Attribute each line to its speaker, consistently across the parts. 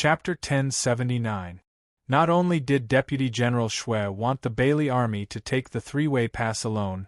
Speaker 1: Chapter 1079. Not only did Deputy General Shui want the Bailey army to take the three-way pass alone,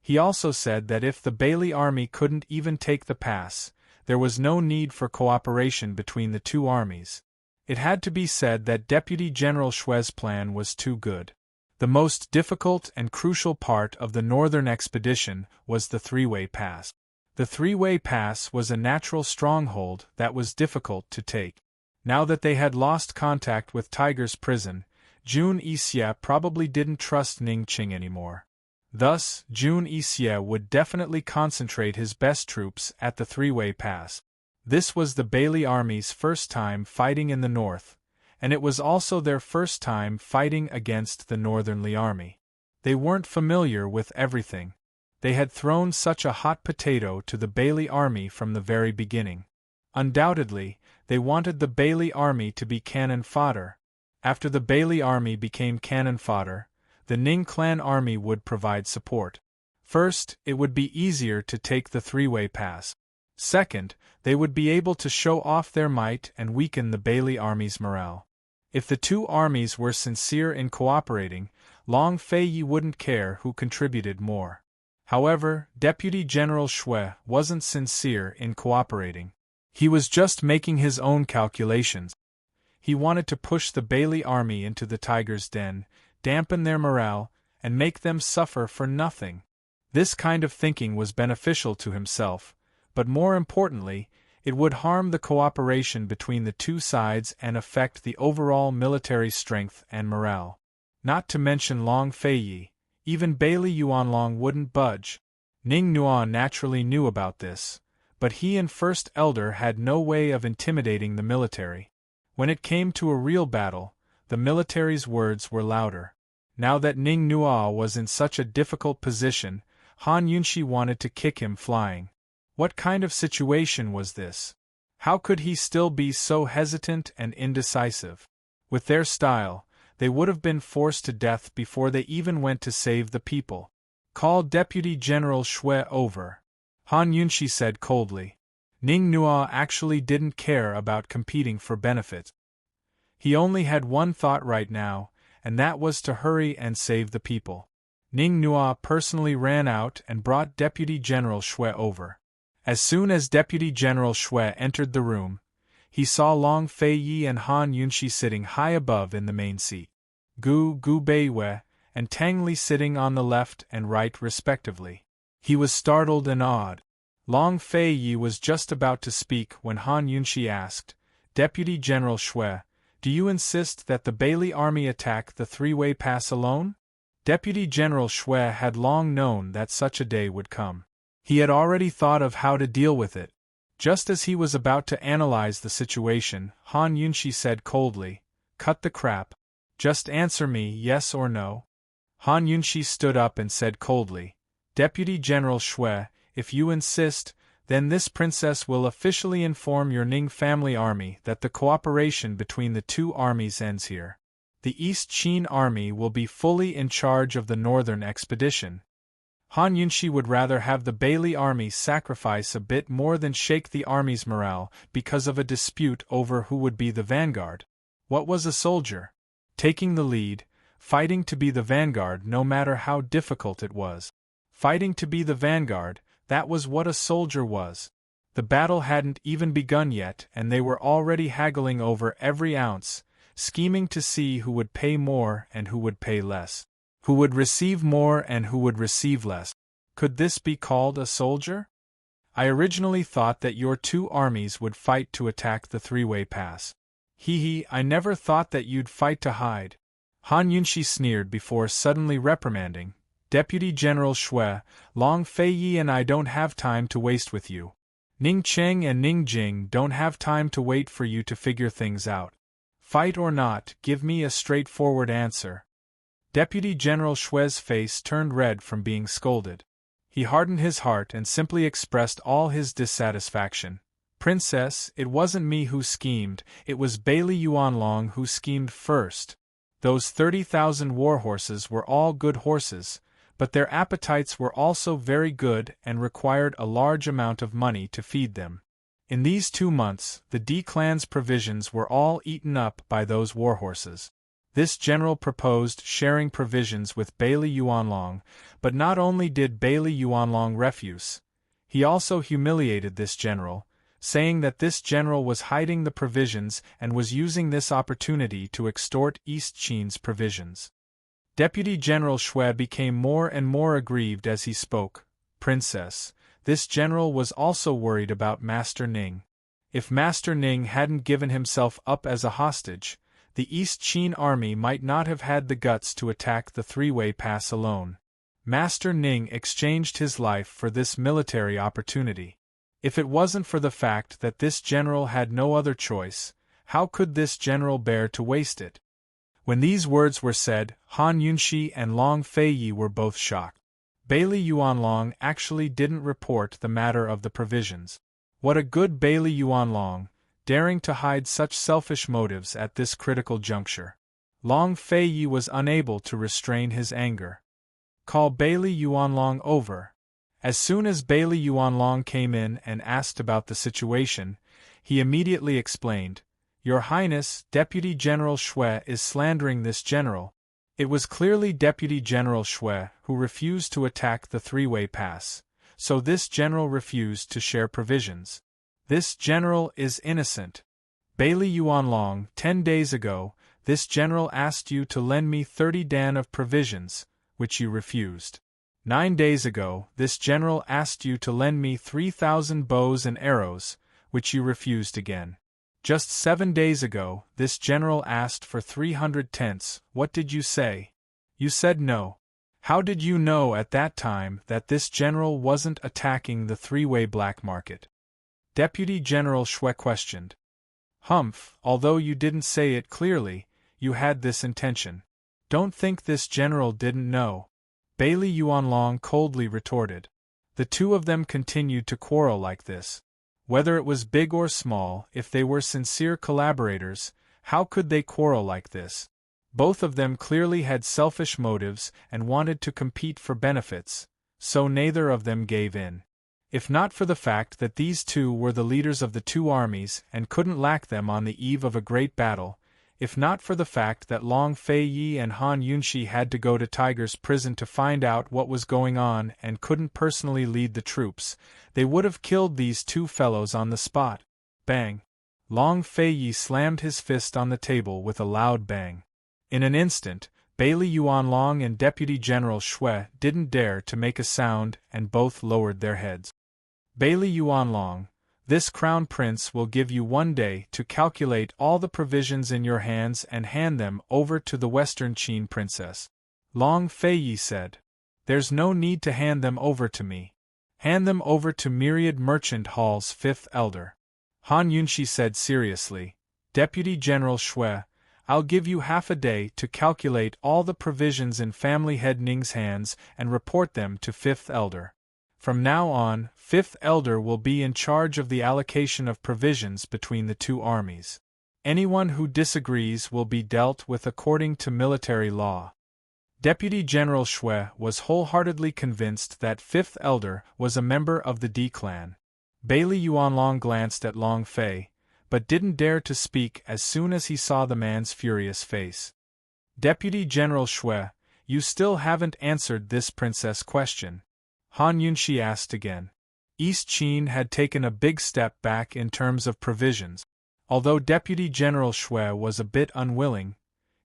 Speaker 1: he also said that if the Bailey army couldn't even take the pass, there was no need for cooperation between the two armies. It had to be said that Deputy General Shui's plan was too good. The most difficult and crucial part of the northern expedition was the three-way pass. The three-way pass was a natural stronghold that was difficult to take. Now that they had lost contact with Tiger's prison, Jun Yixie probably didn't trust Ning Qing anymore. Thus, Jun Yixie would definitely concentrate his best troops at the three-way pass. This was the Bailey army's first time fighting in the north, and it was also their first time fighting against the Northern Li army. They weren't familiar with everything. They had thrown such a hot potato to the Bailey army from the very beginning. Undoubtedly, they wanted the Bailey army to be cannon fodder. After the Bailey army became cannon fodder, the Ning clan army would provide support. First, it would be easier to take the three-way pass. Second, they would be able to show off their might and weaken the Bailey army's morale. If the two armies were sincere in cooperating, Long Feiyi wouldn't care who contributed more. However, Deputy General Shui wasn't sincere in cooperating. He was just making his own calculations. He wanted to push the Bailey army into the tiger's den, dampen their morale, and make them suffer for nothing. This kind of thinking was beneficial to himself, but more importantly, it would harm the cooperation between the two sides and affect the overall military strength and morale. Not to mention Long Feiyi, even Bailey Yuanlong wouldn't budge. Ning Nuo naturally knew about this, but he and First Elder had no way of intimidating the military. When it came to a real battle, the military's words were louder. Now that Ning Nuo was in such a difficult position, Han Yunshi wanted to kick him flying. What kind of situation was this? How could he still be so hesitant and indecisive? With their style, they would have been forced to death before they even went to save the people. Call Deputy General Shui over, Han Yunshi said coldly. Ning Nuo actually didn't care about competing for benefit. He only had one thought right now, and that was to hurry and save the people. Ning Nuo personally ran out and brought Deputy General Shui over. As soon as Deputy General Shui entered the room, he saw Long Feiyi and Han Yunshi sitting high above in the main seat. Gu Beiwei and Tang Li sitting on the left and right respectively. He was startled and awed. Long Feiyi was just about to speak when Han Yunshi asked, "Deputy General Shui, do you insist that the Bailey army attack the three-way pass alone?" Deputy General Shui had long known that such a day would come. He had already thought of how to deal with it. Just as he was about to analyze the situation, Han Yunshi said coldly, "Cut the crap. Just answer me yes or no." Han Yunshi stood up and said coldly, "Deputy General Shui, if you insist, then this princess will officially inform your Ning family army that the cooperation between the two armies ends here. The East Qin army will be fully in charge of the northern expedition." Han Yunshi would rather have the Bailey army sacrifice a bit more than shake the army's morale because of a dispute over who would be the vanguard. What was a soldier? Taking the lead, fighting to be the vanguard no matter how difficult it was. Fighting to be the vanguard, that was what a soldier was. The battle hadn't even begun yet and they were already haggling over every ounce, scheming to see who would pay more and who would pay less. Who would receive more and who would receive less. Could this be called a soldier? I originally thought that your two armies would fight to attack the three-way pass. I never thought that you'd fight to hide. Han Yunshi sneered before suddenly reprimanding, "Deputy General Shui, Long Feiyi and I don't have time to waste with you. Ning Cheng and Ning Jing don't have time to wait for you to figure things out. Fight or not, give me a straightforward answer." Deputy General Shui's face turned red from being scolded. He hardened his heart and simply expressed all his dissatisfaction. "Princess, it wasn't me who schemed, it was Bailey Yuanlong who schemed first. Those 30,000 war horses were all good horses, but their appetites were also very good and required a large amount of money to feed them. In these 2 months, the D clan's provisions were all eaten up by those warhorses. This general proposed sharing provisions with Bailey Yuanlong, but not only did Bailey Yuanlong refuse, he also humiliated this general, saying that this general was hiding the provisions and was using this opportunity to extort East Qin's provisions. Deputy General Shui became more and more aggrieved as he spoke. Princess, this general was also worried about Master Ning. If Master Ning hadn't given himself up as a hostage, the East Qin army might not have had the guts to attack the three-way pass alone. Master Ning exchanged his life for this military opportunity. If it wasn't for the fact that this general had no other choice, how could this general bear to waste it? When these words were said, Han Yunxi and Long Feiyi were both shocked. Bailey Yuanlong actually didn't report the matter of the provisions. What a good Bailey Yuanlong, daring to hide such selfish motives at this critical juncture. Long Feiyi was unable to restrain his anger. Call Bailey Yuanlong over. As soon as Bailey Yuanlong came in and asked about the situation, he immediately explained, Your Highness, Deputy General Shui is slandering this general. It was clearly Deputy General Shui who refused to attack the three-way pass, so this general refused to share provisions. This general is innocent. Bailey Yuanlong, 10 days ago, this general asked you to lend me 30 dan of provisions, which you refused. 9 days ago, this general asked you to lend me 3,000 bows and arrows, which you refused again. Just 7 days ago, this general asked for 300 tents. What did you say? You said no. How did you know at that time that this general wasn't attacking the three-way black market? Deputy General Shui questioned. Humph, although you didn't say it clearly, you had this intention. Don't think this general didn't know. Bailey Yuanlong coldly retorted. The two of them continued to quarrel like this. Whether it was big or small, if they were sincere collaborators, how could they quarrel like this? Both of them clearly had selfish motives and wanted to compete for benefits, so neither of them gave in. If not for the fact that these two were the leaders of the two armies and couldn't lack them on the eve of a great battle, if not for the fact that Long Feiyi and Han Yunxi had to go to Tiger's prison to find out what was going on and couldn't personally lead the troops, they would have killed these two fellows on the spot. Bang! Long Feiyi slammed his fist on the table with a loud bang. In an instant, Bailey Yuanlong and Deputy General Shui didn't dare to make a sound and both lowered their heads. Bailey Yuanlong, this crown prince will give you 1 day to calculate all the provisions in your hands and hand them over to the Western Qin princess. Long Feiyi said. There's no need to hand them over to me. Hand them over to Myriad Merchant Hall's 5th elder. Han Yunxi said seriously. Deputy General Shui, I'll give you half a day to calculate all the provisions in family head Ning's hands and report them to 5th elder. From now on, 5th elder will be in charge of the allocation of provisions between the two armies. Anyone who disagrees will be dealt with according to military law. Deputy General Shui was wholeheartedly convinced that 5th elder was a member of the D clan. Bailey Yuanlong glanced at Long Fei, but didn't dare to speak as soon as he saw the man's furious face. Deputy General Shui, you still haven't answered this princess question. Han Yunxi asked again. East Qin had taken a big step back in terms of provisions. Although Deputy General Shui was a bit unwilling,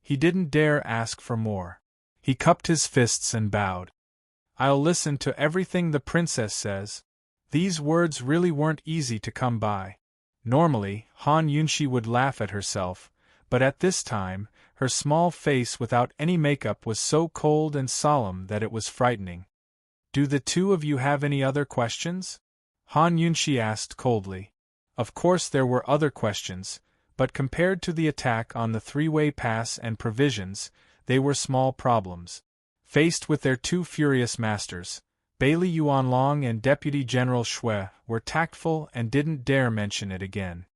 Speaker 1: he didn't dare ask for more. He cupped his fists and bowed. I'll listen to everything the princess says. These words really weren't easy to come by. Normally, Han Yunxi would laugh at herself, but at this time, her small face without any makeup was so cold and solemn that it was frightening. Do the two of you have any other questions? Han Yunxi asked coldly. Of course there were other questions, but compared to the attack on the three-way pass and provisions, they were small problems. Faced with their two furious masters, Bailey Yuanlong and Deputy General Shui were tactful and didn't dare mention it again.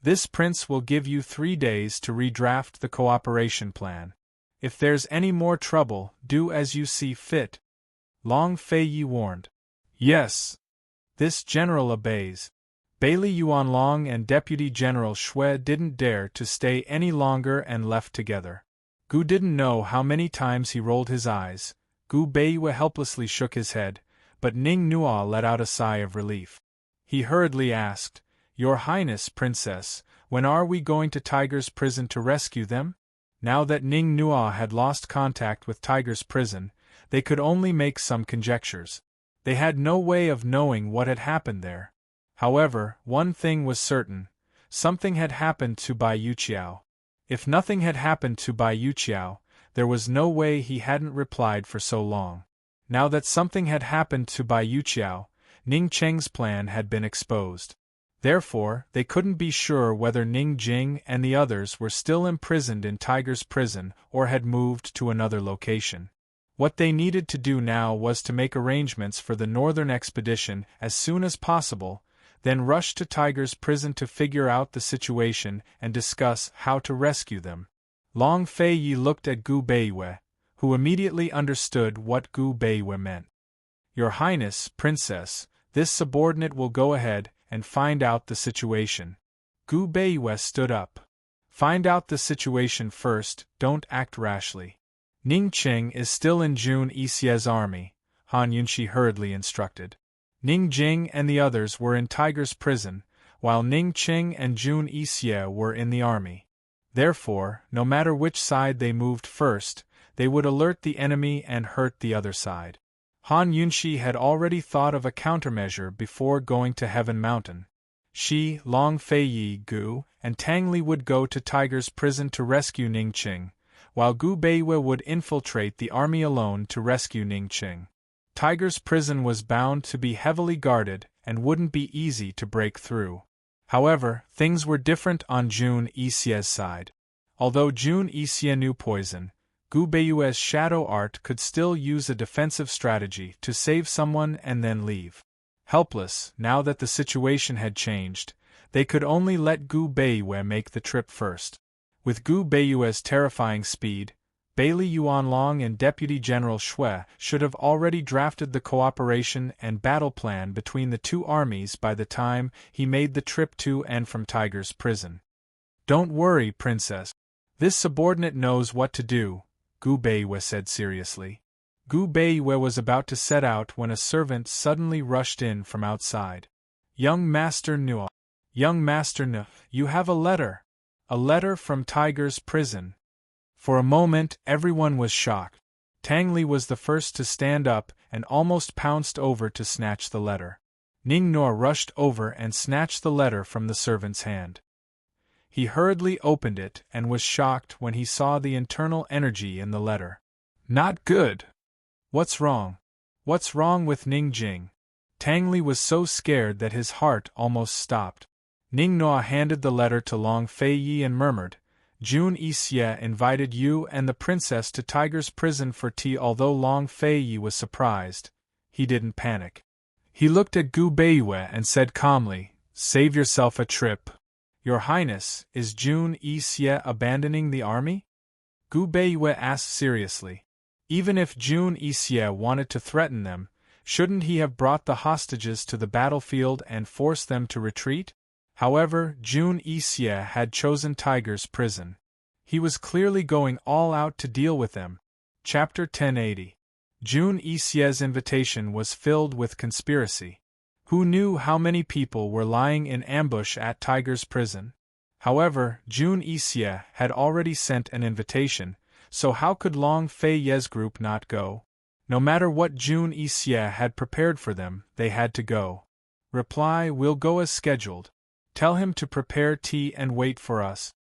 Speaker 1: This prince will give you 3 days to redraft the cooperation plan. If there's any more trouble, do as you see fit. Long Feiyi warned. Yes. This general obeys. Bailey Yuanlong and Deputy General Shui didn't dare to stay any longer and left together. Gu didn't know how many times he rolled his eyes. Gu Beiyue helplessly shook his head, but Ning Nuo let out a sigh of relief. He hurriedly asked, "Your Highness, Princess, when are we going to Tiger's prison to rescue them?" Now that Ning Nuo had lost contact with Tiger's prison, they could only make some conjectures. They had no way of knowing what had happened there. However, one thing was certain: something had happened to Bai Yuqiao. If nothing had happened to Bai Yuqiao, there was no way he hadn't replied for so long. Now that something had happened to Bai Yuqiao, Ning Cheng's plan had been exposed. Therefore, they couldn't be sure whether Ning Jing and the others were still imprisoned in Tiger's prison or had moved to another location. What they needed to do now was to make arrangements for the northern expedition as soon as possible, then rush to Tiger's prison to figure out the situation and discuss how to rescue them. Long Feiyi looked at Gu Beiyue, who immediately understood what Gu Beiyue meant. "Your Highness, Princess, this subordinate will go ahead and find out the situation." Gu Beiyue stood up. "Find out the situation first, don't act rashly." "Ning Qing is still in Jun Yixie's army," Han Yunxi hurriedly instructed. Ning Jing and the others were in Tiger's prison, while Ning Qing and Jun Yixie were in the army. Therefore, no matter which side they moved first, they would alert the enemy and hurt the other side. Han Yunxi had already thought of a countermeasure before going to Heaven Mountain. She, Long Feiyi, Gu, and Tang Li would go to Tiger's prison to rescue Ning Qing, while Gu Beiyue would infiltrate the army alone to rescue Ning Qing. Tiger's prison was bound to be heavily guarded and wouldn't be easy to break through. However, things were different on Jun Yixie's side. Although Jun Yixie knew poison, Gu Beiyue's shadow art could still use a defensive strategy to save someone and then leave. Helpless, now that the situation had changed, they could only let Gu Beiyue make the trip first. With Gu Beiyue's terrifying speed, Bailey Yuanlong and Deputy General Shui should have already drafted the cooperation and battle plan between the two armies by the time he made the trip to and from Tiger's prison. "Don't worry, Princess. This subordinate knows what to do," Gu Beiyue said seriously. Gu Beiyue was about to set out when a servant suddenly rushed in from outside. "Young Master Nuo. Young Master Nu, you have a letter. A letter from Tiger's prison." For a moment, everyone was shocked. Tang Li was the first to stand up and almost pounced over to snatch the letter. Ning Nuo rushed over and snatched the letter from the servant's hand. He hurriedly opened it and was shocked when he saw the internal energy in the letter. "Not good. What's wrong? What's wrong with Ning Jing?" Tang Li was so scared that his heart almost stopped. Ning Nuo handed the letter to Long Feiyi and murmured, "Jun Yixie invited you and the princess to Tiger's prison for tea." Although Long Feiyi was surprised, he didn't panic. He looked at Gu Beiyue and said calmly, "Save yourself a trip." "Your Highness, is Jun Yixie abandoning the army?" Gu Beiyue asked seriously. Even if Jun Yixie wanted to threaten them, shouldn't he have brought the hostages to the battlefield and forced them to retreat? However, Jun Yixie had chosen Tiger's prison. He was clearly going all out to deal with them. Chapter 1080. Jun Yixie's invitation was filled with conspiracy. Who knew how many people were lying in ambush at Tiger's prison? However, Jun Yixie had already sent an invitation, so how could Long Feiyi's group not go? No matter what Jun Yixie had prepared for them, they had to go. Reply, "We'll go as scheduled. Tell him to prepare tea and wait for us,"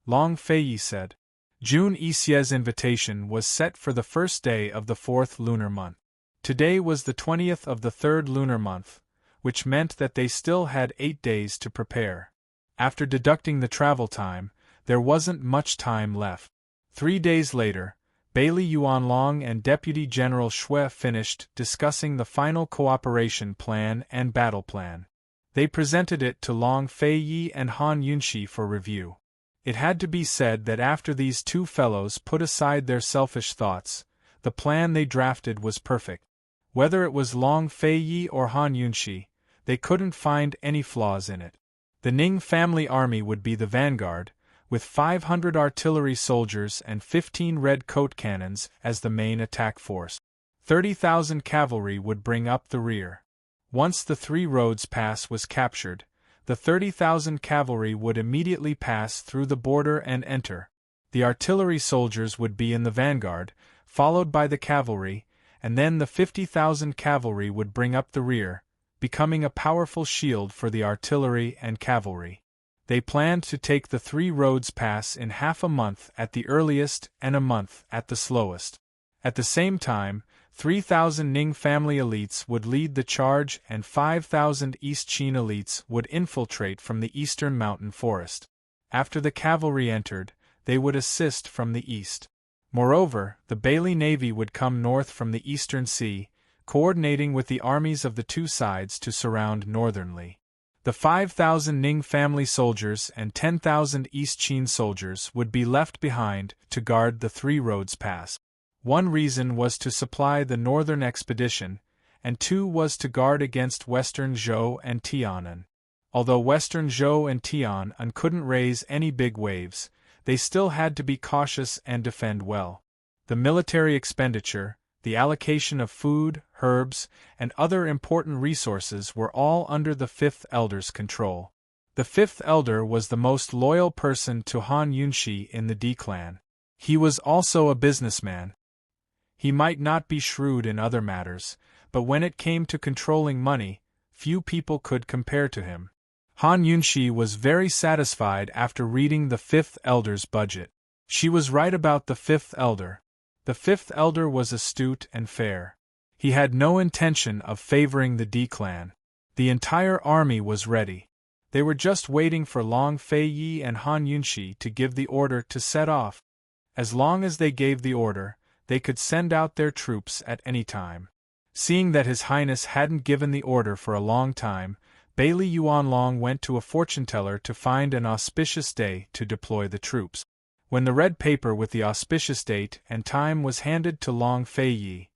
Speaker 1: Long Feiyi said. Jun Yixie's invitation was set for the first day of the 4th lunar month. Today was the 20th of the 3rd lunar month, which meant that they still had 8 days to prepare. After deducting the travel time, there wasn't much time left. 3 days later, Bailey Yuanlong and Deputy General Shui finished discussing the final cooperation plan and battle plan. They presented it to Long Feiyi and Han Yunxi for review. It had to be said that after these two fellows put aside their selfish thoughts, the plan they drafted was perfect. Whether it was Long Feiyi or Han Yunxi, they couldn't find any flaws in it. The Ning family army would be the vanguard, with 500 artillery soldiers and 15 red coat cannons as the main attack force. 30,000 cavalry would bring up the rear. Once the Three Roads Pass was captured, the 30,000 cavalry would immediately pass through the border and enter. The artillery soldiers would be in the vanguard, followed by the cavalry, and then the 50,000 cavalry would bring up the rear, becoming a powerful shield for the artillery and cavalry. They planned to take the Three Roads Pass in half a month at the earliest and a month at the slowest. At the same time, 3,000 Ning family elites would lead the charge and 5,000 East Qin elites would infiltrate from the eastern mountain forest. After the cavalry entered, they would assist from the east. Moreover, the Bailey Navy would come north from the eastern sea, coordinating with the armies of the two sides to surround northernly. The 5,000 Ning family soldiers and 10,000 East Qin soldiers would be left behind to guard the Three Roads Pass. One reason was to supply the northern expedition, and two was to guard against Western Zhou and Tianan. Although Western Zhou and Tianan couldn't raise any big waves, they still had to be cautious and defend well. The military expenditure, the allocation of food, herbs, and other important resources were all under the Fifth Elder's control. The Fifth Elder was the most loyal person to Han Yunshi in the D clan. He was also a businessman. He might not be shrewd in other matters, but when it came to controlling money, few people could compare to him. Han Yunshi was very satisfied after reading the Fifth Elder's budget. She was right about the Fifth Elder. The Fifth Elder was astute and fair. He had no intention of favoring the D clan. The entire army was ready. They were just waiting for Long Feiyi and Han Yunshi to give the order to set off. As long as they gave the order, they could send out their troops at any time. Seeing that His Highness hadn't given the order for a long time, Bailey Yuanlong went to a fortune-teller to find an auspicious day to deploy the troops. When the red paper with the auspicious date and time was handed to Long Feiyi,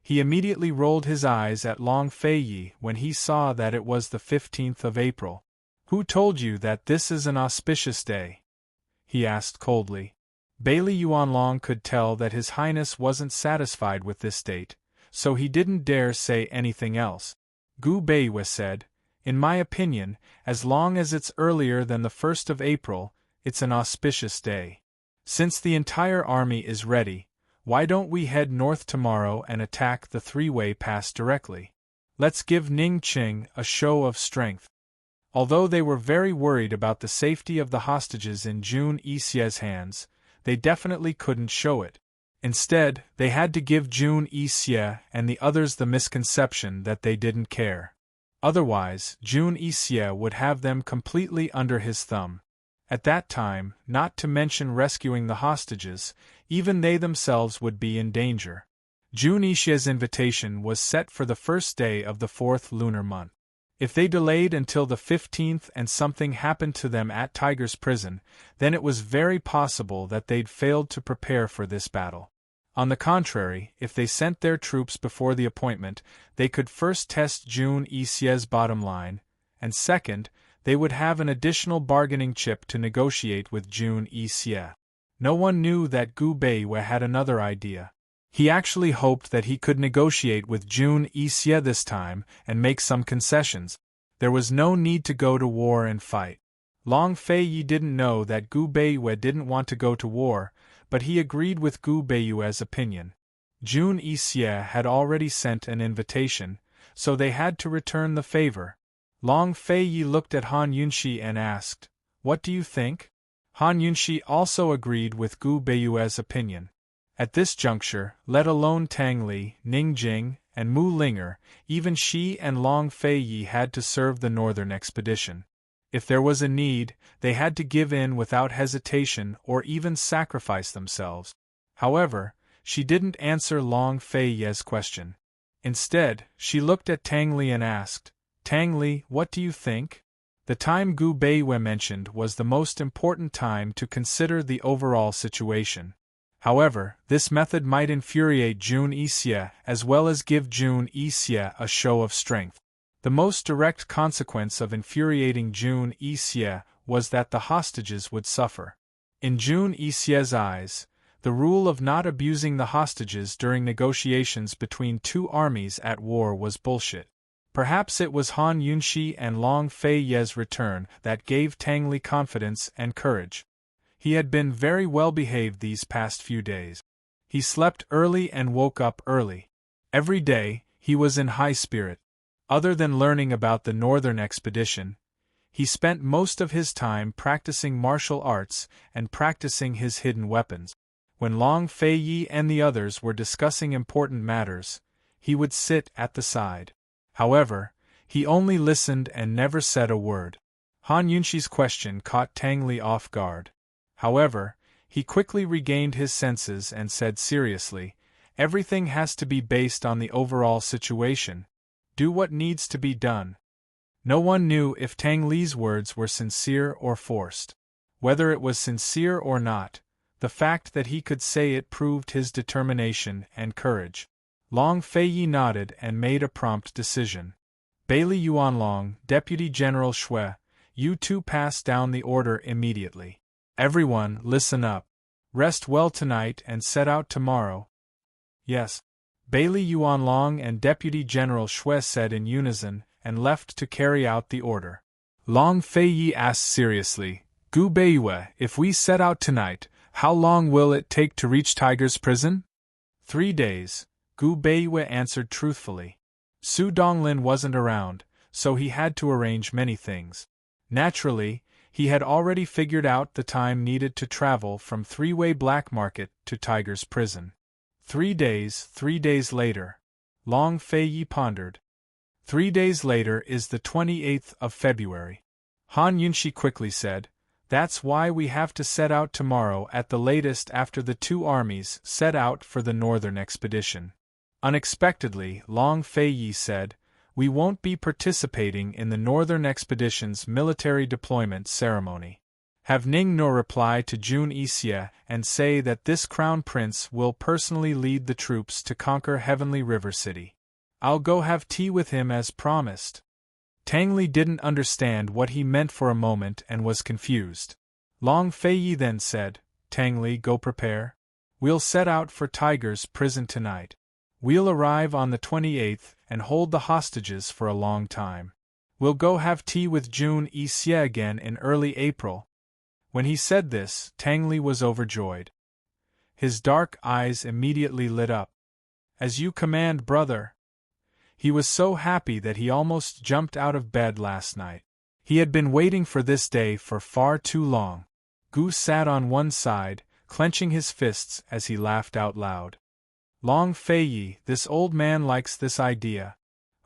Speaker 1: he immediately rolled his eyes at Long Feiyi when he saw that it was the 15th of April. "Who told you that this is an auspicious day?" he asked coldly. Bailey Yuanlong could tell that His Highness wasn't satisfied with this date, so he didn't dare say anything else. Gu Beiwe said, "In my opinion, as long as it's earlier than the 1st of April, it's an auspicious day. Since the entire army is ready, why don't we head north tomorrow and attack the three-way pass directly? Let's give Ning Qing a show of strength." Although they were very worried about the safety of the hostages in Jun Yixie's hands, they definitely couldn't show it. Instead, they had to give Jun Yixie and the others the misconception that they didn't care. Otherwise, Jun Yixie would have them completely under his thumb. At that time, not to mention rescuing the hostages, even they themselves would be in danger. Jun Yixie's invitation was set for the first day of the 4th lunar month. If they delayed until the 15th and something happened to them at Tiger's prison, then it was very possible that they'd failed to prepare for this battle. On the contrary, if they sent their troops before the appointment, they could first test Jun Yixie's bottom line, and second, they would have an additional bargaining chip to negotiate with Jun Yixie. No one knew that Gu Beiwe had another idea. He actually hoped that he could negotiate with Jun Yixie this time and make some concessions. There was no need to go to war and fight. Long Feiyi didn't know that Gu Beiwe didn't want to go to war, but he agreed with Gu Beiwe's opinion. Jun Yixie had already sent an invitation, so they had to return the favor. Long Feiyi looked at Han Yunshi and asked, "What do you think?" Han Yunshi also agreed with Gu Beiwe's opinion. At this juncture, let alone Tang Li, Ning Jing, and Mu Linger, even she and Long Feiyi had to serve the northern expedition. If there was a need, they had to give in without hesitation or even sacrifice themselves. However, she didn't answer Long Feiyi's question. Instead, she looked at Tang Li and asked, "Tang Li, what do you think?" The time Gu Beiwe mentioned was the most important time to consider the overall situation. However, this method might infuriate Jun Yixie as well as give Jun Yixie a show of strength. The most direct consequence of infuriating Jun Yixie was that the hostages would suffer. In Jun Yixie's eyes, the rule of not abusing the hostages during negotiations between two armies at war was bullshit. Perhaps it was Han Yunxi and Long Feiye's return that gave Tang Li confidence and courage. He had been very well behaved these past few days. He slept early and woke up early. Every day, he was in high spirit. Other than learning about the northern expedition, he spent most of his time practicing martial arts and practicing his hidden weapons. When Long Feiyi and the others were discussing important matters, he would sit at the side. However, he only listened and never said a word. Han Yunxi's question caught Tang Li off guard. However, he quickly regained his senses and said seriously, "Everything has to be based on the overall situation. Do what needs to be done." No one knew if Tang Li's words were sincere or forced. Whether it was sincere or not, the fact that he could say it proved his determination and courage. Long Feiyi nodded and made a prompt decision. "Bailey Yuanlong, Deputy General Shui, you two pass down the order immediately. Everyone, listen up. Rest well tonight and set out tomorrow." "Yes." Bailey Yuanlong and Deputy General Shui said in unison, and left to carry out the order. Long Feiyi asked seriously, "Gu Beiyue, if we set out tonight, how long will it take to reach Tiger's prison?" 3 days, Gu Beiyue answered truthfully. Su Donglin wasn't around, so he had to arrange many things. Naturally, he had already figured out the time needed to travel from Three-Way Black Market to Tiger's prison. 3 days, 3 days later. Long Feiyi pondered. 3 days later is the 28th of February. Han Yunxi quickly said, "That's why we have to set out tomorrow at the latest after the two armies set out for the northern expedition." Unexpectedly, Long Feiyi said, "We won't be participating in the northern expedition's military deployment ceremony. Have Ning No reply to Jun Yixie and say that this crown prince will personally lead the troops to conquer Heavenly River City. I'll go have tea with him as promised." Tang Li didn't understand what he meant for a moment and was confused. Long Feiyi then said, "Tang Li, go prepare. We'll set out for Tiger's prison tonight. We'll arrive on the 28th and hold the hostages for a long time. We'll go have tea with Jun Yixie again in early April." When he said this, Tang Li was overjoyed. His dark eyes immediately lit up. "As you command, brother." He was so happy that he almost jumped out of bed last night. He had been waiting for this day for far too long. Gu sat on one side, clenching his fists as he laughed out loud. Long Feiyi, this old man likes this idea.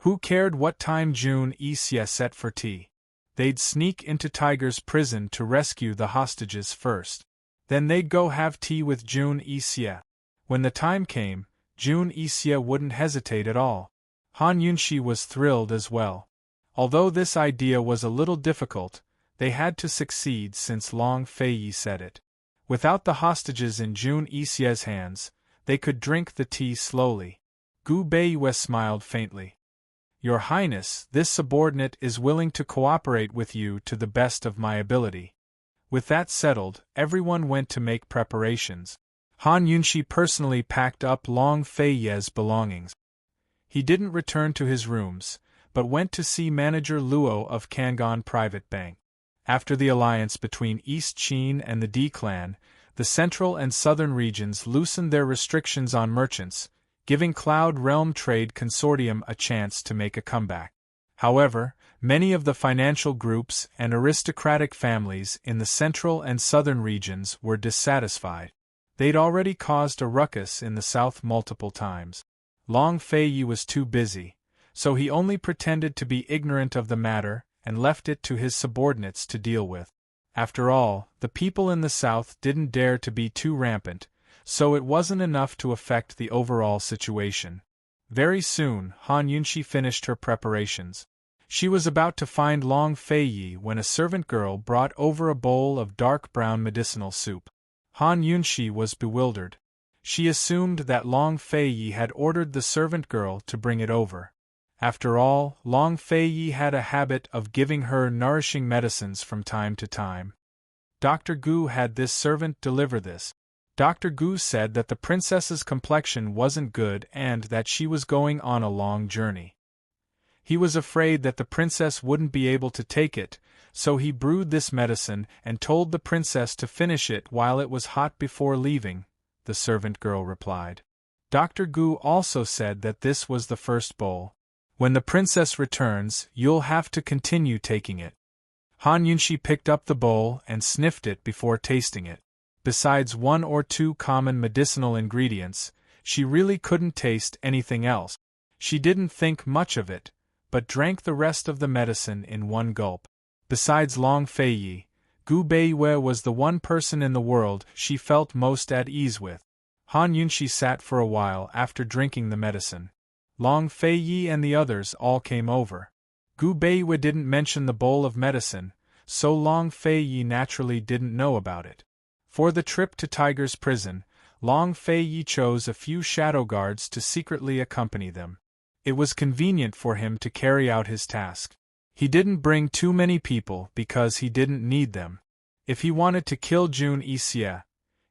Speaker 1: Who cared what time Jun Yixie set for tea? They'd sneak into Tiger's prison to rescue the hostages first. Then they'd go have tea with Jun Yixie. When the time came, Jun Yixie wouldn't hesitate at all. Han Yunxi was thrilled as well. Although this idea was a little difficult, they had to succeed since Long Feiyi said it. Without the hostages in Jun Yixie's hands, they could drink the tea slowly. Gu Beiyue smiled faintly. "Your Highness, this subordinate is willing to cooperate with you to the best of my ability." With that settled, everyone went to make preparations. Han Yunxi personally packed up Long Feiyi's belongings. He didn't return to his rooms, but went to see Manager Luo of Kangon Private Bank. After the alliance between East Qin and the D clan, the central and southern regions loosened their restrictions on merchants, giving Cloud Realm Trade Consortium a chance to make a comeback. However, many of the financial groups and aristocratic families in the central and southern regions were dissatisfied. They'd already caused a ruckus in the south multiple times. Long Feiyi was too busy, so he only pretended to be ignorant of the matter and left it to his subordinates to deal with. After all, the people in the south didn't dare to be too rampant, so it wasn't enough to affect the overall situation. Very soon, Han Yunxi finished her preparations. She was about to find Long Feiyi when a servant girl brought over a bowl of dark brown medicinal soup. Han Yunxi was bewildered. She assumed that Long Feiyi had ordered the servant girl to bring it over. After all, Long Fei Yi had a habit of giving her nourishing medicines from time to time. Dr. Gu had this servant deliver this. Dr. Gu said that the princess's complexion wasn't good and that she was going on a long journey. He was afraid that the princess wouldn't be able to take it, so he brewed this medicine and told the princess to finish it while it was hot before leaving, the servant girl replied. Dr. Gu also said that this was the first bowl. When the princess returns, you'll have to continue taking it. Han Yunxi picked up the bowl and sniffed it before tasting it. Besides 1 or 2 common medicinal ingredients, she really couldn't taste anything else. She didn't think much of it, but drank the rest of the medicine in one gulp. Besides Long Fei Yi, Gu Beiwei was the one person in the world she felt most at ease with. Han Yunxi sat for a while after drinking the medicine. Long Fei Yi and the others all came over. Gu Beiwei didn't mention the bowl of medicine, so Long Fei Yi naturally didn't know about it. For the trip to Tiger's prison, Long Fei Yi chose a few shadow guards to secretly accompany them. It was convenient for him to carry out his task. He didn't bring too many people because he didn't need them. If he wanted to kill Jun Yixie,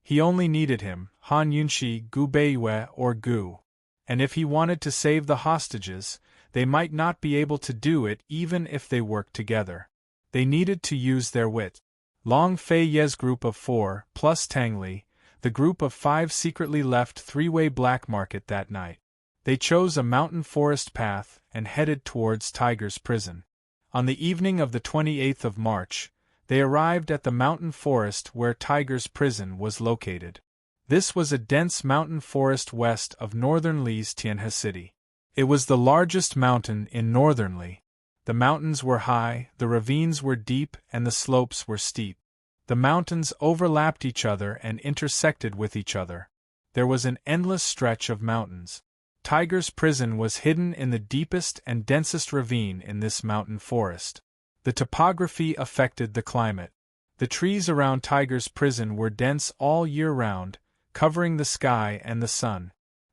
Speaker 1: he only needed him, Han Yunxi, Gu Beiwei, or Gu. And if he wanted to save the hostages, they might not be able to do it even if they worked together. They needed to use their wit. Long Fei Ye's group of 4, plus Tang Li, the group of 5 secretly left three-way black market that night. They chose a mountain forest path and headed towards Tiger's prison. On the evening of the 28th of March, they arrived at the mountain forest where Tiger's prison was located. This was a dense mountain forest west of northern Li's Tianhe City. It was the largest mountain in northern Li. The mountains were high, the ravines were deep, and the slopes were steep. The mountains overlapped each other and intersected with each other. There was an endless stretch of mountains. Tiger's prison was hidden in the deepest and densest ravine in this mountain forest. The topography affected the climate. The trees around Tiger's prison were dense all year round, covering the sky and the sun.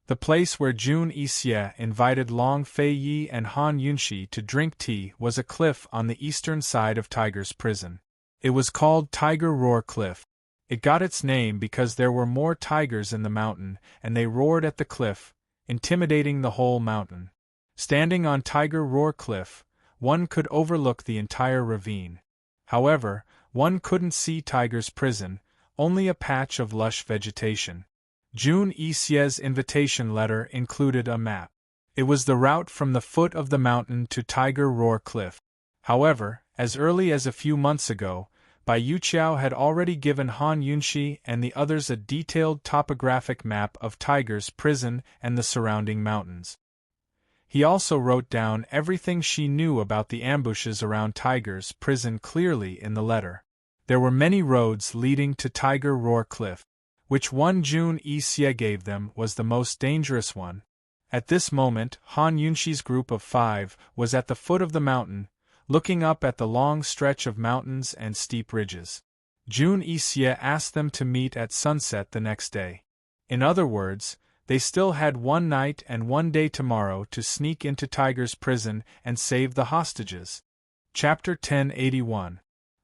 Speaker 1: The place where Jun Yixie invited Long Fei Yi and Han Yunxi to drink tea was a cliff on the eastern side of Tiger's prison. It was called Tiger Roar Cliff. It got its name because there were more tigers in the mountain, and they roared at the cliff, intimidating the whole mountain. Standing on Tiger Roar Cliff, one could overlook the entire ravine. However, one couldn't see Tiger's prison, only a patch of lush vegetation. Jun Yixie's invitation letter included a map. It was the route from the foot of the mountain to Tiger Roar Cliff. However, as early as a few months ago, Bai Yuqiao had already given Han Yunxi and the others a detailed topographic map of Tiger's prison and the surrounding mountains. He also wrote down everything she knew about the ambushes around Tiger's prison clearly in the letter. There were many roads leading to Tiger Roar Cliff. Which one Jun Yixie gave them was the most dangerous one. At this moment, Han Yunxi's group of 5 was at the foot of the mountain, looking up at the long stretch of mountains and steep ridges. Jun Yixie asked them to meet at sunset the next day. In other words, they still had one night and one day tomorrow to sneak into Tiger's prison and save the hostages. Chapter 1081.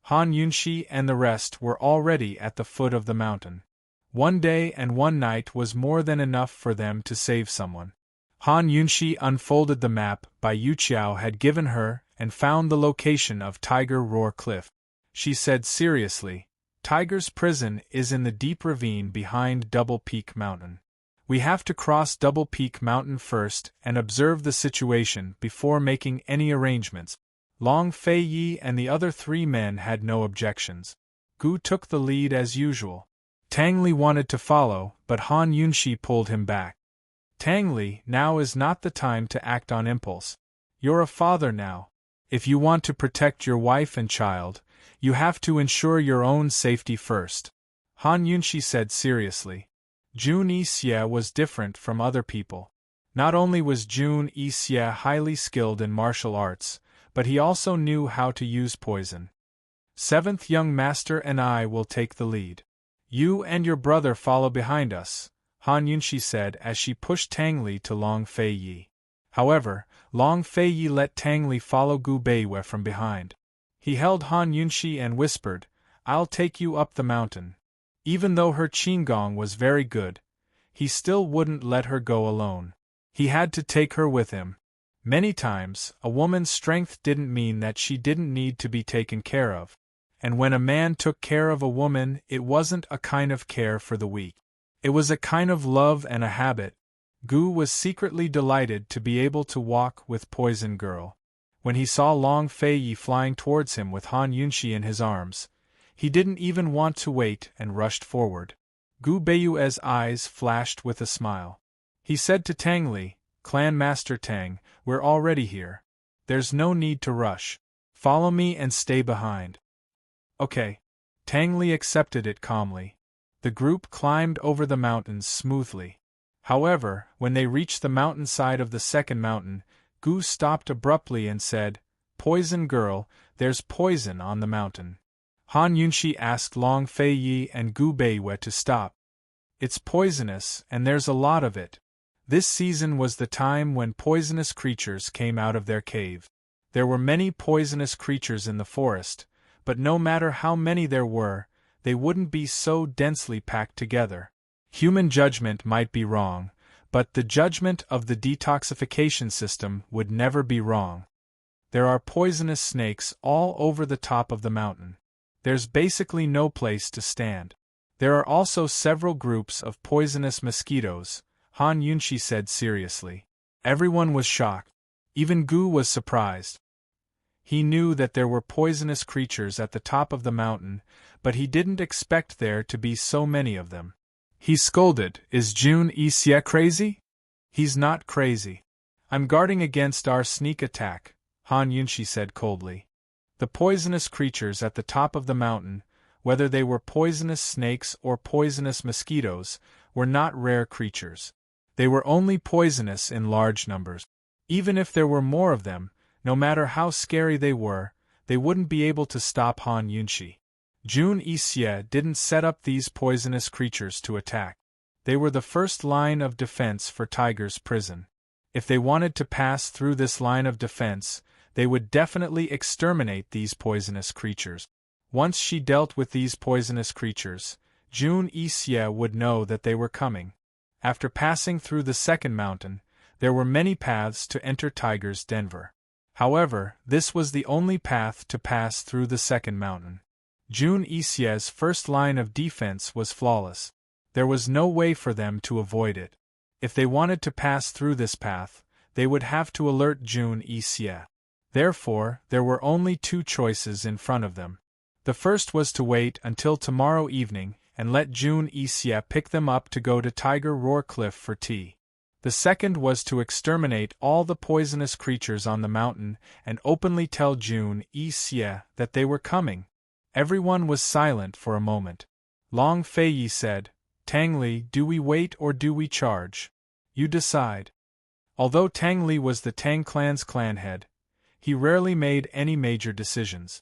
Speaker 1: Han Yunxi and the rest were already at the foot of the mountain. One day and one night was more than enough for them to save someone. Han Yunxi unfolded the map Bai Yuqiao had given her and found the location of Tiger Roar Cliff. She said seriously, "Tiger's prison is in the deep ravine behind Double Peak Mountain. We have to cross Double Peak Mountain first and observe the situation before making any arrangements." Long Fei Yi and the other 3 men had no objections. Gu took the lead as usual. Tang Li wanted to follow, but Han Yunxi pulled him back. "Tang Li, now is not the time to act on impulse. You're a father now. If you want to protect your wife and child, you have to ensure your own safety first," Han Yunxi said seriously. Jun Yixie was different from other people. Not only was Jun Yixie highly skilled in martial arts, but he also knew how to use poison. "7th young master and I will take the lead. You and your brother follow behind us," Han Yunxi said as she pushed Tang Li to Long Fei Yi. However, Long Feiyi let Tang Li follow Gu Beiwei from behind. He held Han Yunxi and whispered, "I'll take you up the mountain." Even though her qigong was very good, he still wouldn't let her go alone. He had to take her with him. Many times, a woman's strength didn't mean that she didn't need to be taken care of. And when a man took care of a woman, it wasn't a kind of care for the weak. It was a kind of love and a habit. Gu was secretly delighted to be able to walk with Poison Girl. When he saw Long Feiyi flying towards him with Han Yunxi in his arms, he didn't even want to wait and rushed forward. Gu Beiyue's eyes flashed with a smile. He said to Tang Li, "Clan Master Tang, we're already here. There's no need to rush. Follow me and stay behind." Okay. Tang Li accepted it calmly. The group climbed over the mountains smoothly. However, when they reached the mountainside of the second mountain, Gu stopped abruptly and said, "Poison Girl, there's poison on the mountain." Han Yunxi asked Long Feiyi and Gu Beiwei to stop. "It's poisonous, and there's a lot of it." This season was the time when poisonous creatures came out of their cave. There were many poisonous creatures in the forest, but no matter how many there were, they wouldn't be so densely packed together. Human judgment might be wrong, but the judgment of the detoxification system would never be wrong. There are poisonous snakes all over the top of the mountain. There's basically no place to stand. There are also several groups of poisonous mosquitoes, Han Yunxi said seriously. Everyone was shocked. Even Gu was surprised. He knew that there were poisonous creatures at the top of the mountain, but he didn't expect there to be so many of them. He scolded, "Is Jun Yixie crazy?" "He's not crazy. I'm guarding against our sneak attack," Han Yunxi said coldly. The poisonous creatures at the top of the mountain, whether they were poisonous snakes or poisonous mosquitoes, were not rare creatures. They were only poisonous in large numbers. Even if there were more of them, no matter how scary they wouldn't be able to stop Han Yunxi. Jun Yixie didn't set up these poisonous creatures to attack. They were the first line of defense for Tiger's prison. If they wanted to pass through this line of defense, they would definitely exterminate these poisonous creatures. Once she dealt with these poisonous creatures, Jun Yixie would know that they were coming. After passing through the second mountain, there were many paths to enter Tiger's Denver. However, this was the only path to pass through the second mountain. Jun Yixie's first line of defense was flawless. There was no way for them to avoid it. If they wanted to pass through this path, they would have to alert Jun Yixie. Therefore, there were only two choices in front of them. The first was to wait until tomorrow evening and let Jun Yixie pick them up to go to Tiger Roar Cliff for tea. The second was to exterminate all the poisonous creatures on the mountain and openly tell Jun Yixie that they were coming. Everyone was silent for a moment. Long Feiyi said, "Tang Li, do we wait or do we charge? You decide." Although Tang Li was the Tang clan's clan head, he rarely made any major decisions.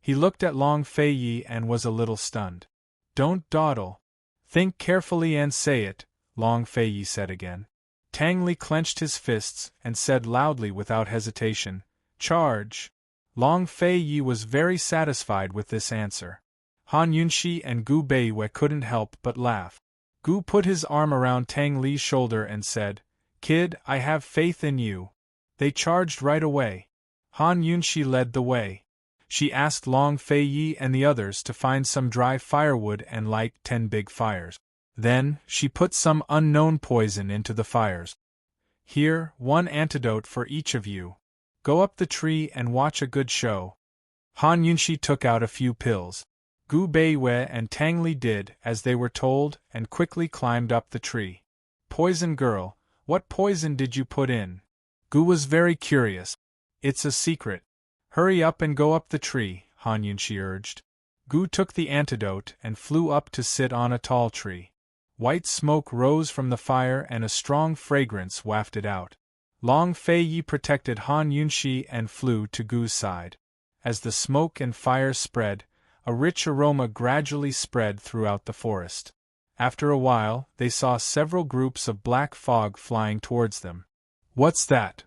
Speaker 1: He looked at Long Feiyi and was a little stunned. "Don't dawdle. Think carefully and say it," Long Feiyi said again. Tang Li clenched his fists and said loudly without hesitation, "Charge." Long Feiyi was very satisfied with this answer. Han Yunxi and Gu Beiwei couldn't help but laugh. Gu put his arm around Tang Li's shoulder and said, "Kid, I have faith in you." They charged right away. Han Yunxi led the way. She asked Long Feiyi and the others to find some dry firewood and light 10 big fires. Then, she put some unknown poison into the fires. "Here, one antidote for each of you. Go up the tree and watch a good show." Han Yunxi took out a few pills. Gu Beiwei and Tang Li did as they were told and quickly climbed up the tree. "Poison Girl, what poison did you put in?" Gu was very curious. "It's a secret. Hurry up and go up the tree," Han Yunxi urged. Gu took the antidote and flew up to sit on a tall tree. White smoke rose from the fire and a strong fragrance wafted out. Long Feiyi protected Han Yunxi and flew to Gu's side. As the smoke and fire spread, a rich aroma gradually spread throughout the forest. After a while, they saw several groups of black fog flying towards them. What's that?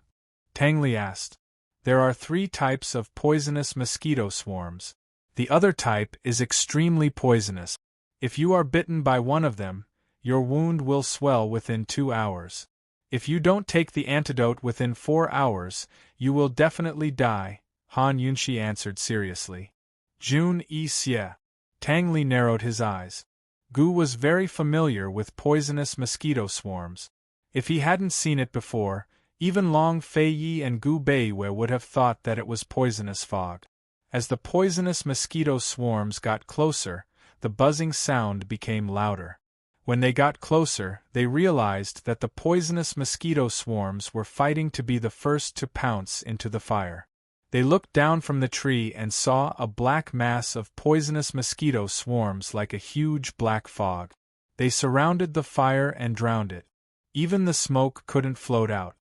Speaker 1: Tang Li asked. There are 3 types of poisonous mosquito swarms. The other type is extremely poisonous. If you are bitten by one of them, your wound will swell within 2 hours. If you don't take the antidote within 4 hours, you will definitely die, Han Yunshi answered seriously. Jun Yi Xie. Tang Li narrowed his eyes. Gu was very familiar with poisonous mosquito swarms. If he hadn't seen it before, even Long Fei Yi and Gu Beiwei would have thought that it was poisonous fog. As the poisonous mosquito swarms got closer, the buzzing sound became louder. When they got closer, they realized that the poisonous mosquito swarms were fighting to be the first to pounce into the fire. They looked down from the tree and saw a black mass of poisonous mosquito swarms like a huge black fog. They surrounded the fire and drowned it. Even the smoke couldn't float out.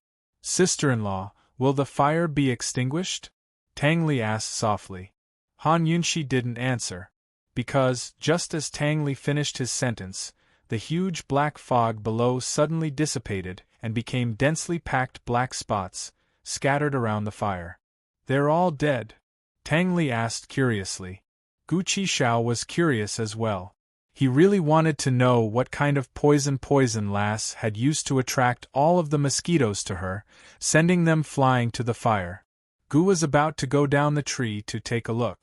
Speaker 1: Sister-in-law, will the fire be extinguished? Tang Li asked softly. Han Yunshi didn't answer, because, just as Tang Li finished his sentence, the huge black fog below suddenly dissipated and became densely packed black spots, scattered around the fire. They're all dead? Tang Li asked curiously. Gu Qishao was curious as well. He really wanted to know what kind of poison Lass had used to attract all of the mosquitoes to her, sending them flying to the fire. Gu was about to go down the tree to take a look.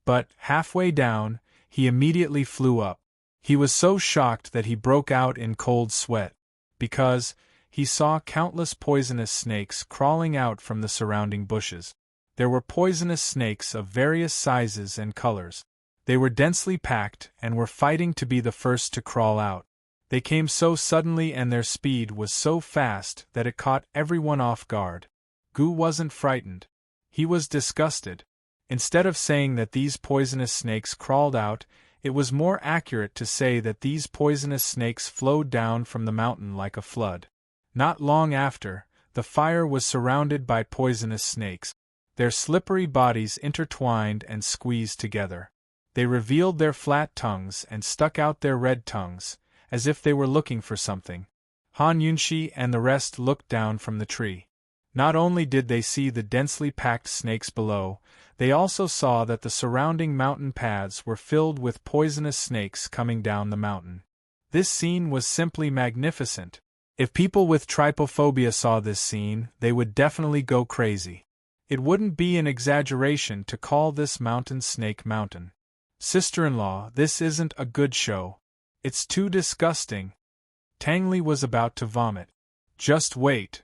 Speaker 1: But, halfway down, he immediately flew up. He was so shocked that he broke out in cold sweat, because he saw countless poisonous snakes crawling out from the surrounding bushes. There were poisonous snakes of various sizes and colors. They were densely packed and were fighting to be the first to crawl out. They came so suddenly and their speed was so fast that it caught everyone off guard. Gu wasn't frightened. He was disgusted. Instead of saying that these poisonous snakes crawled out, it was more accurate to say that these poisonous snakes flowed down from the mountain like a flood. Not long after, the fire was surrounded by poisonous snakes. Their slippery bodies intertwined and squeezed together. They revealed their flat tongues and stuck out their red tongues, as if they were looking for something. Han Yunshi and the rest looked down from the tree. Not only did they see the densely packed snakes below, they also saw that the surrounding mountain paths were filled with poisonous snakes coming down the mountain. This scene was simply magnificent. If people with trypophobia saw this scene, they would definitely go crazy. It wouldn't be an exaggeration to call this mountain Snake Mountain. Sister-in-law, this isn't a good show. It's too disgusting. Tang Li was about to vomit. Just wait.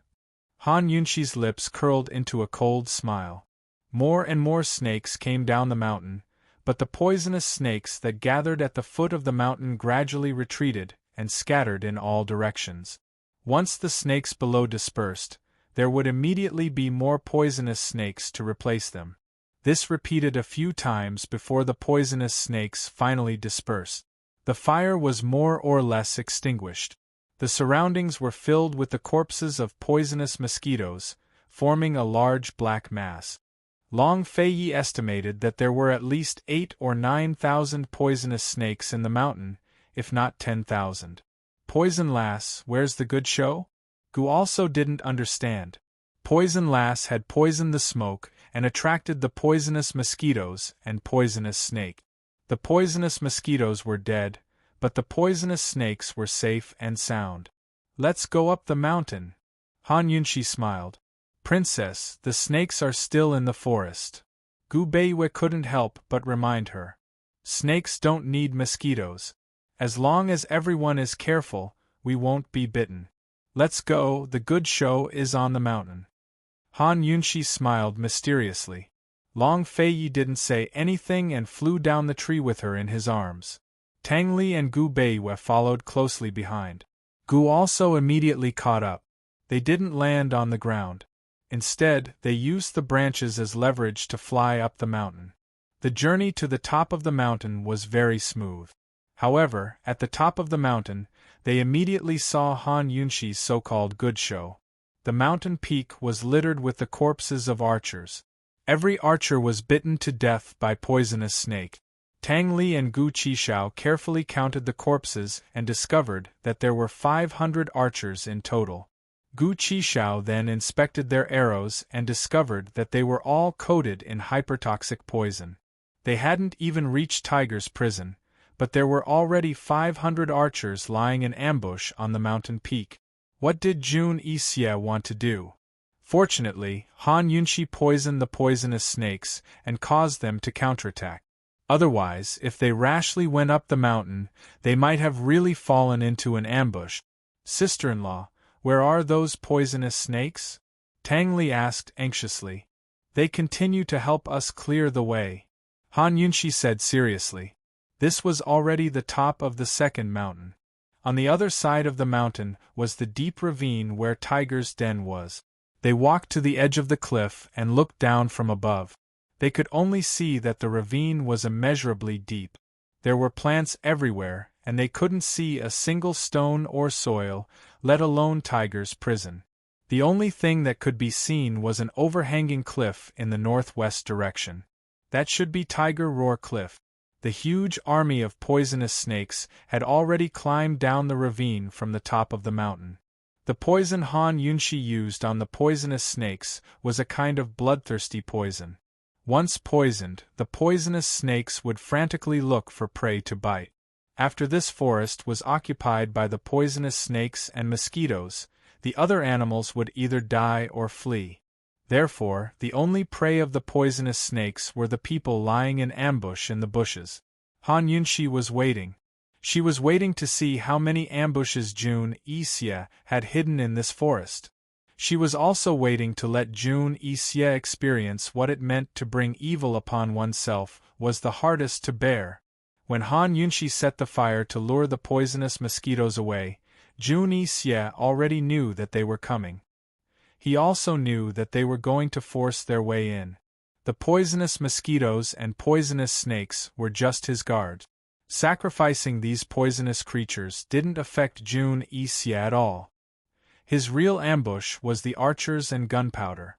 Speaker 1: Han Yunshi's lips curled into a cold smile. More and more snakes came down the mountain, but the poisonous snakes that gathered at the foot of the mountain gradually retreated and scattered in all directions. Once the snakes below dispersed, there would immediately be more poisonous snakes to replace them. This repeated a few times before the poisonous snakes finally dispersed. The fire was more or less extinguished. The surroundings were filled with the corpses of poisonous mosquitoes, forming a large black mass. Long Fei Yi estimated that there were at least 8,000 or 9,000 poisonous snakes in the mountain, if not 10,000. Poison Lass, where's the good show? Gu also didn't understand. Poison Lass had poisoned the smoke and attracted the poisonous mosquitoes and poisonous snake. The poisonous mosquitoes were dead, but the poisonous snakes were safe and sound. Let's go up the mountain. Han Yunshi smiled. Princess, the snakes are still in the forest. Gu Beiwei couldn't help but remind her. Snakes don't need mosquitoes. As long as everyone is careful, we won't be bitten. Let's go, the good show is on the mountain. Han Yunshi smiled mysteriously. Long Fei Yi didn't say anything and flew down the tree with her in his arms. Tang Li and Gu Beiwei followed closely behind. Gu also immediately caught up. They didn't land on the ground. Instead, they used the branches as leverage to fly up the mountain. The journey to the top of the mountain was very smooth. However, at the top of the mountain, they immediately saw Han Yunshi's so-called good show. The mountain peak was littered with the corpses of archers. Every archer was bitten to death by poisonous snake. Tang Li and Gu Qishao carefully counted the corpses and discovered that there were 500 archers in total. Gu Qishao then inspected their arrows and discovered that they were all coated in hypertoxic poison. They hadn't even reached Tiger's prison, but there were already 500 archers lying in ambush on the mountain peak. What did Jun Yixie want to do? Fortunately, Han Yunxi poisoned the poisonous snakes and caused them to counterattack. Otherwise, if they rashly went up the mountain, they might have really fallen into an ambush. Sister-in-law, where are those poisonous snakes? Tang Li asked anxiously. They continue to help us clear the way, Han Yunxi said seriously. This was already the top of the second mountain. On the other side of the mountain was the deep ravine where Tiger's den was. They walked to the edge of the cliff and looked down from above. They could only see that the ravine was immeasurably deep. There were plants everywhere, and they couldn't see a single stone or soil, let alone Tiger's prison. The only thing that could be seen was an overhanging cliff in the northwest direction. That should be Tiger Roar Cliff. The huge army of poisonous snakes had already climbed down the ravine from the top of the mountain. The poison Han Yunxi used on the poisonous snakes was a kind of bloodthirsty poison. Once poisoned, the poisonous snakes would frantically look for prey to bite. After this forest was occupied by the poisonous snakes and mosquitoes, the other animals would either die or flee. Therefore, the only prey of the poisonous snakes were the people lying in ambush in the bushes. Han Yunxi was waiting. She was waiting to see how many ambushes Jun Yixie had hidden in this forest. She was also waiting to let Jun Yixie experience what it meant to bring evil upon oneself was the hardest to bear. When Han Yunxi set the fire to lure the poisonous mosquitoes away, Jun Yixie already knew that they were coming. He also knew that they were going to force their way in. The poisonous mosquitoes and poisonous snakes were just his guards. Sacrificing these poisonous creatures didn't affect Jun Yixie at all. His real ambush was the archers and gunpowder.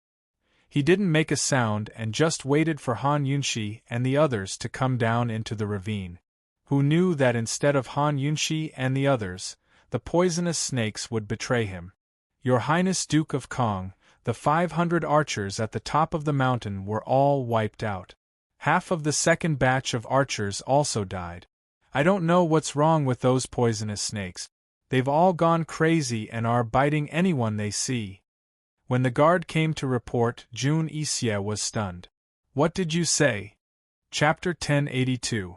Speaker 1: He didn't make a sound and just waited for Han Yunxi and the others to come down into the ravine. Who knew that instead of Han Yunxi and the others, the poisonous snakes would betray him? Your Highness Duke of Kong, the 500 archers at the top of the mountain were all wiped out. Half of the second batch of archers also died. I don't know what's wrong with those poisonous snakes. They've all gone crazy and are biting anyone they see. When the guard came to report, Jun Yixie was stunned. What did you say? Chapter 1082.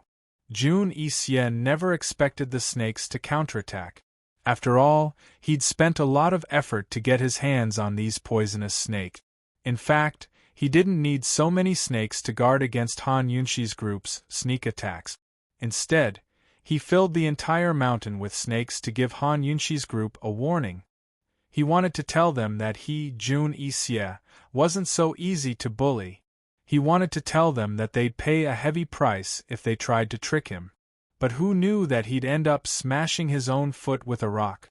Speaker 1: Jun Yixie never expected the snakes to counterattack. After all, he'd spent a lot of effort to get his hands on these poisonous snakes. In fact, he didn't need so many snakes to guard against Han Yunxi's group's sneak attacks. Instead, he filled the entire mountain with snakes to give Han Yunxi's group a warning. He wanted to tell them that he, Jun Yixie, wasn't so easy to bully. He wanted to tell them that they'd pay a heavy price if they tried to trick him. But who knew that he'd end up smashing his own foot with a rock?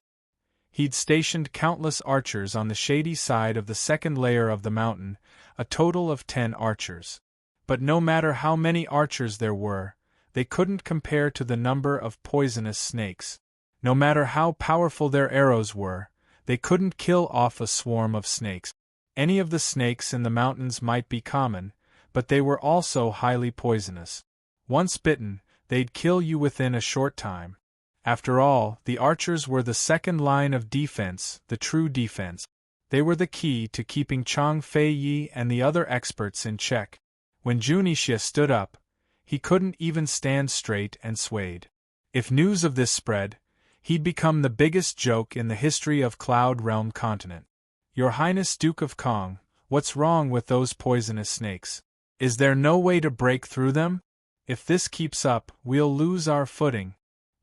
Speaker 1: He'd stationed countless archers on the shady side of the second layer of the mountain, a total of 10 archers. But no matter how many archers there were, they couldn't compare to the number of poisonous snakes. No matter how powerful their arrows were, they couldn't kill off a swarm of snakes. Any of the snakes in the mountains might be common, but they were also highly poisonous. Once bitten, they'd kill you within a short time. After all, the archers were the second line of defense, the true defense. They were the key to keeping Chang Fei Yi and the other experts in check. When Jun Yixie stood up, he couldn't even stand straight and swayed. If news of this spread, he'd become the biggest joke in the history of Cloud Realm continent. Your Highness Duke of Kong, what's wrong with those poisonous snakes? Is there no way to break through them? If this keeps up, we'll lose our footing.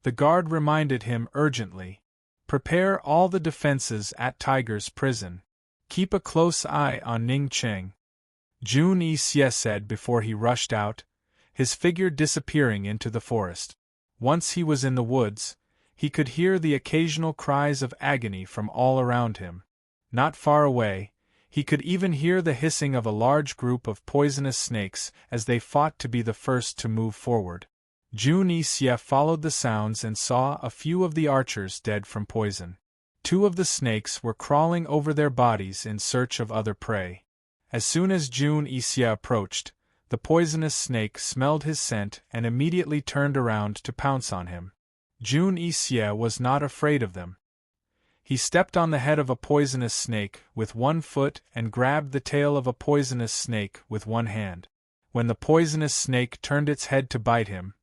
Speaker 1: The guard reminded him urgently. Prepare all the defenses at Tiger's prison. Keep a close eye on Ning Cheng. Jun Yixie said before he rushed out, his figure disappearing into the forest. Once he was in the woods, he could hear the occasional cries of agony from all around him. Not far away, he could even hear the hissing of a large group of poisonous snakes as they fought to be the first to move forward. Jun Yixie followed the sounds and saw a few of the archers dead from poison. Two of the snakes were crawling over their bodies in search of other prey. As soon as Jun Isya approached, the poisonous snake smelled his scent and immediately turned around to pounce on him. Jun Isya was not afraid of them. He stepped on the head of a poisonous snake with one foot and grabbed the tail of a poisonous snake with one hand. When the poisonous snake turned its head to bite him,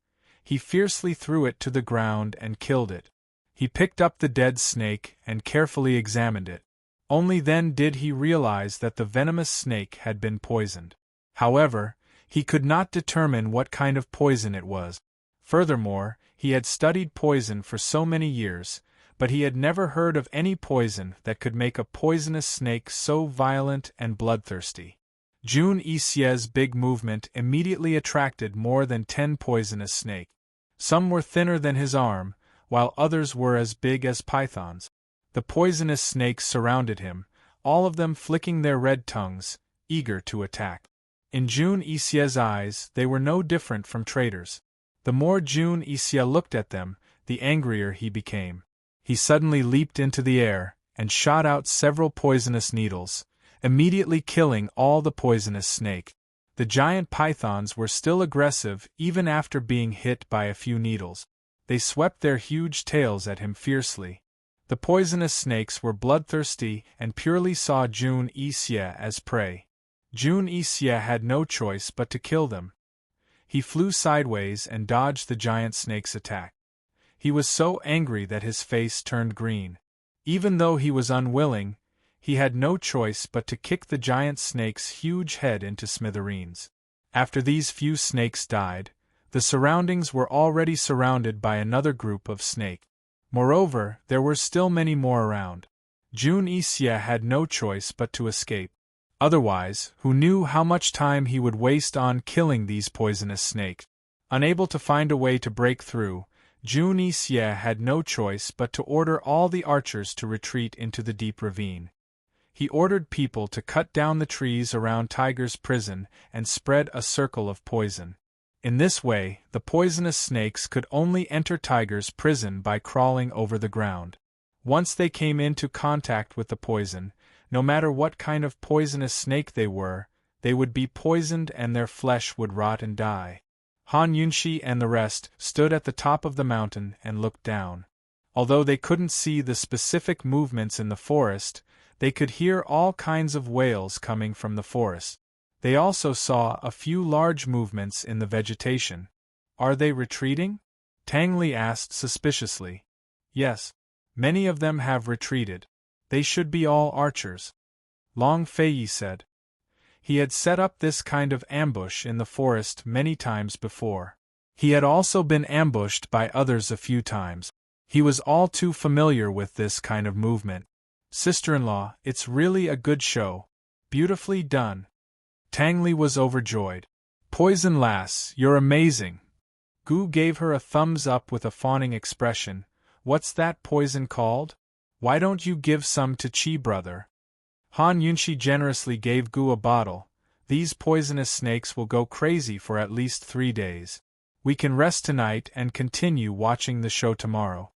Speaker 1: he fiercely threw it to the ground and killed it. He picked up the dead snake and carefully examined it. Only then did he realize that the venomous snake had been poisoned. However, he could not determine what kind of poison it was. Furthermore, he had studied poison for so many years, but he had never heard of any poison that could make a poisonous snake so violent and bloodthirsty. Jun Isya's big movement immediately attracted more than 10 poisonous snakes. Some were thinner than his arm, while others were as big as pythons. The poisonous snakes surrounded him, all of them flicking their red tongues, eager to attack. In Jun Isya's eyes, they were no different from traitors. The more Jun Isya looked at them, the angrier he became. He suddenly leaped into the air and shot out several poisonous needles, immediately killing all the poisonous snakes. The giant pythons were still aggressive even after being hit by a few needles. They swept their huge tails at him fiercely. The poisonous snakes were bloodthirsty and purely saw Jun Isya as prey. Jun Isya had no choice but to kill them. He flew sideways and dodged the giant snake's attack. He was so angry that his face turned green. Even though he was unwilling, he had no choice but to kick the giant snake's huge head into smithereens. After these few snakes died, the surroundings were already surrounded by another group of snakes. Moreover, there were still many more around. Jun Isya had no choice but to escape. Otherwise, who knew how much time he would waste on killing these poisonous snakes? Unable to find a way to break through, Jun Isya had no choice but to order all the archers to retreat into the deep ravine. He ordered people to cut down the trees around Tiger's prison and spread a circle of poison. In this way, the poisonous snakes could only enter Tiger's prison by crawling over the ground. Once they came into contact with the poison, no matter what kind of poisonous snake they would be poisoned and their flesh would rot and die. Han Yunshi and the rest stood at the top of the mountain and looked down. Although they couldn't see the specific movements in the forest, they could hear all kinds of wails coming from the forest. They also saw a few large movements in the vegetation. Are they retreating? Tang Li asked suspiciously. Yes. Many of them have retreated. They should be all archers. Long Feiyi said. He had set up this kind of ambush in the forest many times before. He had also been ambushed by others a few times. He was all too familiar with this kind of movement. Sister-in-law, it's really a good show. Beautifully done. Tang Li was overjoyed. Poison lass, you're amazing. Gu gave her a thumbs up with a fawning expression. What's that poison called? Why don't you give some to Chi brother? Han Yunshi generously gave Gu a bottle. These poisonous snakes will go crazy for at least 3 days. We can rest tonight and continue watching the show tomorrow.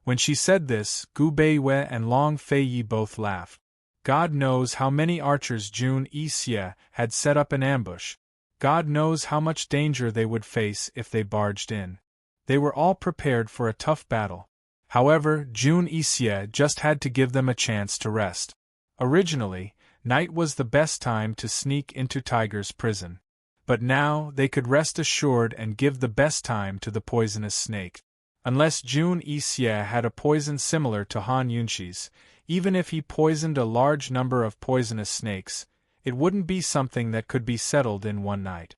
Speaker 1: When she said this, Gu Beiwei and Long Feiyi both laughed. God knows how many archers Jun Isya had set up an ambush. God knows how much danger they would face if they barged in. They were all prepared for a tough battle. However, Jun Isya just had to give them a chance to rest. Originally, night was the best time to sneak into Tiger's prison. But now they could rest assured and give the best time to the poisonous snake. Unless Jun Isya had a poison similar to Han Yunshi's, even if he poisoned a large number of poisonous snakes, it wouldn't be something that could be settled in one night.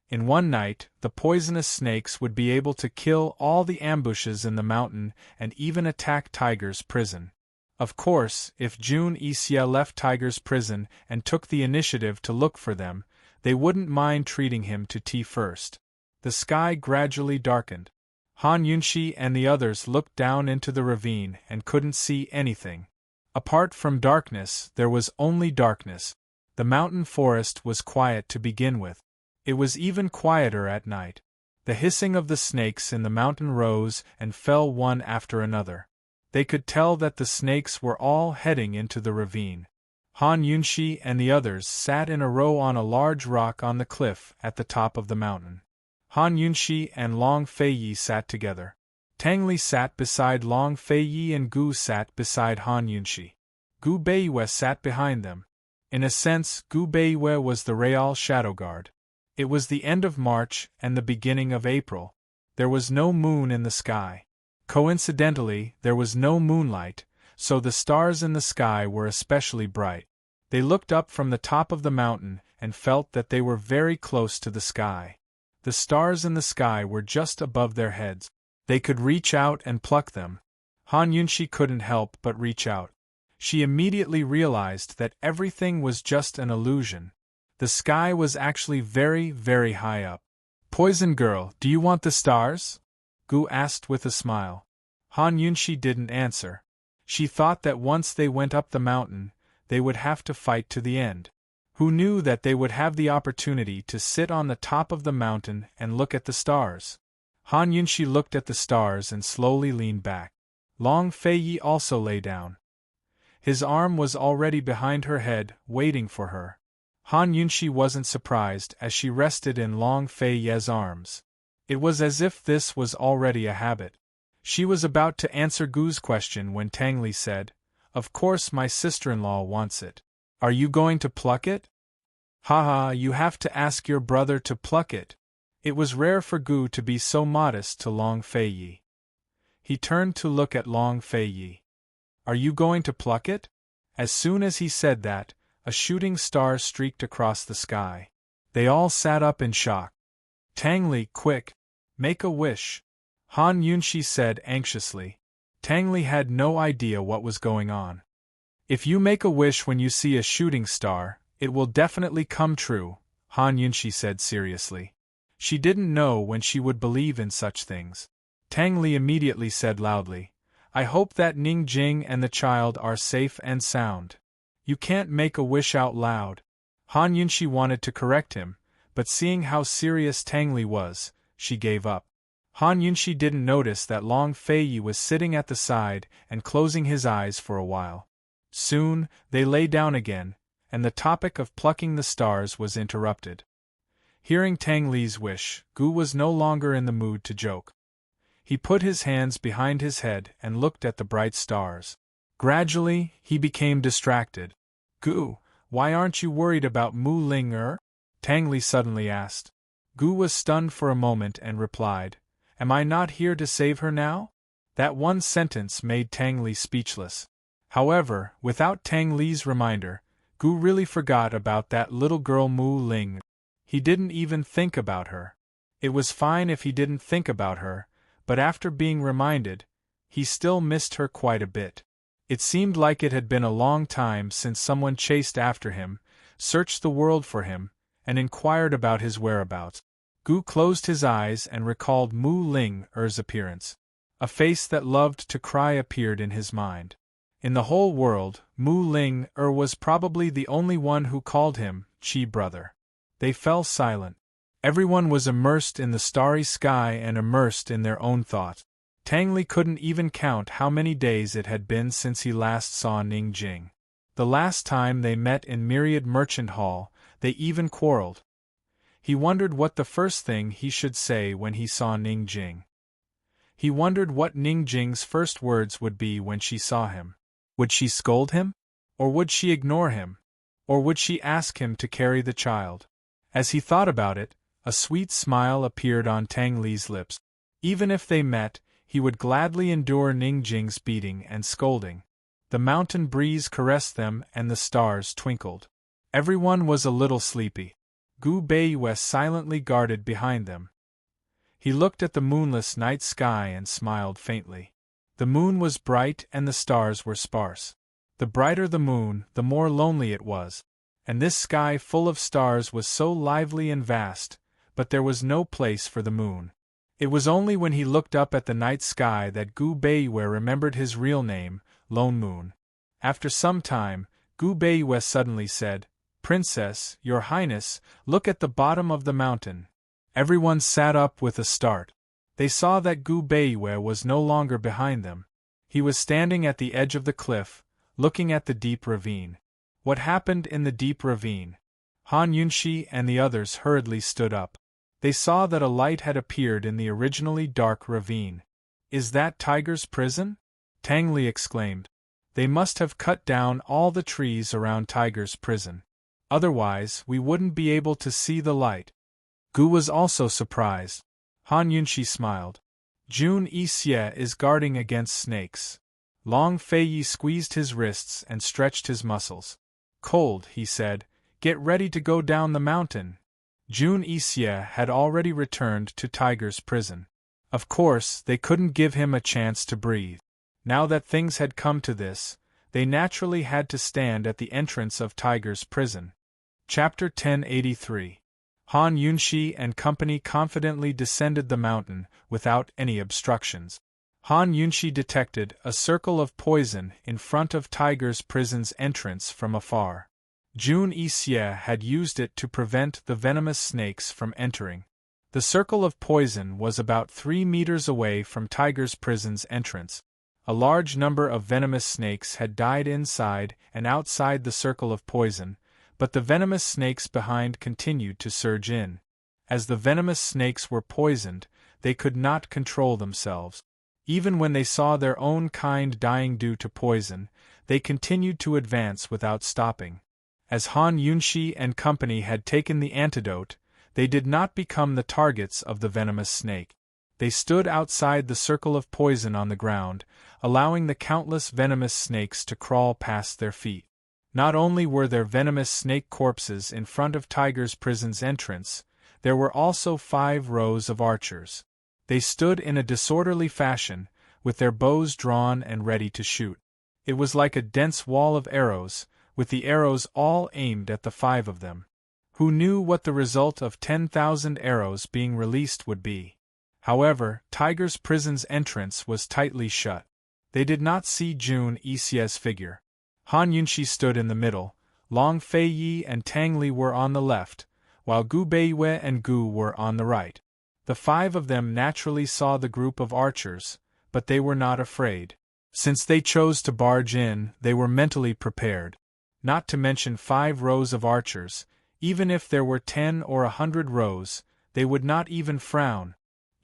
Speaker 1: In one night, the poisonous snakes would be able to kill all the ambushes in the mountain and even attack Tiger's prison. Of course, if Jun Isya left Tiger's prison and took the initiative to look for them, they wouldn't mind treating him to tea first. The sky gradually darkened. Han Yunshi and the others looked down into the ravine and couldn't see anything. Apart from darkness, there was only darkness. The mountain forest was quiet to begin with. It was even quieter at night. The hissing of the snakes in the mountain rose and fell one after another. They could tell that the snakes were all heading into the ravine. Han Yunshi and the others sat in a row on a large rock on the cliff at the top of the mountain. Han Yunshi and Long Feiyi sat together. Tang Li sat beside Long Feiyi and Gu sat beside Han Yunshi. Gu Beiwei sat behind them. In a sense, Gu Beiwei was the Real Shadow Guard. It was the end of March and the beginning of April. There was no moon in the sky. Coincidentally, there was no moonlight, so the stars in the sky were especially bright. They looked up from the top of the mountain and felt that they were very close to the sky. The stars in the sky were just above their heads. They could reach out and pluck them. Han Yunshi couldn't help but reach out. She immediately realized that everything was just an illusion. The sky was actually very, very high up. "Poison Girl, do you want the stars?" Gu asked with a smile. Han Yunshi didn't answer. She thought that once they went up the mountain, they would have to fight to the end. Who knew that they would have the opportunity to sit on the top of the mountain and look at the stars? Han Yunshi looked at the stars and slowly leaned back. Long Feiyi also lay down. His arm was already behind her head, waiting for her. Han Yunshi wasn't surprised as she rested in Long Feiyi's arms. It was as if this was already a habit. She was about to answer Gu's question when Tang Li said, "Of course my sister-in-law wants it. Are you going to pluck it?" "Haha, you have to ask your brother to pluck it." It was rare for Gu to be so modest to Long Feiyi. He turned to look at Long Feiyi. "Are you going to pluck it?" As soon as he said that, a shooting star streaked across the sky. They all sat up in shock. "Tang Li, quick! Make a wish!" Han Yunshi said anxiously. Tang Li had no idea what was going on. "If you make a wish when you see a shooting star, it will definitely come true," Han Yunshi said seriously. She didn't know when she would believe in such things. Tang Li immediately said loudly, "I hope that Ning Jing and the child are safe and sound." "You can't make a wish out loud." Han Yunshi wanted to correct him, but seeing how serious Tang Li was, she gave up. Han Yunshi didn't notice that Long Feiyi was sitting at the side and closing his eyes for a while. Soon, they lay down again, and the topic of plucking the stars was interrupted. Hearing Tang Li's wish, Gu was no longer in the mood to joke. He put his hands behind his head and looked at the bright stars. Gradually, he became distracted. "Gu, why aren't you worried about Mu Ling? Tang Li suddenly asked. Gu was stunned for a moment and replied, "Am I not here to save her now?" That one sentence made Tang Li speechless. However, without Tang Li's reminder, Gu really forgot about that little girl Mu Ling. He didn't even think about her. It was fine if he didn't think about her, but after being reminded, he still missed her quite a bit. It seemed like it had been a long time since someone chased after him, searched the world for him, and inquired about his whereabouts. Gu closed his eyes and recalled Mu Ling-er's appearance. A face that loved to cry appeared in his mind. In the whole world, Mu Ling-er was probably the only one who called him Chi brother. They fell silent. Everyone was immersed in the starry sky and immersed in their own thoughts. Tang Li couldn't even count how many days it had been since he last saw Ning Jing. The last time they met in Myriad Merchant Hall, they even quarreled. He wondered what the first thing he should say when he saw Ning Jing. He wondered what Ning Jing's first words would be when she saw him. Would she scold him? Or would she ignore him? Or would she ask him to carry the child? As he thought about it, a sweet smile appeared on Tang Li's lips. Even if they met, he would gladly endure Ning Jing's beating and scolding. The mountain breeze caressed them and the stars twinkled. Everyone was a little sleepy. Gu Beiwei silently guarded behind them. He looked at the moonless night sky and smiled faintly. The moon was bright and the stars were sparse. The brighter the moon, the more lonely it was. And this sky full of stars was so lively and vast, but there was no place for the moon. It was only when he looked up at the night sky that Gu Beiwei remembered his real name, Lone Moon. After some time, Gu Beiwei suddenly said, "Princess, Your Highness, look at the bottom of the mountain." Everyone sat up with a start. They saw that Gu Beiwei was no longer behind them. He was standing at the edge of the cliff, looking at the deep ravine. What happened in the deep ravine? Han Yunshi and the others hurriedly stood up. They saw that a light had appeared in the originally dark ravine. Is that Tiger's prison? Tang Li exclaimed. They must have cut down all the trees around Tiger's prison. Otherwise, we wouldn't be able to see the light. Gu was also surprised. Han Yunshi smiled. Jun Yixie is guarding against snakes. Long Feiyi squeezed his wrists and stretched his muscles. Cold, he said. Get ready to go down the mountain. Jun Yixie had already returned to Tiger's prison. Of course, they couldn't give him a chance to breathe. Now that things had come to this, they naturally had to stand at the entrance of Tiger's prison. Chapter 1083. Han Yunshi and company confidently descended the mountain, without any obstructions. Han Yunshi detected a circle of poison in front of Tiger's prison's entrance from afar. Jun Yixie had used it to prevent the venomous snakes from entering. The circle of poison was about 3 meters away from Tiger's prison's entrance. A large number of venomous snakes had died inside and outside the circle of poison, but the venomous snakes behind continued to surge in. As the venomous snakes were poisoned, they could not control themselves. Even when they saw their own kind dying due to poison, they continued to advance without stopping. As Han Yunshi and company had taken the antidote, they did not become the targets of the venomous snake. They stood outside the circle of poison on the ground, allowing the countless venomous snakes to crawl past their feet. Not only were there venomous snake corpses in front of Tiger's prison's entrance, there were also 5 rows of archers. They stood in a disorderly fashion, with their bows drawn and ready to shoot. It was like a dense wall of arrows, with the arrows all aimed at the 5 of them. Who knew what the result of 10,000 arrows being released would be? However, Tiger's prison's entrance was tightly shut. They did not see Jun Yixie's figure. Han Yunshi stood in the middle, Long Feiyi and Tang Li were on the left, while Gu Beiyue and Gu were on the right. The 5 of them naturally saw the group of archers, but they were not afraid. Since they chose to barge in, they were mentally prepared. Not to mention 5 rows of archers, even if there were 10 or 100 rows, they would not even frown.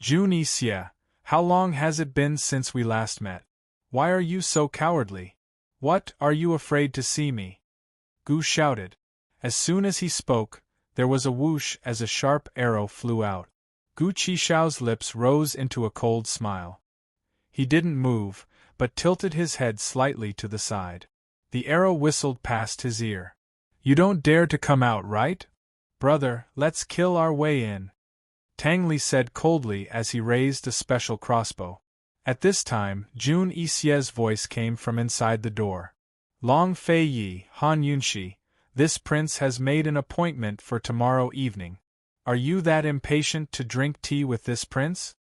Speaker 1: Jun Yixie, how long has it been since we last met? Why are you so cowardly? What, are you afraid to see me? Gu shouted. As soon as he spoke, there was a whoosh as a sharp arrow flew out. Gu Qixiao's lips rose into a cold smile. He didn't move, but tilted his head slightly to the side. The arrow whistled past his ear. You don't dare to come out, right? Brother, let's kill our way in. Tang Li said coldly as he raised a special crossbow. At this time, Jun Yixie's voice came from inside the door. Long Feiyi, Han Yunshi, this prince has made an appointment for tomorrow evening. Are you that impatient to drink tea with this prince?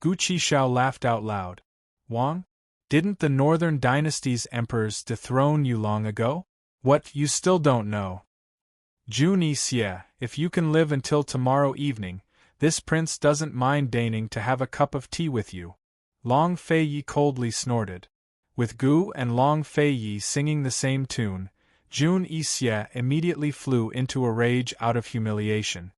Speaker 1: Gu Qixiao laughed out loud. Wang? Didn't the Northern Dynasty's emperors dethrone you long ago? What, you still don't know? Jun Yixie, if you can live until tomorrow evening, this prince doesn't mind deigning to have a cup of tea with you. Long Feiyi coldly snorted. With Gu and Long Feiyi singing the same tune, Jun Yixie immediately flew into a rage out of humiliation.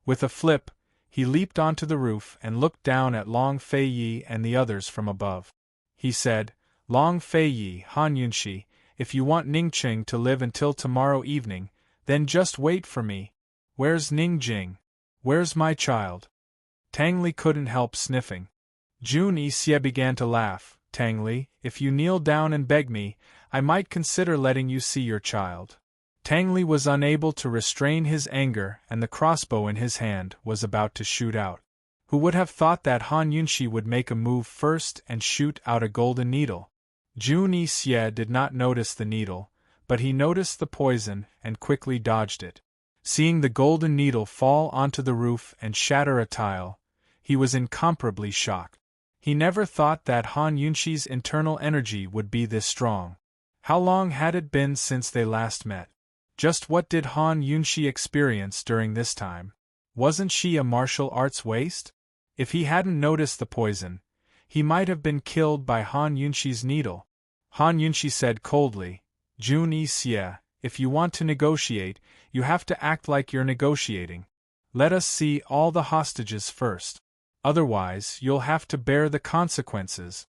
Speaker 1: With a flip, he leaped onto the roof and looked down at Long Feiyi and the others from above. He said, Long Feiyi, Han Yunshi, if you want Ningqing to live until tomorrow evening, then just wait for me. Where's Ningjing? Where's my child? Tang Li couldn't help sniffing. Jun Yixie began to laugh. Tang Li, if you kneel down and beg me, I might consider letting you see your child. Tang Li was unable to restrain his anger, and the crossbow in his hand was about to shoot out. Who would have thought that Han Yunshi would make a move first and shoot out a golden needle? Jun Yixie did not notice the needle, but he noticed the poison and quickly dodged it. Seeing the golden needle fall onto the roof and shatter a tile, he was incomparably shocked. He never thought that Han Yunshi's internal energy would be this strong. How long had it been since they last met? Just what did Han Yunshi experience during this time? Wasn't she a martial arts waste? If he hadn't noticed the poison, he might have been killed by Han Yunxi's needle. Han Yunxi said coldly, Jun Xie, if you want to negotiate, you have to act like you're negotiating. Let us see all the hostages first. Otherwise, you'll have to bear the consequences.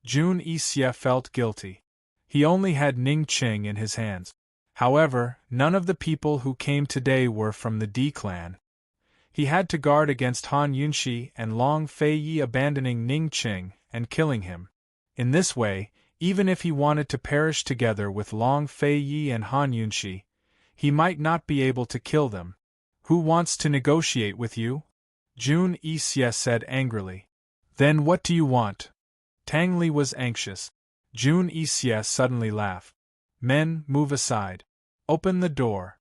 Speaker 1: Jun Xie felt guilty. He only had Ning Qing in his hands. However, none of the people who came today were from the D clan. He had to guard against Han Yunxi and Long Feiyi abandoning Ning Qing and killing him. In this way, even if he wanted to perish together with Long Feiyi and Han Yunxi, he might not be able to kill them. Who wants to negotiate with you? Jun Xie said angrily. Then what do you want? Tang Li was anxious. Jun Xie suddenly laughed. Men, move aside. Open the door.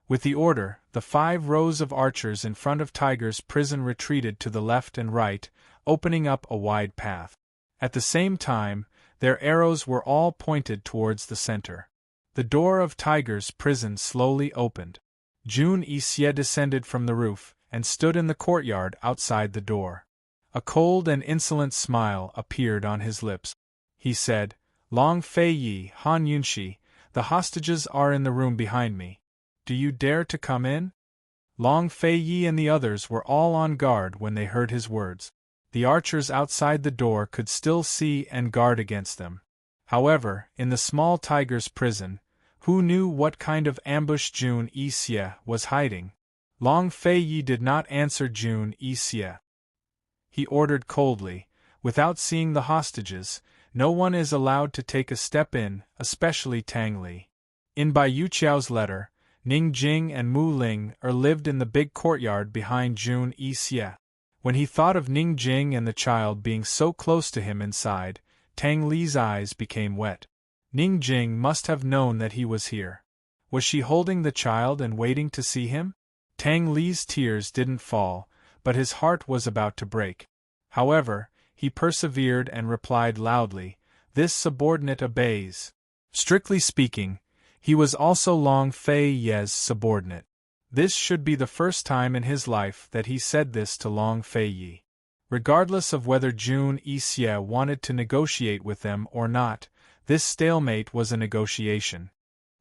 Speaker 1: With the order, the 5 rows of archers in front of Tiger's prison retreated to the left and right, opening up a wide path. At the same time, their arrows were all pointed towards the center. The door of Tiger's prison slowly opened. Jun Xie descended from the roof and stood in the courtyard outside the door. A cold and insolent smile appeared on his lips. He said, Long Feiyi, Han Yunxi, the hostages are in the room behind me. Do you dare to come in? Long Feiyi and the others were all on guard when they heard his words. The archers outside the door could still see and guard against them. However, in the small tiger's prison, who knew what kind of ambush Jun Xie was hiding? Long Feiyi did not answer Jun Xie. He ordered coldly, without seeing the hostages, no one is allowed to take a step in, especially Tang Li. In Bai Yuqiao's letter, Ning Jing and Mu Ling lived in the big courtyard behind Jun Xie. When he thought of Ning Jing and the child being so close to him inside, Tang Li's eyes became wet. Ning Jing must have known that he was here. Was she holding the child and waiting to see him? Tang Li's tears didn't fall, but his heart was about to break. However, he persevered and replied loudly, This subordinate obeys. Strictly speaking, he was also Long Feiyi's subordinate. This should be the first time in his life that he said this to Long Feiyi. Regardless of whether Jun Xie wanted to negotiate with them or not, this stalemate was a negotiation.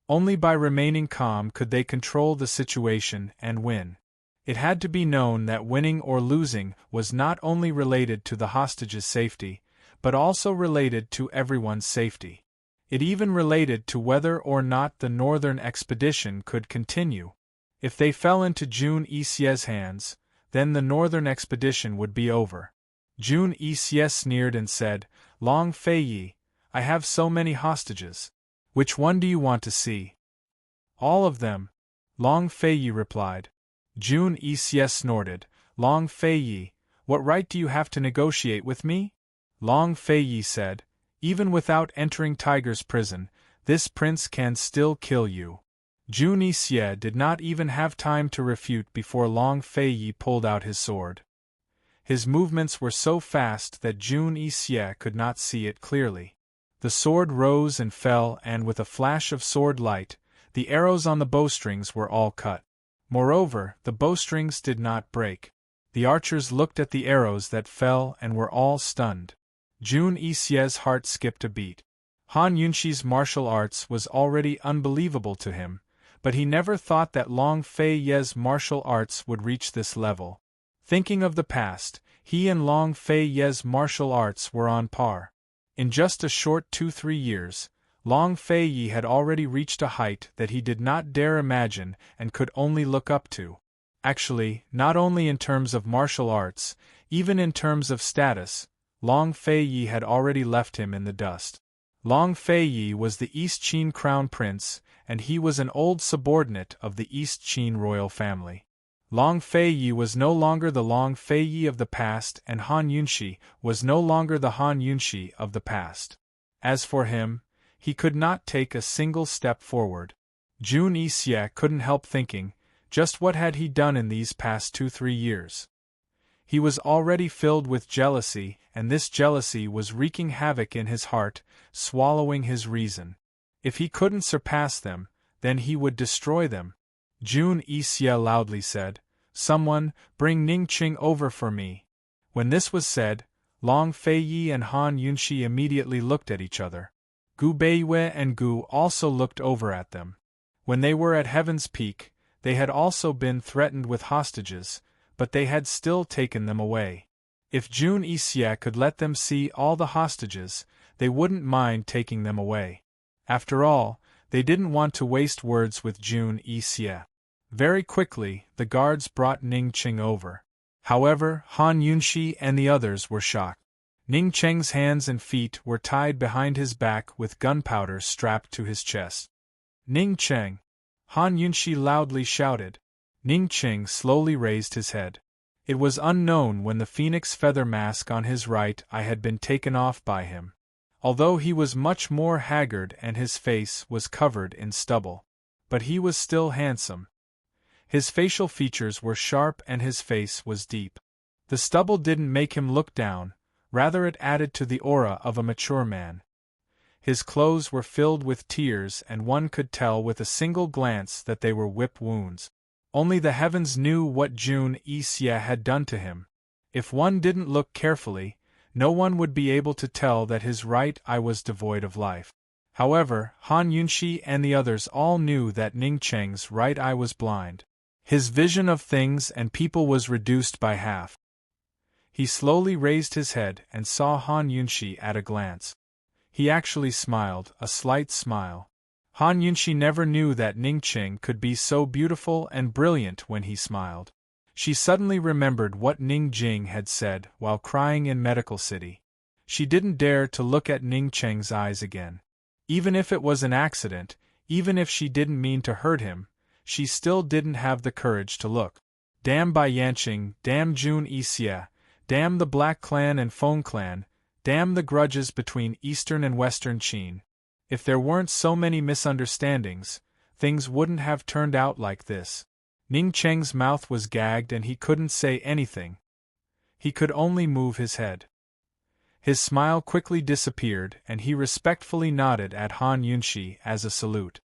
Speaker 1: Only by remaining calm could they control the situation and win. It had to be known that winning or losing was not only related to the hostages' safety, but also related to everyone's safety. It even related to whether or not the northern expedition could continue. If they fell into Jun Xie's hands, then the northern expedition would be over. Jun Xie sneered and said, Long Feiyi, I have so many hostages. Which one do you want to see? All of them, Long Feiyi replied. Jun Xie snorted, Long Feiyi, what right do you have to negotiate with me? Long Feiyi said, Even without entering Tiger's prison, this prince can still kill you. Jun Xie did not even have time to refute before Long Feiyi pulled out his sword. His movements were so fast that Jun Xie could not see it clearly. The sword rose and fell, and with a flash of sword light, the arrows on the bowstrings were all cut. Moreover, the bowstrings did not break. The archers looked at the arrows that fell and were all stunned. Jun Xie's heart skipped a beat. Han Yunxi's martial arts was already unbelievable to him, but he never thought that Long Feiyi's martial arts would reach this level. Thinking of the past, he and Long Feiyi's martial arts were on par. In just a short 2-3 years, Long Feiyi had already reached a height that he did not dare imagine and could only look up to. Actually, not only in terms of martial arts, even in terms of status, Long Feiyi had already left him in the dust. Long Feiyi was the East Qin crown prince, and he was an old subordinate of the East Qin royal family. Long Feiyi was no longer the Long Feiyi of the past, and Han Yunxi was no longer the Han Yunxi of the past. As for him, he could not take a single step forward. Jun Xie couldn't help thinking, just what had he done in these past 2-3 years? He was already filled with jealousy, and this jealousy was wreaking havoc in his heart, swallowing his reason. If he couldn't surpass them, then he would destroy them. Jun Xie loudly said, Someone, bring Ning Qing over for me. When this was said, Long Feiyi and Han Yunshi immediately looked at each other. Gu Beiwei and Gu also looked over at them. When they were at Heaven's Peak, they had also been threatened with hostages, but they had still taken them away. If Jun Yixie could let them see all the hostages, they wouldn't mind taking them away. After all, they didn't want to waste words with Jun Yixie. Very quickly, the guards brought Ning Qing over. However, Han Yunshi and the others were shocked. Ning Cheng's hands and feet were tied behind his back with gunpowder strapped to his chest. Ning Cheng! Han Yunshi loudly shouted. Ning Cheng slowly raised his head. It was unknown when the phoenix feather mask on his right eye had been taken off by him. Although he was much more haggard and his face was covered in stubble. But he was still handsome. His facial features were sharp and his face was deep. The stubble didn't make him look down, rather it added to the aura of a mature man. His clothes were filled with tears and one could tell with a single glance that they were whip wounds. Only the heavens knew what Jun Yixie had done to him. If one didn't look carefully, no one would be able to tell that his right eye was devoid of life. However, Han Yunshi and the others all knew that Ning Cheng's right eye was blind. His vision of things and people was reduced by half. He slowly raised his head and saw Han Yunshi at a glance. He actually smiled, a slight smile. Han Yunshi never knew that Ning Qing could be so beautiful and brilliant when he smiled. She suddenly remembered what Ning Jing had said while crying in Medical City. She didn't dare to look at Ning Cheng's eyes again. Even if it was an accident, even if she didn't mean to hurt him, she still didn't have the courage to look. Damn Bai Yanqing, damn Jun Yixie, damn the Black Clan and Feng Clan, damn the grudges between Eastern and Western Qin. If there weren't so many misunderstandings, things wouldn't have turned out like this. Ning Cheng's mouth was gagged and he couldn't say anything. He could only move his head. His smile quickly disappeared and he respectfully nodded at Han Yunshi as a salute.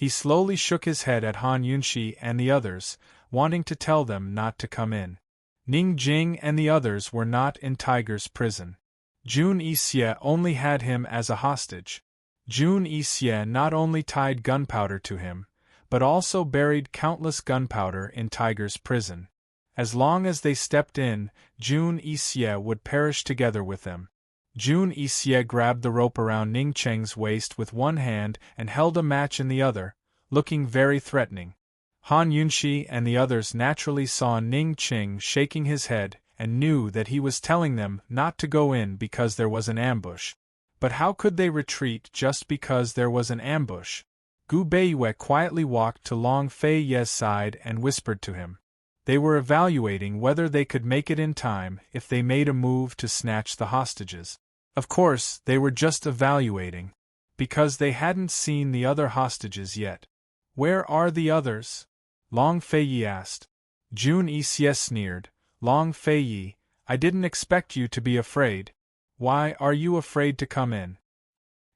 Speaker 1: He slowly shook his head at Han Yunshi and the others, wanting to tell them not to come in. Ning Jing and the others were not in Tiger's prison. Jun Yixie only had him as a hostage. Jun Yixie not only tied gunpowder to him, but also buried countless gunpowder in Tiger's prison. As long as they stepped in, Jun Yixie would perish together with them. Jun Yixie grabbed the rope around Ning Cheng's waist with one hand and held a match in the other, looking very threatening. Han Yunshi and the others naturally saw Ning Cheng shaking his head and knew that he was telling them not to go in because there was an ambush. But how could they retreat just because there was an ambush? Gu Beiwei quietly walked to Long Feiyi's side and whispered to him. They were evaluating whether they could make it in time if they made a move to snatch the hostages. Of course, they were just evaluating, because they hadn't seen the other hostages yet. Where are the others? Long Feiyi asked. Jun Yixie sneered. Long Feiyi, I didn't expect you to be afraid. Why are you afraid to come in?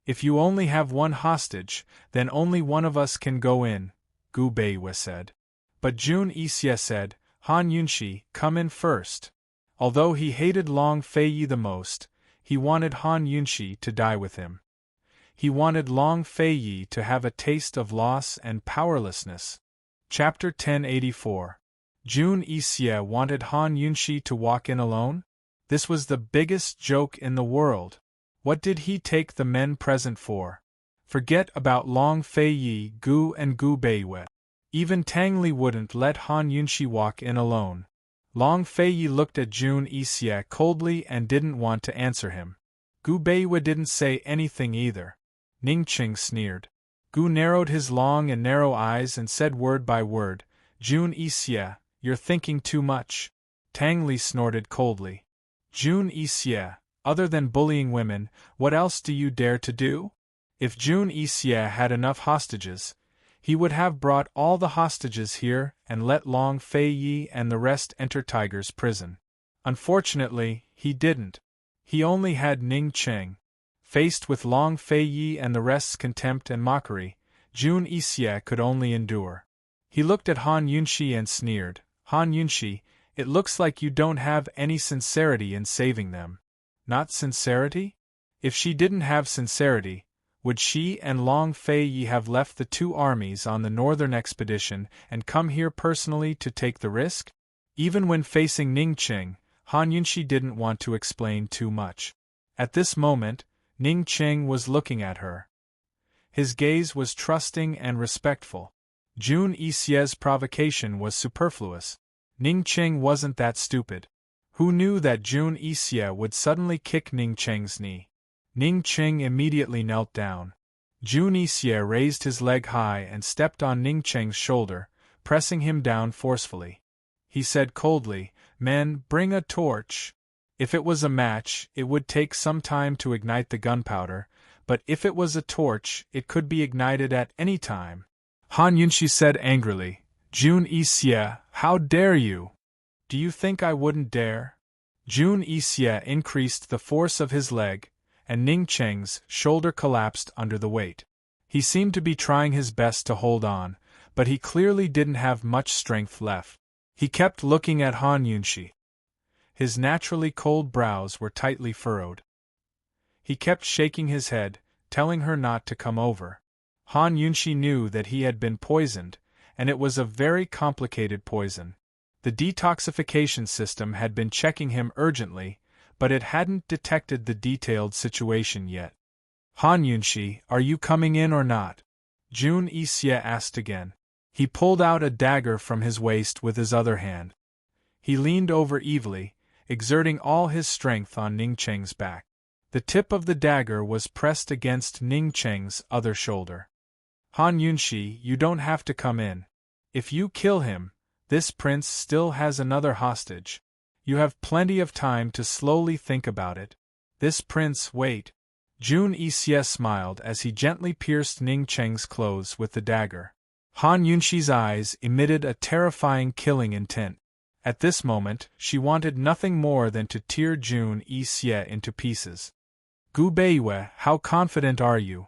Speaker 1: If you only have one hostage, then only one of us can go in, Gu Beiwei said. But Jun Yixie said, Han Yunshi, come in first. Although he hated Long Feiyi the most, he wanted Han Yunshi to die with him. He wanted Long Feiyi to have a taste of loss and powerlessness. Chapter 1084. Jun Yixie wanted Han Yunshi to walk in alone? This was the biggest joke in the world. What did he take the men present for? Forget about Long Feiyi, Gu and Gu Beiwei. Even Tang Li wouldn't let Han Yunshi walk in alone. Long Feiyi looked at Jun Yixie coldly and didn't want to answer him. Gu Beiwei didn't say anything either. Ning Qing sneered. Gu narrowed his long and narrow eyes and said word by word, Jun Yixie, you're thinking too much. Tang Li snorted coldly. Jun Yixie, other than bullying women, what else do you dare to do? If Jun Yixie had enough hostages, he would have brought all the hostages here and let Long Feiyi and the rest enter Tiger's prison. Unfortunately, he didn't. He only had Ning Cheng. Faced with Long Feiyi and the rest's contempt and mockery, Jun Yixie could only endure. He looked at Han Yunshi and sneered, Han Yunshi, It looks like you don't have any sincerity in saving them. Not sincerity? If she didn't have sincerity, would she and Long Fei have left the two armies on the northern expedition and come here personally to take the risk? Even when facing Ning Qing, Han Yunshi didn't want to explain too much. At this moment, Ning Qing was looking at her. His gaze was trusting and respectful. Jun Yixie's provocation was superfluous. Ning Qing wasn't that stupid. Who knew that Jun Yixie would suddenly kick Ning Qing's knee? Ning Qing immediately knelt down. Jun Yixie raised his leg high and stepped on Ning Qing's shoulder, pressing him down forcefully. He said coldly, "Men, bring a torch." If it was a match, it would take some time to ignite the gunpowder, but if it was a torch, it could be ignited at any time. Han Yunshi said angrily, "Jun Yixie, how dare you? Do you think I wouldn't dare?" Jun Yixie increased the force of his leg, and Ning Qing's shoulder collapsed under the weight. He seemed to be trying his best to hold on, but he clearly didn't have much strength left. He kept looking at Han Yunshi. His naturally cold brows were tightly furrowed. He kept shaking his head, telling her not to come over. Han Yunshi knew that he had been poisoned, and it was a very complicated poison. The detoxification system had been checking him urgently, but it hadn't detected the detailed situation yet. "Han Yunshi, are you coming in or not?" Jun Yixie asked again. He pulled out a dagger from his waist with his other hand. He leaned over evilly, exerting all his strength on Ning Qing's back. The tip of the dagger was pressed against Ning Qing's other shoulder. "Han Yunshi, you don't have to come in. If you kill him, this prince still has another hostage. You have plenty of time to slowly think about it. This prince, wait." Jun Yixie smiled as he gently pierced Ning Qing's clothes with the dagger. Han Yunshi's eyes emitted a terrifying killing intent. At this moment, she wanted nothing more than to tear Jun Yixie into pieces. "Gu Beiyue, how confident are you?"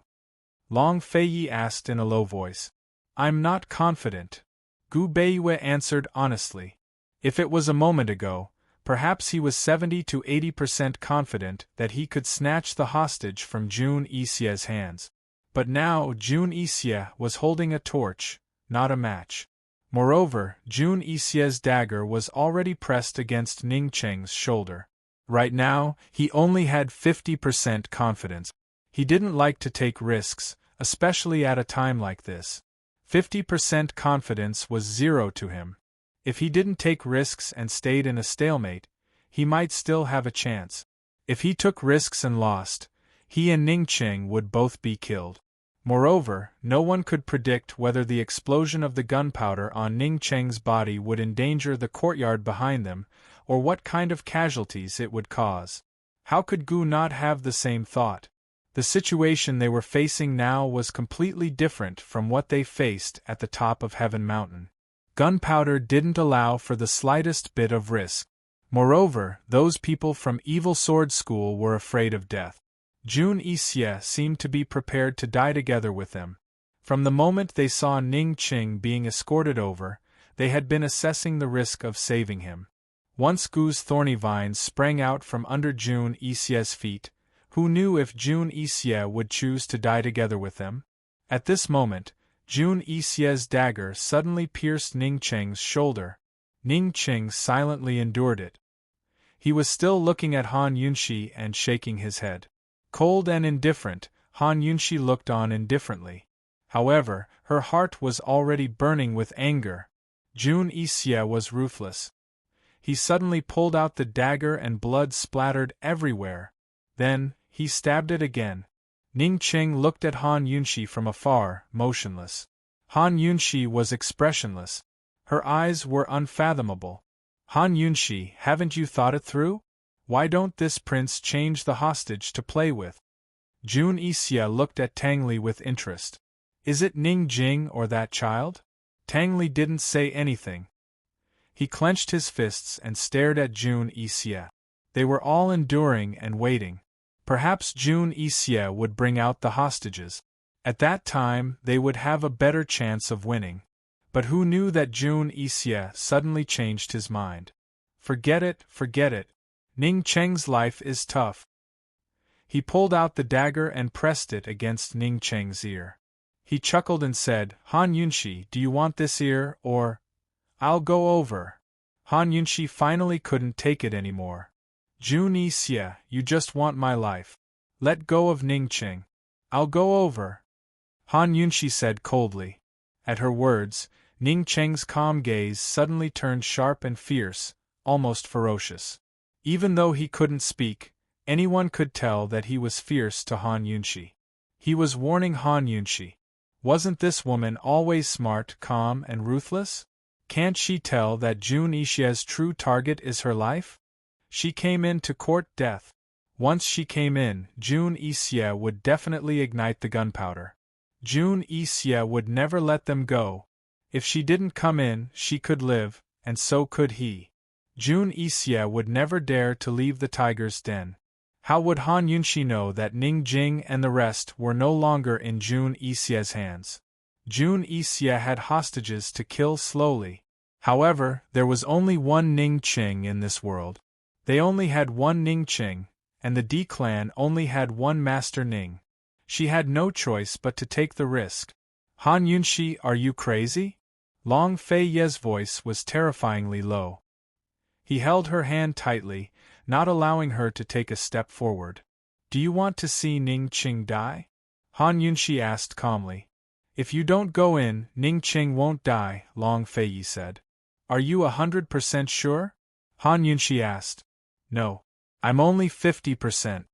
Speaker 1: Long Fei asked in a low voice. "I'm not confident," Gu Beiyue answered honestly. If it was a moment ago, perhaps he was 70 to 80% confident that he could snatch the hostage from Jun Yixie's hands. But now Jun Yixie was holding a torch, not a match. Moreover, Jun Yixie's dagger was already pressed against Ning Qing's shoulder. Right now, he only had 50% confidence. He didn't like to take risks, especially at a time like this. 50% confidence was zero to him. If he didn't take risks and stayed in a stalemate, he might still have a chance. If he took risks and lost, he and Ning Qing would both be killed. Moreover, no one could predict whether the explosion of the gunpowder on Ning Qing's body would endanger the courtyard behind them, or what kind of casualties it would cause. How could Gu not have the same thought? The situation they were facing now was completely different from what they faced at the top of Heaven Mountain. Gunpowder didn't allow for the slightest bit of risk. Moreover, those people from Evil Sword School were afraid of death. Jun Yixie seemed to be prepared to die together with them. From the moment they saw Ning Qing being escorted over, they had been assessing the risk of saving him. Once Gu's thorny vines sprang out from under Jun Yixie's feet, who knew if Jun Yixie would choose to die together with them? At this moment, Jun Yixie's dagger suddenly pierced Ning Qing's shoulder. Ning Qing silently endured it. He was still looking at Han Yunshi and shaking his head. Cold and indifferent, Han Yunshi looked on indifferently. However, her heart was already burning with anger. Jun Yixie was ruthless. He suddenly pulled out the dagger and blood splattered everywhere. Then, he stabbed it again. Ning Qing looked at Han Yunshi from afar, motionless. Han Yunshi was expressionless. Her eyes were unfathomable. "Han Yunshi, haven't you thought it through? Why don't this prince change the hostage to play with?" Jun Yixie looked at Tang Li with interest. "Is it Ning Jing or that child?" Tang Li didn't say anything. He clenched his fists and stared at Jun Yixie. They were all enduring and waiting. Perhaps Jun Yixie would bring out the hostages. At that time, they would have a better chance of winning. But who knew that Jun Yixie suddenly changed his mind? Forget it, forget it. Ning Cheng's life is tough. He pulled out the dagger and pressed it against Ning Cheng's ear. He chuckled and said, Han Yunshi, do you want this ear, or… I'll go over. Han Yunshi finally couldn't take it anymore. Jun Yixie, you just want my life. Let go of Ning Cheng. I'll go over. Han Yunshi said coldly. At her words, Ning Cheng's calm gaze suddenly turned sharp and fierce, almost ferocious. Even though he couldn't speak, anyone could tell that he was fierce to Han Yunshi. He was warning Han Yunshi. Wasn't this woman always smart, calm, and ruthless? Can't she tell that Jun Yixie's true target is her life? She came in to court death. Once she came in, Jun Yixie would definitely ignite the gunpowder. Jun Yixie would never let them go. If she didn't come in, she could live, and so could he. Jun Yixie would never dare to leave the tiger's den. How would Han Yunshi know that Ning Jing and the rest were no longer in Jun Yixie's hands? Jun Yixie had hostages to kill slowly. However, there was only one Ning Ching in this world. They only had one Ning Ching, and the D clan only had one Master Ning. She had no choice but to take the risk. Han Yunshi, are you crazy? Long Fei Ye's voice was terrifyingly low. He held her hand tightly, not allowing her to take a step forward. Do you want to see Ning Ching die? Han Yunshi asked calmly. If you don't go in, Ning Ching won't die, Long Fei Ye said. Are you 100% sure? Han Yunshi asked. No. I'm only 50%.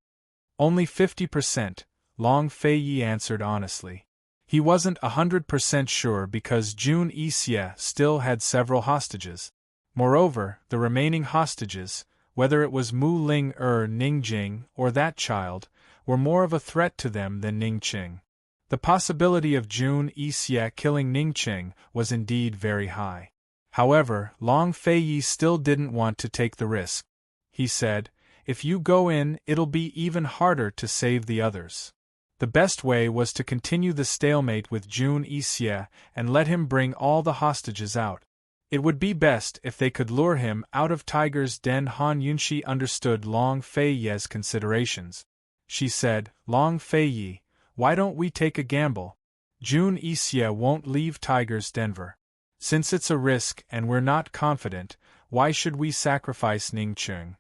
Speaker 1: Only 50%, Long Fei Yi answered honestly. He wasn't 100% sure because Jun Yixie still had several hostages. Moreover, the remaining hostages, whether it was Mu Ling Ning Jing or that child, were more of a threat to them than Ning Ching. The possibility of Jun Yixie killing Ning Ching was indeed very high. However, Long Fei Yi still didn't want to take the risk. He said, if you go in, it'll be even harder to save the others. The best way was to continue the stalemate with Jun Yixie and let him bring all the hostages out. It would be best if they could lure him out of Tiger's den. Han Yunshi understood Long Fei Ye's considerations. She said, Long Fei Yi, why don't we take a gamble? Jun Yixie won't leave Tiger's den. Since it's a risk and we're not confident, why should we sacrifice Ning Cheng?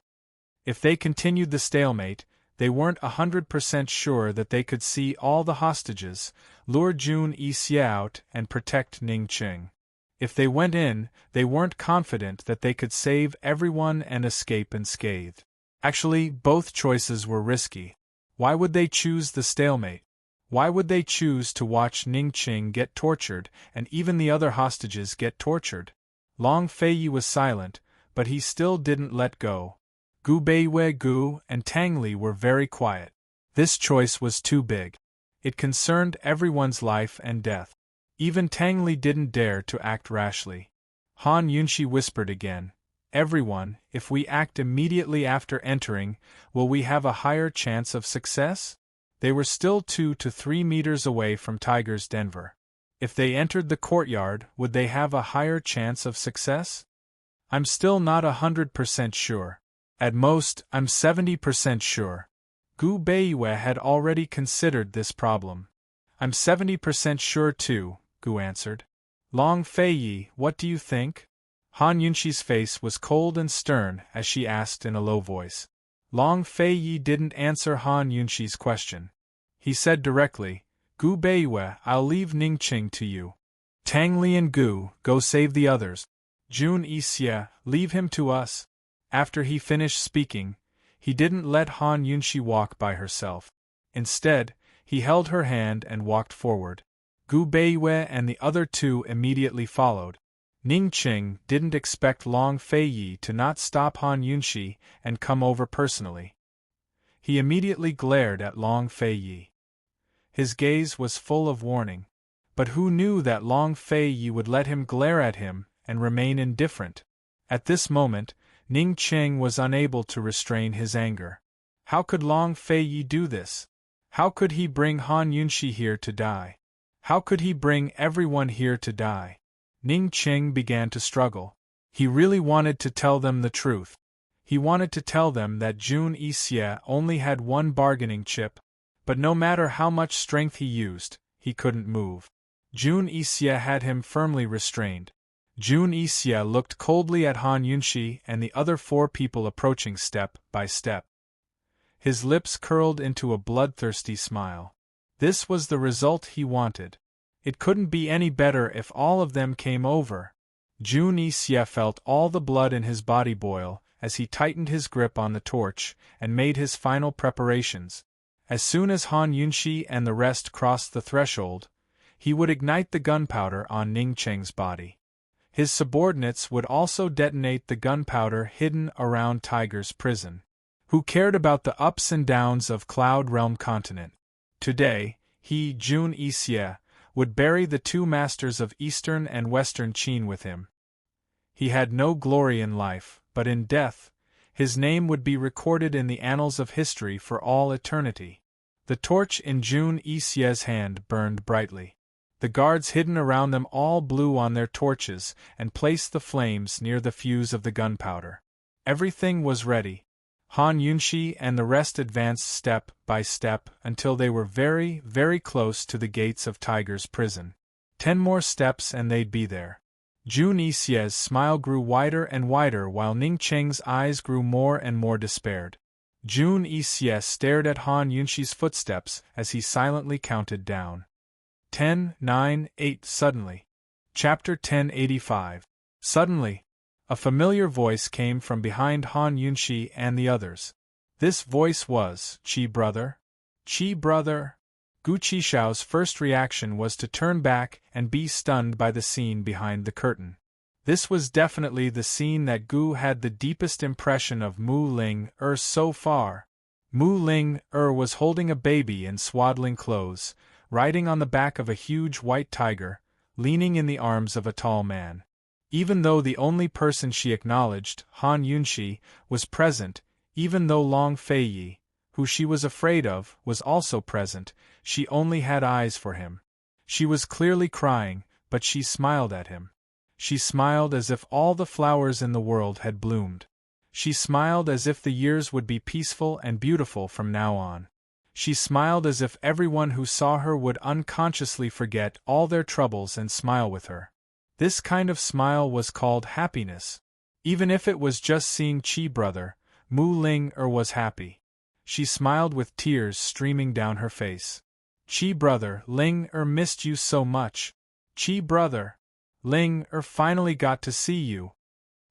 Speaker 1: If they continued the stalemate, they weren't 100% sure that they could see all the hostages, lure Jun Yixie out, and protect Ning Cheng. If they went in, they weren't confident that they could save everyone and escape unscathed. Actually, both choices were risky. Why would they choose the stalemate? Why would they choose to watch Ning Cheng get tortured and even the other hostages get tortured? Long Fei Yi was silent, but he still didn't let go. Gu Beiwei Gu and Tang Li were very quiet. This choice was too big. It concerned everyone's life and death. Even Tang Li didn't dare to act rashly. Han Yunshi whispered again, everyone, if we act immediately after entering, will we have a higher chance of success? They were still 2 to 3 meters away from Tiger's den. If they entered the courtyard, would they have a higher chance of success? I'm still not 100% sure. At most, I'm 70% sure. Gu Beiwei had already considered this problem. I'm 70% sure too, Gu answered. Long Fei Yi, what do you think? Han Yunshi's face was cold and stern as she asked in a low voice. Long Fei Yi didn't answer Han Yunshi's question. He said directly, Gu Beiwei, I'll leave Ning Ching to you. Tang Li and Gu, go save the others. Jun Yixie, leave him to us. After he finished speaking, he didn't let Han Yunshi walk by herself. Instead, he held her hand and walked forward. Gu Beiwei and the other 2 immediately followed. Ning Ching didn't expect Long Fei Yi to not stop Han Yunshi and come over personally. He immediately glared at Long Fei Yi. His gaze was full of warning. But who knew that Long Fei Yi would let him glare at him and remain indifferent? At this moment, Ning Ching was unable to restrain his anger. How could Long Fei Yi do this? How could he bring Han Yunshi here to die? How could he bring everyone here to die? Ning Ching began to struggle. He really wanted to tell them the truth. He wanted to tell them that Jun Yixie only had one bargaining chip, but no matter how much strength he used, he couldn't move. Jun Yixie had him firmly restrained. Jun Yixie looked coldly at Han Yunshi and the other 4 people approaching step by step. His lips curled into a bloodthirsty smile. This was the result he wanted. It couldn't be any better if all of them came over. Jun Yixie felt all the blood in his body boil as he tightened his grip on the torch and made his final preparations. As soon as Han Yunshi and the rest crossed the threshold, he would ignite the gunpowder on Ning Cheng's body. His subordinates would also detonate the gunpowder hidden around Tiger's prison. Who cared about the ups and downs of Cloud Realm continent? Today, he, Jun Yixie, would bury the 2 masters of Eastern and Western Qin with him. He had no glory in life, but in death, his name would be recorded in the annals of history for all eternity. The torch in Jun Yixie's hand burned brightly. The guards hidden around them all blew on their torches and placed the flames near the fuse of the gunpowder. Everything was ready. Han Yunshi and the rest advanced step by step until they were very, very close to the gates of Tiger's prison. 10 more steps and they'd be there. Jun Yixie's smile grew wider and wider while Ning Cheng's eyes grew more and more despaired. Jun Yixie stared at Han Yunshi's footsteps as he silently counted down. 10, 9, 8 Suddenly. Chapter 1085. Suddenly, a familiar voice came from behind Han Yunshi and the others. This voice was, Qi brother? Qi brother? Gu Qishao's first reaction was to turn back and be stunned by the scene behind the curtain. This was definitely the scene that Gu had the deepest impression of Mu Ling so far. Mu Ling was holding a baby in swaddling clothes, riding on the back of a huge white tiger, leaning in the arms of a tall man. Even though the only person she acknowledged, Han Yunshi, was present, even though Long Feiyi, who she was afraid of, was also present, she only had eyes for him. She was clearly crying, but she smiled at him. She smiled as if all the flowers in the world had bloomed. She smiled as if the years would be peaceful and beautiful from now on. She smiled as if everyone who saw her would unconsciously forget all their troubles and smile with her. This kind of smile was called happiness. Even if it was just seeing Qi brother, Mu Ling was happy. She smiled with tears streaming down her face. Qi brother, Ling missed you so much. Qi brother, Ling finally got to see you.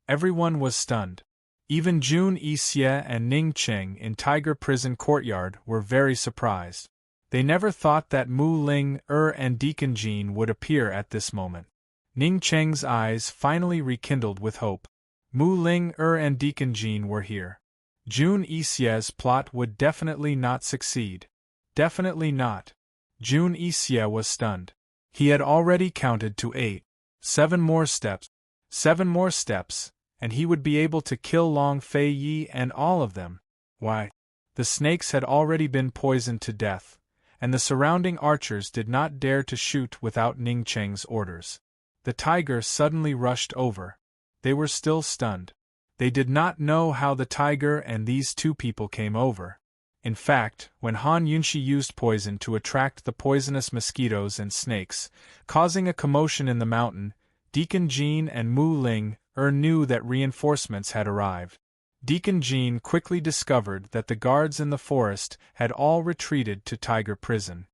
Speaker 1: Everyone was stunned. Even Jun Yixie and Ning Cheng in Tiger Prison Courtyard were very surprised. They never thought that Mu Ling and Deacon Jean would appear at this moment. Ning Cheng's eyes finally rekindled with hope. Mu Ling and Deacon Jean were here. Jun Yixie's plot would definitely not succeed. Definitely not. Jun Yixie was stunned. He had already counted to 8. 7 more steps. 7 more steps, and he would be able to kill Long Feiyi and all of them. Why? The snakes had already been poisoned to death, and the surrounding archers did not dare to shoot without Ning Cheng's orders. The tiger suddenly rushed over. They were still stunned. They did not know how the tiger and these 2 people came over. In fact, when Han Yunshi used poison to attract the poisonous mosquitoes and snakes, causing a commotion in the mountain, Deacon Jean and Mu Ling knew that reinforcements had arrived. Deacon Jean quickly discovered that the guards in the forest had all retreated to Tiger Prison.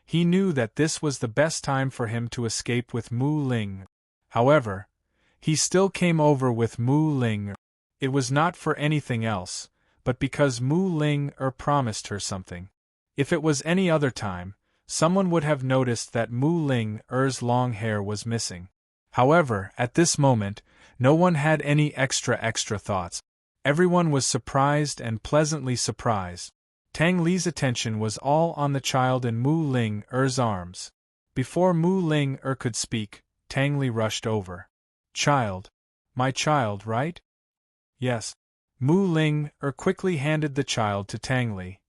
Speaker 1: He knew that this was the best time for him to escape with Mu Ling. However, he still came over with Mu Ling. It was not for anything else, but because Mu Ling promised her something. If it was any other time, someone would have noticed that Mu Ling's long hair was missing. However, at this moment, no one had any extra thoughts. Everyone was surprised and pleasantly surprised. Tang Li's attention was all on the child in Mu Ling's arms. Before Mu Ling could speak, Tang Li rushed over. Child. My child, right? Yes. Mu Ling quickly handed the child to Tang Li.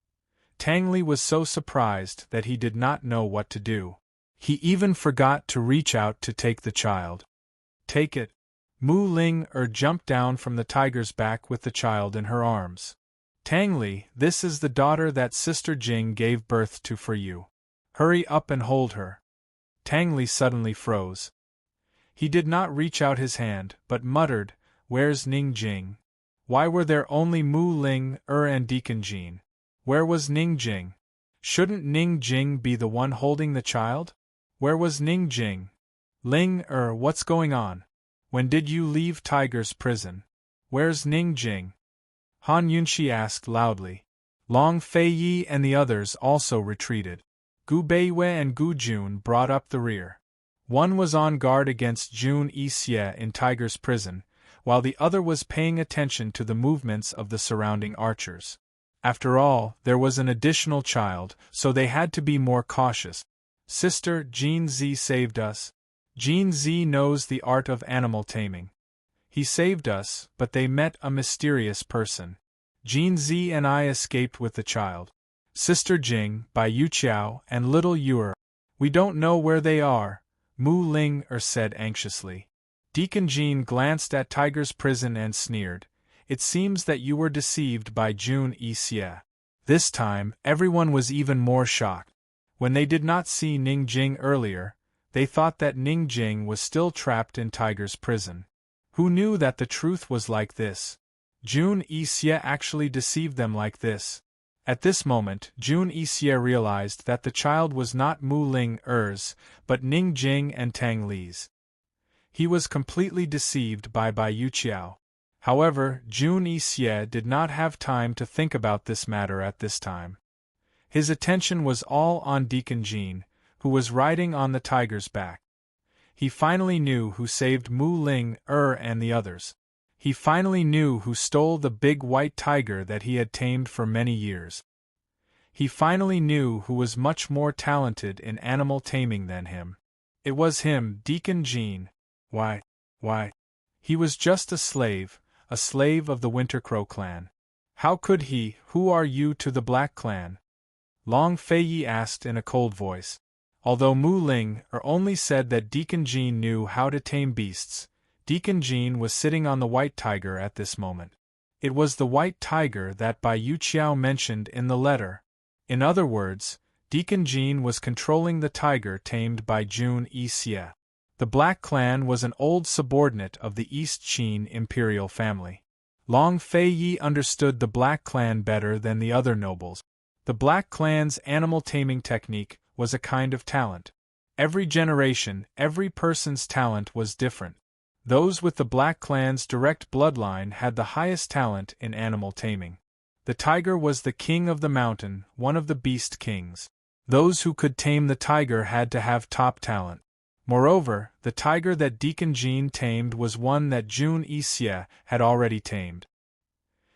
Speaker 1: Tang Li was so surprised that he did not know what to do. He even forgot to reach out to take the child. Take it. Mu Ling jumped down from the tiger's back with the child in her arms. Tang Li, this is the daughter that Sister Jing gave birth to for you. Hurry up and hold her. Tang Li suddenly froze. He did not reach out his hand, but muttered, "Where's Ning Jing? Why were there only Mu Ling and Deacon Jean? Where was Ning Jing? Shouldn't Ning Jing be the one holding the child? Where was Ning Jing? Ling what's going on? When did you leave Tiger's prison? Where's Ning Jing?" Han Yunxi asked loudly. Long Fei Yi and the others also retreated. Gu Beiwei and Gu Jun brought up the rear. One was on guard against Jun Yixie in Tiger's prison, while the other was paying attention to the movements of the surrounding archers. After all, there was an additional child, so they had to be more cautious. Sister Jean Zi saved us. Jean Zi knows the art of animal taming. He saved us, but they met a mysterious person. Jean Zi and I escaped with the child. Sister Jing, Bai Yuqiao, and little Yuer. We don't know where they are, Mu Ling said anxiously. Deacon Jean glanced at Tiger's prison and sneered. It seems that you were deceived by Jun Yixie. This time, everyone was even more shocked. When they did not see Ning Jing earlier, they thought that Ning Jing was still trapped in Tiger's prison. Who knew that the truth was like this? Jun Yixie actually deceived them like this. At this moment, Jun Yixie realized that the child was not Mu Ling's, but Ning Jing and Tang Li's. He was completely deceived by Bai Yuqiao. However, Jun Yixie did not have time to think about this matter at this time. His attention was all on Deacon Jean, who was riding on the tiger's back. He finally knew who saved Mu Ling and the others. He finally knew who stole the big white tiger that he had tamed for many years. He finally knew who was much more talented in animal taming than him. It was him, Deacon Jean. Why? He was just a slave of the Winter Crow clan. How could he? Who are you to the Black clan? Long Fei Yi asked in a cold voice. Although Mu Ling only said that Deacon Jean knew how to tame beasts, Deacon Jean was sitting on the white tiger at this moment. It was the white tiger that Bai Yuqiao mentioned in the letter. In other words, Deacon Jean was controlling the tiger tamed by Jun Yixie. The Black clan was an old subordinate of the East Qin imperial family. Long Fei Yi understood the Black clan better than the other nobles. The Black clan's animal taming technique was a kind of talent. Every generation, every person's talent was different. Those with the Black clan's direct bloodline had the highest talent in animal taming. The tiger was the king of the mountain, one of the beast kings. Those who could tame the tiger had to have top talent. Moreover, the tiger that Deacon Jean tamed was one that Jun Yixie had already tamed.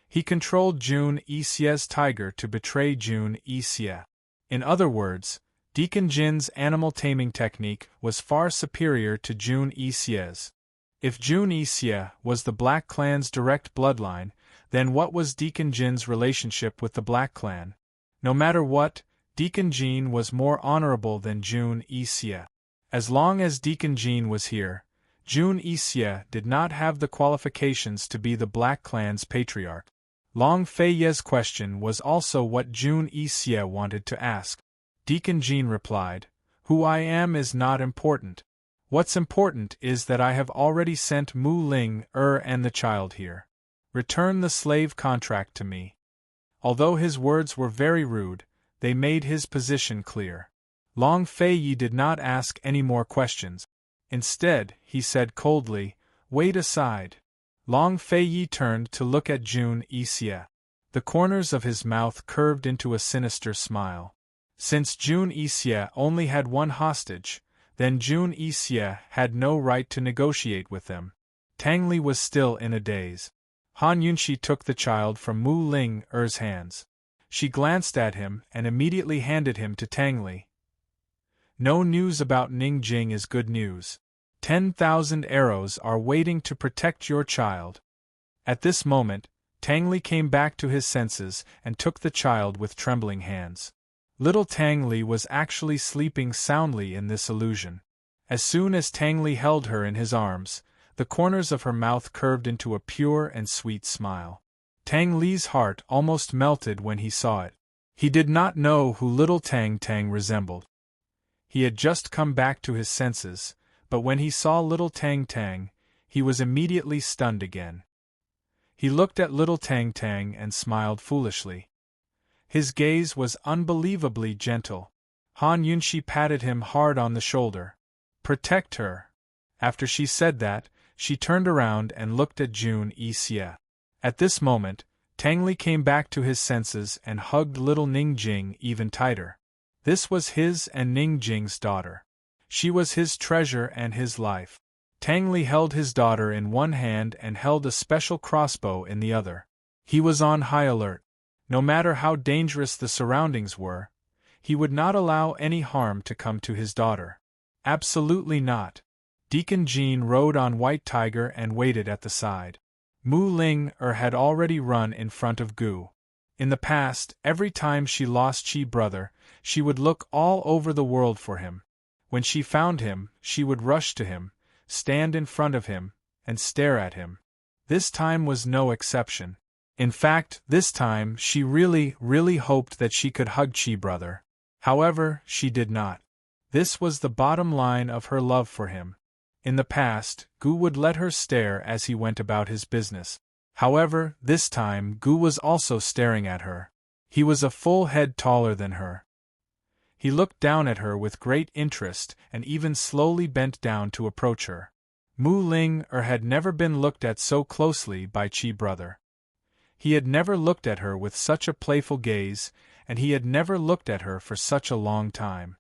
Speaker 1: He controlled Jun Yixie's tiger to betray Jun Yixie. In other words, Deacon Jin's animal taming technique was far superior to Jun Yixie's. If Jun Yixie was the Black clan's direct bloodline, then what was Deacon Jin's relationship with the Black clan? No matter what, Deacon Jean was more honorable than Jun Yixie. As long as Deacon Jean was here, Jun Yixie did not have the qualifications to be the Black clan's patriarch. Long Fei Ye's question was also what Jun Yixie wanted to ask. Deacon Jean replied, "Who I am is not important. What's important is that I have already sent Mu Ling and the child here. Return the slave contract to me." Although his words were very rude, they made his position clear. Long Fei Yi did not ask any more questions. Instead, he said coldly, "Wait aside." Long Fei Yi turned to look at Jun Yixie. The corners of his mouth curved into a sinister smile. Since Jun Yixie only had one hostage, then Jun Yixie had no right to negotiate with them. Tang Li was still in a daze. Han Yunxi took the child from Mu Ling's hands. She glanced at him and immediately handed him to Tang Li. No news about Ning Jing is good news. 10,000 arrows are waiting to protect your child. At this moment, Tang Li came back to his senses and took the child with trembling hands. Little Tang Li was actually sleeping soundly in this illusion. As soon as Tang Li held her in his arms, The corners of her mouth curved into a pure and sweet smile. Tang Li's heart almost melted when he saw it. He did not know who little Tang Tang resembled. He had just come back to his senses, but when he saw little Tang Tang, he was immediately stunned again. He looked at little Tang Tang and smiled foolishly. His gaze was unbelievably gentle. Han Yunshi patted him hard on the shoulder. "Protect her." After she said that, she turned around and looked at Jun Yixie. At this moment, Tang Li came back to his senses and hugged little Ning Jing even tighter. This was his and Ning Jing's daughter. She was his treasure and his life. Tang Li held his daughter in one hand and held a special crossbow in the other. He was on high alert. No matter how dangerous the surroundings were, he would not allow any harm to come to his daughter. Absolutely not. Deacon Jean rode on White Tiger and waited at the side. Mu Ling had already run in front of Gu. In the past, every time she lost Chi brother, she would look all over the world for him. When she found him, she would rush to him, stand in front of him, and stare at him. This time was no exception. In fact, this time she really hoped that she could hug Chi brother. However, she did not. This was the bottom line of her love for him. In the past, Gu would let her stare as he went about his business. However, this time Gu was also staring at her. He was a full head taller than her. He looked down at her with great interest and even slowly bent down to approach her. Mu Ling had never been looked at so closely by Chi brother. He had never looked at her with such a playful gaze, and he had never looked at her for such a long time.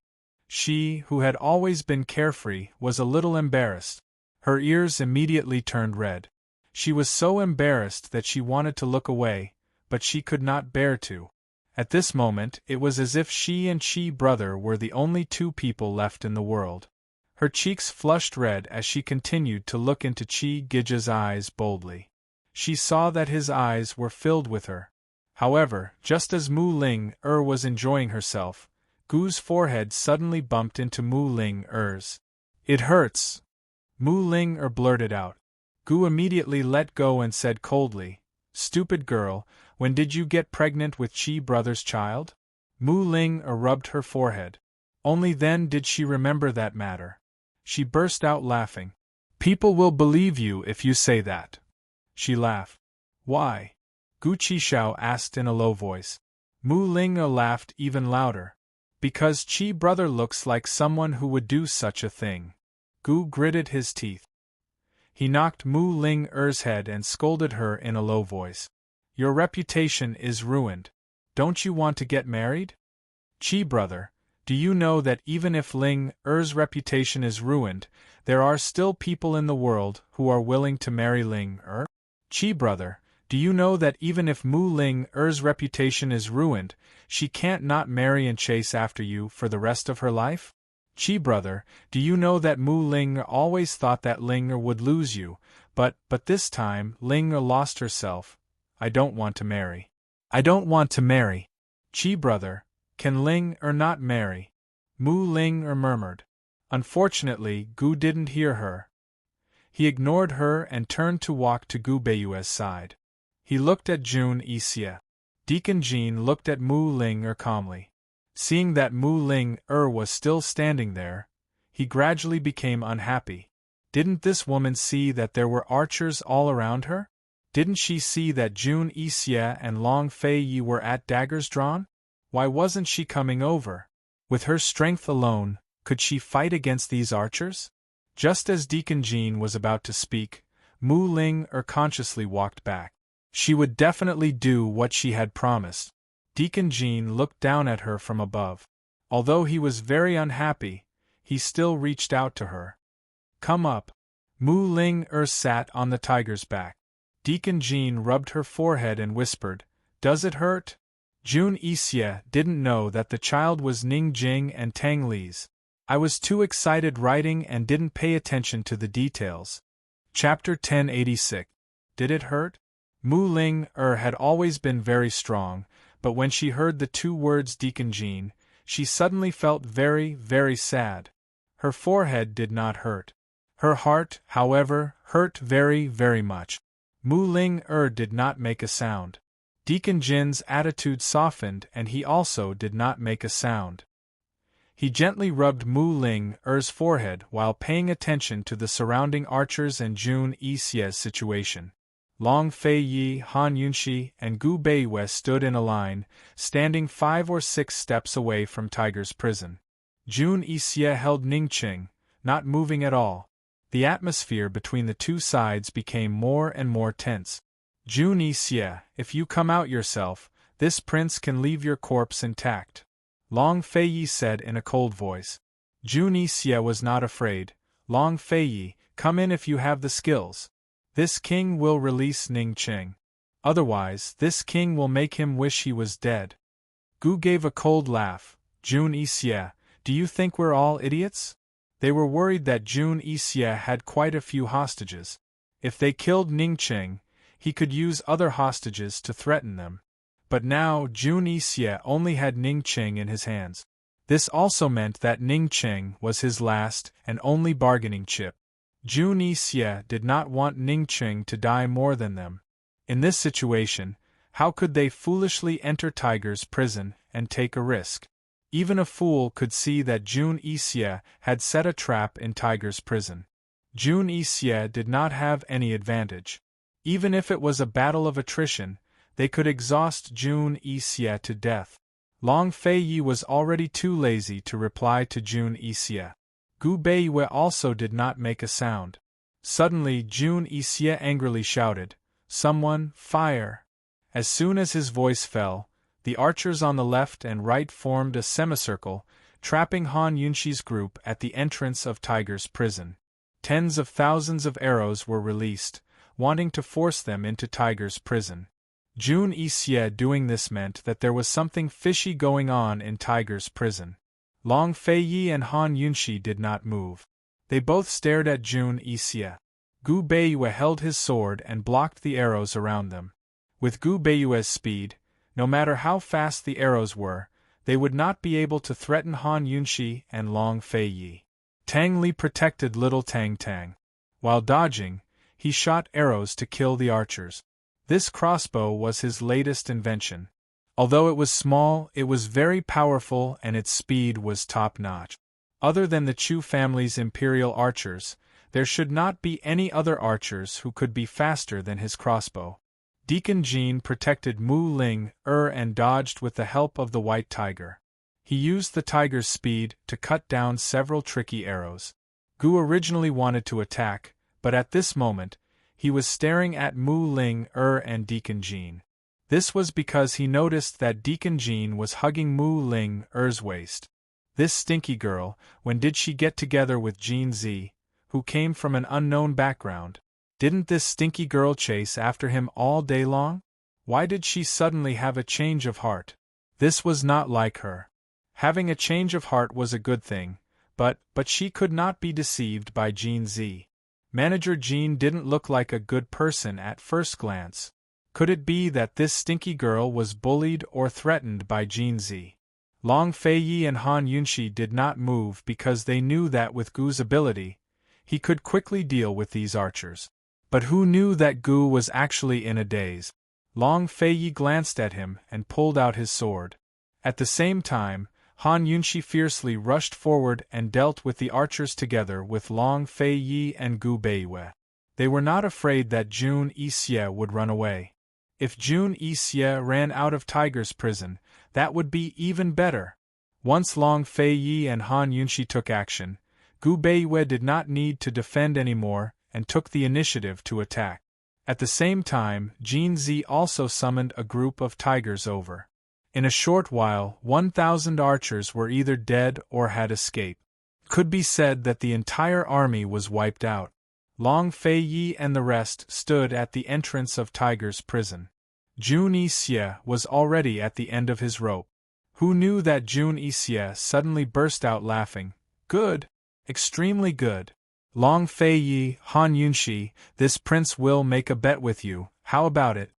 Speaker 1: She, who had always been carefree, was a little embarrassed. Her ears immediately turned red. She was so embarrassed that she wanted to look away, but she could not bear to. At this moment, it was as if she and Chi brother were the only two people left in the world. Her cheeks flushed red as she continued to look into Chi Gija's eyes boldly. She saw that his eyes were filled with her. However, just as Mu Ling was enjoying herself, Gu's forehead suddenly bumped into Mu Ling-er's. "It hurts," Mu Ling blurted out. Gu immediately let go and said coldly, "Stupid girl, when did you get pregnant with Chi brother's child?" Mu Ling rubbed her forehead. Only then did she remember that matter. She burst out laughing. "People will believe you if you say that." She laughed. "Why?" Gu Qishao asked in a low voice. Mu Ling laughed even louder. "Because Chi brother looks like someone who would do such a thing." Gu gritted his teeth. He knocked Mu Ling-er's head and scolded her in a low voice. "Your reputation is ruined. Don't you want to get married? Chi brother, do you know that even if Ling-er's reputation is ruined, there are still people in the world who are willing to marry Ling-er? Chi brother, do you know that even if Mu Ling-er's reputation is ruined, she can't not marry and chase after you for the rest of her life? Chi brother, do you know that Mu Ling always thought that Ling would lose you, but this time Ling lost herself. I don't want to marry. I don't want to marry. Chi brother, can Ling not marry?" Mu Ling murmured. Unfortunately, Gu didn't hear her. He ignored her and turned to walk to Gu Beiyue's side. He looked at Jun Yixie. Deacon Jean looked at Mu Ling calmly. Seeing that Mu Ling was still standing there, he gradually became unhappy. Didn't this woman see that there were archers all around her? Didn't she see that Jun Yixie and Long Fei Yi were at daggers drawn? Why wasn't she coming over? With her strength alone, could she fight against these archers? Just as Deacon Jean was about to speak, Mu Ling consciously walked back. She would definitely do what she had promised. Deacon Jean looked down at her from above. Although he was very unhappy, he still reached out to her. "Come up." Mu Ling sat on the tiger's back. Deacon Jean rubbed her forehead and whispered, "Does it hurt?" Jun Yixie didn't know that the child was Ning Jing and Tang Li's. "I was too excited writing and didn't pay attention to the details." Chapter 1086. Did it hurt? Mu Ling had always been very strong, but when she heard the two words Deacon Jean, she suddenly felt very sad. Her forehead did not hurt. Her heart, however, hurt very, very much. Mu Ling did not make a sound. Deacon Jin's attitude softened and he also did not make a sound. He gently rubbed Mu Ling's forehead while paying attention to the surrounding archers and Jun Yixie's situation. Long Fei Yi, Han Yunxi, and Gu Beiwei stood in a line, standing 5 or 6 steps away from Tiger's prison. Jun Yixie held Ningqing, not moving at all. The atmosphere between the two sides became more and more tense. Jun Yixie, if you come out yourself, this prince can leave your corpse intact. Long Fei Yi said in a cold voice. Jun Yixie was not afraid. Long Fei Yi, come in if you have the skills. This king will release Ningqing. Otherwise, this king will make him wish he was dead. Gu gave a cold laugh. Jun Yixie, do you think we're all idiots? They were worried that Jun Yixie had quite a few hostages. If they killed Ningqing, he could use other hostages to threaten them. But now Jun Yixie only had Ningqing in his hands. This also meant that Ningqing was his last and only bargaining chip. Jun Yixie did not want Ningqing to die more than them. In this situation, how could they foolishly enter Tiger's prison and take a risk? Even a fool could see that Jun Yixie had set a trap in Tiger's prison. Jun Yixie did not have any advantage. Even if it was a battle of attrition, they could exhaust Jun Yixie to death. Long Fei Yi was already too lazy to reply to Jun Yixie. Gu Beiwei also did not make a sound. Suddenly Jun Yixie angrily shouted, "Someone, fire!" As soon as his voice fell, the archers on the left and right formed a semicircle, trapping Han Yunxi's group at the entrance of Tiger's prison. Tens of thousands of arrows were released, wanting to force them into Tiger's prison. Jun Yixie doing this meant that there was something fishy going on in Tiger's prison. Long Fei Yi and Han Yunxi did not move. They both stared at Jun Yixie. Gu Beiwei held his sword and blocked the arrows around them. With Gu Beiwei's speed, no matter how fast the arrows were, they would not be able to threaten Han Yunxi and Long Fei Yi. Tang Li protected little Tang Tang. While dodging, he shot arrows to kill the archers. This crossbow was his latest invention. Although it was small, it was very powerful and its speed was top-notch. Other than the Chu family's imperial archers, there should not be any other archers who could be faster than his crossbow. Deacon Jin protected Mu Ling and dodged with the help of the white tiger. He used the tiger's speed to cut down several tricky arrows. Gu originally wanted to attack, but at this moment, he was staring at Mu Ling and Deacon Jin. This was because he noticed that Deacon Jin was hugging Mu Ling's waist. This stinky girl, when did she get together with Jin Zi, who came from an unknown background? Didn't this stinky girl chase after him all day long? Why did she suddenly have a change of heart? This was not like her. Having a change of heart was a good thing, but she could not be deceived by Jin Zi. Manager Jin didn't look like a good person at first glance. Could it be that this stinky girl was bullied or threatened by Jin Zi? Long Fei Yi and Han Yunxi did not move because they knew that with Gu's ability, he could quickly deal with these archers. But who knew that Gu was actually in a daze? Long Fei Yi glanced at him and pulled out his sword. At the same time, Han Yunxi fiercely rushed forward and dealt with the archers together with Long Fei Yi and Gu Beiwei. They were not afraid that Jun Yixie would run away. If Jun Yixie ran out of Tiger's prison, that would be even better. Once Long Fei Yi and Han Yunxi took action, Gu Beiwei did not need to defend anymore and took the initiative to attack. At the same time, Jin Zi also summoned a group of tigers over. In a short while, 1,000 archers were either dead or had escaped. Could be said that the entire army was wiped out. Long Fei Yi and the rest stood at the entrance of Tiger's prison. Jun Yixie was already at the end of his rope. Who knew that Jun Yixie suddenly burst out laughing? Good! Extremely good! Long Fei Yi, Han Yunxi, this prince will make a bet with you, how about it?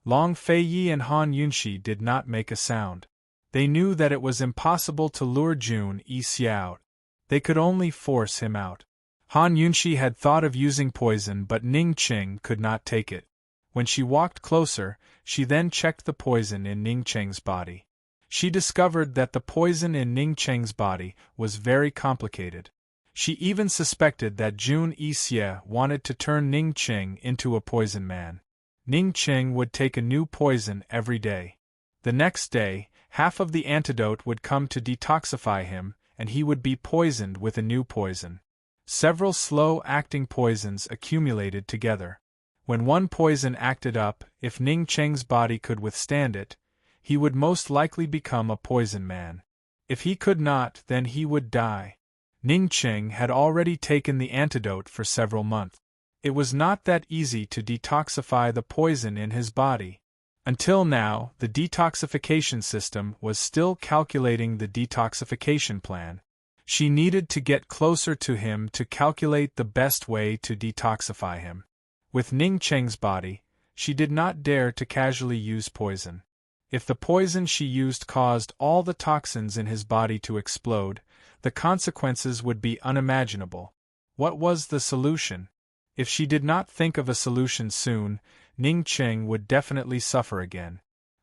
Speaker 1: Long Fei Yi and Han Yunxi did not make a sound. They knew that it was impossible to lure Jun Yixie out. They could only force him out. Han Yunxi had thought of using poison, but Ning Qing could not take it. When she walked closer, she then checked the poison in Ning Qing's body. She discovered that the poison in Ning Qing's body was very complicated. She even suspected that Jun Yixie wanted to turn Ning Qing into a poison man. Ning Qing would take a new poison every day. The next day, half of the antidote would come to detoxify him, and he would be poisoned with a new poison. Several slow-acting poisons accumulated together. When one poison acted up, if Ning Qing's body could withstand it, he would most likely become a poison man. If he could not, then he would die. Ning Qing had already taken the antidote for several months. It was not that easy to detoxify the poison in his body. Until now, the detoxification system was still calculating the detoxification plan. She needed to get closer to him to calculate the best way to detoxify him. With Ning Qing's body, she did not dare to casually use poison. If the poison she used caused all the toxins in his body to explode, the consequences would be unimaginable. What was the solution? If she did not think of a solution soon, Ning Qing would definitely suffer again.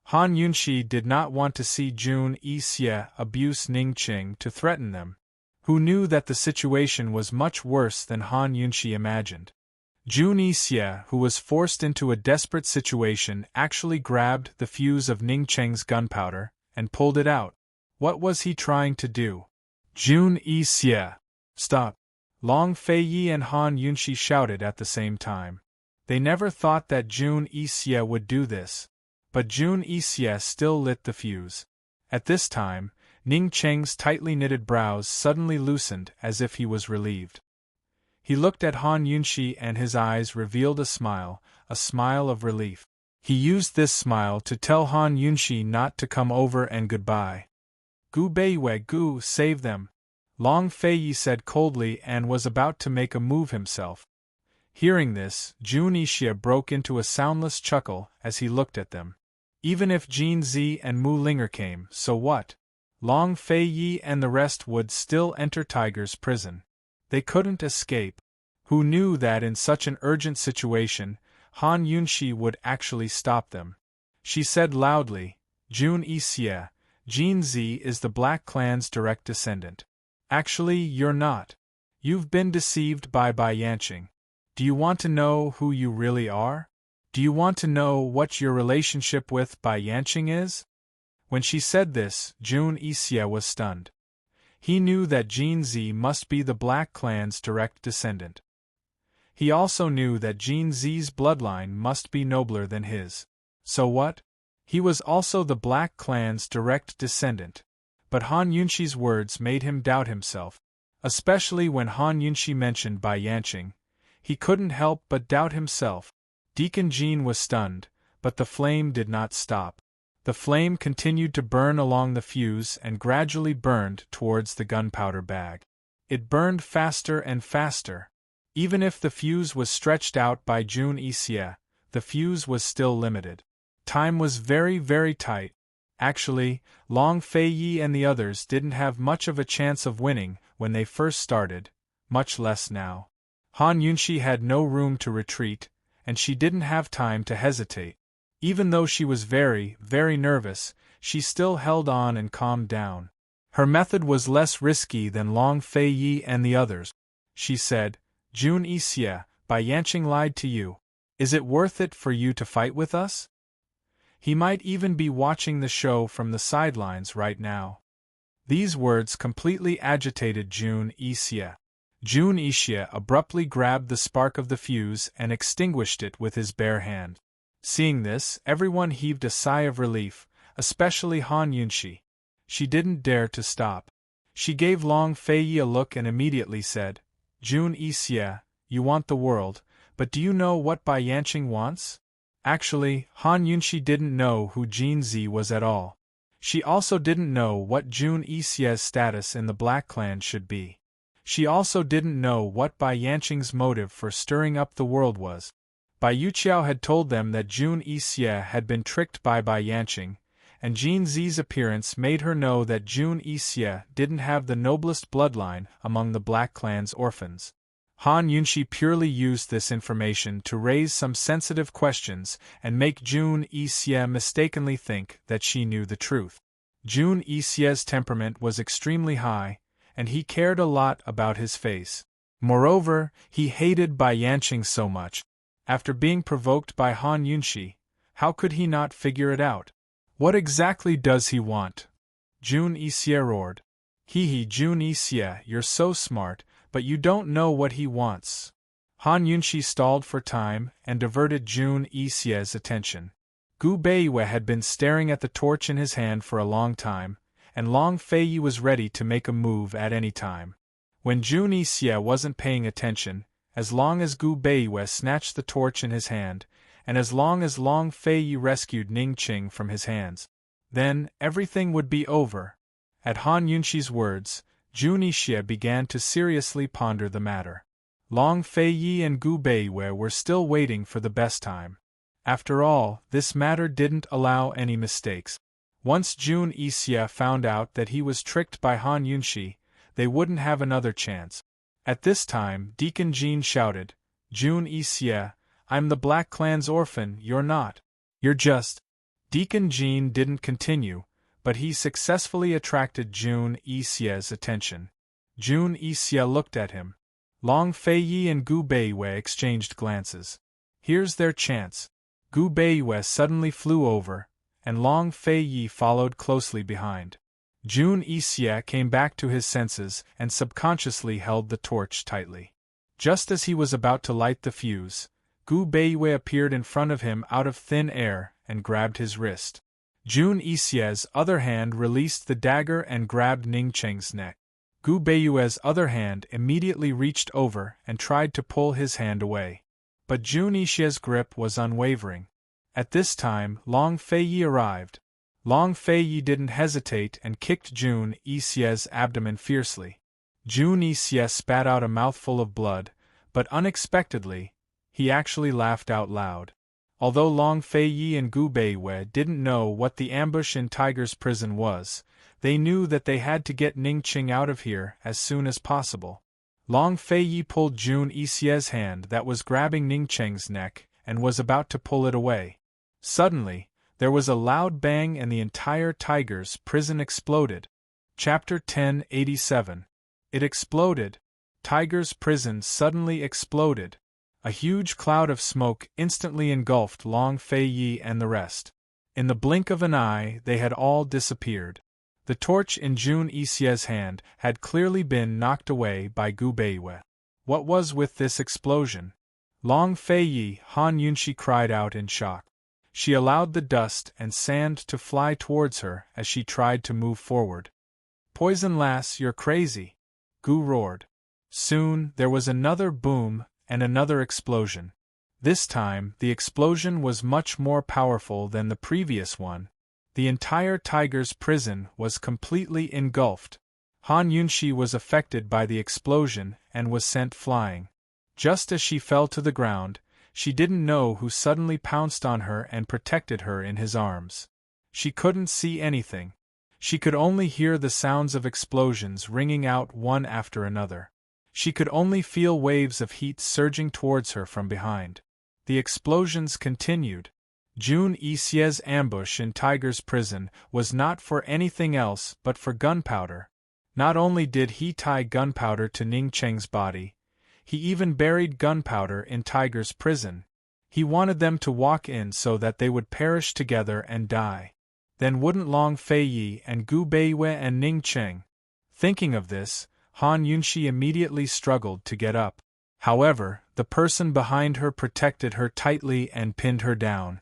Speaker 1: Han Yunxi did not want to see Jun Yixie abuse Ning Qing to threaten them. Who knew that the situation was much worse than Han Yunxi imagined? Jun Yixie, who was forced into a desperate situation, actually grabbed the fuse of Ning Qing's gunpowder and pulled it out. What was he trying to do? Jun Yixie! Stop! Long Feiyi and Han Yunxi shouted at the same time. They never thought that Jun Yixie would do this. But Jun Yixie still lit the fuse. At this time, Ning Qing's tightly knitted brows suddenly loosened as if he was relieved. He looked at Han Yunxi and his eyes revealed a smile of relief. He used this smile to tell Han Yunxi not to come over and goodbye. Gu Beiwei Gu, save them! Long Feiyi said coldly and was about to make a move himself. Hearing this, Jun Yixie broke into a soundless chuckle as he looked at them. Even if Jin Zi and Mu Linger came, so what? Long Feiyi and the rest would still enter Tiger's prison. They couldn't escape. Who knew that in such an urgent situation, Han Yunxi would actually stop them? She said loudly, Jun Yixie, Jin Zi is the Black Clan's direct descendant. Actually, you're not. You've been deceived by Bai Yanqing. Do you want to know who you really are? Do you want to know what your relationship with Bai Yanqing is? When she said this, Jun Yixie was stunned. He knew that Jin Zi must be the Black Clan's direct descendant. He also knew that Jin Zi's bloodline must be nobler than his. So what? He was also the Black Clan's direct descendant. But Han Yunxi's words made him doubt himself. Especially when Han Yunxi mentioned Bai Yanqing. He couldn't help but doubt himself. Deacon Jin was stunned, but the flame did not stop. The flame continued to burn along the fuse and gradually burned towards the gunpowder bag. It burned faster and faster. Even if the fuse was stretched out by Jun Yixie, the fuse was still limited. Time was very, very tight. Actually, Long Feiyi and the others didn't have much of a chance of winning when they first started, much less now. Han Yunxi had no room to retreat, and she didn't have time to hesitate. Even though she was very, very nervous, she still held on and calmed down. Her method was less risky than Long Feiyi and the others. She said, Jun Yixie, Bai Yanqing lied to you. Is it worth it for you to fight with us? He might even be watching the show from the sidelines right now. These words completely agitated Jun Yixie. Jun Yixie abruptly grabbed the spark of the fuse and extinguished it with his bare hand. Seeing this, everyone heaved a sigh of relief, especially Han Yunxi. She didn't dare to stop. She gave Long Feiyi a look and immediately said, Jun Yixie, you want the world, but do you know what Bai Yanqing wants? Actually, Han Yunxi didn't know who Jin Zi was at all. She also didn't know what Jun Yixie's status in the Black Clan should be. She also didn't know what Bai Yanqing's motive for stirring up the world was. Bai Yuqiao had told them that Jun Yixie had been tricked by Bai Yanqing, and Jin Zi's appearance made her know that Jun Yixie didn't have the noblest bloodline among the Black Clan's orphans. Han Yunshi purely used this information to raise some sensitive questions and make Jun Yixie mistakenly think that she knew the truth. Jun Yixie's temperament was extremely high, and he cared a lot about his face. Moreover, he hated Bai Yanqing so much. After being provoked by Han Yunshi, how could he not figure it out? What exactly does he want? Jun Yixie roared. Hee Jun Yixie, you're so smart, but you don't know what he wants. Han Yunshi stalled for time and diverted Jun Yixie's attention. Gu Beiwei had been staring at the torch in his hand for a long time, and Long Feiyi was ready to make a move at any time. When Jun Yixie wasn't paying attention, as long as Gu Beiwei snatched the torch in his hand, and as long as Long Feiyi rescued Ning Qing from his hands, then everything would be over. At Han Yunshi's words, Jun Yixie began to seriously ponder the matter. Long Feiyi and Gu Beiwei were still waiting for the best time. After all, this matter didn't allow any mistakes. Once Jun Yixie found out that he was tricked by Han Yunshi, they wouldn't have another chance. At this time, Deacon Jean shouted, Jun Yixie, I'm the Black Clan's orphan, you're not. You're just. Deacon Jean didn't continue, but he successfully attracted Jun Yixie's attention. Jun Yixie looked at him. Long Feiyi and Gu Beiwei exchanged glances. Here's their chance. Gu Beiwei suddenly flew over, and Long Feiyi followed closely behind. Jun Yixie came back to his senses and subconsciously held the torch tightly. Just as he was about to light the fuse, Gu Beiwei appeared in front of him out of thin air and grabbed his wrist. Jun Yixie's other hand released the dagger and grabbed Ning Qing's neck. Gu Beiwei's other hand immediately reached over and tried to pull his hand away. But Jun Yixie's grip was unwavering. At this time, Long Feiyi arrived. Long Feiyi didn't hesitate and kicked Jun Yixie's abdomen fiercely. Jun Yixie spat out a mouthful of blood, but unexpectedly, he actually laughed out loud. Although Long Feiyi and Gu Beiwei didn't know what the ambush in Tiger's prison was, they knew that they had to get Ning Qing out of here as soon as possible. Long Feiyi pulled Jun Yixie's hand that was grabbing Ning Qing's neck and was about to pull it away. Suddenly, there was a loud bang and the entire Tiger's prison exploded. Chapter 1087. It exploded. Tiger's prison suddenly exploded. A huge cloud of smoke instantly engulfed Long Feiyi and the rest. In the blink of an eye, they had all disappeared. The torch in Jun Yixie's hand had clearly been knocked away by Gu Beiwei. What was with this explosion? Long Feiyi, Han Yunshi cried out in shock. She allowed the dust and sand to fly towards her as she tried to move forward. Poison lass, you're crazy! Gu roared. Soon, there was another boom and another explosion. This time, the explosion was much more powerful than the previous one. The entire Tiger's prison was completely engulfed. Han Yunshi was affected by the explosion and was sent flying. Just as she fell to the ground, she didn't know who suddenly pounced on her and protected her in his arms. She couldn't see anything. She could only hear the sounds of explosions ringing out one after another. She could only feel waves of heat surging towards her from behind. The explosions continued. Jun Yixie's ambush in Tiger's prison was not for anything else but for gunpowder. Not only did he tie gunpowder to Ning Qing's body, he even buried gunpowder in Tiger's prison. He wanted them to walk in so that they would perish together and die. Then wouldn't Long Feiyi and Gu Beiwei and Ning Qing? Thinking of this, Han Yunshi immediately struggled to get up. However, the person behind her protected her tightly and pinned her down.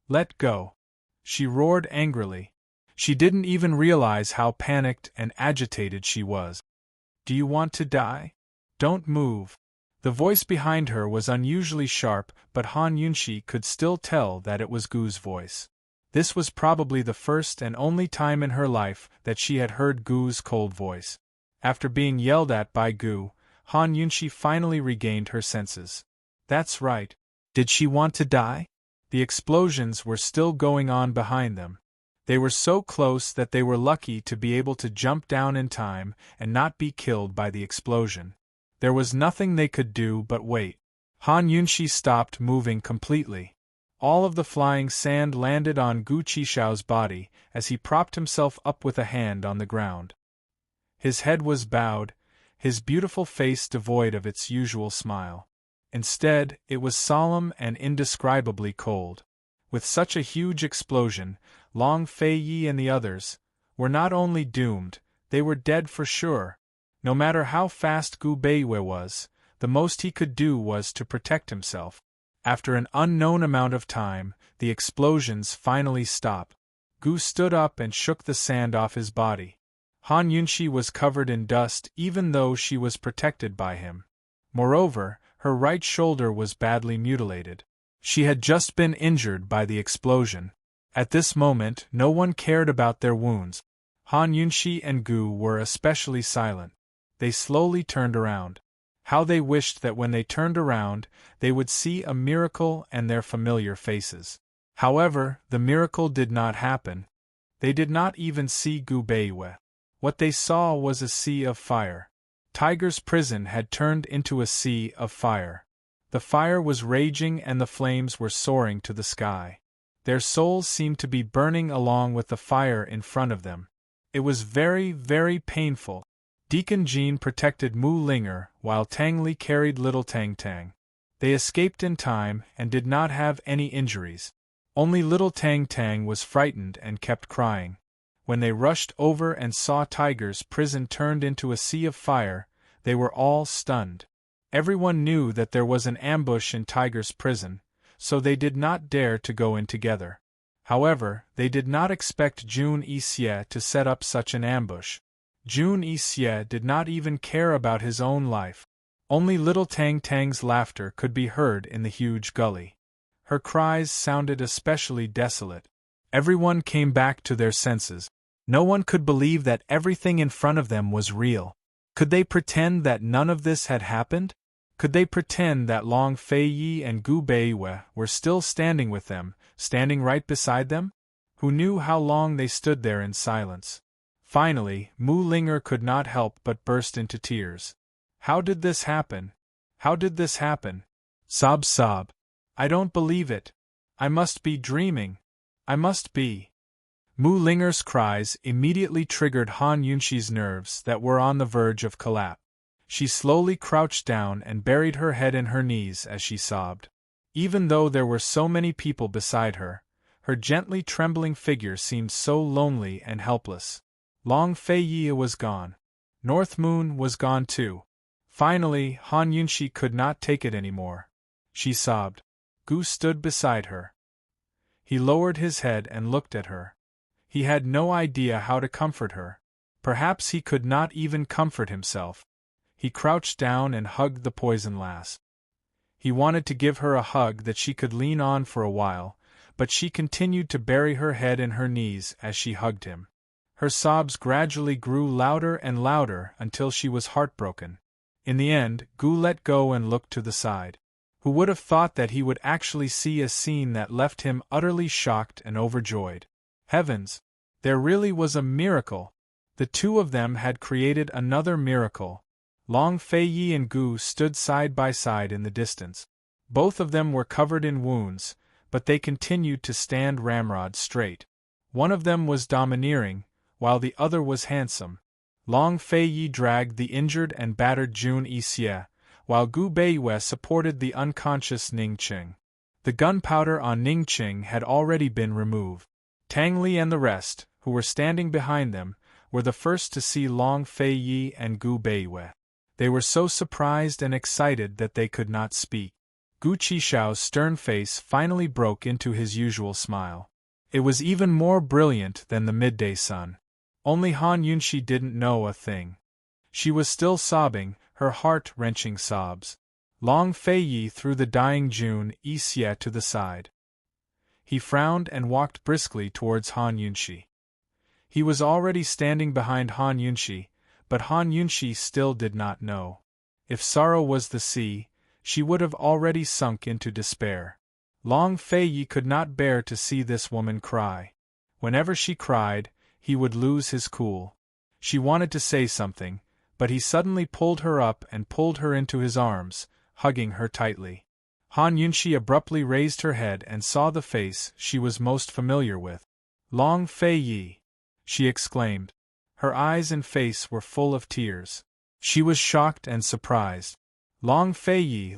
Speaker 1: Let go! She roared angrily. She didn't even realize how panicked and agitated she was. Do you want to die? Don't move. The voice behind her was unusually sharp, but Han Yunshi could still tell that it was Gu's voice. This was probably the first and only time in her life that she had heard Gu's cold voice. After being yelled at by Gu, Han Yunshi finally regained her senses. That's right. Did she want to die? The explosions were still going on behind them. They were so close that they were lucky to be able to jump down in time and not be killed by the explosion. There was nothing they could do but wait. Han Yunshi stopped moving completely. All of the flying sand landed on Gu Qishao's body as he propped himself up with a hand on the ground. His head was bowed, his beautiful face devoid of its usual smile. Instead, it was solemn and indescribably cold. With such a huge explosion, Long Fei Yi and the others were not only doomed, they were dead for sure. No matter how fast Gu Beiwei was, the most he could do was to protect himself. After an unknown amount of time, the explosions finally stopped. Gu stood up and shook the sand off his body. Han Yunshi was covered in dust even though she was protected by him. Moreover, her right shoulder was badly mutilated. She had just been injured by the explosion. At this moment, no one cared about their wounds. Han Yunshi and Gu were especially silent. They slowly turned around. How they wished that when they turned around, they would see a miracle and their familiar faces. However, the miracle did not happen. They did not even see Gu Beiwei. What they saw was a sea of fire. Tiger's prison had turned into a sea of fire. The fire was raging and the flames were soaring to the sky. Their souls seemed to be burning along with the fire in front of them. It was very, very painful. Deacon Jean protected Mu Linger while Tang Li carried little Tang Tang. They escaped in time and did not have any injuries. Only little Tang Tang was frightened and kept crying. When they rushed over and saw Tiger's prison turned into a sea of fire, they were all stunned. Everyone knew that there was an ambush in Tiger's prison, so they did not dare to go in together. However, they did not expect Jun Yixie to set up such an ambush. Jun Yixie did not even care about his own life. Only little Tang Tang's laughter could be heard in the huge gully. Her cries sounded especially desolate. Everyone came back to their senses. No one could believe that everything in front of them was real. Could they pretend that none of this had happened? Could they pretend that Long Fei Yi and Gu Beiwei were still standing with them, standing right beside them? Who knew how long they stood there in silence? Finally, Mu Linger could not help but burst into tears. How did this happen? How did this happen? Sob, sob. I don't believe it. I must be dreaming. I must be. Mu Linger's cries immediately triggered Han Yunshi's nerves that were on the verge of collapse. She slowly crouched down and buried her head in her knees as she sobbed. Even though there were so many people beside her, her gently trembling figure seemed so lonely and helpless. Long Fei Yi was gone. North Moon was gone too. Finally, Han Yunshi could not take it anymore. She sobbed. Gu stood beside her. He lowered his head and looked at her. He had no idea how to comfort her. Perhaps he could not even comfort himself. He crouched down and hugged the poison lass. He wanted to give her a hug that she could lean on for a while, but she continued to bury her head in her knees as she hugged him. Her sobs gradually grew louder and louder until she was heartbroken. In the end, Gu let go and looked to the side. Who would have thought that he would actually see a scene that left him utterly shocked and overjoyed? Heavens! There really was a miracle! The two of them had created another miracle. Long Fei Yi and Gu stood side by side in the distance. Both of them were covered in wounds, but they continued to stand ramrod straight. One of them was domineering, while the other was handsome. Long Fei Yi dragged the injured and battered Jun Yixie, while Gu Beiwei supported the unconscious Ning Qing. The gunpowder on Ning Qing had already been removed. Tang Li and the rest, who were standing behind them, were the first to see Long Fei Yi and Gu Beiwei. They were so surprised and excited that they could not speak. Gu Qishao's stern face finally broke into his usual smile. It was even more brilliant than the midday sun. Only Han Yunshi didn't know a thing. She was still sobbing, her heart-wrenching sobs. Long Fei Yi threw the dying Jun Yixie to the side. He frowned and walked briskly towards Han Yunshi. He was already standing behind Han Yunshi, but Han Yunshi still did not know. If sorrow was the sea, she would have already sunk into despair. Long Fei Yi could not bear to see this woman cry. Whenever she cried, he would lose his cool. She wanted to say something, but he suddenly pulled her up and pulled her into his arms, hugging her tightly. Han Yunxi abruptly raised her head and saw the face she was most familiar with. Long Fei Yi, she exclaimed. Her eyes and face were full of tears. She was shocked and surprised. Long Fei Yi,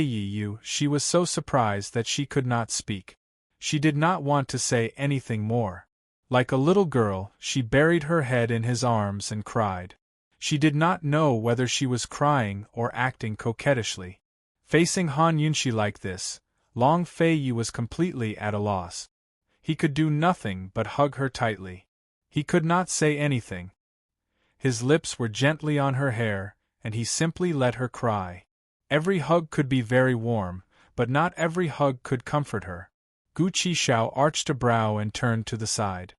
Speaker 1: you, she was so surprised that she could not speak. She did not want to say anything more. Like a little girl, she buried her head in his arms and cried. She did not know whether she was crying or acting coquettishly. Facing Han Yunxi like this, Long Fei Yi was completely at a loss. He could do nothing but hug her tightly. He could not say anything. His lips were gently on her hair, and he simply let her cry. Every hug could be very warm, but not every hug could comfort her. Gu Qishao arched a brow and turned to the side.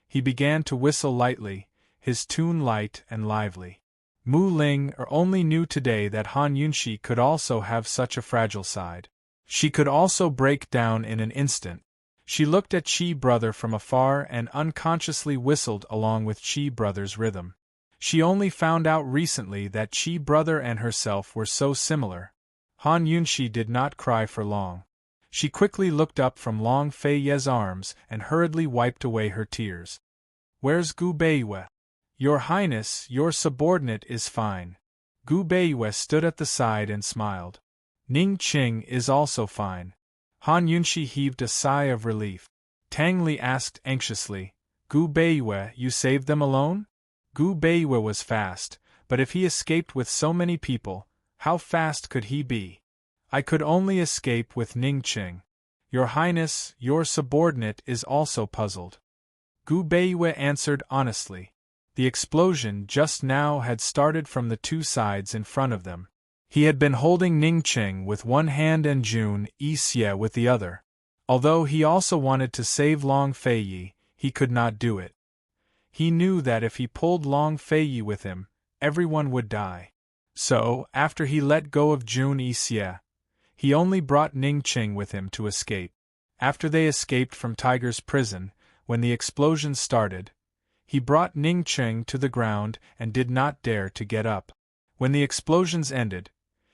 Speaker 1: He began to whistle lightly, his tune light and lively. Mu Ling only knew today that Han Yunxi could also have such a fragile side. She could also break down in an instant. She looked at Chi brother from afar and unconsciously whistled along with Chi brother's rhythm. She only found out recently that Chi brother and herself were so similar. Han Yunxi did not cry for long. She quickly looked up from Long Fei Ye's arms and hurriedly wiped away her tears. Where's Gu Beiyue? Your Highness, your subordinate is fine. Gu Beiyue stood at the side and smiled. Ning Qing is also fine. Han Yunxi heaved a sigh of relief. Tang Li asked anxiously, Gu Beiyue, you saved them alone? Gu Beiyue was fast, but if he escaped with so many people, how fast could he be? I could only escape with Ning Qing. Your Highness, your subordinate is also puzzled. Gu Beiyue answered honestly. The explosion just now had started from the two sides in front of them. He had been holding Ning Qing with one hand and Jun Yixie with the other. Although he also wanted to save Long Fei Yi, he could not do it. He knew that if he pulled Long Fei Yi with him, everyone would die. So, after he let go of Jun Yixie, he only brought Ning Qing with him to escape. After they escaped from Tiger's prison, when the explosion started, he brought Ning Qing to the ground and did not dare to get up. When the explosions ended,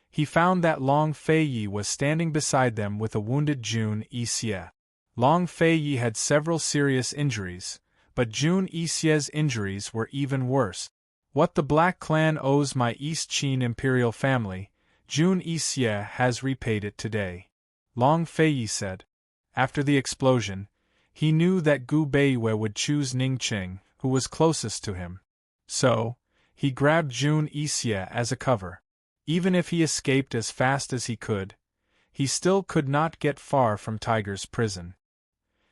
Speaker 1: he found that Long Fei Yi was standing beside them with a wounded Jun Yixie. Long Fei Yi had several serious injuries, but Jun Yixie's injuries were even worse. What the Black Clan owes my East Qin imperial family, Jun Yixie has repaid it today. Long Fei Yi said. After the explosion, he knew that Gu Beiyue would choose Ning Qing, who was closest to him. So, he grabbed Jun Yixie as a cover. Even if he escaped as fast as he could, he still could not get far from Tiger's prison.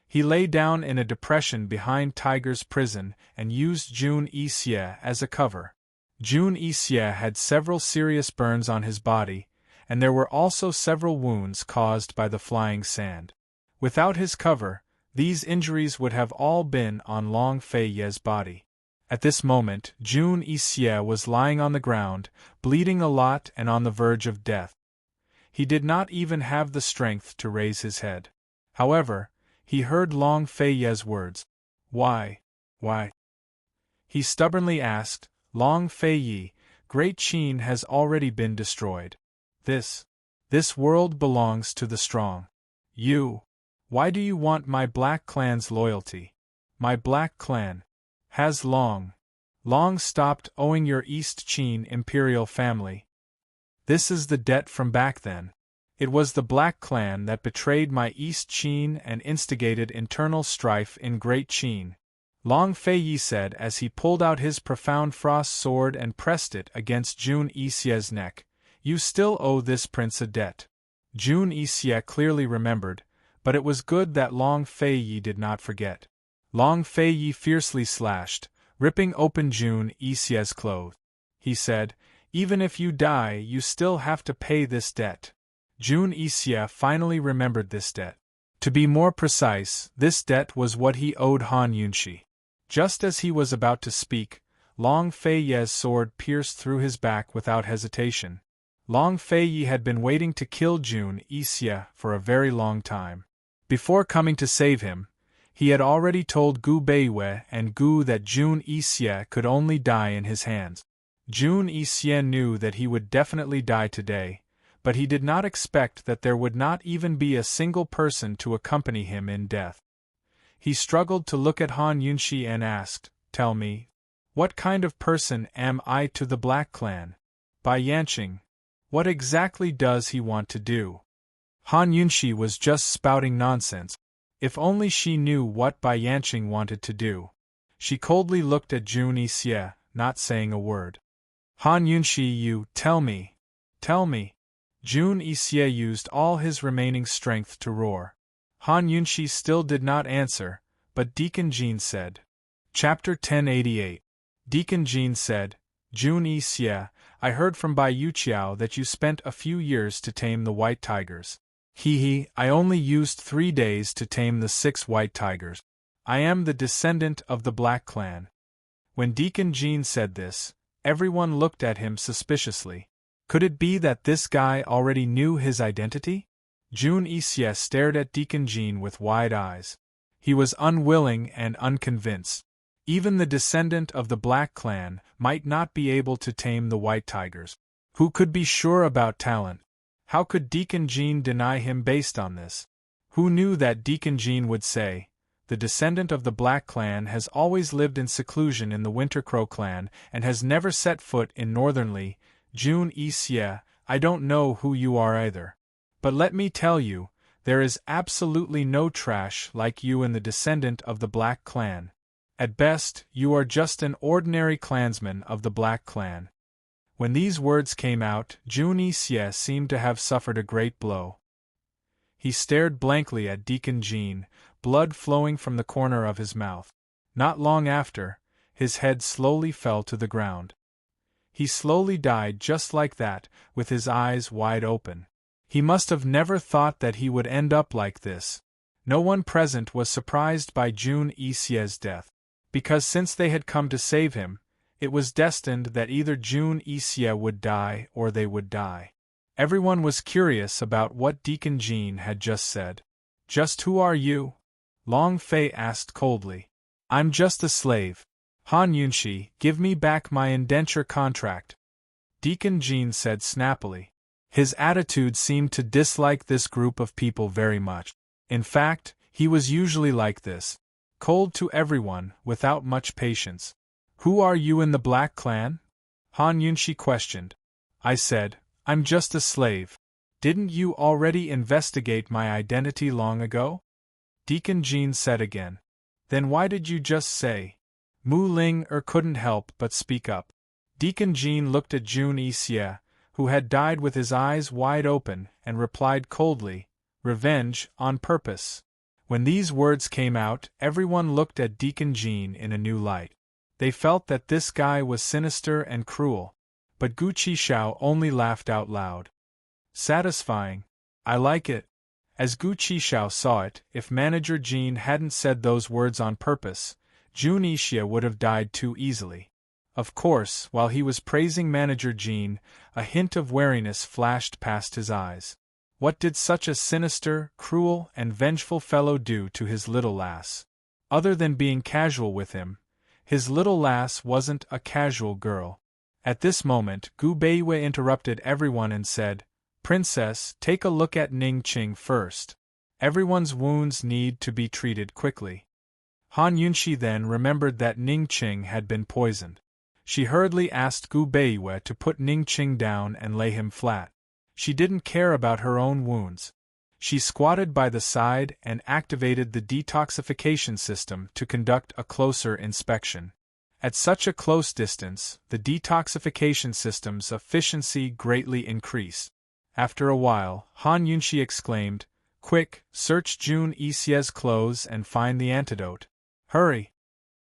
Speaker 1: He lay down in a depression behind Tiger's prison and used Jun Yixie as a cover. Jun Yixie had several serious burns on his body, and there were also several wounds caused by the flying sand. Without his cover, these injuries would have all been on Long Fei Ye's body. At this moment, Jun Yixie was lying on the ground, bleeding a lot and on the verge of death. He did not even have the strength to raise his head. However, he heard Long Fei Ye's words. Why? He stubbornly asked, Long Fei Yi, Great Qin has already been destroyed. This world belongs to the strong. Why do you want my Black Clan's loyalty? My Black Clan has long stopped owing your East Qin imperial family. This is the debt from back then. It was the Black Clan that betrayed my East Qin and instigated internal strife in Great Qin. Long Fei Yi said as he pulled out his profound frost sword and pressed it against Jun Yixie's neck. You still owe this prince a debt. Jun Yixie clearly remembered, but it was good that Long Fei Yi did not forget. Long Fei Yi fiercely slashed, ripping open Jun Yixie's clothes. He said, even if you die, you still have to pay this debt. Jun Yixie finally remembered this debt. To be more precise, this debt was what he owed Han Yunxi. Just as he was about to speak, Long Fei Ye's sword pierced through his back without hesitation. Long Fei Yi had been waiting to kill Jun Yixie for a very long time. Before coming to save him, he had already told Gu Beiyue and Gu that Jun Yixie could only die in his hands. Jun Yixie knew that he would definitely die today, but he did not expect that there would not even be a single person to accompany him in death. He struggled to look at Han Yunxi and asked, "Tell me, what kind of person am I to the Black Clan? Bai Yanqing, what exactly does he want to do?" Han Yunxi was just spouting nonsense. If only she knew what Bai Yanqing wanted to do. She coldly looked at Jun Yixie, not saying a word. "Han Yunxi, you, tell me. Tell me." Jun Yixie used all his remaining strength to roar. Han Yunxi still did not answer, but Deacon Jean said. Chapter 1088. Deacon Jean said, "Jun Yixie, I heard from Bai Yuqiao that you spent a few years to tame the white tigers. I only used 3 days to tame the 6 white tigers. I am the descendant of the Black Clan." When Deacon Jean said this, everyone looked at him suspiciously. Could it be that this guy already knew his identity? Jun Yixie stared at Deacon Jean with wide eyes. He was unwilling and unconvinced. Even the descendant of the Black Clan might not be able to tame the white tigers. Who could be sure about talent? How could Deacon Jean deny him based on this? Who knew that Deacon Jean would say, "The descendant of the Black Clan has always lived in seclusion in the Winter Crow clan and has never set foot in Northernly. Jun Yixie, I don't know who you are either. But let me tell you, there is absolutely no trash like you in the descendant of the Black Clan. At best, you are just an ordinary clansman of the Black Clan." When these words came out, Jun Yixie seemed to have suffered a great blow. He stared blankly at Deacon Jean, blood flowing from the corner of his mouth. Not long after, his head slowly fell to the ground. He slowly died just like that, with his eyes wide open. He must have never thought that he would end up like this. No one present was surprised by Jun Yixie's death, because since they had come to save him, it was destined that either Jun Yixie would die or they would die. Everyone was curious about what Deacon Jean had just said. "Just who are you?" Long Fei asked coldly. "I'm just a slave. Han Yunxi, give me back my indenture contract." Deacon Jean said snappily. His attitude seemed to dislike this group of people very much. In fact, he was usually like this. Cold to everyone, without much patience. "Who are you in the Black Clan?" Han Yunxi questioned. "I said, I'm just a slave. Didn't you already investigate my identity long ago?" Deacon Jean said again. "Then why did you just say?" Mu Ling couldn't help but speak up. Deacon Jean looked at Jun Yixie, who had died with his eyes wide open, and replied coldly, "Revenge, on purpose." When these words came out, everyone looked at Deacon Jean in a new light. They felt that this guy was sinister and cruel, but Gu Qishao only laughed out loud. "Satisfying. I like it." As Gu Qishao saw it, if Manager Jean hadn't said those words on purpose, Jun Yixie would have died too easily. Of course, while he was praising Manager Jean, a hint of wariness flashed past his eyes. What did such a sinister, cruel, and vengeful fellow do to his little lass? Other than being casual with him, his little lass wasn't a casual girl. At this moment, Gu Beiwei interrupted everyone and said, "Princess, take a look at Ning Qing first. Everyone's wounds need to be treated quickly." Han Yunxi then remembered that Ning Qing had been poisoned. She hurriedly asked Gu Beiwei to put Ning Qing down and lay him flat. She didn't care about her own wounds. She squatted by the side and activated the detoxification system to conduct a closer inspection. At such a close distance, the detoxification system's efficiency greatly increased. After a while, Han Yunxi exclaimed, "Quick, search Jun Yixie's clothes and find the antidote. Hurry!"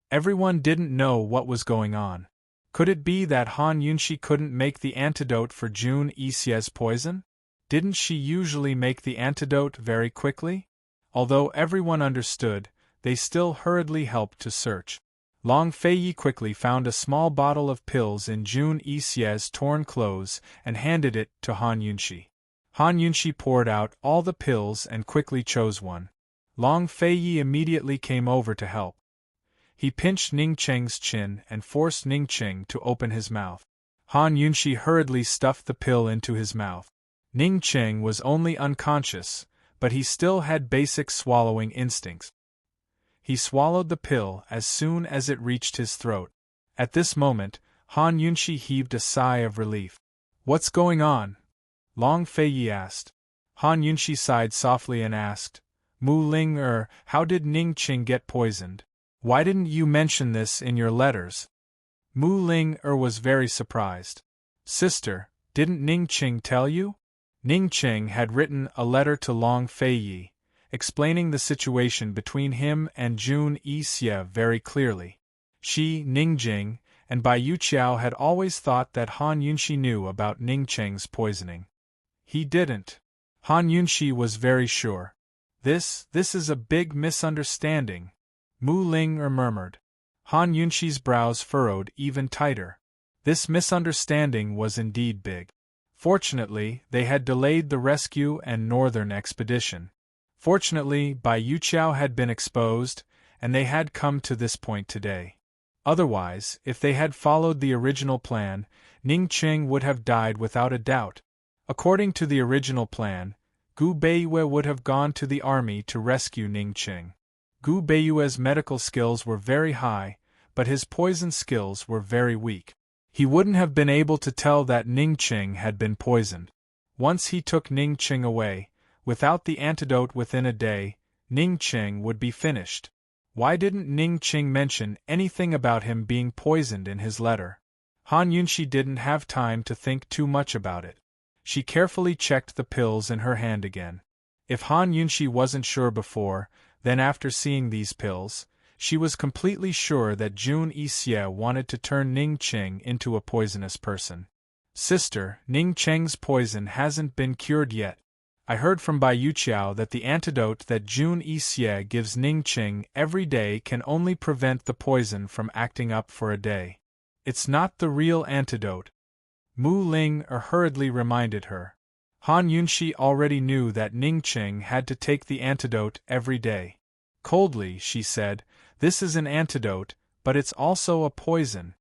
Speaker 1: Everyone didn't know what was going on. Could it be that Han Yunxi couldn't make the antidote for Jun Yixie's poison? Didn't she usually make the antidote very quickly? Although everyone understood, they still hurriedly helped to search. Long Fei quickly found a small bottle of pills in Jun Yixie's torn clothes and handed it to Han Yunxi. Han Yunxi poured out all the pills and quickly chose one. Long Fei immediately came over to help. He pinched Ning Qing's chin and forced Ning Qing to open his mouth. Han Yunshi hurriedly stuffed the pill into his mouth. Ning Qing was only unconscious, but he still had basic swallowing instincts. He swallowed the pill as soon as it reached his throat. At this moment, Han Yunshi heaved a sigh of relief. "What's going on?" Long Feiyi asked. Han Yunshi sighed softly and asked, "Mu Ling how did Ning Qing get poisoned? Why didn't you mention this in your letters?" Mu Ling was very surprised. "Sister, didn't Ning Qing tell you?" Ning Qing had written a letter to Long Feiyi, explaining the situation between him and Jun Yixie very clearly. She, Ning Jing, and Bai Yuqiao had always thought that Han Yunshi knew about Ning Qing's poisoning. He didn't. Han Yunshi was very sure. This is a big misunderstanding," Mu Ling murmured. Han Yunshi's brows furrowed even tighter. This misunderstanding was indeed big. Fortunately, they had delayed the rescue and northern expedition. Fortunately, Bai Yuqiao had been exposed, and they had come to this point today. Otherwise, if they had followed the original plan, Ning Qing would have died without a doubt. According to the original plan, Gu Beiyue would have gone to the army to rescue Ning Qing. Gu Beiyue's medical skills were very high, but his poison skills were very weak. He wouldn't have been able to tell that Ning Qing had been poisoned. Once he took Ning Qing away, without the antidote within a day, Ning Qing would be finished. Why didn't Ning Qing mention anything about him being poisoned in his letter? Han Yunshi didn't have time to think too much about it. She carefully checked the pills in her hand again. If Han Yunshi wasn't sure before, then after seeing these pills, she was completely sure that Jun Yixie wanted to turn Ning Qing into a poisonous person. "Sister, Ning Qing's poison hasn't been cured yet. I heard from Bai Yuqiao that the antidote that Jun Yixie gives Ning Qing every day can only prevent the poison from acting up for a day. It's not the real antidote," Mu Ling hurriedly reminded her. Han Yunshi already knew that Ning Qing had to take the antidote every day. Coldly, she said, "This is an antidote, but it's also a poison.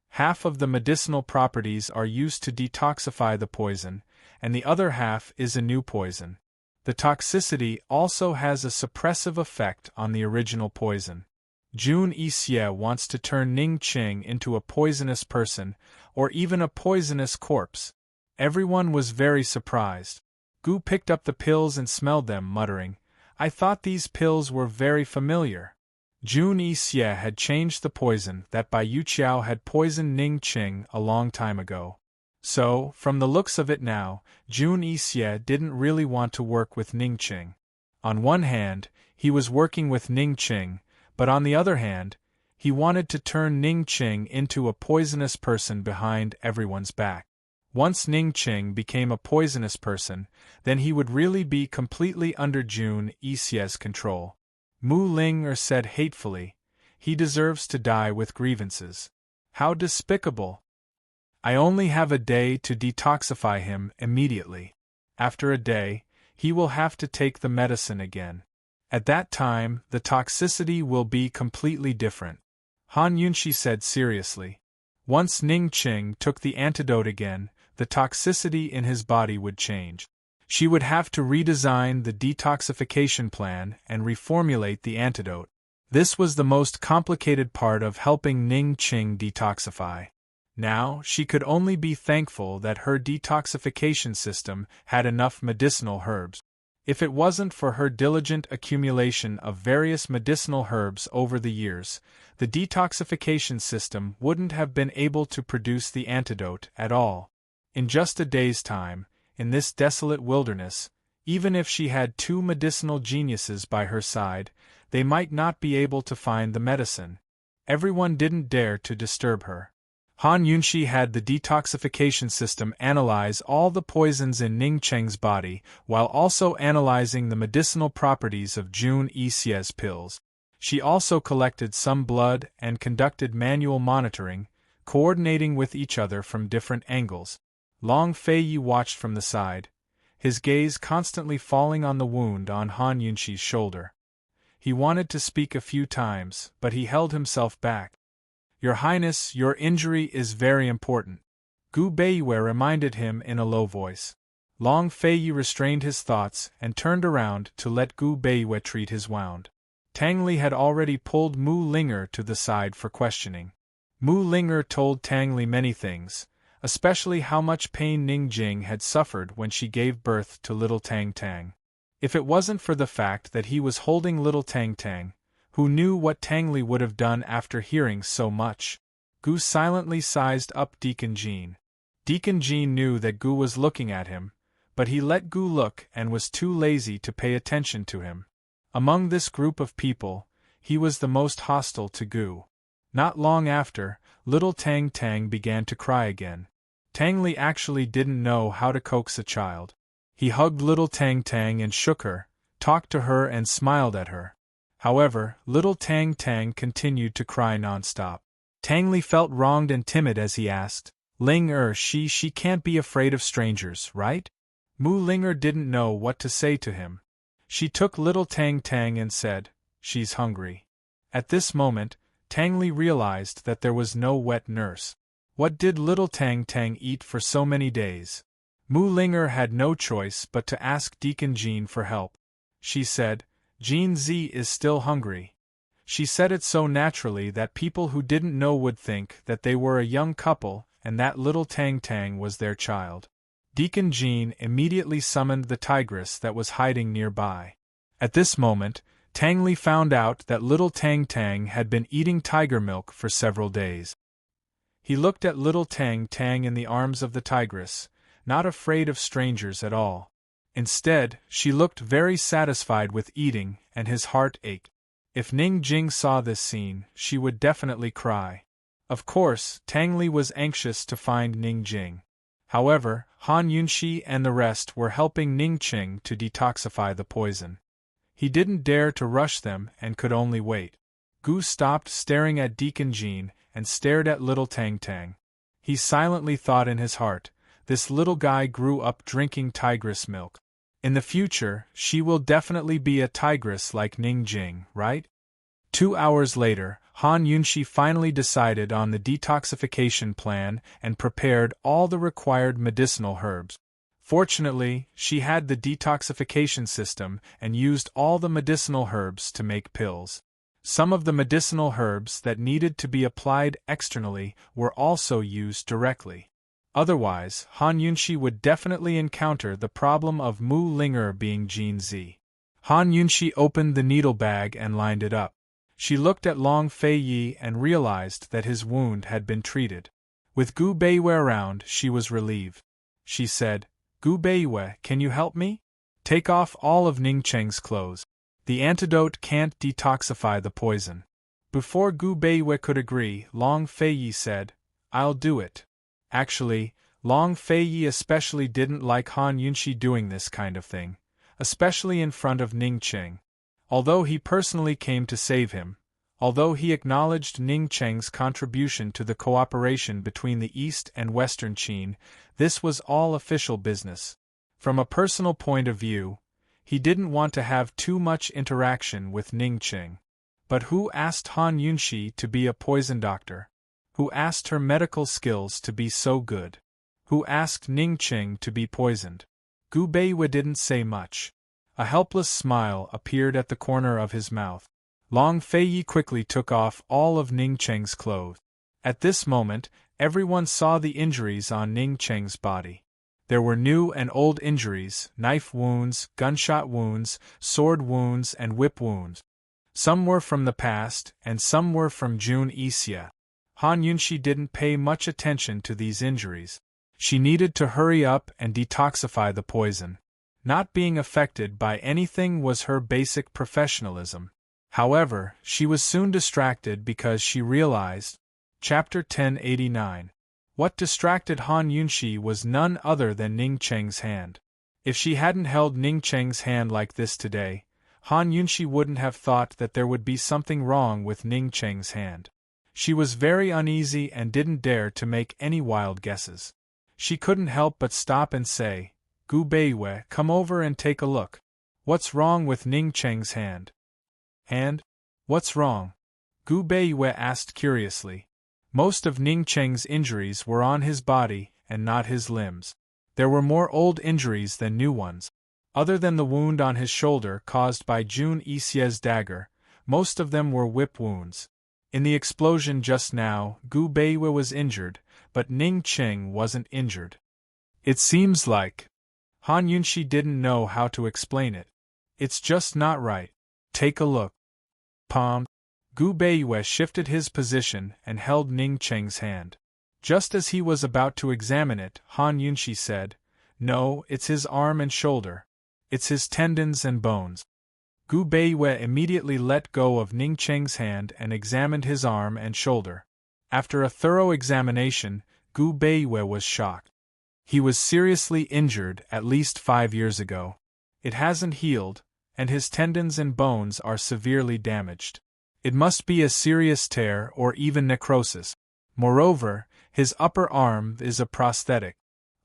Speaker 1: Half of the medicinal properties are used to detoxify the poison, and the other half is a new poison. The toxicity also has a suppressive effect on the original poison. Jun Yixie wants to turn Ning Qing into a poisonous person, or even a poisonous corpse." Everyone was very surprised. Gu picked up the pills and smelled them, muttering, "I thought these pills were very familiar." Jun Yixie had changed the poison that Bai Yuqiao had poisoned Ning Qing a long time ago. So, from the looks of it now, Jun Yixie didn't really want to work with Ning Qing. On one hand, he was working with Ning Qing, but on the other hand, he wanted to turn Ning Qing into a poisonous person behind everyone's back. Once Ning Qing became a poisonous person, then he would really be completely under Jun Yixie's control. Mu Ling said hatefully, "He deserves to die with grievances. How despicable! I only have a day to detoxify him immediately. After a day, he will have to take the medicine again. At that time, the toxicity will be completely different," Han Yunshi said seriously. Once Ning Qing took the antidote again, the toxicity in his body would change. She would have to redesign the detoxification plan and reformulate the antidote. This was the most complicated part of helping Ning Qing detoxify. Now, she could only be thankful that her detoxification system had enough medicinal herbs. If it wasn't for her diligent accumulation of various medicinal herbs over the years, the detoxification system wouldn't have been able to produce the antidote at all. In just a day's time, in this desolate wilderness, even if she had two medicinal geniuses by her side, they might not be able to find the medicine. Everyone didn't dare to disturb her. Han Yunshi had the detoxification system analyze all the poisons in Ning Qing's body, while also analyzing the medicinal properties of Jun Yixie's pills. She also collected some blood and conducted manual monitoring, coordinating with each other from different angles. Long Feiyi watched from the side, his gaze constantly falling on the wound on Han Yunshi's shoulder. He wanted to speak a few times, but he held himself back. "Your Highness, your injury is very important," Gu Beiwei reminded him in a low voice. Long Feiyi restrained his thoughts and turned around to let Gu Beiwei treat his wound. Tang Li had already pulled Mu Linger to the side for questioning. Mu Linger told Tang Li many things, especially how much pain Ning Jing had suffered when she gave birth to little Tang Tang. If it wasn't for the fact that he was holding little Tang Tang, who knew what Tang Li would have done after hearing so much? Gu silently sized up Deacon Jean. Deacon Jean knew that Gu was looking at him, but he let Gu look and was too lazy to pay attention to him. Among this group of people, he was the most hostile to Gu. Not long after, little Tang Tang began to cry again. Tang Li actually didn't know how to coax a child. He hugged little Tang Tang and shook her, talked to her and smiled at her. However, little Tang Tang continued to cry nonstop. Tang Li felt wronged and timid as he asked, Ling she can't be afraid of strangers, right? Mu Linger didn't know what to say to him. She took little Tang Tang and said, she's hungry. At this moment, Tang Li realized that there was no wet nurse. What did little Tang Tang eat for so many days? Mu Linger had no choice but to ask Deacon Jean for help. She said, Jean Z is still hungry. She said it so naturally that people who didn't know would think that they were a young couple and that little Tang Tang was their child. Deacon Jean immediately summoned the tigress that was hiding nearby. At this moment, Tang Li found out that little Tang Tang had been eating tiger milk for several days. He looked at little Tang Tang in the arms of the tigress, not afraid of strangers at all. Instead, she looked very satisfied with eating, and his heart ached. If Ning Jing saw this scene, she would definitely cry. Of course, Tang Li was anxious to find Ning Jing. However, Han Yunxi and the rest were helping Ning Qing to detoxify the poison. He didn't dare to rush them and could only wait. Gu stopped staring at Deacon Jean and stared at little Tang Tang. He silently thought in his heart, this little guy grew up drinking tigress milk. In the future, she will definitely be a tigress like Ning Jing, right? 2 hours later, Han Yunxi finally decided on the detoxification plan and prepared all the required medicinal herbs. Fortunately, she had the detoxification system and used all the medicinal herbs to make pills. Some of the medicinal herbs that needed to be applied externally were also used directly. Otherwise, Han Yunxi would definitely encounter the problem of Mu Linger being Jean Z. Han Yunxi opened the needle bag and lined it up. She looked at Long Feiyi and realized that his wound had been treated. With Gu Beiwei around, she was relieved. She said, Gu Beiwei, can you help me? Take off all of Ning Cheng's clothes. The antidote can't detoxify the poison. Before Gu Beiwei could agree, Long Feiyi said, I'll do it. Actually, Long Feiyi especially didn't like Han Yunxi doing this kind of thing, especially in front of Ning Qing. Although he personally came to save him, although he acknowledged Ning Cheng's contribution to the cooperation between the East and Western Qin, this was all official business. From a personal point of view, he didn't want to have too much interaction with Ning Qing. But who asked Han Yunxi to be a poison doctor? Who asked her medical skills to be so good? Who asked Ning Qing to be poisoned? Gu Beiwei didn't say much. A helpless smile appeared at the corner of his mouth. Long Feiyi quickly took off all of Ning Cheng's clothes. At this moment, everyone saw the injuries on Ning Cheng's body. There were new and old injuries, knife wounds, gunshot wounds, sword wounds and whip wounds. Some were from the past, and some were from Jun Yixia. Han Yunxi didn't pay much attention to these injuries. She needed to hurry up and detoxify the poison. Not being affected by anything was her basic professionalism. However, she was soon distracted because she realized. Chapter 1089. What distracted Han Yunxi was none other than Ning Cheng's hand. If she hadn't held Ning Cheng's hand like this today, Han Yunxi wouldn't have thought that there would be something wrong with Ning Cheng's hand. She was very uneasy and didn't dare to make any wild guesses. She couldn't help but stop and say, Gu Beiwei, come over and take a look. What's wrong with Ning Cheng's hand? Hand? What's wrong? Gu Beiwei asked curiously. Most of Ning Cheng's injuries were on his body, and not his limbs. There were more old injuries than new ones. Other than the wound on his shoulder caused by Jun Isie's dagger, most of them were whip wounds. In the explosion just now, Gu Beiwei was injured, but Ning Qing wasn't injured. It seems like. Han Yunshi didn't know how to explain it. It's just not right. Take a look. Palm. Gu Beiwei shifted his position and held Ning Qing's hand. Just as he was about to examine it, Han Yunshi said, "No, it's his arm and shoulder. It's his tendons and bones." Gu Beiwei immediately let go of Ning Qing's hand and examined his arm and shoulder. After a thorough examination, Gu Beiwei was shocked. He was seriously injured at least 5 years ago. It hasn't healed, and his tendons and bones are severely damaged. It must be a serious tear or even necrosis. Moreover, his upper arm is a prosthetic.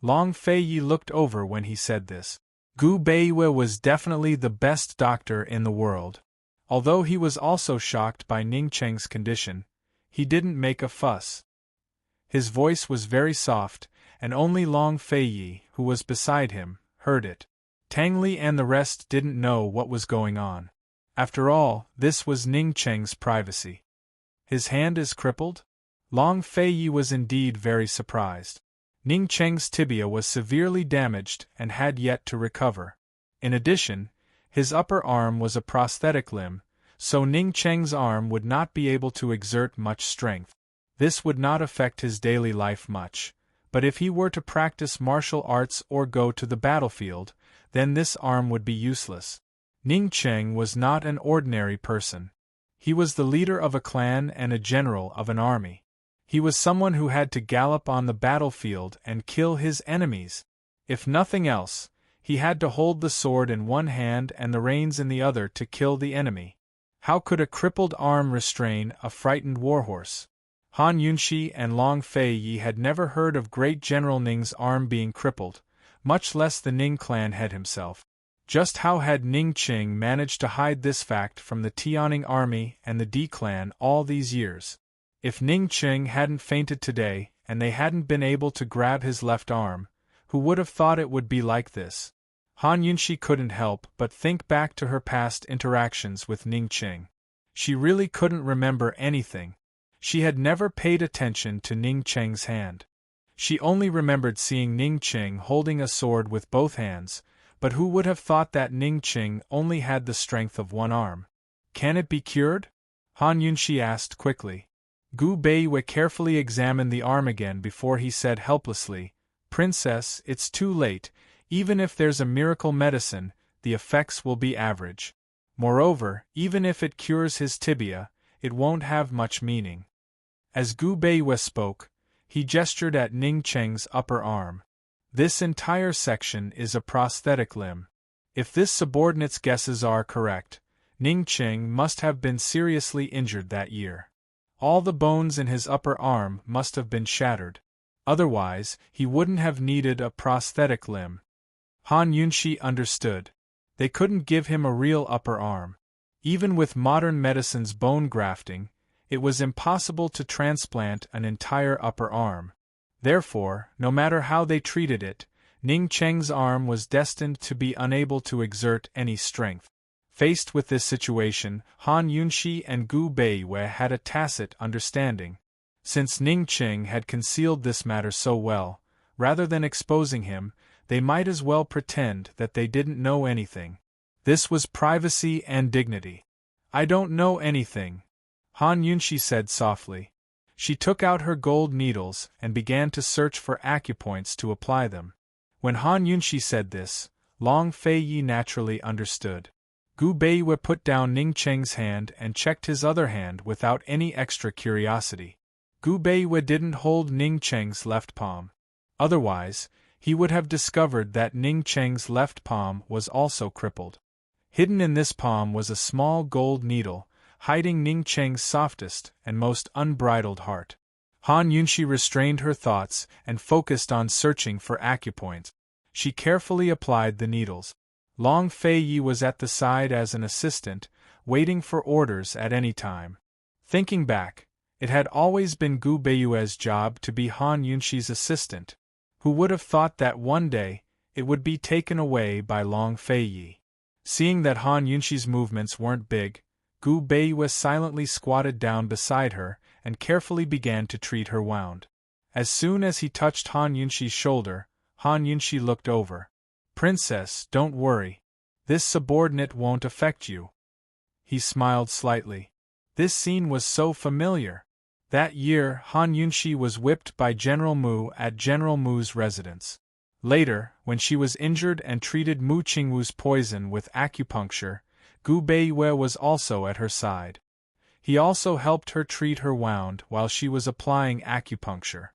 Speaker 1: Long Feiyi looked over when he said this. Gu Beiwei was definitely the best doctor in the world. Although he was also shocked by Ning Qing's condition, he didn't make a fuss. His voice was very soft, and only Long Feiyi, who was beside him, heard it. Tang Li and the rest didn't know what was going on. After all, this was Ning Qing's privacy. His hand is crippled? Long Feiyi was indeed very surprised. Ning Qing's tibia was severely damaged and had yet to recover. In addition, his upper arm was a prosthetic limb, so Ning Qing's arm would not be able to exert much strength. This would not affect his daily life much, but if he were to practice martial arts or go to the battlefield, then this arm would be useless. Ning Qing was not an ordinary person. He was the leader of a clan and a general of an army. He was someone who had to gallop on the battlefield and kill his enemies. If nothing else, he had to hold the sword in one hand and the reins in the other to kill the enemy. How could a crippled arm restrain a frightened warhorse? Han Yunshi and Long Feiyi had never heard of Great General Ning's arm being crippled, much less the Ning clan head himself. Just how had Ning Qing managed to hide this fact from the Tianing army and the D clan all these years? If Ning Qing hadn't fainted today, and they hadn't been able to grab his left arm, who would have thought it would be like this? Han Yunshi couldn't help but think back to her past interactions with Ning Qing. She really couldn't remember anything. She had never paid attention to Ning Qing's hand. She only remembered seeing Ning Qing holding a sword with both hands, but who would have thought that Ning Qing only had the strength of one arm? Can it be cured? Han Yunshi asked quickly. Gu Beiwei carefully examined the arm again before he said helplessly, "Princess, it's too late. Even if there's a miracle medicine, the effects will be average. Moreover, even if it cures his tibia, it won't have much meaning." As Gu Beiwei spoke, he gestured at Ning Qing's upper arm. This entire section is a prosthetic limb. If this subordinate's guesses are correct, Ning Qing must have been seriously injured that year. All the bones in his upper arm must have been shattered. Otherwise, he wouldn't have needed a prosthetic limb. Han Yunshi understood. They couldn't give him a real upper arm. Even with modern medicine's bone grafting, it was impossible to transplant an entire upper arm. Therefore, no matter how they treated it, Ning Qing's arm was destined to be unable to exert any strength. Faced with this situation, Han Yunshi and Gu Beiwei had a tacit understanding. Since Ning Qing had concealed this matter so well, rather than exposing him, they might as well pretend that they didn't know anything. This was privacy and dignity. "I don't know anything," Han Yunshi said softly. She took out her gold needles and began to search for acupoints to apply them. When Han Yunshi said this, Long Feiyi naturally understood. Gu Beiwei put down Ning Qing's hand and checked his other hand without any extra curiosity. Gu Beiwei didn't hold Ning Qing's left palm. Otherwise, he would have discovered that Ning Qing's left palm was also crippled. Hidden in this palm was a small gold needle, hiding Ning Qing's softest and most unbridled heart. Han Yunshi restrained her thoughts and focused on searching for acupoints. She carefully applied the needles. Long Feiyi was at the side as an assistant, waiting for orders at any time. Thinking back, it had always been Gu Beiwei's job to be Han Yunshi's assistant. Who would have thought that one day, it would be taken away by Long Fei-yi? Seeing that Han Yunshi's movements weren't big, Gu Beiyue silently squatted down beside her and carefully began to treat her wound. As soon as he touched Han Yunshi's shoulder, Han Yunshi looked over. "Princess, don't worry. This subordinate won't affect you." He smiled slightly. This scene was so familiar. That year, Han Yunshi was whipped by General Mu at General Mu's residence. Later, when she was injured and treated Mu Qingwu's poison with acupuncture, Gu Beiyue was also at her side. He also helped her treat her wound while she was applying acupuncture.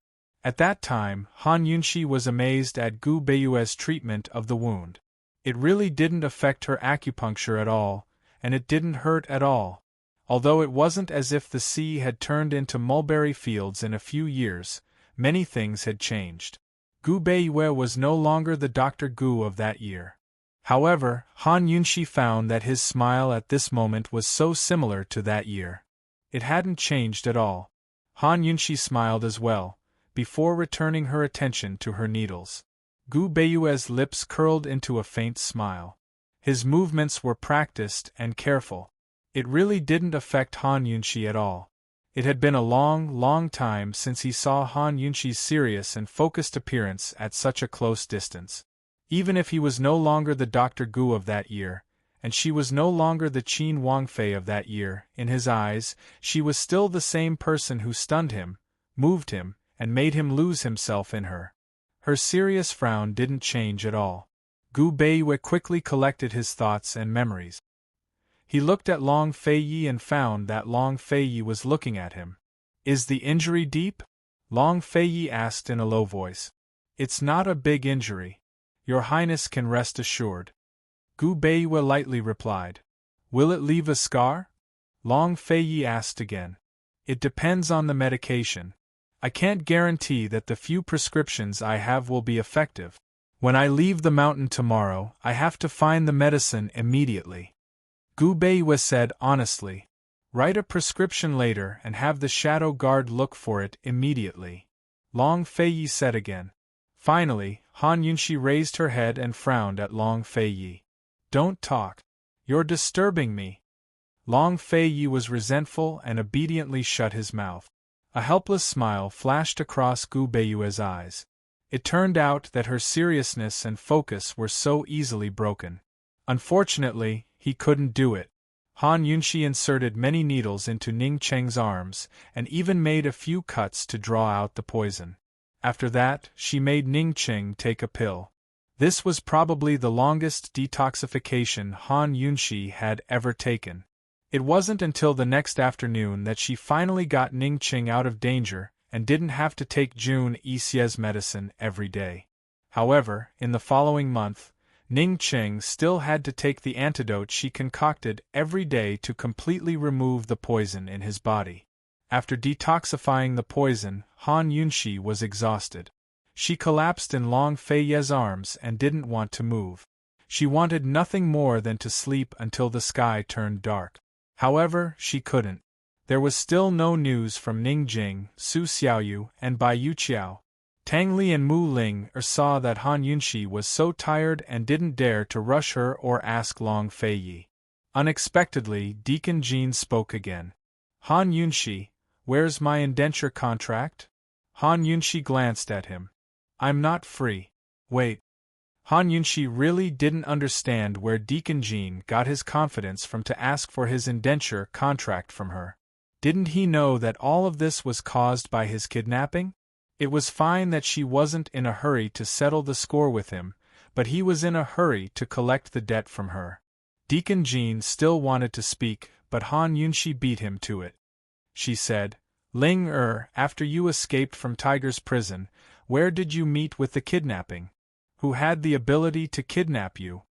Speaker 1: At that time, Han Yunshi was amazed at Gu Beiyue's treatment of the wound. It really didn't affect her acupuncture at all, and it didn't hurt at all. Although it wasn't as if the sea had turned into mulberry fields in a few years, many things had changed. Gu Beiyue was no longer the Dr. Gu of that year. However, Han Yunshi found that his smile at this moment was so similar to that year. It hadn't changed at all. Han Yunshi smiled as well, before returning her attention to her needles. Gu Beiyue's lips curled into a faint smile. His movements were practiced and careful. It really didn't affect Han Yunshi at all. It had been a long time since he saw Han Yunshi's serious and focused appearance at such a close distance. Even if he was no longer the Dr. Gu of that year, and she was no longer the Qin Wangfei of that year, in his eyes, she was still the same person who stunned him, moved him, and made him lose himself in her. Her serious frown didn't change at all. Gu Beiyue quickly collected his thoughts and memories. He looked at Long Fei-yi and found that Long Fei-yi was looking at him. "Is the injury deep?" Long Fei-yi asked in a low voice. "It's not a big injury. Your Highness can rest assured." Gu Beiyue lightly replied. "Will it leave a scar?" Long Fei-yi asked again. "It depends on the medication. I can't guarantee that the few prescriptions I have will be effective. When I leave the mountain tomorrow, I have to find the medicine immediately." Gu Beiyue said honestly. "Write a prescription later and have the shadow guard look for it immediately." Long Fei-yi said again. Finally, Han Yunshi raised her head and frowned at Long Fei-yi. "Don't talk. You're disturbing me." Long Fei-yi was resentful and obediently shut his mouth. A helpless smile flashed across Gu Beiyue's eyes. It turned out that her seriousness and focus were so easily broken. Unfortunately, he couldn't do it. Han Yunshi inserted many needles into Ning Cheng's arms, and even made a few cuts to draw out the poison. After that, she made Ning Cheng take a pill. This was probably the longest detoxification Han Yunshi had ever taken. It wasn't until the next afternoon that she finally got Ning Cheng out of danger and didn't have to take Jun Yixie's medicine every day. However, in the following month, Ning Cheng still had to take the antidote she concocted every day to completely remove the poison in his body. After detoxifying the poison, Han Yunshi was exhausted. She collapsed in Long Fei-yi's arms and didn't want to move. She wanted nothing more than to sleep until the sky turned dark. However, she couldn't. There was still no news from Ning Jing, Su Xiaoyu, and Bai Yuqiao. Tang Li and Mu Ling saw that Han Yunshi was so tired and didn't dare to rush her or ask Long Fei-yi. Unexpectedly, Deacon Jean spoke again. "Han Yunshi, where's my indenture contract?" Han Yunshi glanced at him. "I'm not free." "Wait." Han Yunshi really didn't understand where Deacon Jean got his confidence from to ask for his indenture contract from her. Didn't he know that all of this was caused by his kidnapping? It was fine that she wasn't in a hurry to settle the score with him, but he was in a hurry to collect the debt from her. Deacon Jean still wanted to speak, but Han Yunshi beat him to it. She said, "Ling after you escaped from Tiger's prison, where did you meet with the kidnapping? Who had the ability to kidnap you?"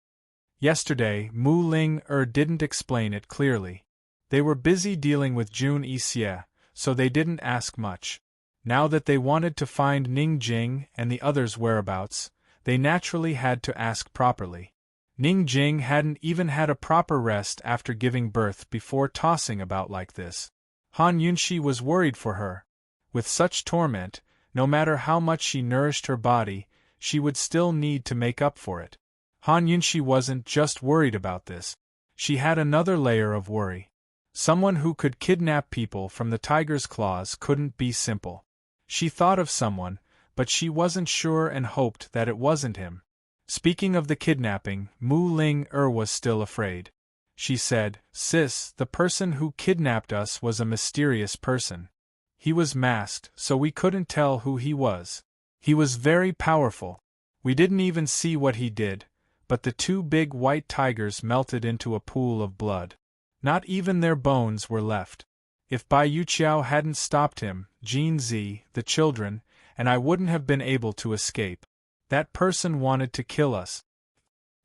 Speaker 1: Yesterday, Mu Ling didn't explain it clearly. They were busy dealing with Jun Yixie, so they didn't ask much. Now that they wanted to find Ning Jing and the others' whereabouts, they naturally had to ask properly. Ning Jing hadn't even had a proper rest after giving birth before tossing about like this. Han Yunshi was worried for her. With such torment, No matter how much she nourished her body, she would still need to make up for it. Han Yunxi wasn't just worried about this. She had another layer of worry. Someone who could kidnap people from the tiger's claws couldn't be simple. She thought of someone, but she wasn't sure and hoped that it wasn't him. Speaking of the kidnapping, Mu Ling was still afraid. She said, "Sis, the person who kidnapped us was a mysterious person. He was masked, so we couldn't tell who he was. He was very powerful. We didn't even see what he did, but the two big white tigers melted into a pool of blood. Not even their bones were left. If Bai Yuqiao hadn't stopped him, Jin Zi, the children, and I wouldn't have been able to escape. That person wanted to kill us."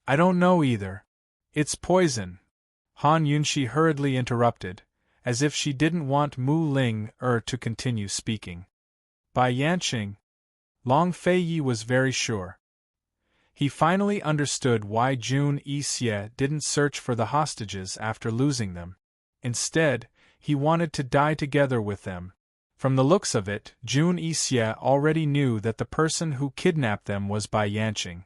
Speaker 1: "I don't know either. It's poison," Han Yunxi hurriedly interrupted, as if she didn't want Mu Ling to continue speaking. "Bai Yanqing?" Long Fei Yi was very sure. He finally understood why Jun Yixie didn't search for the hostages after losing them. Instead, he wanted to die together with them. From the looks of it, Jun Yixie already knew that the person who kidnapped them was Bai Yanqing.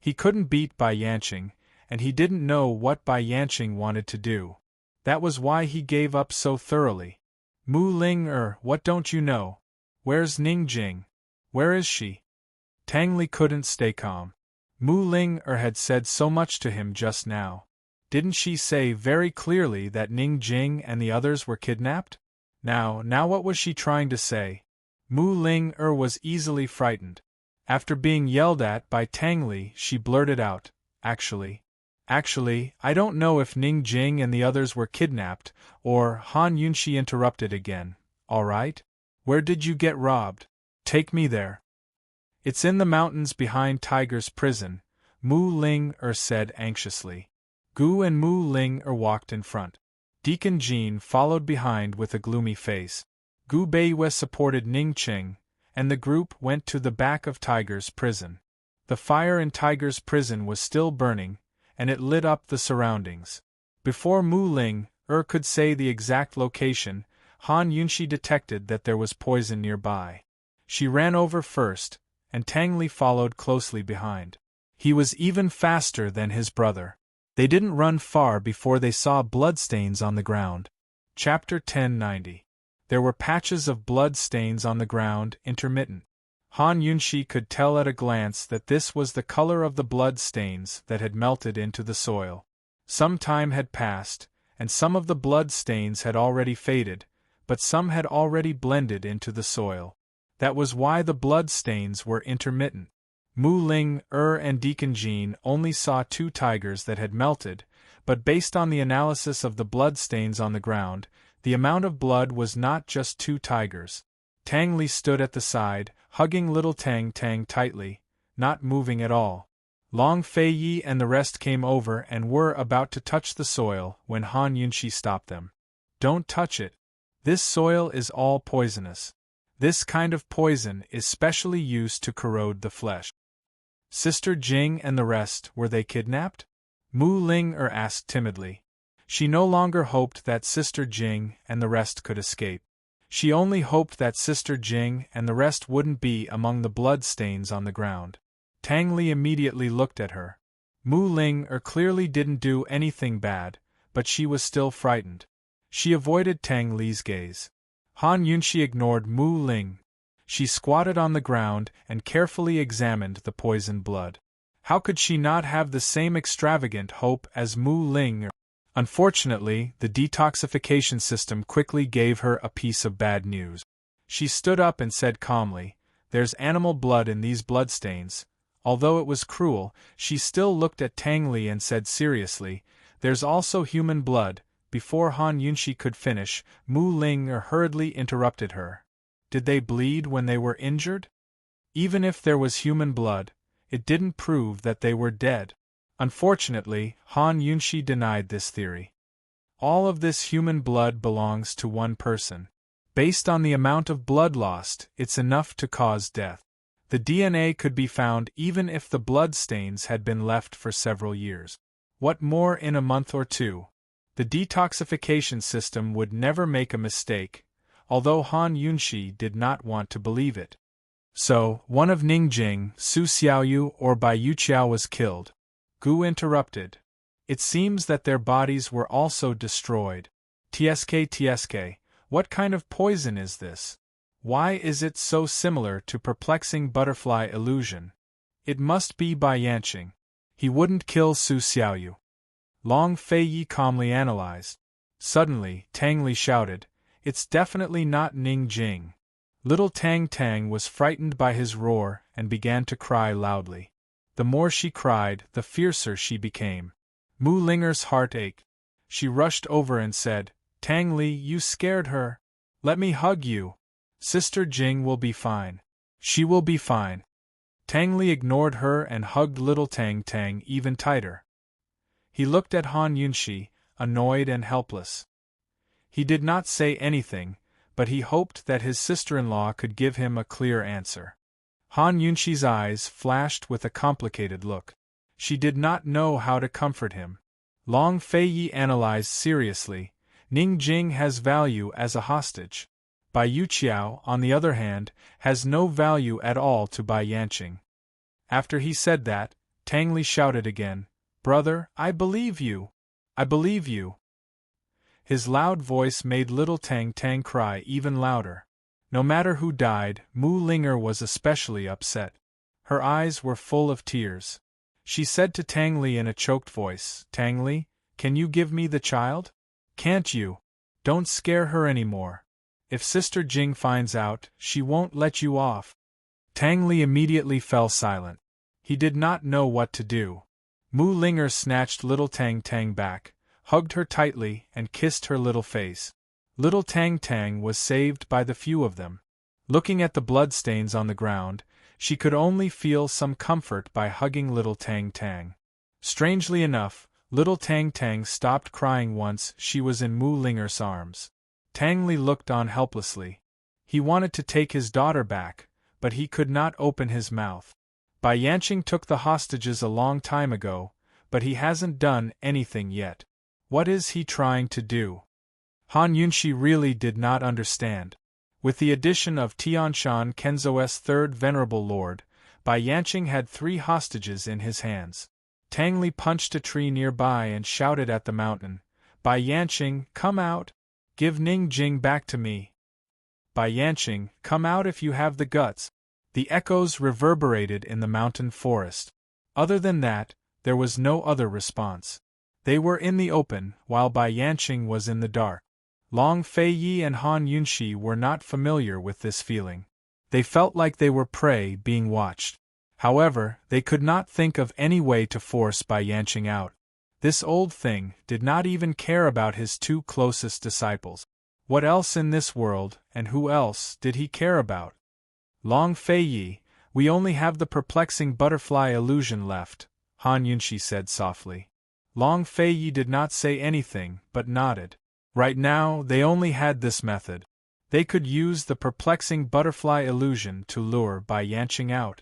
Speaker 1: He couldn't beat Bai Yanqing, and he didn't know what Bai Yanqing wanted to do. That was why he gave up so thoroughly. "Mu Ling what don't you know? Where's Ning Jing? Where is she?" Tang Li couldn't stay calm. Mu Ling had said so much to him just now. Didn't she say very clearly that Ning Jing and the others were kidnapped? Now what was she trying to say? Mu Ling was easily frightened. After being yelled at by Tang Li, she blurted out, Actually, I don't know if Ning Jing and the others were kidnapped, or..." Han Yunxi interrupted again. "All right? Where did you get robbed? Take me there." "It's in the mountains behind Tiger's prison," Mu Ling said anxiously. Gu and Mu Ling walked in front. Deacon Jean followed behind with a gloomy face. Gu Beiyue supported Ning Qing, and the group went to the back of Tiger's prison. The fire in Tiger's prison was still burning, and it lit up the surroundings. Before Mu Ling could say the exact location, Han Yunxi detected that there was poison nearby. She ran over first, and Tang Li followed closely behind. He was even faster than his brother. They didn't run far before they saw bloodstains on the ground. Chapter 1090. There were patches of blood stains on the ground, intermittent. Han Yunxi could tell at a glance that this was the color of the blood stains that had melted into the soil. Some time had passed, and some of the blood stains had already faded, but some had already blended into the soil. That was why the blood stains were intermittent. Mu Ling and Deacon Jean only saw two tigers that had melted, but based on the analysis of the blood stains on the ground, the amount of blood was not just two tigers. Tang Li stood at the side, hugging little Tang Tang tightly, not moving at all. Long Fei Yi and the rest came over and were about to touch the soil when Han Yunxi stopped them. "Don't touch it. This soil is all poisonous. This kind of poison is specially used to corrode the flesh." "Sister Jing and the rest, were they kidnapped?" Mu Ling asked timidly. She no longer hoped that Sister Jing and the rest could escape. She only hoped that Sister Jing and the rest wouldn't be among the blood stains on the ground. Tang Li immediately looked at her. Mu Ling clearly didn't do anything bad, but she was still frightened. She avoided Tang Li's gaze. Han Yunxi ignored Mu Ling. She squatted on the ground and carefully examined the poisoned blood. How could she not have the same extravagant hope as Mu Ling? Unfortunately, the detoxification system quickly gave her a piece of bad news. She stood up and said calmly, "There's animal blood in these bloodstains." Although it was cruel, she still looked at Tang Li and said seriously, "There's also human blood." Before Han Yunxi could finish, Mu Ling hurriedly interrupted her. "Did they bleed when they were injured?" Even if there was human blood, it didn't prove that they were dead. Unfortunately, Han Yunxi denied this theory. All of this human blood belongs to one person. Based on the amount of blood lost, it's enough to cause death. The DNA could be found even if the blood stains had been left for several years. What more in a month or two? The detoxification system would never make a mistake. although Han Yunshi did not want to believe it. So, one of Ningjing, Su Xiaoyu or Bai Yuqiao was killed. Gu interrupted. It seems that their bodies were also destroyed. TSK, what kind of poison is this? Why is it so similar to perplexing butterfly illusion? It must be Bai Yanqing. He wouldn't kill Su Xiaoyu. Long Feiyi calmly analyzed. Suddenly, Tang Li shouted, "It's definitely not Ning Jing." Little Tang Tang was frightened by his roar and began to cry loudly. The more she cried, the fiercer she became. Mu Linger's heart ached. She rushed over and said, "Tang Li, you scared her. Let me hug you. Sister Jing will be fine. She will be fine." Tang Li ignored her and hugged little Tang Tang even tighter. He looked at Han Yunshi, annoyed and helpless. He did not say anything, but he hoped that his sister-in-law could give him a clear answer. Han Yunshi's eyes flashed with a complicated look. She did not know how to comfort him. Long Feiyi analyzed seriously. Ning Jing has value as a hostage. Bai Yuqiao, on the other hand, has no value at all to Bai Yanqing. After he said that, Tang Li shouted again, "Brother, I believe you! I believe you!" His loud voice made little Tang Tang cry even louder. No matter who died, Mu Linger was especially upset. Her eyes were full of tears. She said to Tang Li in a choked voice, "Tang Li, can you give me the child? Can't you? Don't scare her anymore. If Sister Jing finds out, she won't let you off." Tang Li immediately fell silent. He did not know what to do. Mu Linger snatched little Tang Tang back, hugged her tightly, and kissed her little face. Little Tang Tang was saved by the few of them. Looking at the bloodstains on the ground, she could only feel some comfort by hugging little Tang Tang. Strangely enough, little Tang Tang stopped crying once she was in Mu Linger's arms. Tang Li looked on helplessly. He wanted to take his daughter back, but he could not open his mouth. Bai Yanqing took the hostages a long time ago, but he hasn't done anything yet. What is he trying to do? Han Yunshi really did not understand. With the addition of Tianshan Kenzo's third venerable lord, Bai Yanqing had 3 hostages in his hands. Tang Li punched a tree nearby and shouted at the mountain, "Bai Yanqing, come out! Give Ning Jing back to me! Bai Yanqing, come out if you have the guts!" The echoes reverberated in the mountain forest. Other than that, there was no other response. They were in the open, while Bai Yanqing was in the dark. Long Feiyi and Han Yunshi were not familiar with this feeling. They felt like they were prey being watched. However, they could not think of any way to force Bai Yanqing out. This old thing did not even care about his 2 closest disciples. What else in this world, and who else, did he care about? Long Feiyi, we only have the perplexing butterfly illusion left, Han Yunshi said softly. Long Feiyi did not say anything, but nodded. Right now, they only had this method. They could use the perplexing butterfly illusion to lure Bai Yanqing out.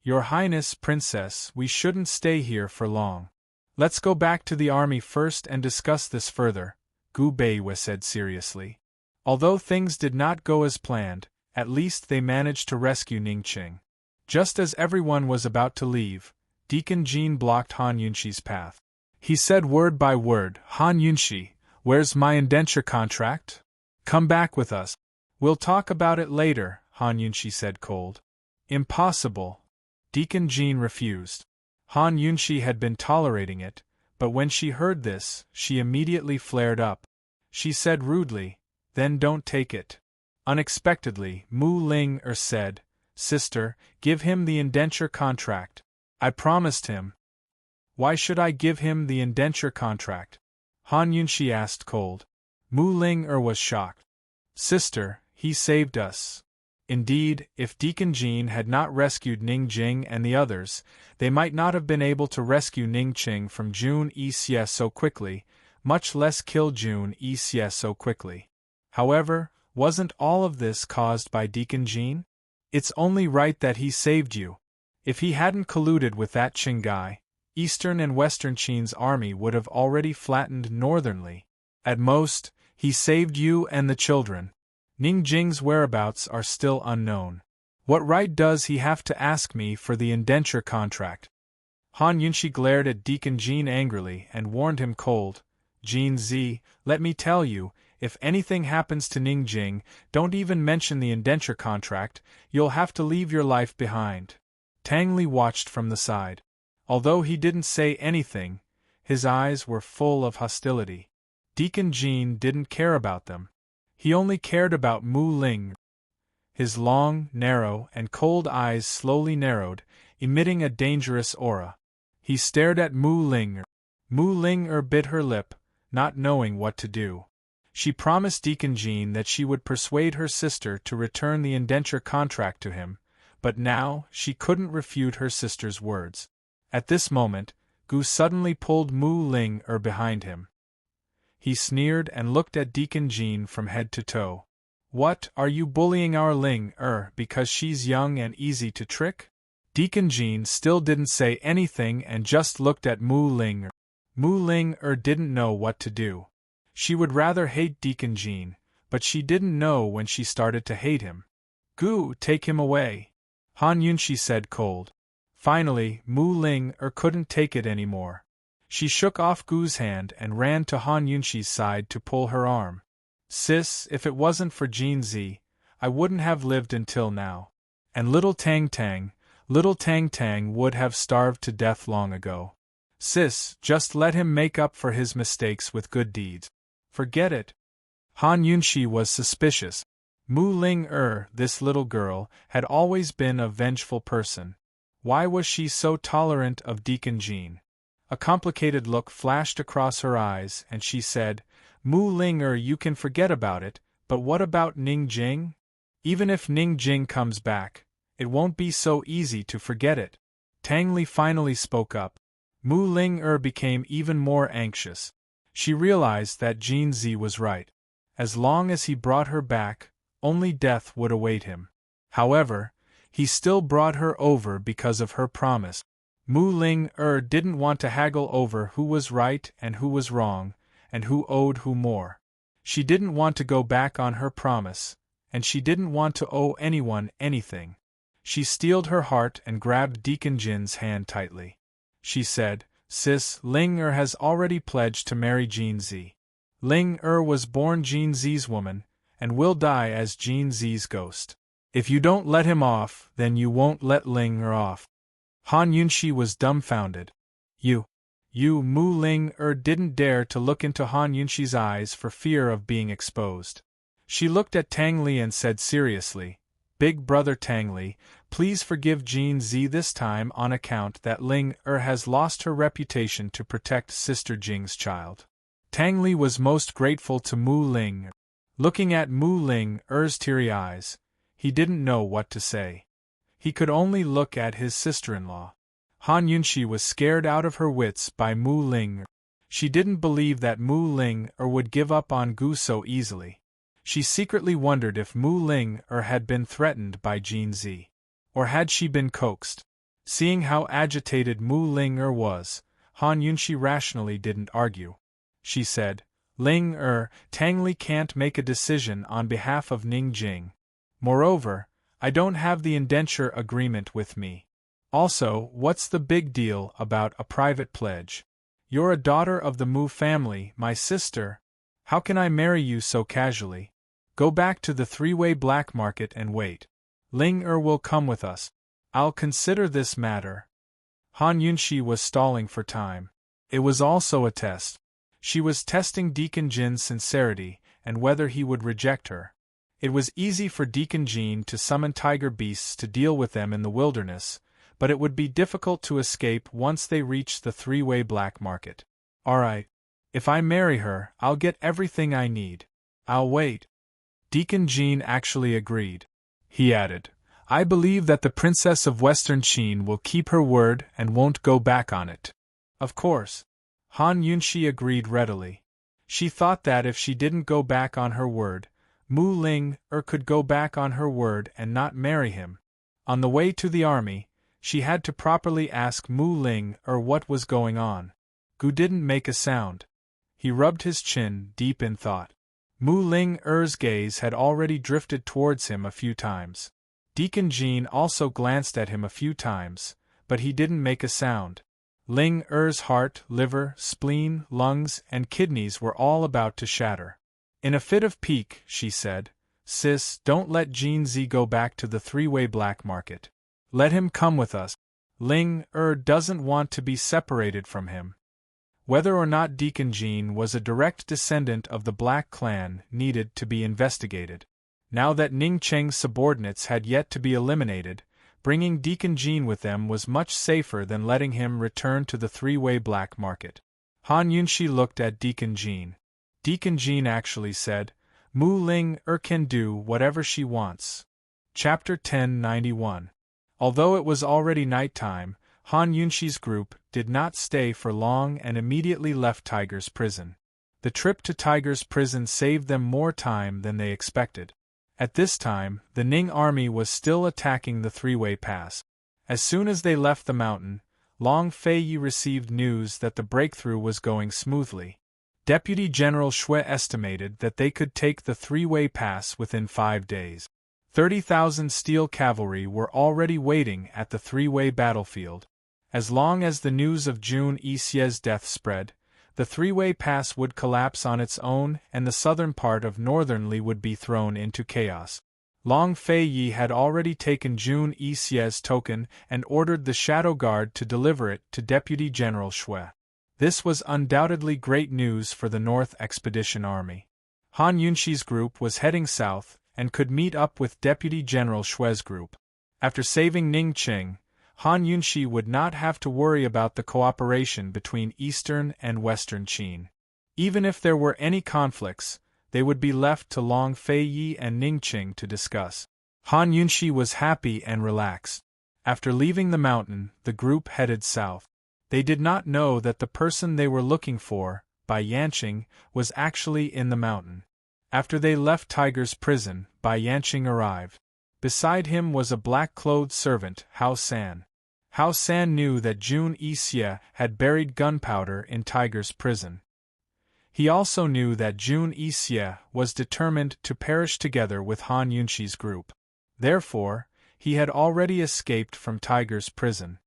Speaker 1: "Your Highness, Princess, we shouldn't stay here for long. Let's go back to the army first and discuss this further," Gu Beiwe said seriously. Although things did not go as planned, at least they managed to rescue Ningqing. Just as everyone was about to leave, Deacon Jean blocked Han Yunshi's path. He said word by word, "Han Yunshi, where's my indenture contract? Come back with us." "We'll talk about it later," Han Yunshi said cold. "Impossible." Deacon Jean refused. Han Yunshi had been tolerating it, but when she heard this, she immediately flared up. She said rudely, "Then don't take it." Unexpectedly, Mu Ling said, "Sister, give him the indenture contract. I promised him." "Why should I give him the indenture contract?" Han Yunshi asked cold. Mu Ling was shocked. "Sister, he saved us." Indeed, if Deacon Jean had not rescued Ning Jing and the others, they might not have been able to rescue Ningqing from Jun Yixie so quickly, much less kill Jun Yixie so quickly. However, wasn't all of this caused by Deacon Jean? It's only right that he saved you. If he hadn't colluded with that Qing guy, Eastern and Western Qin's army would have already flattened Northern Li. At most, he saved you and the children. Ning Jing's whereabouts are still unknown. What right does he have to ask me for the indenture contract? Han Yunshi glared at Deacon Jean angrily and warned him cold. Jean Z, let me tell you, if anything happens to Ning Jing, don't even mention the indenture contract, you'll have to leave your life behind. Tang Li watched from the side. Although he didn't say anything, his eyes were full of hostility. Deacon Jean didn't care about them. He only cared about Mu Ling. His long, narrow, and cold eyes slowly narrowed, emitting a dangerous aura. He stared at Mu Ling. Mu Ling bit her lip, not knowing what to do. She promised Deacon Jean that she would persuade her sister to return the indenture contract to him, but now she couldn't refute her sister's words. At this moment, Gu suddenly pulled Mu Ling behind him. He sneered and looked at Deacon Jean from head to toe. What, are you bullying our Ling because she's young and easy to trick? Deacon Jean still didn't say anything and just looked at Mu Ling. Mu Ling didn't know what to do. She would rather hate Deacon Jean, but she didn't know when she started to hate him. Gu, take him away. Han Yunshi said cold. Finally, Mu Ling couldn't take it anymore. She shook off Gu's hand and ran to Han Yunshi's side to pull her arm. Sis, if it wasn't for Jean Z, I wouldn't have lived until now. And little Tang Tang would have starved to death long ago. Sis, just let him make up for his mistakes with good deeds. Forget it. Han Yunshi was suspicious. Mu Ling this little girl, had always been a vengeful person. Why was she so tolerant of Deacon Jean? A complicated look flashed across her eyes, and she said, Mu Ling you can forget about it, but what about Ning Jing? Even if Ning Jing comes back, it won't be so easy to forget it. Tang Li finally spoke up. Mu Ling became even more anxious. She realized that Jean Z was right. As long as he brought her back, only death would await him. However, he still brought her over because of her promise. Mu Ling didn't want to haggle over who was right and who was wrong, and who owed who more. She didn't want to go back on her promise, and she didn't want to owe anyone anything. She steeled her heart and grabbed Deacon Jin's hand tightly. She said, Sis, Ling has already pledged to marry Jean Z. Ling was born Jean Z's woman, and will die as Jean Z's ghost. If you don't let him off, then you won't let Ling off. Han Yunshi was dumbfounded. You, Mu Ling didn't dare to look into Han Yunshi's eyes for fear of being exposed. She looked at Tang Li and said seriously, Big brother Tang Li, please forgive Jean Z this time on account that Ling has lost her reputation to protect Sister Jing's child. Tang Li was most grateful to Mu Ling. Looking at Mu Ling's teary eyes, he didn't know what to say. He could only look at his sister-in-law. Han Yunshi was scared out of her wits by Mu Ling. She didn't believe that Mu Ling would give up on Gu so easily. She secretly wondered if Mu Ling had been threatened by Jean Z. Or had she been coaxed? Seeing how agitated Mu Ling was, Han Yunshi rationally didn't argue. She said, Ling Tang Li can't make a decision on behalf of Ning Jing. Moreover, I don't have the indenture agreement with me. Also, what's the big deal about a private pledge? You're a daughter of the Mu family, my sister. How can I marry you so casually? Go back to the three-way black market and wait. Ling will come with us. I'll consider this matter. Han Yunshi was stalling for time. It was also a test. She was testing Deacon Jin's sincerity and whether he would reject her. It was easy for Deacon Jean to summon tiger beasts to deal with them in the wilderness, but it would be difficult to escape once they reached the three-way black market. Alright. If I marry her, I'll get everything I need. I'll wait. Deacon Jean actually agreed. He added, I believe that the Princess of Western Qin will keep her word and won't go back on it. Of course. Han Yunshi agreed readily. She thought that if she didn't go back on her word, Mu Ling could go back on her word and not marry him. On the way to the army, she had to properly ask Mu Ling what was going on. Gu didn't make a sound. He rubbed his chin, deep in thought. Mu Ling Er's gaze had already drifted towards him a few times. Deacon Jean also glanced at him a few times, but he didn't make a sound. Ling Er's heart, liver, spleen, lungs, and kidneys were all about to shatter. In a fit of pique, she said, "Sis, don't let Jean Z go back to the three-way black market. Let him come with us. Ling doesn't want to be separated from him." Whether or not Deacon Jean was a direct descendant of the Black Clan needed to be investigated. Now that Ning Cheng's subordinates had yet to be eliminated, bringing Deacon Jean with them was much safer than letting him return to the three-way black market. Han Yunshi looked at Deacon Jean. Deacon Jean actually said, "Mu Ling can do whatever she wants." Chapter 1091. Although it was already nighttime, Han Yunshi's group did not stay for long and immediately left Tiger's prison. The trip to Tiger's prison saved them more time than they expected. At this time, the Ning army was still attacking the three-way pass. As soon as they left the mountain, Long Feiyi received news that the breakthrough was going smoothly. Deputy General Xue estimated that they could take the three-way pass within 5 days. 30,000 steel cavalry were already waiting at the three-way battlefield. As long as the news of Jun Yixie's death spread, the three-way pass would collapse on its own and the southern part of northern Li would be thrown into chaos. Long Feiyi had already taken Jun Yixie's token and ordered the Shadow Guard to deliver it to Deputy General Xue. This was undoubtedly great news for the North Expedition Army. Han Yunshi's group was heading south and could meet up with Deputy General Xue's group. After saving Ning Qing, Han Yunshi would not have to worry about the cooperation between Eastern and Western Qin. Even if there were any conflicts, they would be left to Long Feiyi and Ning Qing to discuss. Han Yunshi was happy and relaxed. After leaving the mountain, the group headed south. They did not know that the person they were looking for, Bai Yanqing, was actually in the mountain. After they left Tiger's prison, Bai Yanqing arrived. Beside him was a black-clothed servant, Hao San. Hao San knew that Jun Yixie had buried gunpowder in Tiger's prison. He also knew that Jun Yixie was determined to perish together with Han Yunshi's group. Therefore, he had already escaped from Tiger's prison.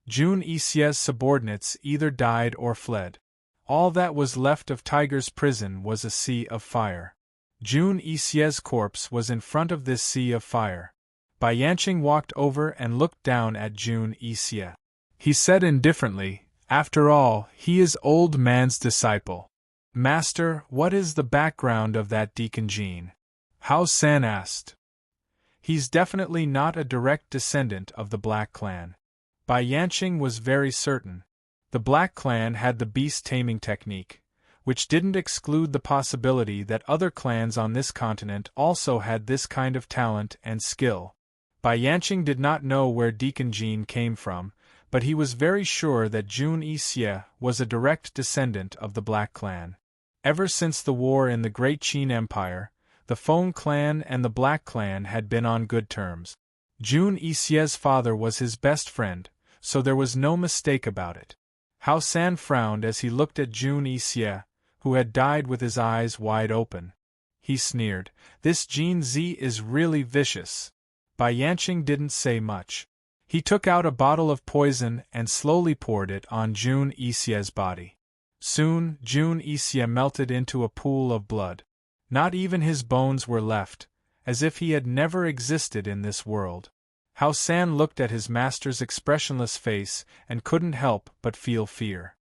Speaker 1: Jun Yixie's subordinates either died or fled. All that was left of Tiger's prison was a sea of fire. Jun Yixie's corpse was in front of this sea of fire. Bai Yanqing walked over and looked down at Jun Yixie. He said indifferently, "After all, he is old man's disciple." "Master, what is the background of that Deacon Jean?" Hao San asked. "He's definitely not a direct descendant of the Black Clan." Bai Yanqing was very certain. The Black Clan had the beast-taming technique, which didn't exclude the possibility that other clans on this continent also had this kind of talent and skill. Bai Yanqing did not know where Deacon Jean came from, but he was very sure that Jun Yixie was a direct descendant of the Black Clan. Ever since the war in the Great Qin Empire, the Feng clan and the Black Clan had been on good terms. Jun Yixie's father was his best friend, so there was no mistake about it. Hao San frowned as he looked at Jun Yixie, who had died with his eyes wide open. He sneered, "This Jean Z is really vicious." Bai Yanqing didn't say much. He took out a bottle of poison and slowly poured it on Jun Yixie's body. Soon, Jun Yixie melted into a pool of blood. Not even his bones were left, as if he had never existed in this world. Hao San looked at his master's expressionless face and couldn't help but feel fear.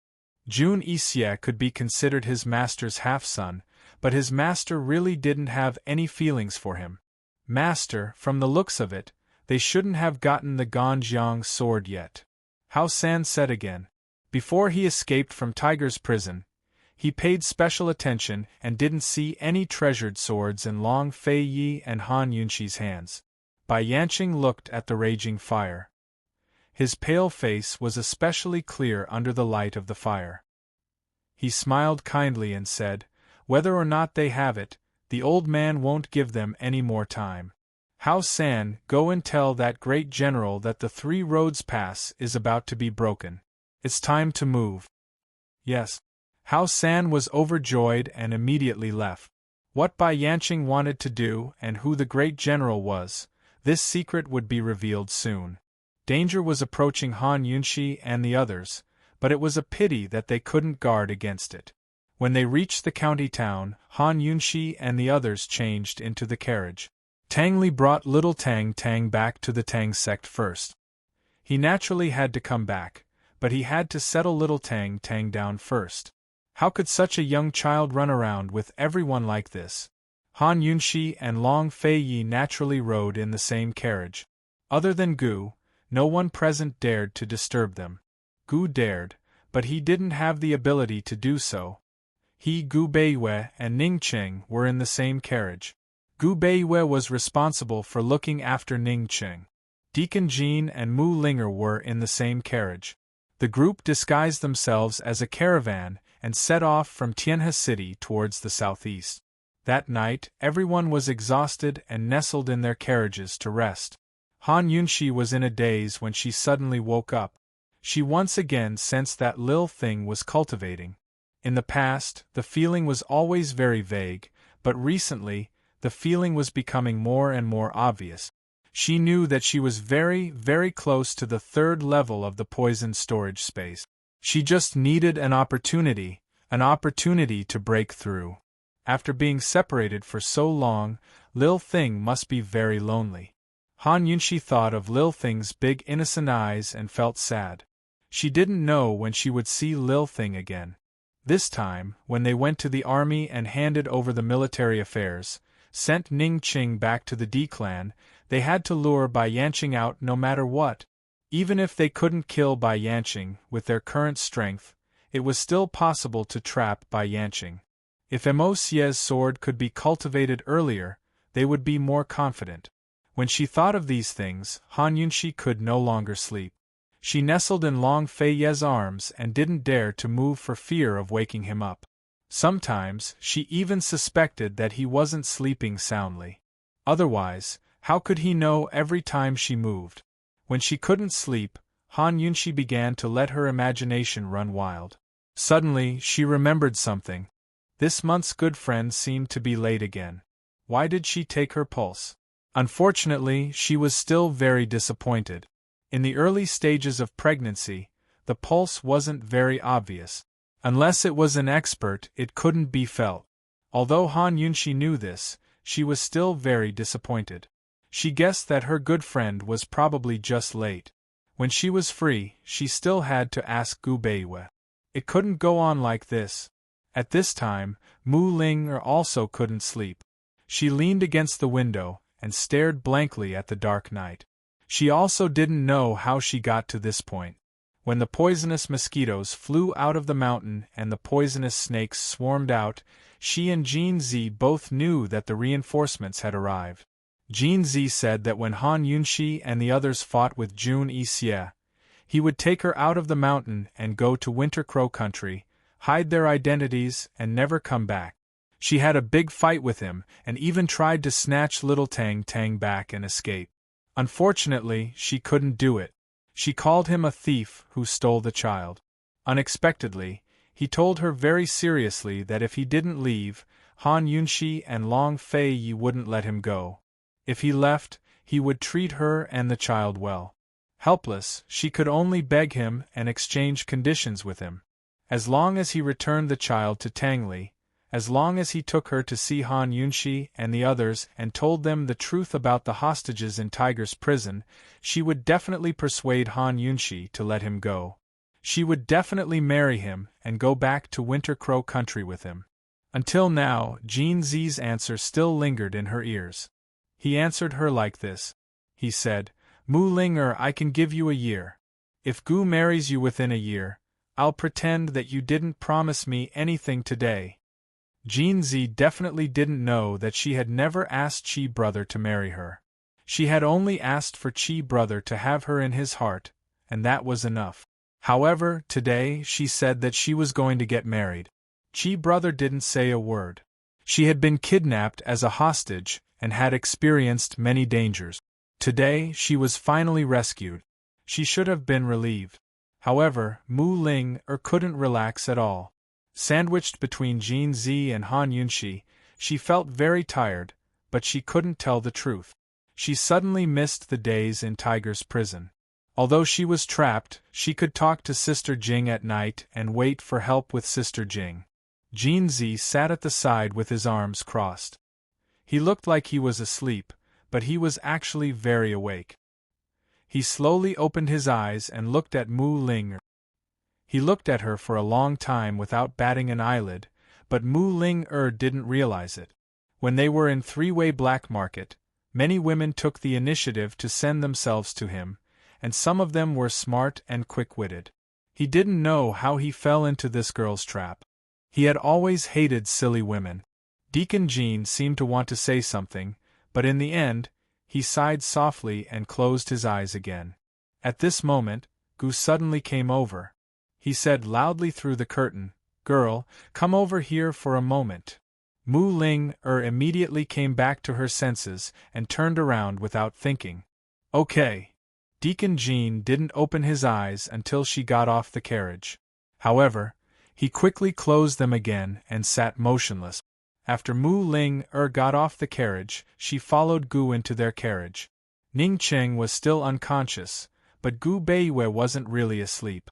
Speaker 1: Jun Yixie could be considered his master's half-son, but his master really didn't have any feelings for him. "Master, from the looks of it, they shouldn't have gotten the Ganjiang sword yet," Hao San said again. Before he escaped from Tiger's prison, he paid special attention and didn't see any treasured swords in Long Feiyi and Han Yunshi's hands. Bai Yanqing looked at the raging fire. His pale face was especially clear under the light of the fire. He smiled kindly and said, "Whether or not they have it, the old man won't give them any more time. Hao San, go and tell that great general that the Three Roads Pass is about to be broken. It's time to move." "Yes." Hao San was overjoyed and immediately left. What Bai Yanqing wanted to do and who the great general was, this secret would be revealed soon. Danger was approaching Han Yunshi and the others, but it was a pity that they couldn't guard against it. When they reached the county town, Han Yunshi and the others changed into the carriage. Tang Li brought little Tang Tang back to the Tang sect first. He naturally had to come back, but he had to settle little Tang Tang down first. How could such a young child run around with everyone like this? Han Yunshi and Long Fei Yi naturally rode in the same carriage. Other than Gu, no one present dared to disturb them. Gu dared, but he didn't have the ability to do so. He, Gu Beiyue, and Ning Qing were in the same carriage. Gu Beiyue was responsible for looking after Ning Qing. Deacon Jean and Mu Linger were in the same carriage. The group disguised themselves as a caravan and set off from Tianhe City towards the southeast. That night, everyone was exhausted and nestled in their carriages to rest. Han Yunshi was in a daze when she suddenly woke up. She once again sensed that Lil Thing was cultivating. In the past, the feeling was always very vague, but recently, the feeling was becoming more and more obvious. She knew that she was very, very close to the third level of the poison storage space. She just needed an opportunity to break through. After being separated for so long, Lil Thing must be very lonely. Han Yunshi thought of Lil Thing's big innocent eyes and felt sad. She didn't know when she would see Lil Thing again. This time, when they went to the army and handed over the military affairs, sent Ning Qing back to the D-clan, they had to lure Bai Yanqing out no matter what. Even if they couldn't kill Bai Yanqing with their current strength, it was still possible to trap Bai Yanqing. If Mo Xie's sword could be cultivated earlier, they would be more confident. When she thought of these things, Han Yunshi could no longer sleep. She nestled in Long Fei Ye's arms and didn't dare to move for fear of waking him up. Sometimes, she even suspected that he wasn't sleeping soundly. Otherwise, how could he know every time she moved? When she couldn't sleep, Han Yunshi began to let her imagination run wild. Suddenly, she remembered something. This month's good friend seemed to be late again. Why did she take her pulse? Unfortunately, she was still very disappointed. In the early stages of pregnancy, the pulse wasn't very obvious. Unless it was an expert, it couldn't be felt. Although Han Yunshi knew this, she was still very disappointed. She guessed that her good friend was probably just late. When she was free, she still had to ask Gu Beiyue. It couldn't go on like this. At this time, Mu Ling also couldn't sleep. She leaned against the window and stared blankly at the dark night. She also didn't know how she got to this point. When the poisonous mosquitoes flew out of the mountain and the poisonous snakes swarmed out, she and Jin Zi both knew that the reinforcements had arrived. Jin Zi said that when Han Yunshi and the others fought with Jun Yixie, he would take her out of the mountain and go to Winter Crow Country, hide their identities, and never come back. She had a big fight with him and even tried to snatch little Tang Tang back and escape. Unfortunately, she couldn't do it. She called him a thief who stole the child. Unexpectedly, he told her very seriously that if he didn't leave, Han Yunshi and Long Fei Yi wouldn't let him go. If he left, he would treat her and the child well. Helpless, she could only beg him and exchange conditions with him. As long as he returned the child to Tang Li, as long as he took her to see Han Yunshi and the others and told them the truth about the hostages in Tiger's prison, she would definitely persuade Han Yunshi to let him go. She would definitely marry him and go back to Winter Crow Country with him. Until now, Jin Zi's answer still lingered in her ears. He answered her like this. He said, Mu Linger, I can give you a year. If Gu marries you within a year, I'll pretend that you didn't promise me anything today. Jin Zi definitely didn't know that she had never asked Chi brother to marry her. She had only asked for Chi brother to have her in his heart, and that was enough. However, today she said that she was going to get married. Chi brother didn't say a word. She had been kidnapped as a hostage and had experienced many dangers. Today she was finally rescued. She should have been relieved. However, Mu Ling couldn't relax at all. Sandwiched between Jin Zi and Han Yunshi, She felt very tired, but she couldn't tell the truth. She suddenly missed the days in Tiger's prison. Although she was trapped, she could talk to Sister Jing at night and wait for help with Sister Jing. Jinzi sat at the side with his arms crossed. He looked like he was asleep, but he was actually very awake. He slowly opened his eyes and looked at Mu Ling. He looked at her for a long time without batting an eyelid, but Mu Ling didn't realize it. When they were in three-way black market, many women took the initiative to send themselves to him, and some of them were smart and quick-witted. He didn't know how he fell into this girl's trap. He had always hated silly women. Deacon Jean seemed to want to say something, but in the end, he sighed softly and closed his eyes again. At this moment, Gu suddenly came over. He said loudly through the curtain, "Girl, come over here for a moment." Mu Ling immediately came back to her senses and turned around without thinking. "Okay." Deacon Jean didn't open his eyes until she got off the carriage. However, he quickly closed them again and sat motionless. After Mu Ling got off the carriage, she followed Gu into their carriage. Ning Cheng was still unconscious, but Gu Beiwei wasn't really asleep.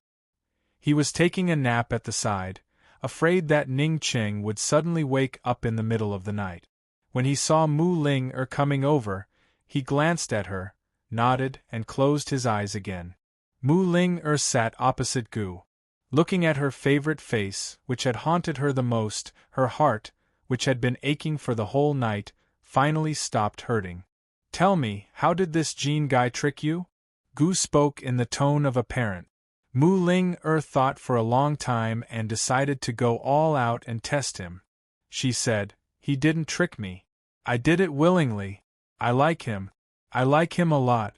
Speaker 1: He was taking a nap at the side, afraid that Ning Cheng would suddenly wake up in the middle of the night. When he saw Mu Ling coming over, he glanced at her, nodded, and closed his eyes again. Mu Ling sat opposite Gu. Looking at her favorite face, which had haunted her the most, her heart, which had been aching for the whole night, finally stopped hurting. "Tell me, how did this Jean guy trick you?" Gu spoke in the tone of a parent. Mu Ling thought for a long time and decided to go all out and test him. She said, "He didn't trick me. I did it willingly. I like him. I like him a lot."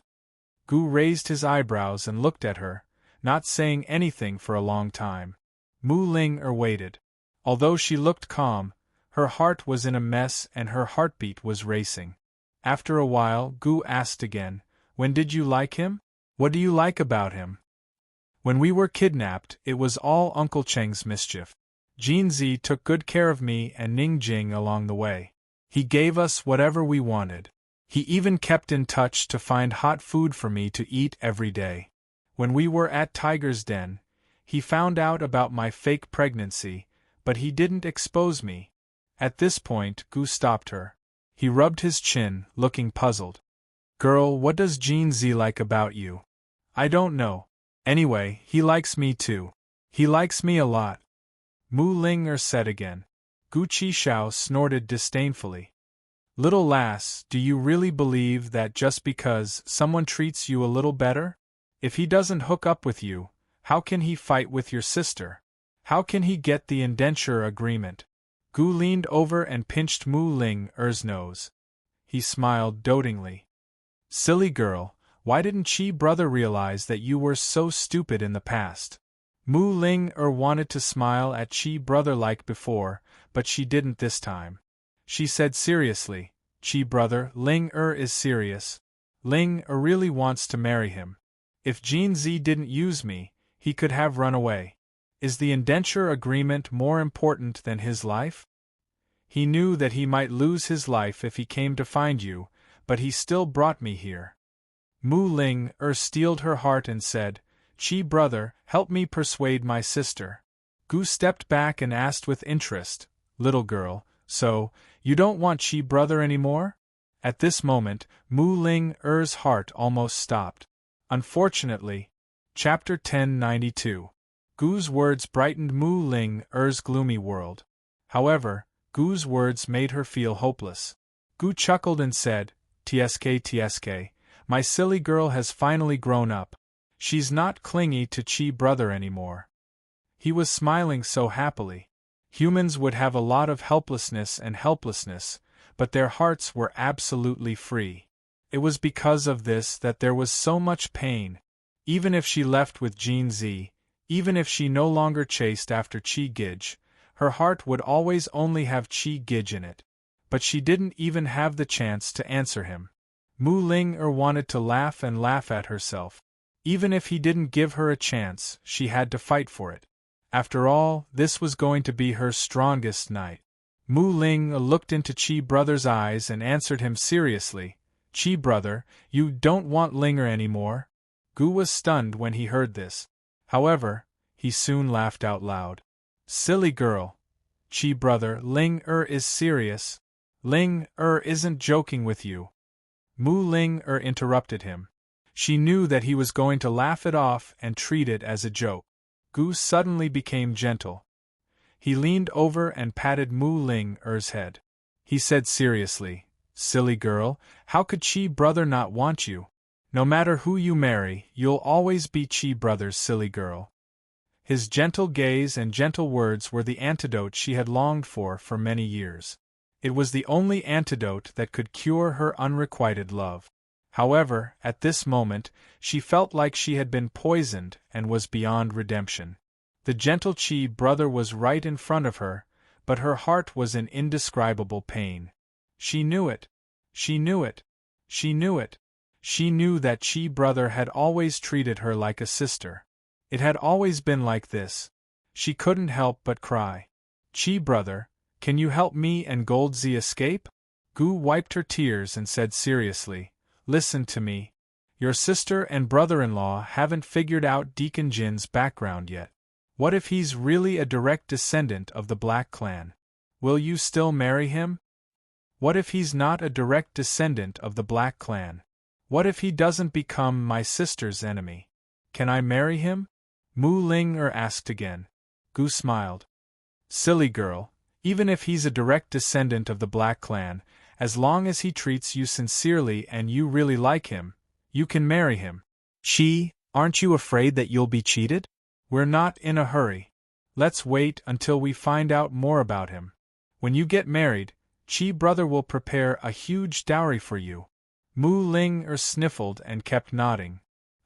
Speaker 1: Gu raised his eyebrows and looked at her, not saying anything for a long time. Mu Ling waited. Although she looked calm, her heart was in a mess and her heartbeat was racing. After a while, Gu asked again, "When did you like him? What do you like about him?" "When we were kidnapped, it was all Uncle Cheng's mischief. Jinzi took good care of me and Ning Jing along the way. He gave us whatever we wanted. He even kept in touch to find hot food for me to eat every day. When we were at Tiger's Den, he found out about my fake pregnancy, but he didn't expose me." At this point, Gu stopped her. He rubbed his chin, looking puzzled. "Girl, what does Jinzi like about you?" "I don't know. Anyway, he likes me too. He likes me a lot." Mu Ling said again. Gu Qishao snorted disdainfully. "Little lass, do you really believe that just because someone treats you a little better? If he doesn't hook up with you, how can he fight with your sister? How can he get the indenture agreement?" Gu leaned over and pinched Mu Ling's nose. He smiled dotingly. "Silly girl, why didn't Chi brother realize that you were so stupid in the past?" Mu Ling wanted to smile at Chi brother like before, but she didn't this time. She said seriously, "Chi brother, Ling is serious. Ling really wants to marry him. If Jinzi didn't use me, he could have run away. Is the indenture agreement more important than his life? He knew that he might lose his life if he came to find you, but he still brought me here." Mu Ling steeled her heart and said, "Chi brother, help me persuade my sister." Gu stepped back and asked with interest, "Little girl, so, you don't want Chi brother anymore?" At this moment, Mu Ling's heart almost stopped. Unfortunately, Chapter 1092. Gu's words brightened Mu Ling's gloomy world. However, Gu's words made her feel hopeless. Gu chuckled and said, "Tsk, my silly girl has finally grown up. She's not clingy to Chi brother anymore." He was smiling so happily. Humans would have a lot of helplessness and helplessness, but their hearts were absolutely free. It was because of this that there was so much pain. Even if she left with Jinzi, even if she no longer chased after Chi Gij, her heart would always only have Chi Gij in it. But she didn't even have the chance to answer him. Mu Ling wanted to laugh and laugh at herself. Even if he didn't give her a chance, she had to fight for it. After all, this was going to be her strongest night. Mu Ling looked into Chi brother's eyes and answered him seriously, Chi brother, you don't want Linger anymore? Gu was stunned when he heard this. However, he soon laughed out loud. Silly girl. Chi brother, Ling is serious. Ling isn't joking with you. Mu Ling interrupted him. She knew that he was going to laugh it off and treat it as a joke. Gu suddenly became gentle. He leaned over and patted Mu Ling's head. He said seriously, Silly girl, how could Chi brother not want you? No matter who you marry, you'll always be Chi brother's silly girl. His gentle gaze and gentle words were the antidote she had longed for many years. It was the only antidote that could cure her unrequited love. However, at this moment, she felt like she had been poisoned and was beyond redemption. The gentle Chi brother was right in front of her, but her heart was in indescribable pain. She knew it. She knew it. She knew it. She knew that Chi brother had always treated her like a sister. It had always been like this. She couldn't help but cry. Chi brother, can you help me and Goldzy escape? Gu wiped her tears and said seriously, Listen to me. Your sister and brother-in-law haven't figured out Deacon Jin's background yet. What if he's really a direct descendant of the Black Clan? Will you still marry him? What if he's not a direct descendant of the Black Clan? What if he doesn't become my sister's enemy? Can I marry him? Mu Ling asked again. Gu smiled. Silly girl, even if he's a direct descendant of the Black Clan, as long as he treats you sincerely and you really like him, you can marry him. Chi, aren't you afraid that you'll be cheated? We're not in a hurry. Let's wait until we find out more about him. When you get married, Chi brother will prepare a huge dowry for you. Mu Ling sniffled and kept nodding.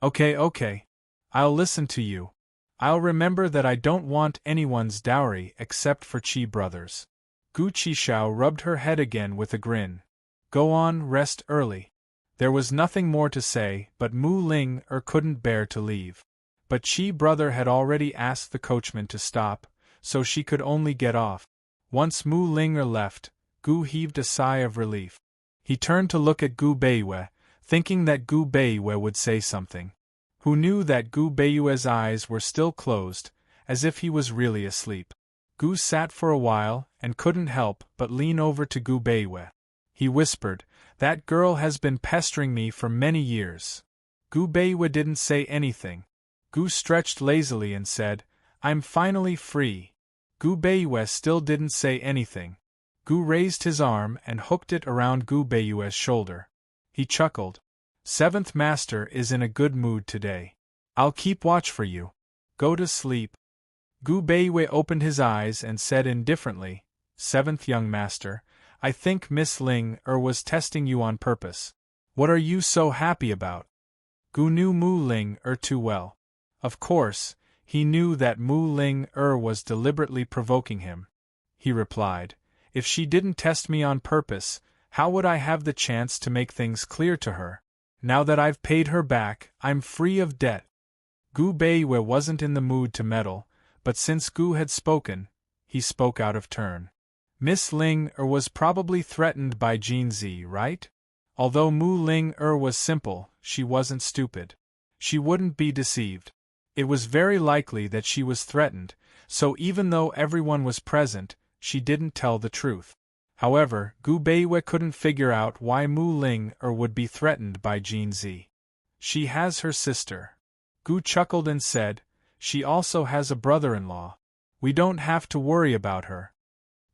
Speaker 1: Okay. I'll listen to you. I'll remember that I don't want anyone's dowry except for Chi brothers. Gu Qishao rubbed her head again with a grin. Go on, rest early. There was nothing more to say, but Mu Ling couldn't bear to leave. But Chi brother had already asked the coachman to stop, so she could only get off. Once Mu Ling left, Gu heaved a sigh of relief. He turned to look at Gu Beiyue, thinking that Gu Beiyue would say something. Who knew that Gu Beiyue's eyes were still closed, as if he was really asleep. Gu sat for a while and couldn't help but lean over to Gu Beiyue. He whispered, That girl has been pestering me for many years. Gu Beiyue didn't say anything. Gu stretched lazily and said, I'm finally free. Gu Beiyue still didn't say anything. Gu raised his arm and hooked it around Gu Beiyue's shoulder. He chuckled. Seventh Master is in a good mood today. I'll keep watch for you. Go to sleep. Gu Beiyue opened his eyes and said indifferently, Seventh Young Master, I think Miss Ling was testing you on purpose. What are you so happy about? Gu knew Mu Ling too well. Of course, he knew that Mu Ling was deliberately provoking him. He replied, If she didn't test me on purpose, how would I have the chance to make things clear to her? Now that I've paid her back, I'm free of debt. Gu Beiyue wasn't in the mood to meddle, but since Gu had spoken, he spoke out of turn. Miss Ling was probably threatened by Jinzi, right? Although Mu Ling was simple, she wasn't stupid. She wouldn't be deceived. It was very likely that she was threatened, so even though everyone was present, she didn't tell the truth. However, Gu Beiyue couldn't figure out why Mu Ling would be threatened by Jinzi. She has her sister. Gu chuckled and said, She also has a brother-in-law. We don't have to worry about her.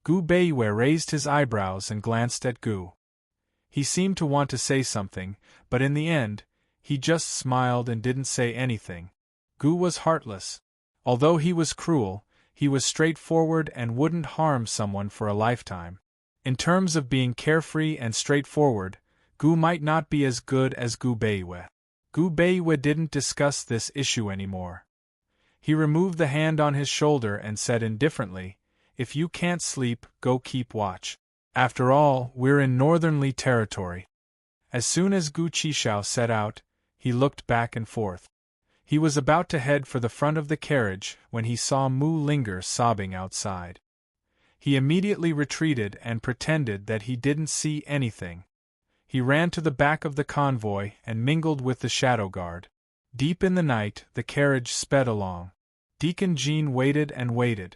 Speaker 1: Gu Beiyue raised his eyebrows and glanced at Gu. He seemed to want to say something, but in the end, he just smiled and didn't say anything. Gu was heartless. Although he was cruel, he was straightforward and wouldn't harm someone for a lifetime. In terms of being carefree and straightforward, Gu might not be as good as Gu Beiyue. Gu Beiyue didn't discuss this issue anymore. He removed the hand on his shoulder and said indifferently, If you can't sleep, go keep watch. After all, we're in northernly territory. As soon as Gu Qishao set out, he looked back and forth. He was about to head for the front of the carriage when he saw Mu Linger sobbing outside. He immediately retreated and pretended that he didn't see anything. He ran to the back of the convoy and mingled with the shadow guard. Deep in the night, the carriage sped along. Deacon Jean waited and waited.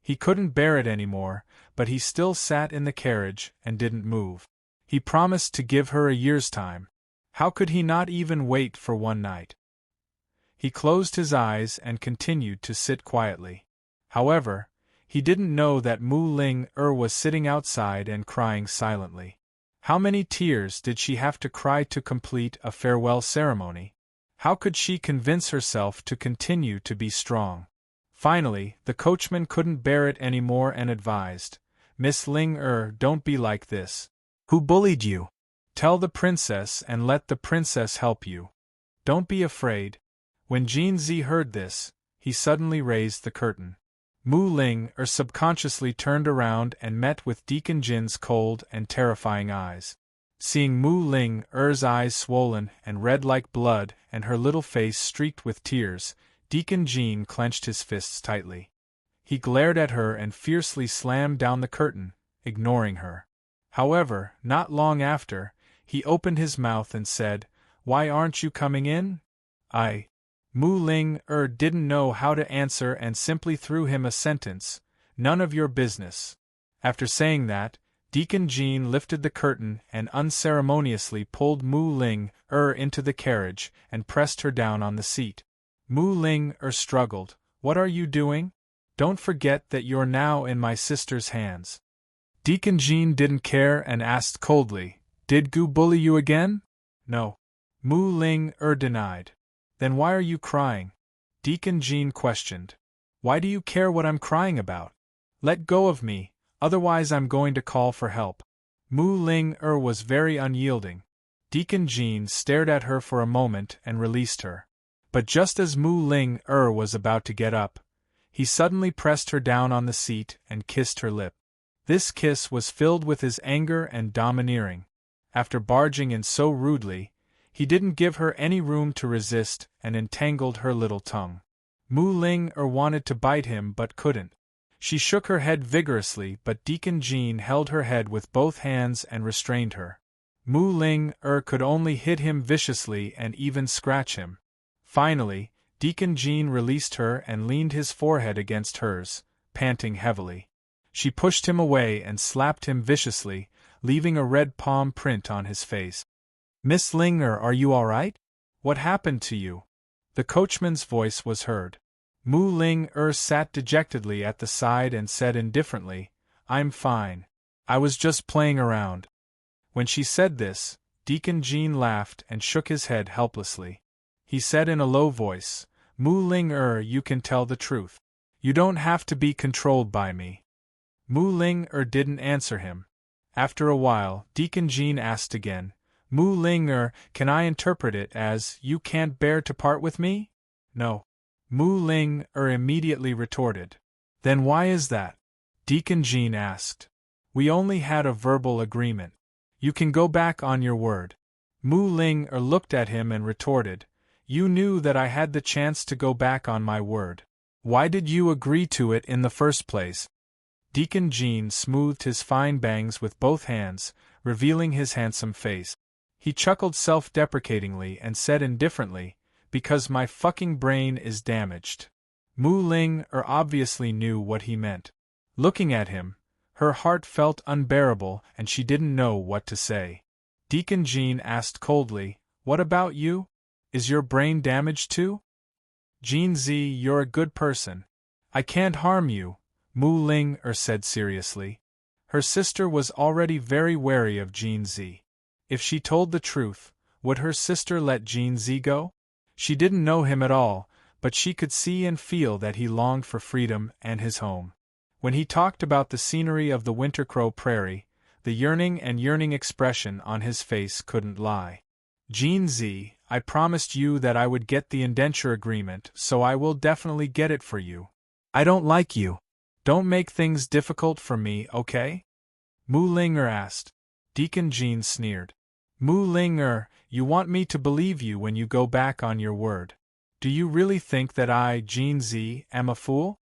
Speaker 1: He couldn't bear it anymore, but he still sat in the carriage and didn't move. He promised to give her a year's time. How could he not even wait for one night? He closed his eyes and continued to sit quietly. However, he didn't know that Mu Ling was sitting outside and crying silently. How many tears did she have to cry to complete a farewell ceremony? How could she convince herself to continue to be strong? Finally, the coachman couldn't bear it anymore and advised, "Miss Ling don't be like this. Who bullied you? Tell the princess and let the princess help you. Don't be afraid." When Jean Z heard this, he suddenly raised the curtain. Mu Ling subconsciously turned around and met with Deacon Jin's cold and terrifying eyes. Seeing Mu Ling's eyes swollen and red like blood and her little face streaked with tears, Deacon Jean clenched his fists tightly. He glared at her and fiercely slammed down the curtain, ignoring her. However, not long after, he opened his mouth and said, "Why aren't you coming in?" Mu Ling didn't know how to answer and simply threw him a sentence, "None of your business." After saying that, Deacon Jean lifted the curtain and unceremoniously pulled Mu Ling into the carriage and pressed her down on the seat. Mu Ling struggled. "What are you doing? Don't forget that you're now in my sister's hands." Deacon Jean didn't care and asked coldly, "Did Gu bully you again?" "No." Mu Ling denied. "Then why are you crying?" Deacon Jean questioned. "Why do you care what I'm crying about? Let go of me, otherwise I'm going to call for help." Mu Ling was very unyielding. Deacon Jean stared at her for a moment and released her. But just as Mu Ling was about to get up, he suddenly pressed her down on the seat and kissed her lip. This kiss was filled with his anger and domineering. After barging in so rudely, he didn't give her any room to resist and entangled her little tongue. Mu Ling wanted to bite him but couldn't. She shook her head vigorously, but Deacon Jean held her head with both hands and restrained her. Mu Ling could only hit him viciously and even scratch him. Finally, Deacon Jean released her and leaned his forehead against hers, panting heavily. She pushed him away and slapped him viciously, leaving a red palm print on his face. "Miss Ling, are you all right? What happened to you?" The coachman's voice was heard. Mu Ling sat dejectedly at the side and said indifferently, "I'm fine. I was just playing around." When she said this, Deacon Jean laughed and shook his head helplessly. He said in a low voice, "Mu Ling, you can tell the truth. You don't have to be controlled by me." Mu Ling didn't answer him. After a while, Deacon Jean asked again, "Mu Ling, can I interpret it as, you can't bear to part with me?" "No." Mu Ling immediately retorted. "Then why is that?" Deacon Jean asked. "We only had a verbal agreement. You can go back on your word." Mu Ling looked at him and retorted, "You knew that I had the chance to go back on my word. Why did you agree to it in the first place?" Deacon Jean smoothed his fine bangs with both hands, revealing his handsome face. He chuckled self-deprecatingly and said indifferently, "Because my fucking brain is damaged." Mu Ling obviously knew what he meant. Looking at him, her heart felt unbearable and she didn't know what to say. Deacon Jean asked coldly, "What about you? Is your brain damaged too?" "Jean Z, you're a good person. I can't harm you," Mu Ling said seriously. Her sister was already very wary of Jean Z. If she told the truth, would her sister let Jean Z go? She didn't know him at all, but she could see and feel that he longed for freedom and his home. When he talked about the scenery of the Wintercrow Prairie, the yearning expression on his face couldn't lie. "Jean Z, I promised you that I would get the indenture agreement, so I will definitely get it for you. I don't like you. Don't make things difficult for me, okay?" Mu Ling asked. Deacon Jean sneered. "Mu Ling, you want me to believe you when you go back on your word. Do you really think that I, Jean Z, am a fool?"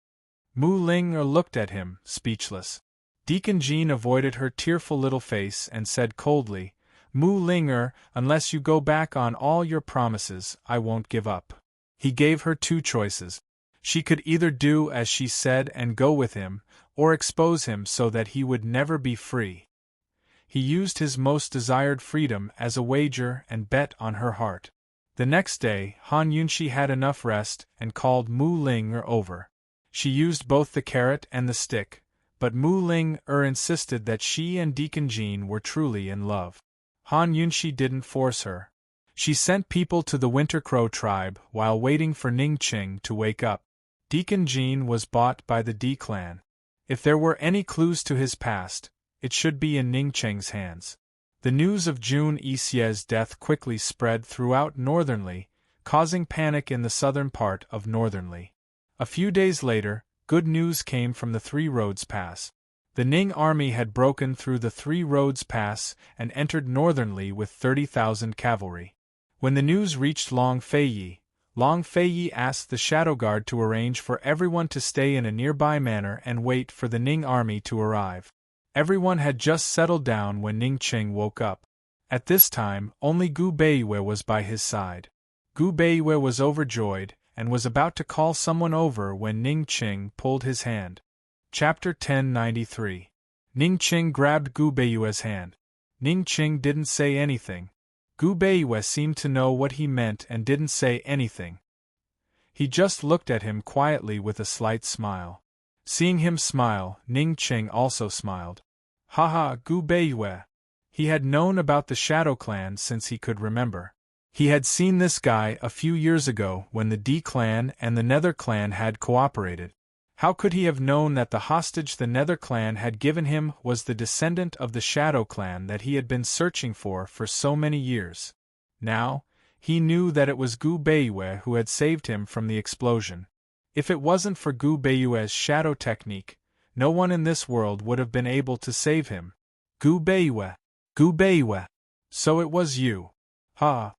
Speaker 1: Mu Ling looked at him, speechless. Deacon Jean avoided her tearful little face and said coldly, "Mu Ling unless you go back on all your promises, I won't give up." He gave her two choices. She could either do as she said and go with him, or expose him so that he would never be free. He used his most desired freedom as a wager and bet on her heart. The next day, Han Yunshi had enough rest and called Mu Ling over. She used both the carrot and the stick, but Mu Ling insisted that she and Deacon Jean were truly in love. Han Yunshi didn't force her. She sent people to the Winter Crow tribe while waiting for Ning Qing to wake up. Deacon Jean was bought by the D clan. If there were any clues to his past, it should be in Ning Qing's hands. The news of Jun Yixie's death quickly spread throughout Northernly, causing panic in the southern part of Northernly. A few days later, good news came from the Three Roads Pass. The Ning army had broken through the Three Roads Pass and entered Northernly with 30,000 cavalry. When the news reached Long Feiyi asked the Shadow Guard to arrange for everyone to stay in a nearby manor and wait for the Ning army to arrive. Everyone had just settled down when Ning Qing woke up. At this time, only Gu Beiwei was by his side. Gu Beiwei was overjoyed and was about to call someone over when Ning Qing pulled his hand. Chapter 1093. Ning Qing grabbed Gu Beiwei's hand. Ning Qing didn't say anything. Gu Beiwei seemed to know what he meant and didn't say anything. He just looked at him quietly with a slight smile. Seeing him smile, Ning Qing also smiled. Haha, Gu Beiwei. He had known about the Shadow Clan since he could remember. He had seen this guy a few years ago when the D clan and the Nether clan had cooperated. How could he have known that the hostage the Nether clan had given him was the descendant of the Shadow Clan that he had been searching for so many years? Now, he knew that it was Gu Beiwei who had saved him from the explosion. If it wasn't for Gu Beiwei's shadow technique, no one in this world would have been able to save him. Gu Beiwei. Gu Beiwei. So it was you. Ha.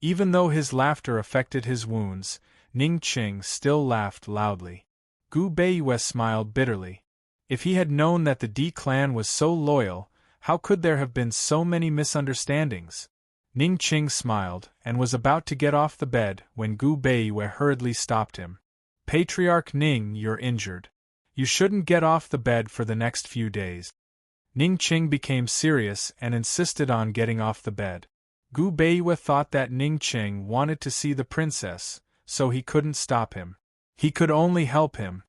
Speaker 1: Even though his laughter affected his wounds, Ning Qing still laughed loudly. Gu Beiwei smiled bitterly. If he had known that the D clan was so loyal, how could there have been so many misunderstandings? Ning Qing smiled and was about to get off the bed when Gu Beiwei hurriedly stopped him. Patriarch Ning, you're injured. You shouldn't get off the bed for the next few days. Ning Qing became serious and insisted on getting off the bed. Gu Beiwei thought that Ning Qing wanted to see the princess, so he couldn't stop him. He could only help him.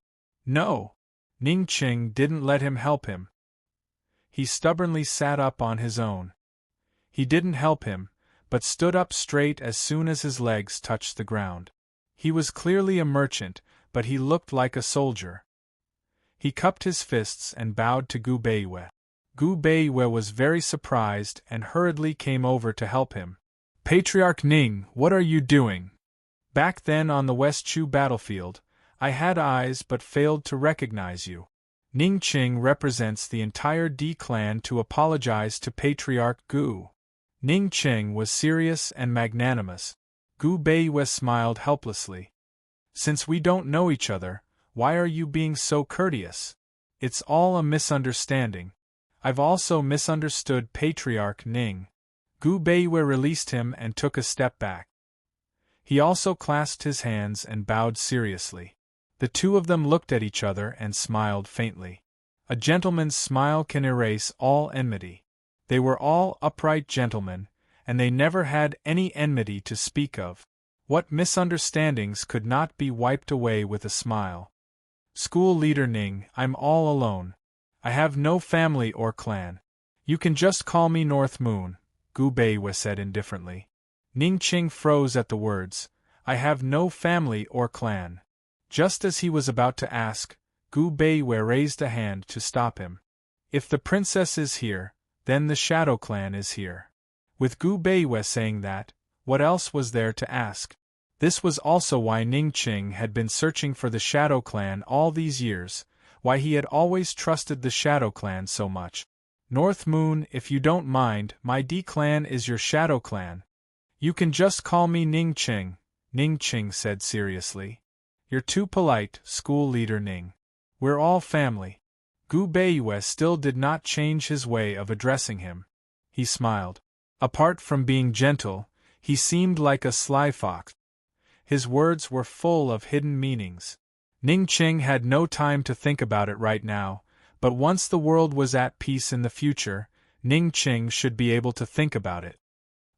Speaker 1: No. Ning Qing didn't let him help him. He stubbornly sat up on his own. He didn't help him, but stood up straight as soon as his legs touched the ground. He was clearly a merchant, but he looked like a soldier. He cupped his fists and bowed to Gu Beiwei. Gu Beiwei was very surprised and hurriedly came over to help him. Patriarch Ning, what are you doing? Back then on the West Chu battlefield, I had eyes but failed to recognize you. Ning Qing represents the entire D clan to apologize to Patriarch Gu. Ning Qing was serious and magnanimous. Gu Beiwei smiled helplessly. Since we don't know each other, why are you being so courteous? It's all a misunderstanding. I've also misunderstood Patriarch Ning. Gu Beiwei released him and took a step back. He also clasped his hands and bowed seriously. The two of them looked at each other and smiled faintly. A gentleman's smile can erase all enmity. They were all upright gentlemen, and they never had any enmity to speak of. What misunderstandings could not be wiped away with a smile? School leader Ning, I'm all alone. I have no family or clan. You can just call me North Moon, Gu Beiwei said indifferently. Ning Qing froze at the words, I have no family or clan. Just as he was about to ask, Gu Beiwei raised a hand to stop him. If the princess is here, then the Shadow Clan is here. With Gu Beiwei saying that, what else was there to ask? This was also why Ning Qing had been searching for the Shadow Clan all these years, why he had always trusted the Shadow Clan so much. North Moon, if you don't mind, my D clan is your Shadow Clan. You can just call me Ning Qing, Ning Qing said seriously. You're too polite, school leader Ning. We're all family. Gu Beiyue still did not change his way of addressing him. He smiled. Apart from being gentle, he seemed like a sly fox. His words were full of hidden meanings. Ning Qing had no time to think about it right now, but once the world was at peace in the future, Ning Qing should be able to think about it.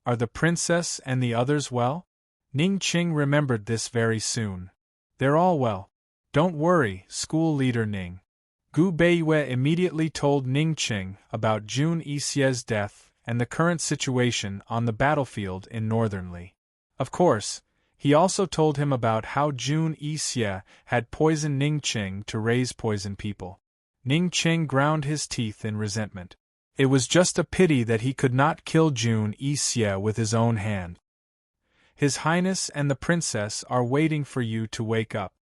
Speaker 1: Are the princess and the others well? Ning Qing remembered this very soon. They're all well. Don't worry, school leader Ning. Gu Beiyue immediately told Ning Qing about Jun Yixie's death and the current situation on the battlefield in Northern Li. Of course, he also told him about how Jun Yixie had poisoned Ning Qing to raise poison people. Ning Qing ground his teeth in resentment. It was just a pity that he could not kill Jun Yixie with his own hand. His Highness and the princess are waiting for you to wake up.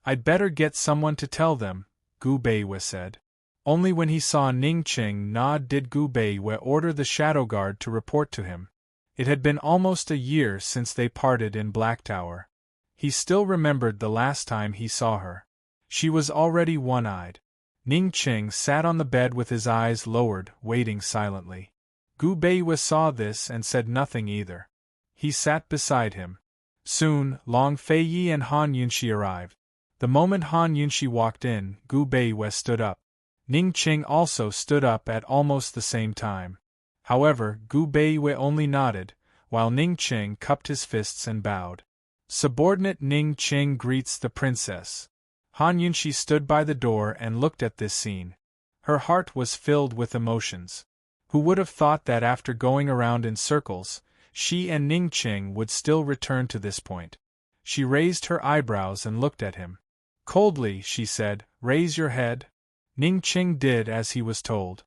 Speaker 1: I'd better get someone to tell them, Gu Beiyue said. Only when he saw Ning Qing nod did Gu Beiyue order the shadow guard to report to him. It had been almost a year since they parted in Black Tower. He still remembered the last time he saw her. She was already one-eyed. Ning Qing sat on the bed with his eyes lowered, waiting silently. Gu Beiyue saw this and said nothing either. He sat beside him. Soon, Long Feiyi and Han Yunxi arrived. The moment Han Yunxi walked in, Gu Beiyue stood up. Ning Qing also stood up at almost the same time. However, Gu Beiyue only nodded, while Ning Qing cupped his fists and bowed. Subordinate Ning Qing greets the princess. Han Yunxi stood by the door and looked at this scene. Her heart was filled with emotions. Who would have thought that after going around in circles, she and Ning Qing would still return to this point? She raised her eyebrows and looked at him. Coldly, she said, "Raise your head." Ning Qing did as he was told.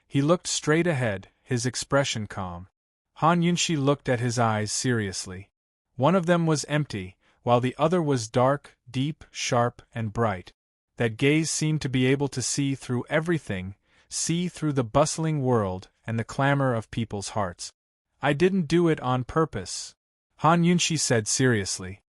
Speaker 1: He looked straight ahead, his expression calm. Han Yunxi looked at his eyes seriously. One of them was empty, while the other was dark, deep, sharp, and bright. That gaze seemed to be able to see through everything, see through the bustling world and the clamor of people's hearts. "I didn't do it on purpose," Han Yunxi said seriously.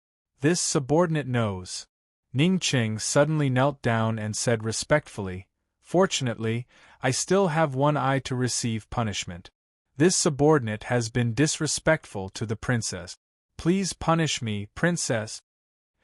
Speaker 1: "This subordinate knows." Ning Qing suddenly knelt down and said respectfully, "Fortunately, I still have one eye to receive punishment. This subordinate has been disrespectful to the princess. Please punish me, princess."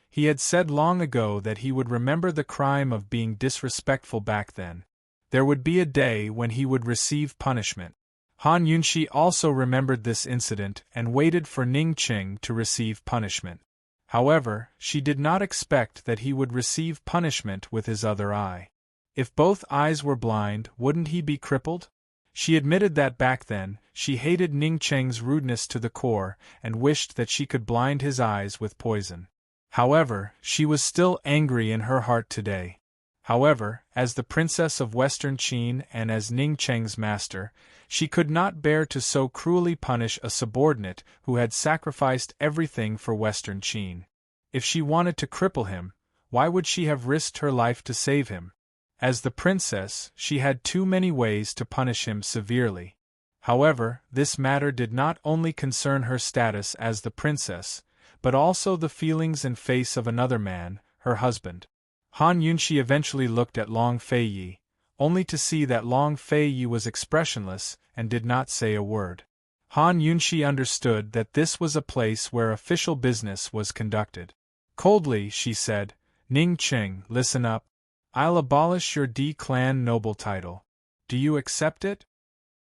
Speaker 1: He had said long ago that he would remember the crime of being disrespectful back then. There would be a day when he would receive punishment. Han Yunxi also remembered this incident and waited for Ning Qing to receive punishment. However, she did not expect that he would receive punishment with his other eye. If both eyes were blind, wouldn't he be crippled? She admitted that back then, she hated Ning Qing's rudeness to the core and wished that she could blind his eyes with poison. However, she was still angry in her heart today. However, as the princess of Western Qin and as Ning Qing's master, she could not bear to so cruelly punish a subordinate who had sacrificed everything for Western Qin. If she wanted to cripple him, why would she have risked her life to save him? As the princess, she had too many ways to punish him severely. However, this matter did not only concern her status as the princess, but also the feelings and face of another man, her husband. Han Yunxi eventually looked at Long Feiyi, only to see that Long Feiyi was expressionless and did not say a word. Han Yunxi understood that this was a place where official business was conducted. Coldly, she said, "Ning Qing, listen up. I'll abolish your D-clan noble title. Do you accept it?"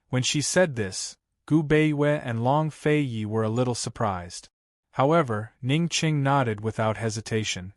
Speaker 1: When she said this, Gu Beiyue and Long Feiyi were a little surprised. However, Ning Qing nodded without hesitation.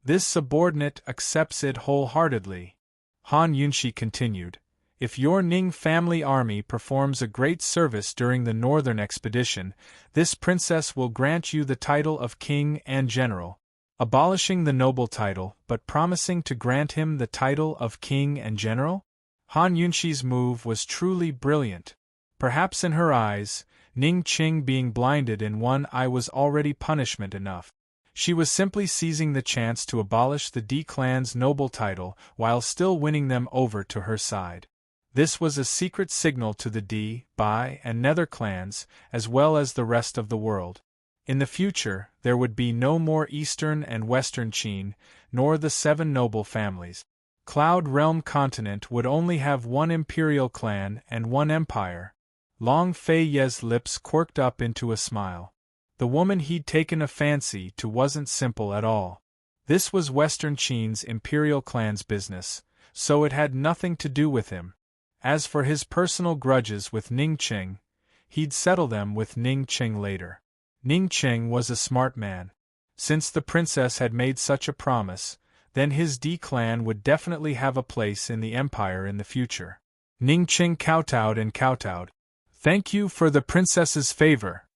Speaker 1: "This subordinate accepts it wholeheartedly." Han Yunxi continued, "If your Ning family army performs a great service during the northern expedition, this princess will grant you the title of king and general." Abolishing the noble title, but promising to grant him the title of king and general? Han Yunxi's move was truly brilliant. Perhaps in her eyes, Ning Qing being blinded in one eye was already punishment enough. She was simply seizing the chance to abolish the D-clan's noble title while still winning them over to her side. This was a secret signal to the D, Bai, and Nether clans, as well as the rest of the world. In the future, there would be no more Eastern and Western Qin, nor the 7 noble families. Cloud Realm continent would only have one imperial clan and one empire. Long Fei Ye's lips quirked up into a smile. The woman he'd taken a fancy to wasn't simple at all. This was Western Qin's imperial clan's business, so it had nothing to do with him. As for his personal grudges with Ning Qing, he'd settle them with Ning Qing later. Ning Qing was a smart man. Since the princess had made such a promise, then his D clan would definitely have a place in the empire in the future. Ning Qing kowtowed and kowtowed. "Thank you for the princess's favor.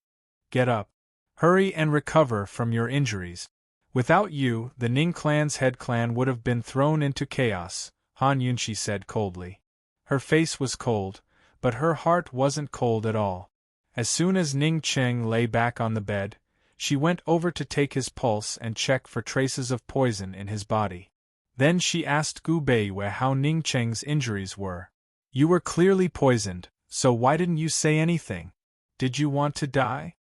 Speaker 1: Get up. Hurry and recover from your injuries. Without you, the Ning clan's head clan would have been thrown into chaos," Han Yunshi said coldly. Her face was cold, but her heart wasn't cold at all. As soon as Ning Qing lay back on the bed, she went over to take his pulse and check for traces of poison in his body. Then she asked Gu Beiwei how Ning Qing's injuries were. "You were clearly poisoned, so why didn't you say anything? Did you want to die?"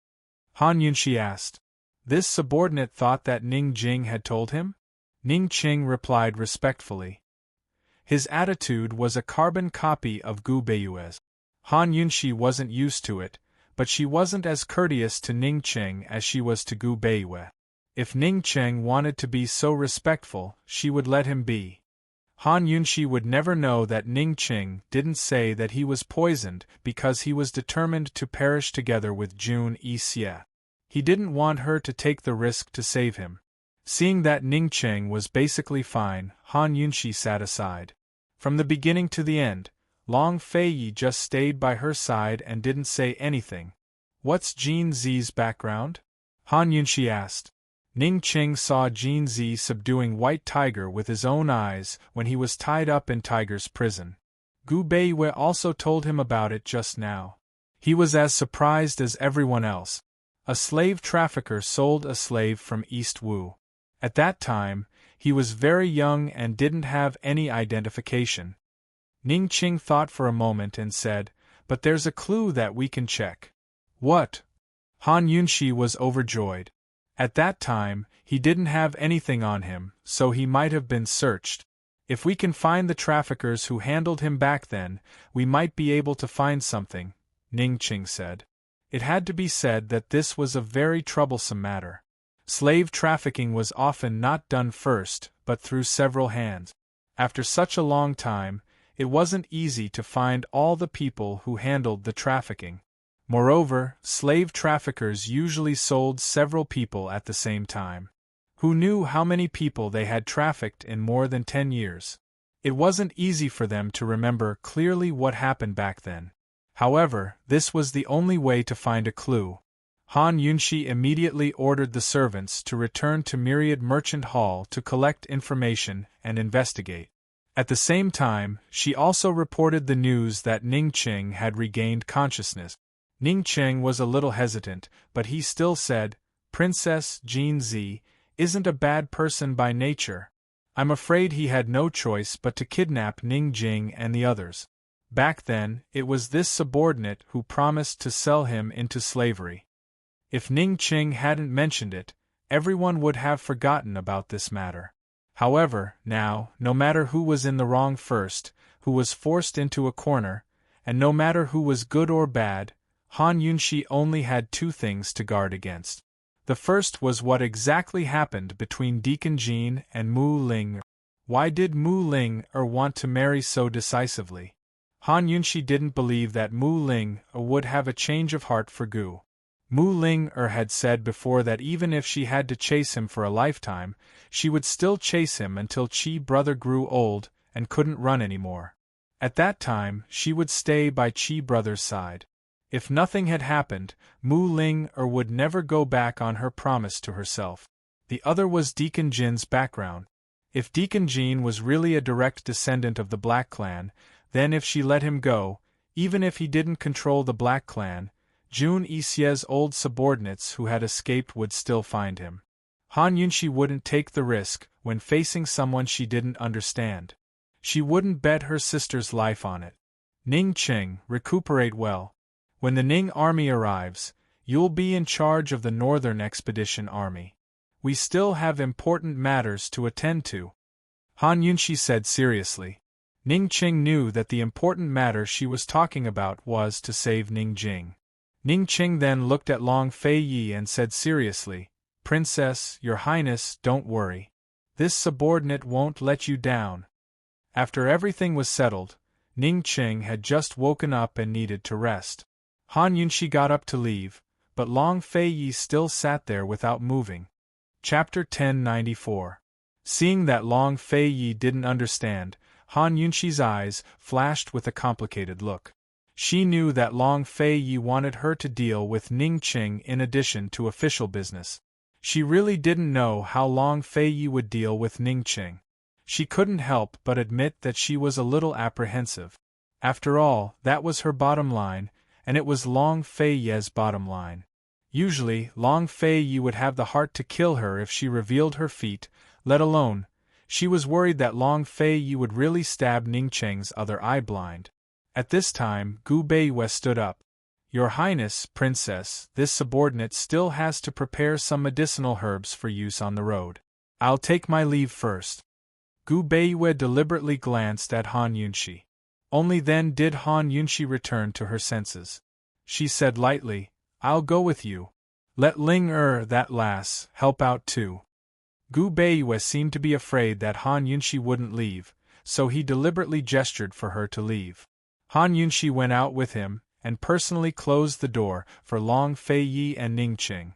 Speaker 1: Han Yunshi asked. This subordinate thought that Ning Jing had told him? Ning Qing replied respectfully. His attitude was a carbon copy of Gu Beiwei's. Han Yunshi wasn't used to it, but she wasn't as courteous to Ning Qing as she was to Gu Beiwei. If Ning Qing wanted to be so respectful, she would let him be. Han Yunshi would never know that Ning Qing didn't say that he was poisoned because he was determined to perish together with Jun Yixie. He didn't want her to take the risk to save him. Seeing that Ning Qing was basically fine, Han Yunshi sat aside. From the beginning to the end, Long Fei Yi just stayed by her side and didn't say anything. "What's Jin Zi's background?" Han Yunshi asked. Ning Qing saw Jin Zi subduing White Tiger with his own eyes when he was tied up in Tiger's prison. Gu Beiwei also told him about it just now. He was as surprised as everyone else. A slave trafficker sold a slave from East Wu. At that time, he was very young and didn't have any identification. Ning Qing thought for a moment and said, "But there's a clue that we can check." "What?" Han Yunshi was overjoyed. At that time, he didn't have anything on him, so he might have been searched. "If we can find the traffickers who handled him back then, we might be able to find something," Ning Qing said. It had to be said that this was a very troublesome matter. Slave trafficking was often not done first, but through several hands. After such a long time, it wasn't easy to find all the people who handled the trafficking. Moreover, slave traffickers usually sold several people at the same time. Who knew how many people they had trafficked in more than 10 years? It wasn't easy for them to remember clearly what happened back then. However, this was the only way to find a clue. Han Yunshi immediately ordered the servants to return to Myriad Merchant Hall to collect information and investigate. At the same time, she also reported the news that Ning Qing had regained consciousness. Ning Qing was a little hesitant, but he still said, "Princess Jin Zi isn't a bad person by nature. I'm afraid he had no choice but to kidnap Ning Jing and the others." Back then, it was this subordinate who promised to sell him into slavery. If Ning Qing hadn't mentioned it, everyone would have forgotten about this matter. However, now, no matter who was in the wrong first, who was forced into a corner, and no matter who was good or bad, Han Yunshi only had two things to guard against. The first was what exactly happened between Deacon Jean and Mu Ling. Why did Mu Ling want to marry so decisively? Han Yunshi didn't believe that Mu Ling would have a change of heart for Gu. Mu Ling had said before that even if she had to chase him for a lifetime, she would still chase him until Qi brother grew old and couldn't run anymore. At that time, she would stay by Qi brother's side. If nothing had happened, Mu Ling would never go back on her promise to herself. The other was Deacon Jin's background. If Deacon Jin was really a direct descendant of the Black Clan, then if she let him go, even if he didn't control the Black Clan, Jun Yixie's old subordinates who had escaped would still find him. Han Yunshi wouldn't take the risk when facing someone she didn't understand. She wouldn't bet her sister's life on it. Ning Qing, recuperate well. When the Ning army arrives, you'll be in charge of the Northern Expedition Army. We still have important matters to attend to. Han Yunshi said seriously. Ning Qing knew that the important matter she was talking about was to save Ning Jing. Ning Qing then looked at Long Fei Yi and said seriously, Princess, Your Highness, don't worry. This subordinate won't let you down. After everything was settled, Ning Qing had just woken up and needed to rest. Han Yunshi got up to leave, but Long Fei Yi still sat there without moving. Chapter 1094. Seeing that Long Fei Yi didn't understand, Han Yunshi's eyes flashed with a complicated look. She knew that Long Fei Yi wanted her to deal with Ning Qing in addition to official business. She really didn't know how Long Fei Yi would deal with Ning Qing. She couldn't help but admit that she was a little apprehensive. After all, that was her bottom line, and it was Long Fei Yi's bottom line. Usually, Long Fei Yi would have the heart to kill her if she revealed her feat, let alone, she was worried that Long Fei Yi would really stab Ning Qing's other eye blind. At this time, Gu Beiyue stood up. Your Highness, Princess, this subordinate still has to prepare some medicinal herbs for use on the road. I'll take my leave first. Gu Beiyue deliberately glanced at Han Yunshi. Only then did Han Yunshi return to her senses. She said lightly, I'll go with you. Let Ling that lass, help out too. Gu Beiyue seemed to be afraid that Han Yunshi wouldn't leave, so he deliberately gestured for her to leave. Han Yunshi went out with him, and personally closed the door for Long Fei Yi and Ning Qing.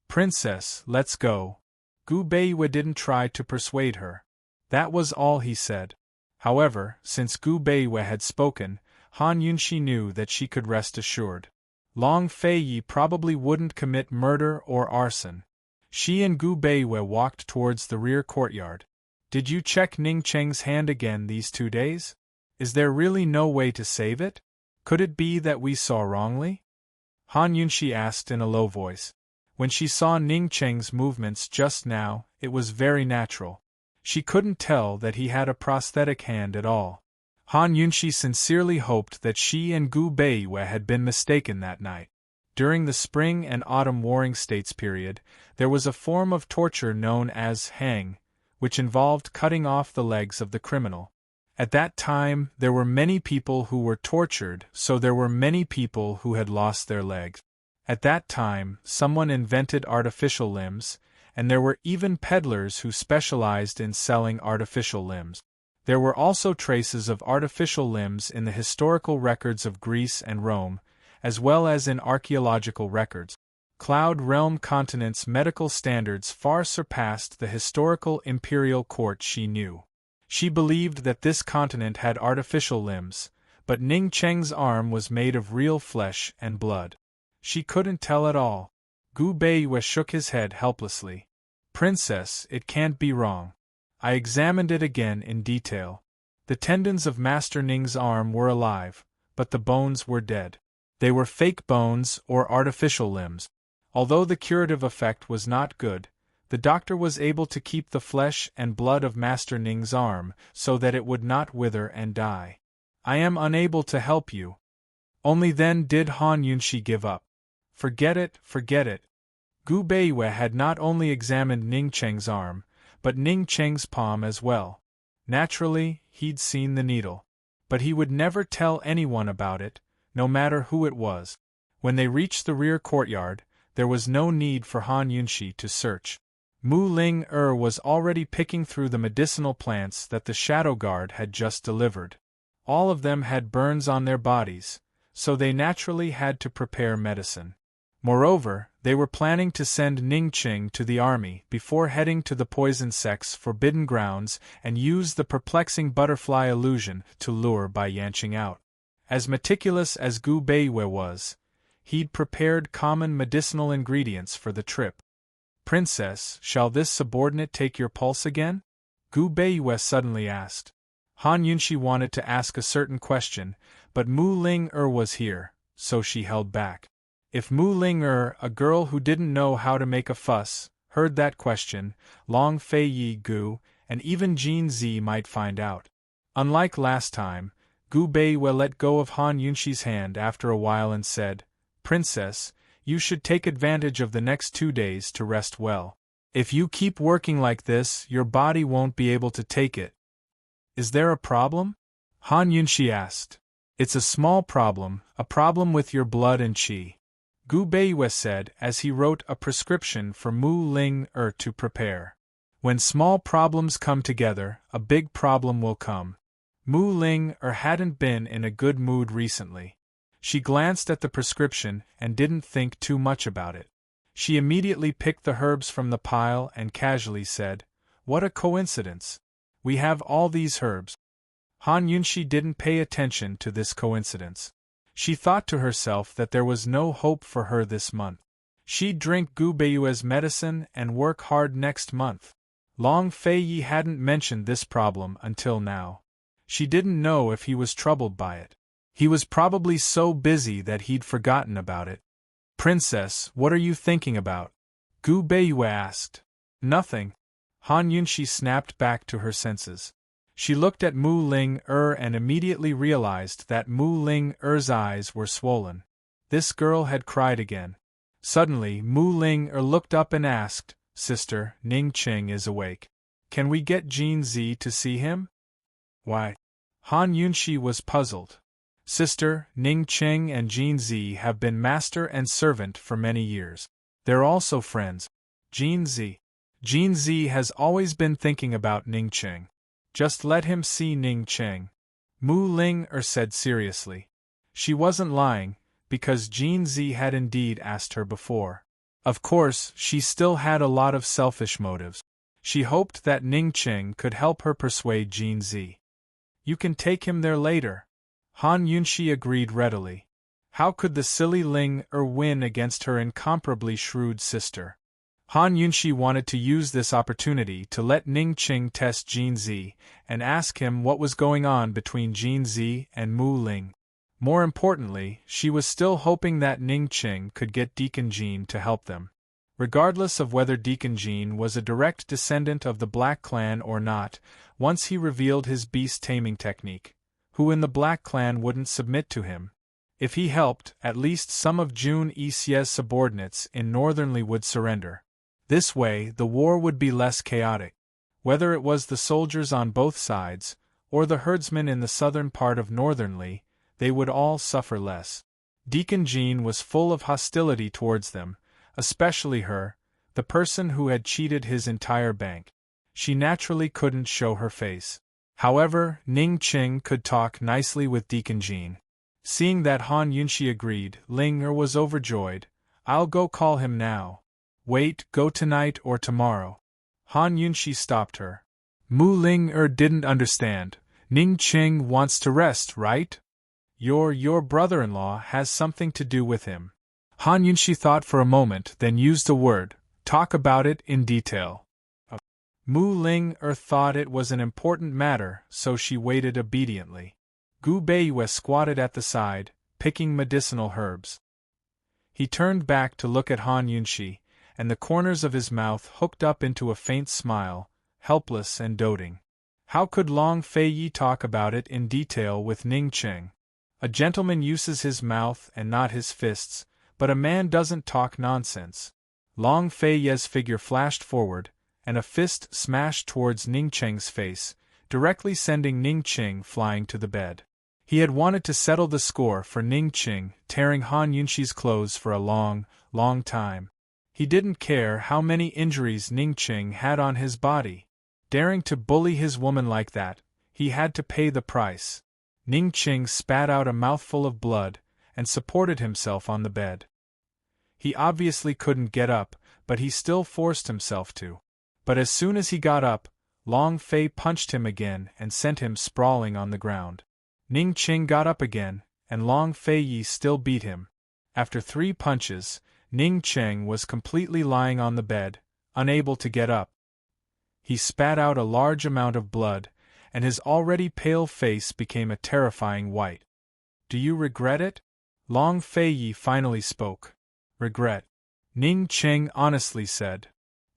Speaker 1: Princess, let's go. Gu Beiyue didn't try to persuade her. That was all he said. However, since Gu Beiyue had spoken, Han Yunshi knew that she could rest assured. Long Fei Yi probably wouldn't commit murder or arson. She and Gu Beiyue walked towards the rear courtyard. Did you check Ning Qing's hand again these 2 days? Is there really no way to save it? Could it be that we saw wrongly? Han Yunshi asked in a low voice. When she saw Ning Qing's movements just now, it was very natural. She couldn't tell that he had a prosthetic hand at all. Han Yunshi sincerely hoped that she and Gu Beiyue had been mistaken that night. During the spring and autumn warring states period, there was a form of torture known as hang, which involved cutting off the legs of the criminal. At that time, there were many people who were tortured, so there were many people who had lost their legs. At that time, someone invented artificial limbs, and there were even peddlers who specialized in selling artificial limbs. There were also traces of artificial limbs in the historical records of Greece and Rome, as well as in archaeological records. Cloud Realm Continent's medical standards far surpassed the historical imperial court she knew. She believed that this continent had artificial limbs, but Ning Qing's arm was made of real flesh and blood. She couldn't tell at all. Gu Beiyue shook his head helplessly. Princess, it can't be wrong. I examined it again in detail. The tendons of Master Ning's arm were alive, but the bones were dead. They were fake bones or artificial limbs. Although the curative effect was not good, the doctor was able to keep the flesh and blood of Master Ning's arm so that it would not wither and die. I am unable to help you. Only then did Han Yunshi give up. Forget it, forget it. Gu Beiyue had not only examined Ning Qing's arm, but Ning Qing's palm as well. Naturally, he'd seen the needle. But he would never tell anyone about it, no matter who it was. When they reached the rear courtyard, there was no need for Han Yunshi to search. Mu Ling was already picking through the medicinal plants that the Shadow Guard had just delivered. All of them had burns on their bodies, so they naturally had to prepare medicine. Moreover, they were planning to send Ning Qing to the army before heading to the Poison Sect's forbidden grounds and use the perplexing butterfly illusion to lure Bai Yanqing out. As meticulous as Gu Beiyue was, he'd prepared common medicinal ingredients for the trip. Princess, shall this subordinate take your pulse again? Gu Beiyue suddenly asked. Han Yunshi wanted to ask a certain question, but Mu Ling was here, so she held back. If Mu Ling a girl who didn't know how to make a fuss, heard that question, Long Fei Yi Gu, and even Jin Zi might find out. Unlike last time, Gu Beiyue let go of Han Yunshi's hand after a while and said, Princess, you should take advantage of the next 2 days to rest well. If you keep working like this, your body won't be able to take it. Is there a problem? Han Yunxi asked. It's a small problem, a problem with your blood and qi. Gu Beiyue said as he wrote a prescription for Mu Ling to prepare. When small problems come together, a big problem will come. Mu Ling hadn't been in a good mood recently. She glanced at the prescription and didn't think too much about it. She immediately picked the herbs from the pile and casually said, "What a coincidence. We have all these herbs." Han Yunxi didn't pay attention to this coincidence. She thought to herself that there was no hope for her this month. She'd drink Gu Beiyue's medicine and work hard next month. Long Fei Yi hadn't mentioned this problem until now. She didn't know if he was troubled by it. He was probably so busy that he'd forgotten about it. "Princess, what are you thinking about?" Gu Beiyue asked. "Nothing." Han Yunxi snapped back to her senses. She looked at Mu Ling and immediately realized that Mu Ling eyes were swollen. This girl had cried again. Suddenly, Mu Ling looked up and asked, "Sister, Ning Qing is awake. Can we get Jin Zi to see him?" "Why?" Han Yunxi was puzzled. Sister, Ning Qing and Jin Zi have been master and servant for many years. They're also friends. Jin Zi has always been thinking about Ning Qing. Just let him see Ning Qing. Mu Ling said seriously. She wasn't lying, because Jin Zi had indeed asked her before. Of course, she still had a lot of selfish motives. She hoped that Ning Qing could help her persuade Jin Zi. "You can take him there later." Han Yunxi agreed readily. How could the silly Ling win against her incomparably shrewd sister? Han Yunxi wanted to use this opportunity to let Ning Qing test Jin Zi and ask him what was going on between Jin Zi and Mu Ling. More importantly, she was still hoping that Ning Qing could get Deacon Jin to help them. Regardless of whether Deacon Jin was a direct descendant of the Black Clan or not, once he revealed his beast-taming technique, who in the Black Clan wouldn't submit to him? If he helped, at least some of Jun Yixie's subordinates in Northernly would surrender. This way, the war would be less chaotic. Whether it was the soldiers on both sides, or the herdsmen in the southern part of Northernly, they would all suffer less. Deacon Jin was full of hostility towards them, especially her, the person who had cheated his entire bank. She naturally couldn't show her face. However, Ning Qing could talk nicely with Deacon Jin. Seeing that Han Yunxi agreed, Ling was overjoyed. "I'll go call him now." "Wait, go tonight or tomorrow." Han Yunxi stopped her. Mu Ling didn't understand. "Ning Qing wants to rest, right? Your brother-in-law has something to do with him." Han Yunxi thought for a moment, then used a word, "Talk about it in detail." Mu Ling thought it was an important matter, so she waited obediently. Gu Beiyue squatted at the side, picking medicinal herbs. He turned back to look at Han Yunxi, and the corners of his mouth hooked up into a faint smile, helpless and doting. How could Long Fei Yi talk about it in detail with Ning Qing? A gentleman uses his mouth and not his fists, but a man doesn't talk nonsense. Long Fei Yi's figure flashed forward, and a fist smashed towards Ning Qing's face, directly sending Ning Qing flying to the bed. He had wanted to settle the score for Ning Qing, tearing Han Yunxi's clothes for a long, long time. He didn't care how many injuries Ning Qing had on his body. Daring to bully his woman like that, he had to pay the price. Ning Qing spat out a mouthful of blood, and supported himself on the bed. He obviously couldn't get up, but he still forced himself to. But as soon as he got up, Long Fei punched him again and sent him sprawling on the ground. Ning Qing got up again, and Long Fei Yi still beat him. After 3 punches, Ning Qing was completely lying on the bed, unable to get up. He spat out a large amount of blood, and his already pale face became a terrifying white. "Do you regret it?" Long Fei Yi finally spoke. "Regret?" Ning Qing honestly said.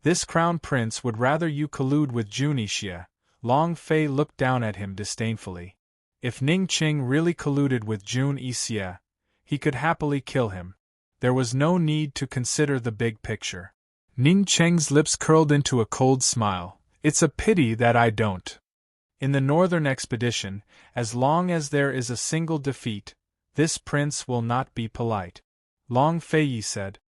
Speaker 1: "This crown prince would rather you collude with Jun Yixie." Long Fei looked down at him disdainfully. If Ning Qing really colluded with Jun Yixie, he could happily kill him. There was no need to consider the big picture. Ning Qing's lips curled into a cold smile. "It's a pity that I don't." In the northern expedition, as long as there is a single defeat, this prince will not be polite, Long Feiyi said.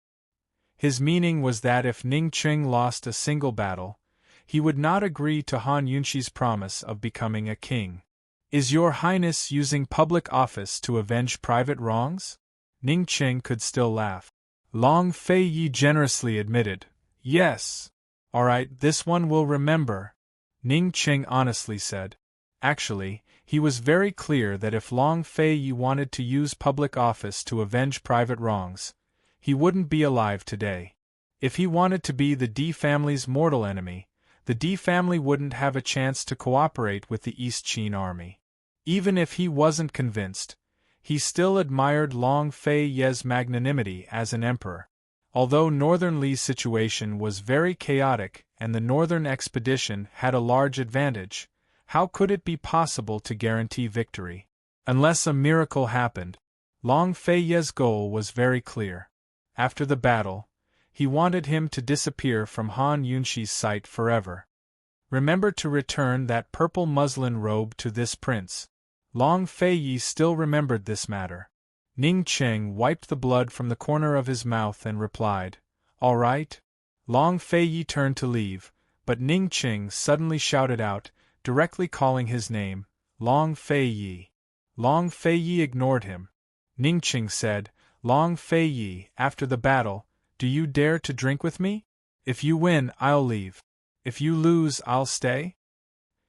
Speaker 1: His meaning was that if Ning Qing lost a single battle, he would not agree to Han Yunxi's promise of becoming a king. Is your highness using public office to avenge private wrongs? Ning Qing could still laugh. Long Feiyi generously admitted, yes. All right, this one will remember, Ning Qing honestly said. Actually, he was very clear that if Long Feiyi wanted to use public office to avenge private wrongs, he wouldn't be alive today. If he wanted to be the Di family's mortal enemy, the Di family wouldn't have a chance to cooperate with the East Qin army. Even if he wasn't convinced, he still admired Long Feiyi's magnanimity as an emperor. Although Northern Li's situation was very chaotic and the Northern expedition had a large advantage, how could it be possible to guarantee victory? Unless a miracle happened. Long Feiyi's goal was very clear. After the battle, he wanted him to disappear from Han Yunxi's sight forever. Remember to return that purple muslin robe to this prince. Long Feiyi still remembered this matter. Ning Qing wiped the blood from the corner of his mouth and replied, all right. Long Feiyi turned to leave, but Ning Qing suddenly shouted out, directly calling his name, Long Feiyi. Long Feiyi ignored him. Ning Qing said, Long Feiyi, after the battle, do you dare to drink with me? If you win, I'll leave. If you lose, I'll stay?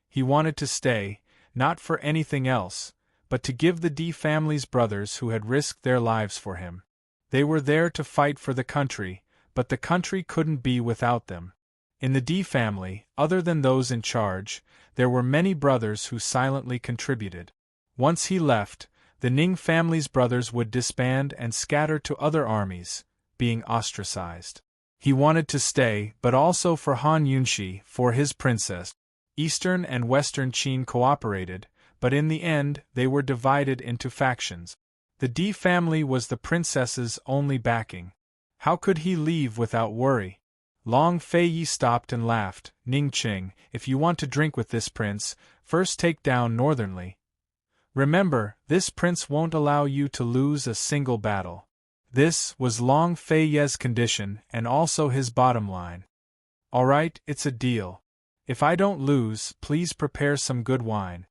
Speaker 1: He wanted to stay, not for anything else, but to give the Di family's brothers who had risked their lives for him. They were there to fight for the country, but the country couldn't be without them. In the Di family, other than those in charge, there were many brothers who silently contributed. Once he left, the Ning family's brothers would disband and scatter to other armies, being ostracized. He wanted to stay, but also for Han Yunxi, for his princess. Eastern and Western Qin cooperated, but in the end they were divided into factions. The Di family was the princess's only backing. How could he leave without worry? Long Feiyi stopped and laughed. Ning Qing, if you want to drink with this prince, first take down Northern Li. Remember, this prince won't allow you to lose a single battle. This was Long Feiyi's condition and also his bottom line. All right, it's a deal. If I don't lose, please prepare some good wine,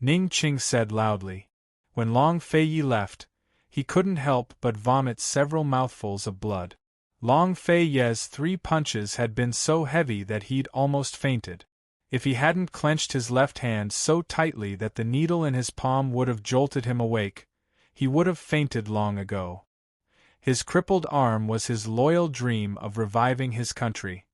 Speaker 1: Ning Qing said loudly. When Long Feiyi left, he couldn't help but vomit several mouthfuls of blood. Long Feiyi's 3 punches had been so heavy that he'd almost fainted. If he hadn't clenched his left hand so tightly that the needle in his palm would have jolted him awake, he would have fainted long ago. His crippled arm was his loyal dream of reviving his country.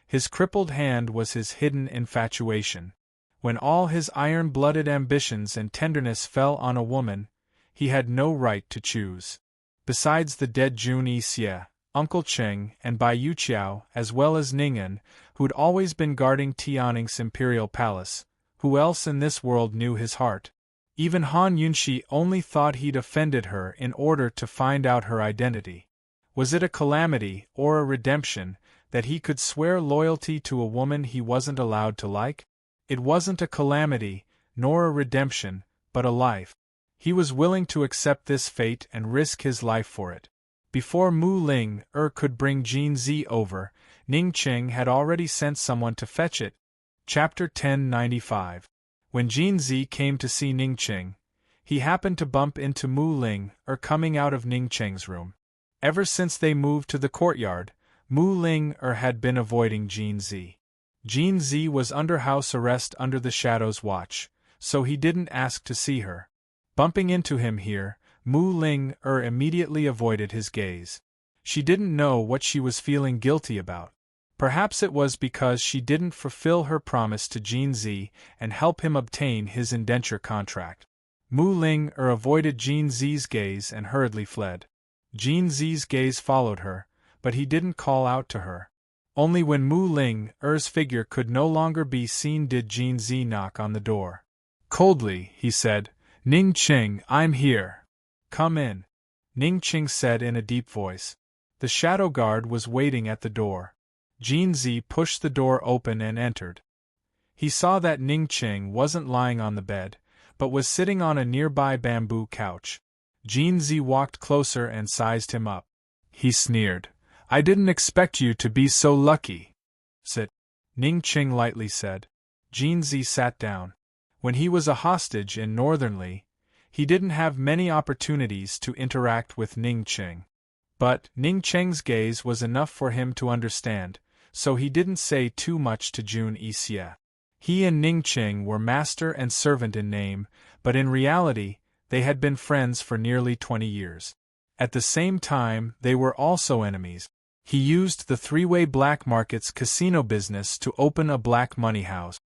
Speaker 1: His crippled hand was his hidden infatuation. When all his iron-blooded ambitions and tenderness fell on a woman, he had no right to choose. Besides the dead Jun Yixie, Uncle Cheng, and Bai Yuqiao, as well as Ning'an, who'd always been guarding Tianning's imperial palace, who else in this world knew his heart? Even Han Yunxi only thought he'd offended her in order to find out her identity. Was it a calamity, or a redemption, that he could swear loyalty to a woman he wasn't allowed to like? It wasn't a calamity, nor a redemption, but a life. He was willing to accept this fate and risk his life for it. Before Mu Ling could bring Jin Zi over, Ning Qing had already sent someone to fetch it. Chapter 1095. When Jin Zi came to see Ning Qing, he happened to bump into Mu Ling coming out of Ning Qing's room. Ever since they moved to the courtyard, Mu Ling had been avoiding Jin Zi. Jin Zi was under house arrest under the Shadow's watch, so he didn't ask to see her. Bumping into him here, Mu Ling immediately avoided his gaze. She didn't know what she was feeling guilty about. Perhaps it was because she didn't fulfill her promise to Jin Zi and help him obtain his indenture contract. Mu Ling avoided Jin Zi's gaze and hurriedly fled. Jin Zi's gaze followed her, but he didn't call out to her. Only when Mu Ling's figure could no longer be seen did Jin Zi knock on the door. Coldly, he said, Ning Qing, I'm here. Come in, Ning Qing said in a deep voice. The shadow guard was waiting at the door. Jin Zi pushed the door open and entered. He saw that Ning Qing wasn't lying on the bed, but was sitting on a nearby bamboo couch. Jinzi walked closer and sized him up. He sneered. I didn't expect you to be so lucky. Sit. Ning Qing lightly said. Jinzi sat down. When he was a hostage in Northern Li, he didn't have many opportunities to interact with Ning Qing. But Ning Qing's gaze was enough for him to understand, so he didn't say too much to Jun Yixie. He and Ning Qing were master and servant in name, but in reality, they had been friends for nearly 20 years. At the same time, they were also enemies. He used the three-way black market's casino business to open a black money house.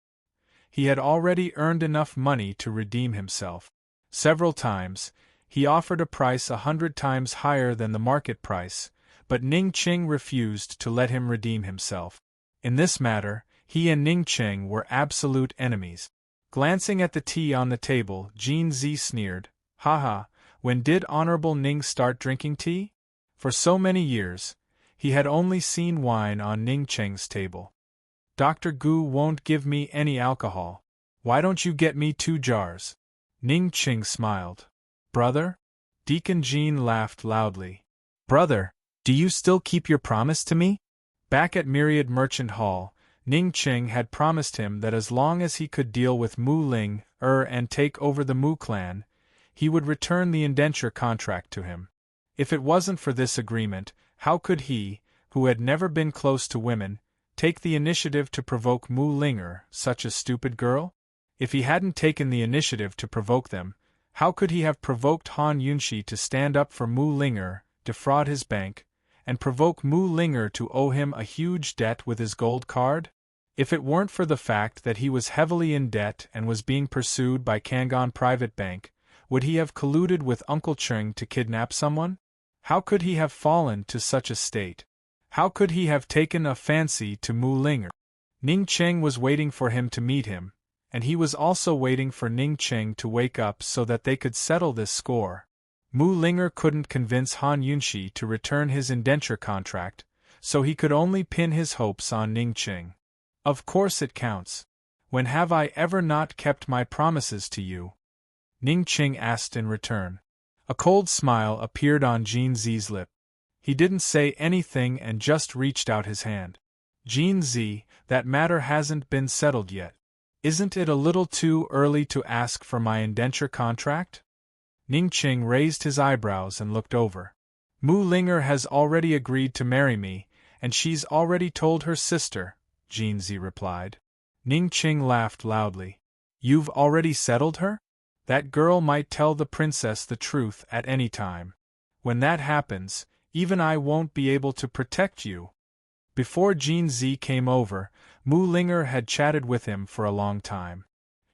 Speaker 1: He had already earned enough money to redeem himself. Several times, he offered a price 100 times higher than the market price, but Ning Qing refused to let him redeem himself. In this matter, he and Ning Qing were absolute enemies. Glancing at the tea on the table, Jinzi sneered, Haha, when did Honorable Ning start drinking tea? For so many years, he had only seen wine on Ning Qing's table. Dr. Gu won't give me any alcohol. Why don't you get me 2 jars? Ning Qing smiled. Brother? Deacon Jean laughed loudly. Brother, do you still keep your promise to me? Back at Myriad Merchant Hall, Ning Qing had promised him that as long as he could deal with Mu Ling and take over the Mu clan, he would return the indenture contract to him. If it wasn't for this agreement, how could he, who had never been close to women, take the initiative to provoke Mu Linger, such a stupid girl? If he hadn't taken the initiative to provoke them, how could he have provoked Han Yunxi to stand up for Mu Linger, defraud his bank, and provoke Mu Linger to owe him a huge debt with his gold card? If it weren't for the fact that he was heavily in debt and was being pursued by Kangon Private Bank, would he have colluded with Uncle Cheng to kidnap someone? How could he have fallen to such a state? How could he have taken a fancy to Mu Linger? Ning Qing was waiting for him to meet him, and he was also waiting for Ning Qing to wake up so that they could settle this score. Mu Linger couldn't convince Han Yunxi to return his indenture contract, so he could only pin his hopes on Ning Qing. Of course it counts. When have I ever not kept my promises to you? Ning Qing asked in return. A cold smile appeared on Jinzi's lip. He didn't say anything and just reached out his hand. Jinzi, that matter hasn't been settled yet. Isn't it a little too early to ask for my indenture contract? Ning Qing raised his eyebrows and looked over. Mu Linger has already agreed to marry me, and she's already told her sister, Jinzi replied. Ning Qing laughed loudly. You've already settled her? That girl might tell the princess the truth at any time. When that happens, even I won't be able to protect you. Before Jinzi came over, Mu Linger had chatted with him for a long time.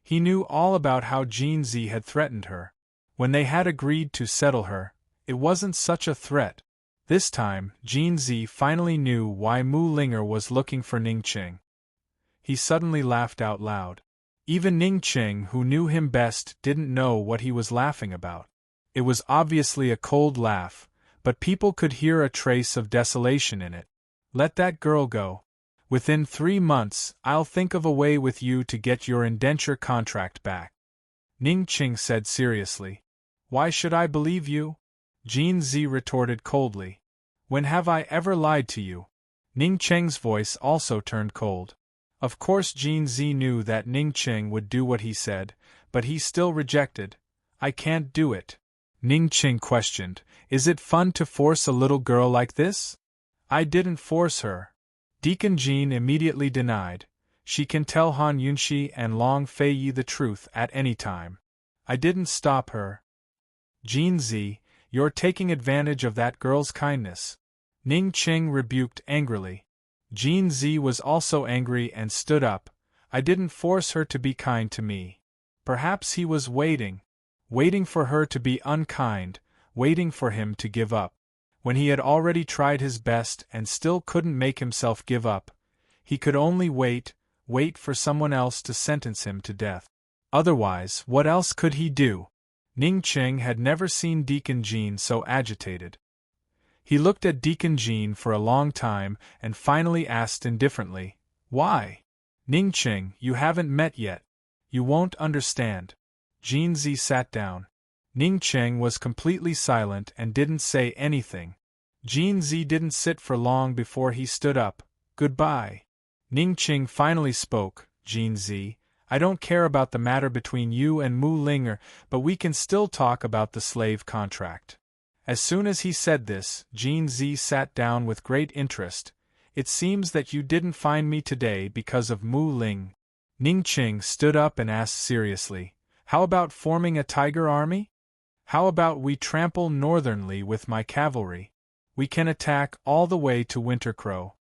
Speaker 1: He knew all about how Jinzi had threatened her. When they had agreed to settle her, it wasn't such a threat. This time, Jinzi finally knew why Mu Linger was looking for Ning Qing. He suddenly laughed out loud. Even Ning Qing, who knew him best, didn't know what he was laughing about. It was obviously a cold laugh, but people could hear a trace of desolation in it. Let that girl go. Within 3 months, I'll think of a way with you to get your indenture contract back. Ning Qing said seriously. Why should I believe you? Jinzi retorted coldly. When have I ever lied to you? Ning Qing's voice also turned cold. Of course Jinzi knew that Ning Qing would do what he said, but he still rejected. I can't do it. Ning Qing questioned, Is it fun to force a little girl like this? I didn't force her. Deacon Jean immediately denied. She can tell Han Yunxi and Long Feiyi the truth at any time. I didn't stop her. Jinzi, you're taking advantage of that girl's kindness. Ning Qing rebuked angrily. Jinzi was also angry and stood up. I didn't force her to be kind to me. Perhaps he was waiting for her to be unkind, waiting for him to give up. When he had already tried his best and still couldn't make himself give up, he could only wait for someone else to sentence him to death. Otherwise, what else could he do? Ning Qing had never seen Deacon Jean so agitated. He looked at Deacon Jean for a long time and finally asked indifferently, Why? Ningqing, you haven't met yet. You won't understand. Jinzi sat down. Ningqing was completely silent and didn't say anything. Jinzi didn't sit for long before he stood up. Goodbye. Ningqing finally spoke. Jinzi, I don't care about the matter between you and Mu Linger, but we can still talk about the slave contract. As soon as he said this, Jinzi sat down with great interest. It seems that you didn't find me today because of Mu Ling. Ningqing stood up and asked seriously, how about forming a tiger army? How about we trample northernly with my cavalry? We can attack all the way to Wintercrow.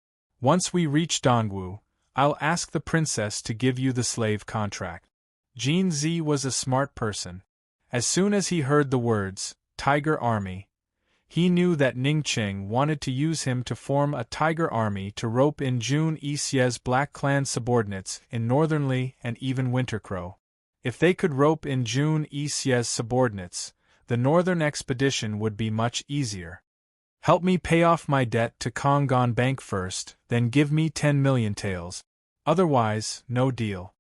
Speaker 1: Once we reach Dongwu, I'll ask the princess to give you the slave contract. Jinzi was a smart person. As soon as he heard the words, Tiger Army, he knew that Ningqing wanted to use him to form a tiger army to rope in Jun Yixie's Black Clan subordinates in Northernly and even Wintercrow. If they could rope in Jun Yixie's subordinates, the northern expedition would be much easier. Help me pay off my debt to Konggon Bank first, then give me 10 million taels. Otherwise, no deal.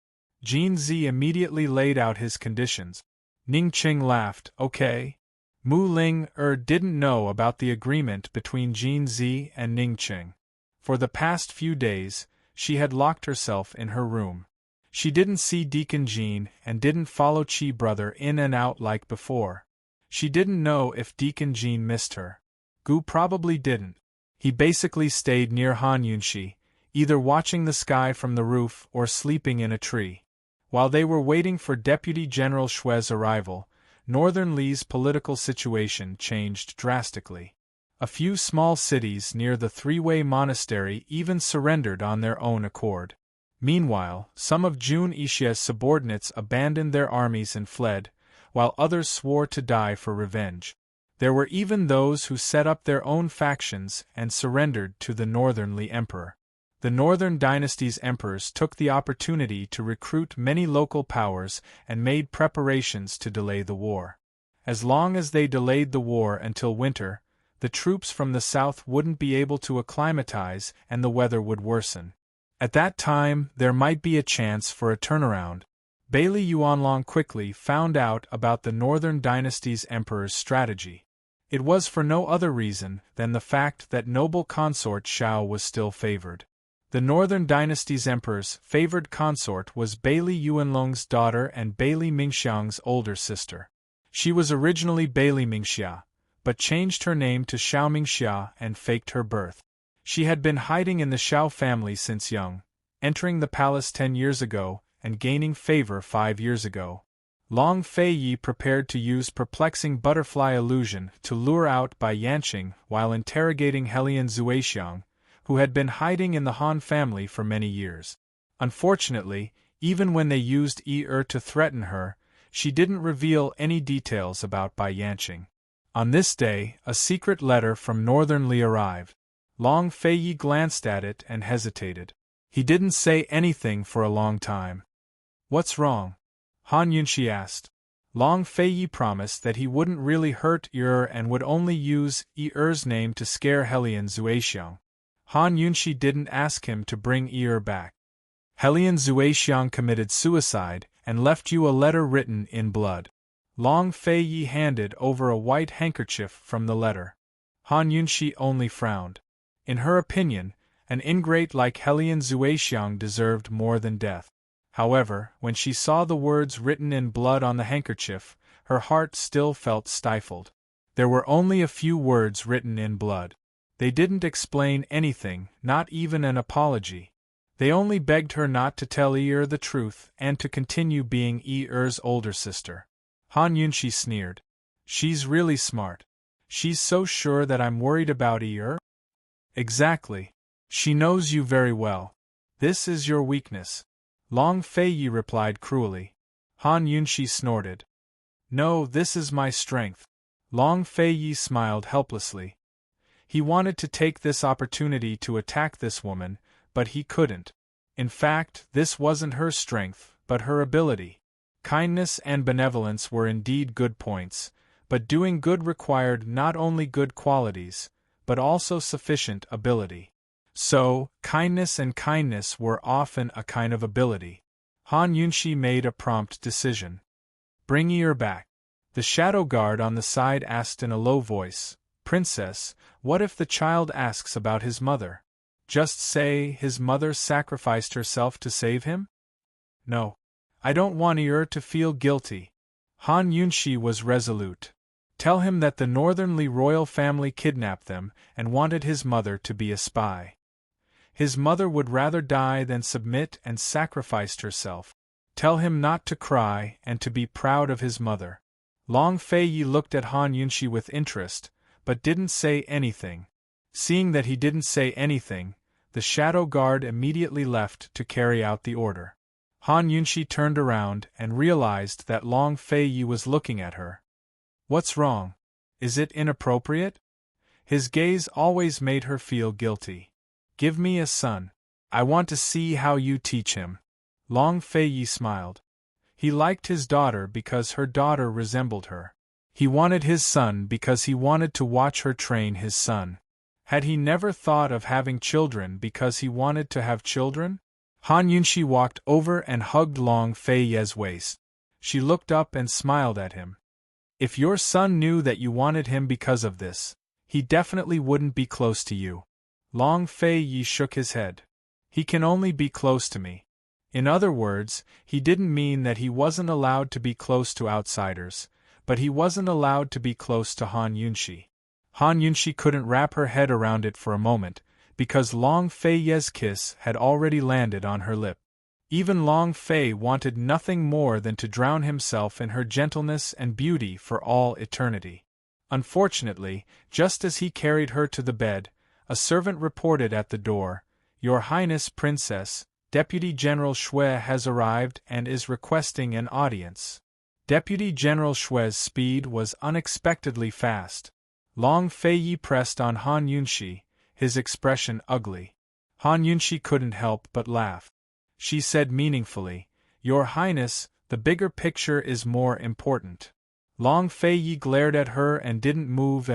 Speaker 1: Jinzi immediately laid out his conditions. Ningqing laughed. Okay. Mu Ling didn't know about the agreement between Jinzi and Ningqing. For the past few days, she had locked herself in her room. She didn't see Deacon Jean and didn't follow Chi brother in and out like before. She didn't know if Deacon Jean missed her. Gu probably didn't. He basically stayed near Han Yunxi, either watching the sky from the roof or sleeping in a tree. While they were waiting for Deputy General Xue's arrival, Northern Li's political situation changed drastically. A few small cities near the three-way monastery even surrendered on their own accord. Meanwhile, some of Jun Yixie's subordinates abandoned their armies and fled, while others swore to die for revenge. There were even those who set up their own factions and surrendered to the Northern Li Emperor. The Northern Dynasty's emperors took the opportunity to recruit many local powers and made preparations to delay the war. As long as they delayed the war until winter, the troops from the south wouldn't be able to acclimatize and the weather would worsen. At that time, there might be a chance for a turnaround. Bailey Yuanlong quickly found out about the Northern Dynasty's emperor's strategy. It was for no other reason than the fact that noble consort Xiao was still favored. The Northern Dynasty's emperor's favored consort was Bailey Yuanlong's daughter and Bailey Mingxiang's older sister. She was originally Bailey Mingxia, but changed her name to Xiao Mingxia and faked her birth. She had been hiding in the Xiao family since young, entering the palace 10 years ago and gaining favor 5 years ago. Long Feiyi prepared to use perplexing butterfly illusion to lure out Bai Yanqing while interrogating Helian Zuexiang, who had been hiding in the Han family for many years. Unfortunately, even when they used to threaten her, she didn't reveal any details about Bai Yanqing. On this day, a secret letter from Northern Li arrived. Long Feiyi glanced at it and hesitated. He didn't say anything for a long time. What's wrong? Han Yunxi asked. Long Feiyi promised that he wouldn't really hurt and would only use Er's name to scare Helian Zuexiang. Han Yunxi didn't ask him to bring back. Helian Zuexiang committed suicide and left you a letter written in blood. Long Feiyi handed over a white handkerchief from the letter. Han Yunxi only frowned. In her opinion, an ingrate like Helian Zuexiang deserved more than death. However, when she saw the words written in blood on the handkerchief, her heart still felt stifled. There were only a few words written in blood. They didn't explain anything, not even an apology. They only begged her not to tell the truth and to continue being Er's older sister. Han Yunxi sneered. She's really smart. She's so sure that I'm worried about Exactly. She knows you very well. This is your weakness. Long Feiyi replied cruelly. Han Yunxi snorted. No, this is my strength. Long Feiyi smiled helplessly. He wanted to take this opportunity to attack this woman, but he couldn't. In fact, this wasn't her strength, but her ability. Kindness and benevolence were indeed good points, but doing good required not only good qualities, but also sufficient ability. So, kindness and kindness were often a kind of ability. Han Yunshi made a prompt decision. Bring Ear back. The shadow guard on the side asked in a low voice, Princess, what if the child asks about his mother? Just say his mother sacrificed herself to save him? No. I don't want Ear to feel guilty. Han Yunshi was resolute. Tell him that the Northern Li royal family kidnapped them and wanted his mother to be a spy. His mother would rather die than submit and sacrificed herself. Tell him not to cry and to be proud of his mother. Long Feiyi looked at Han Yunshi with interest, but didn't say anything. Seeing that he didn't say anything, the shadow guard immediately left to carry out the order. Han Yunshi turned around and realized that Long Feiyi was looking at her. What's wrong? Is it inappropriate? His gaze always made her feel guilty. Give me a son. I want to see how you teach him. Long Feiyi smiled. He liked his daughter because her daughter resembled her. He wanted his son because he wanted to watch her train his son. Had he never thought of having children because he wanted to have children? Han Yunshi walked over and hugged Long Feiyi's waist. She looked up and smiled at him. If your son knew that you wanted him because of this, he definitely wouldn't be close to you. Long Feiyi shook his head. He can only be close to me. In other words, he didn't mean that he wasn't allowed to be close to outsiders, but he wasn't allowed to be close to Han Yunshi. Han Yunshi couldn't wrap her head around it for a moment, because Long Feiyi's kiss had already landed on her lip. Even Long Fei wanted nothing more than to drown himself in her gentleness and beauty for all eternity. Unfortunately, just as he carried her to the bed, a servant reported at the door, Your Highness Princess, Deputy General Xue has arrived and is requesting an audience. Deputy General Xue's speed was unexpectedly fast. Long Feiyi pressed on Han Yunshi, his expression ugly. Han Yunshi couldn't help but laugh. She said meaningfully, Your Highness, the bigger picture is more important. Long Feiyi glared at her and didn't move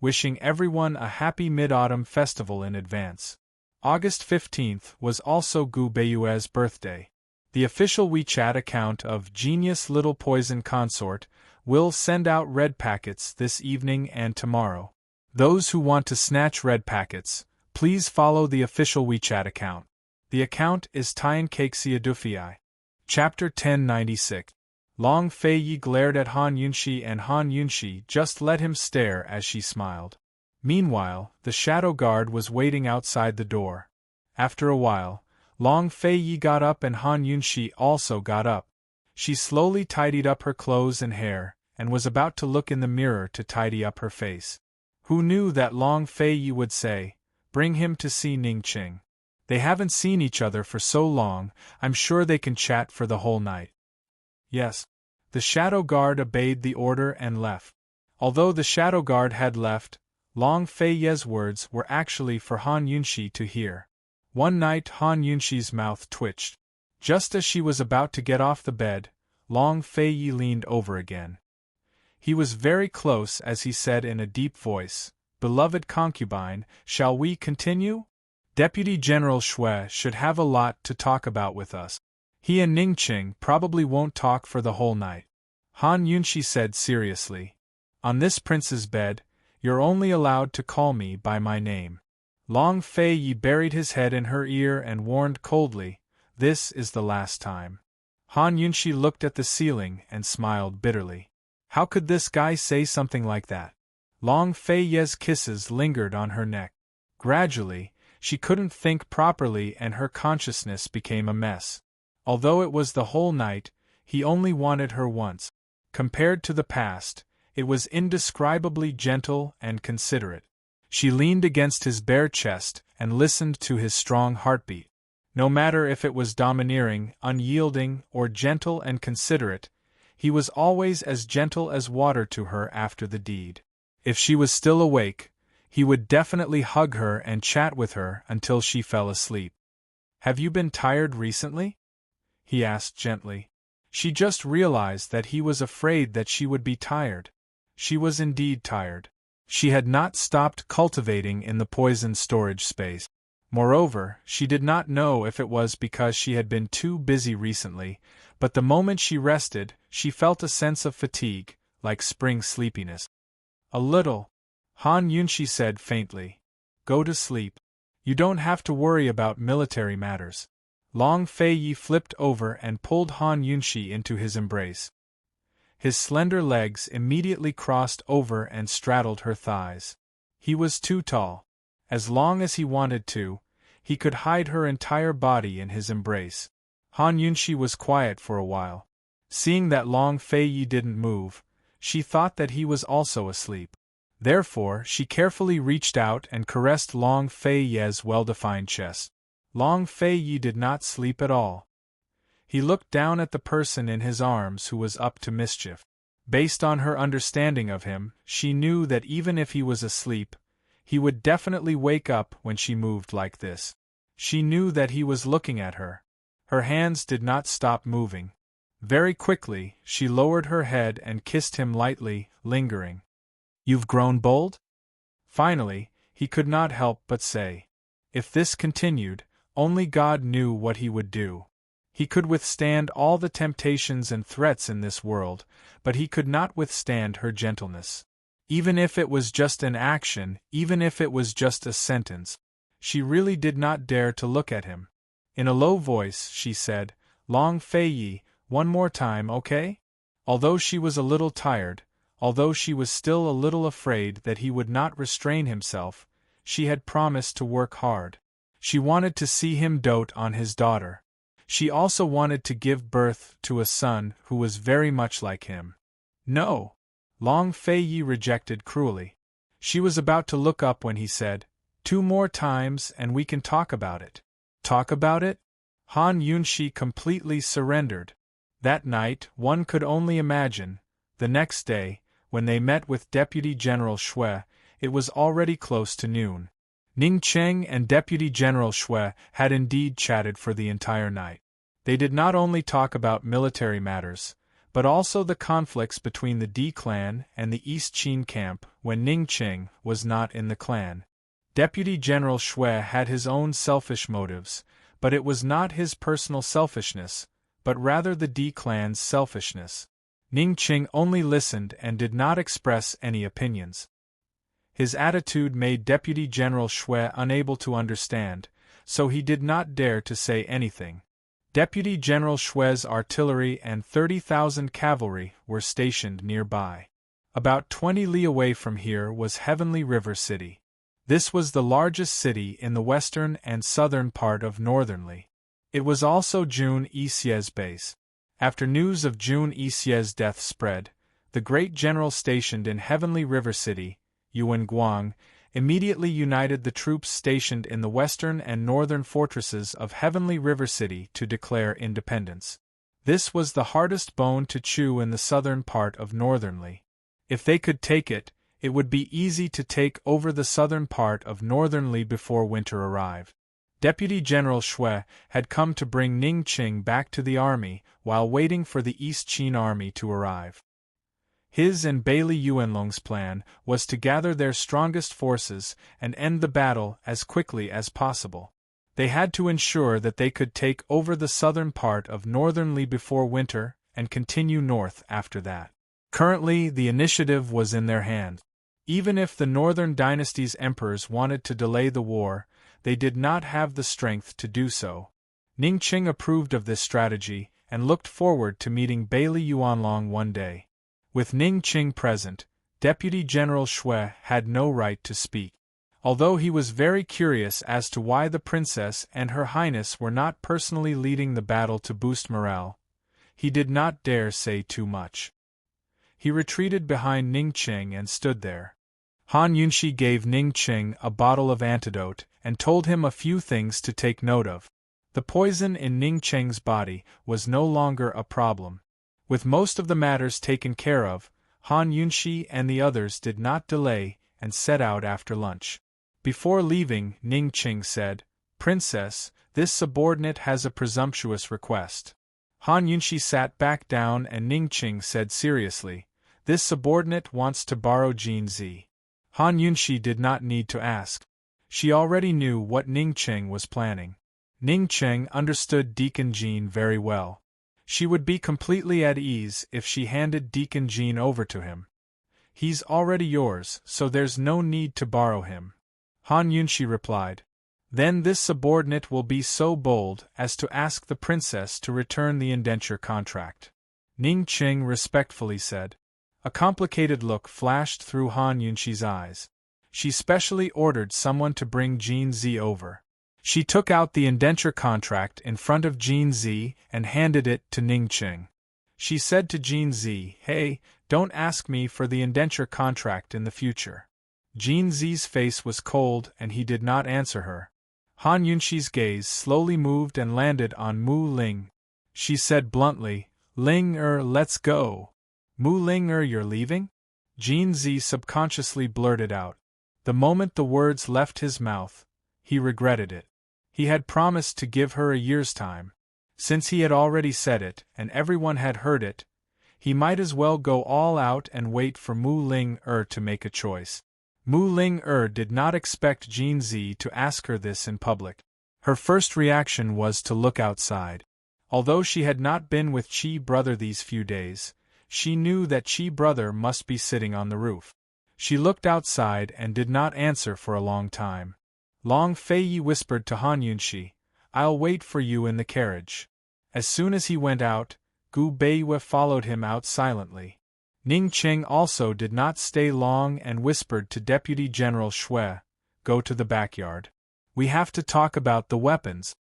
Speaker 1: wishing everyone a happy Mid-Autumn festival in advance. August 15th was also Gu Beiyue's birthday. The official WeChat account of Genius Little Poison Consort will send out red packets this evening and tomorrow. Those who want to snatch red packets, please follow the official WeChat account. The account is Tienkexia Dufei. Chapter 1096. Long Feiyi glared at Han Yunshi and Han Yunshi just let him stare as she smiled. Meanwhile, the shadow guard was waiting outside the door. After a while, Long Feiyi got up and Han Yunshi also got up. She slowly tidied up her clothes and hair, and was about to look in the mirror to tidy up her face. Who knew that Long Feiyi would say, Bring him to see Ningqing. They haven't seen each other for so long, I'm sure they can chat for the whole night. Yes. The shadow guard obeyed the order and left. Although the shadow guard had left, Long Feiyi's words were actually for Han Yunshi to hear. One night Han Yunshi's mouth twitched. Just as she was about to get off the bed, Long Feiyi leaned over again. He was very close as he said in a deep voice, Beloved concubine, shall we continue? Deputy General Xue should have a lot to talk about with us. He and Ningqing probably won't talk for the whole night. Han Yunshi said seriously. On this prince's bed, you're only allowed to call me by my name. Long Feiyi buried his head in her ear and warned coldly, This is the last time. Han Yunshi looked at the ceiling and smiled bitterly. How could this guy say something like that? Long Feiyi's kisses lingered on her neck. Gradually, she couldn't think properly and her consciousness became a mess. Although it was the whole night, he only wanted her once. Compared to the past, it was indescribably gentle and considerate. She leaned against his bare chest and listened to his strong heartbeat. No matter if it was domineering, unyielding, or gentle and considerate, he was always as gentle as water to her after the deed. If she was still awake, he would definitely hug her and chat with her until she fell asleep. Have you been tired recently? He asked gently. She just realized that he was afraid that she would be tired. She was indeed tired. She had not stopped cultivating in the poison storage space. Moreover, she did not know if it was because she had been too busy recently, but the moment she rested, she felt a sense of fatigue, like spring sleepiness. A little, Han Yunshi said faintly. Go to sleep. You don't have to worry about military matters. Long Fei flipped over and pulled Han Yunshi into his embrace. His slender legs immediately crossed over and straddled her thighs. He was too tall. As long as he wanted to, he could hide her entire body in his embrace. Han Yunshi was quiet for a while. Seeing that Long Fei didn't move, she thought that he was also asleep. Therefore, she carefully reached out and caressed Long Fei's well-defined chest. Long Fei did not sleep at all. He looked down at the person in his arms who was up to mischief. Based on her understanding of him, she knew that even if he was asleep, he would definitely wake up when she moved like this. She knew that he was looking at her. Her hands did not stop moving. Very quickly, she lowered her head and kissed him lightly, lingering. You've grown bold? Finally, he could not help but say. If this continued, only God knew what he would do. He could withstand all the temptations and threats in this world, but he could not withstand her gentleness. Even if it was just an action, even if it was just a sentence, she really did not dare to look at him. In a low voice, she said, Long Fei, one more time, okay? Although she was a little tired, although she was still a little afraid that he would not restrain himself, she had promised to work hard. She wanted to see him dote on his daughter. She also wanted to give birth to a son who was very much like him. No! Long Fei rejected cruelly. She was about to look up when he said, 2 more times and we can talk about it. Talk about it? Han Yunshi completely surrendered. That night, one could only imagine. The next day, when they met with Deputy General Shui, it was already close to noon. Ning Cheng and Deputy General Shui had indeed chatted for the entire night. They did not only talk about military matters, but also the conflicts between the D clan and the East Qin camp when Ning Cheng was not in the clan. Deputy General Shui had his own selfish motives, but it was not his personal selfishness, but rather the D clan's selfishness. Ning Cheng only listened and did not express any opinions. His attitude made Deputy General Shui unable to understand, so he did not dare to say anything. Deputy General Shui's artillery and 30,000 cavalry were stationed nearby. About 20 li away from here was Heavenly River City. This was the largest city in the western and southern part of Northern Li. It was also Jun Yixie's base. After news of Jun Yixie's death spread, the great general stationed in Heavenly River City, Yuan Guang, immediately united the troops stationed in the western and northern fortresses of Heavenly River City to declare independence. This was the hardest bone to chew in the southern part of Northern Li. If they could take it, it would be easy to take over the southern part of Northern Li before winter arrived. Deputy General Shui had come to bring Ning Cheng back to the army while waiting for the East Qin army to arrive. His and Bailey Yuanlong's plan was to gather their strongest forces and end the battle as quickly as possible. They had to ensure that they could take over the southern part of Northern Li before winter and continue north after that. Currently, the initiative was in their hands. Even if the Northern Dynasty's emperors wanted to delay the war, they did not have the strength to do so. Ning Cheng approved of this strategy and looked forward to meeting Bailey Yuanlong one day. With Ning Cheng present, Deputy General Shui had no right to speak. Although he was very curious as to why the princess and her highness were not personally leading the battle to boost morale, he did not dare say too much. He retreated behind Ning Cheng and stood there. Han Yunshi gave Ning Cheng a bottle of antidote and told him a few things to take note of. The poison in Ning Cheng's body was no longer a problem. With most of the matters taken care of, Han Yunshi and the others did not delay and set out after lunch. Before leaving, Ning Cheng said, "Princess, this subordinate has a presumptuous request." Han Yunshi sat back down and Ning Cheng said seriously, "This subordinate wants to borrow Jin Zi." Han Yunshi did not need to ask. She already knew what Ning Cheng was planning. Ning Cheng understood Deacon Jean very well. She would be completely at ease if she handed Deacon Jean over to him. He's already yours, so there's no need to borrow him. Han Yunshi replied. Then this subordinate will be so bold as to ask the princess to return the indenture contract. Ning Cheng respectfully said. A complicated look flashed through Han Yunshi's eyes. She specially ordered someone to bring Jin Zi over. She took out the indenture contract in front of Jin Zi and handed it to Ning Cheng. She said to Jin Zi, "Hey, don't ask me for the indenture contract in the future." Jin Zi's face was cold and he did not answer her. Han Yunshi's gaze slowly moved and landed on Mu Ling. She said bluntly, let's go." "Mu Ling you're leaving?" Jin Zi subconsciously blurted out. The moment the words left his mouth, he regretted it. He had promised to give her a year's time. Since he had already said it, and everyone had heard it, he might as well go all out and wait for Mu Ling to make a choice. Mu Ling did not expect Jin Zi to ask her this in public. Her first reaction was to look outside. Although she had not been with Chi brother these few days, she knew that Chi brother must be sitting on the roof. She looked outside and did not answer for a long time. Long Feiyi whispered to Han Yunshi, "I'll wait for you in the carriage." As soon as he went out, Gu Beiwe followed him out silently. Ning Cheng also did not stay long and whispered to Deputy General Shui, "Go to the backyard. We have to talk about the weapons."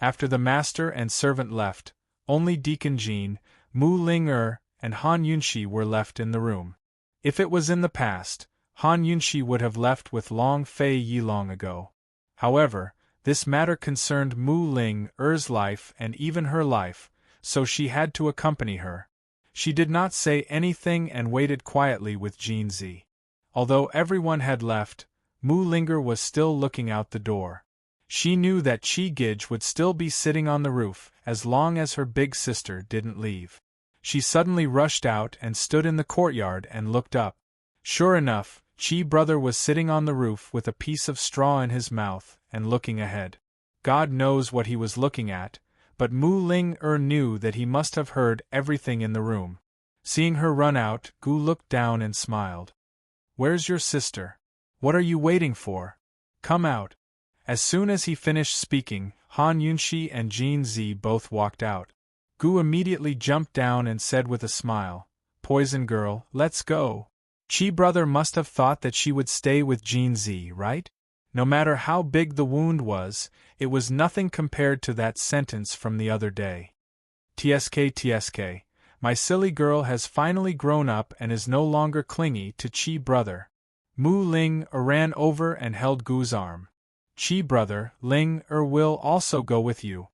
Speaker 1: After the master and servant left, only Deacon Jean, Mu Ling and Han Yunshi were left in the room. If it was in the past, Han Yunshi would have left with Long Fei Yi long ago. However, this matter concerned Mu Ling's life and even her life, so she had to accompany her. She did not say anything and waited quietly with Jin Zi. Although everyone had left, Mu Linger was still looking out the door. She knew that Chi Gij would still be sitting on the roof as long as her big sister didn't leave. She suddenly rushed out and stood in the courtyard and looked up. Sure enough, Chi brother was sitting on the roof with a piece of straw in his mouth and looking ahead. God knows what he was looking at, but Mu Ling knew that he must have heard everything in the room. Seeing her run out, Gu looked down and smiled. "Where's your sister? What are you waiting for? Come out." As soon as he finished speaking, Han Yunshi and Jin Zi both walked out. Gu immediately jumped down and said with a smile, "Poison girl, let's go." Chi brother must have thought that she would stay with Jin Zi, right? No matter how big the wound was, it was nothing compared to that sentence from the other day. TSK, my silly girl has finally grown up and is no longer clingy to Chi brother. Mu Ling ran over and held Gu's arm. "Chi brother, Ling will also go with you."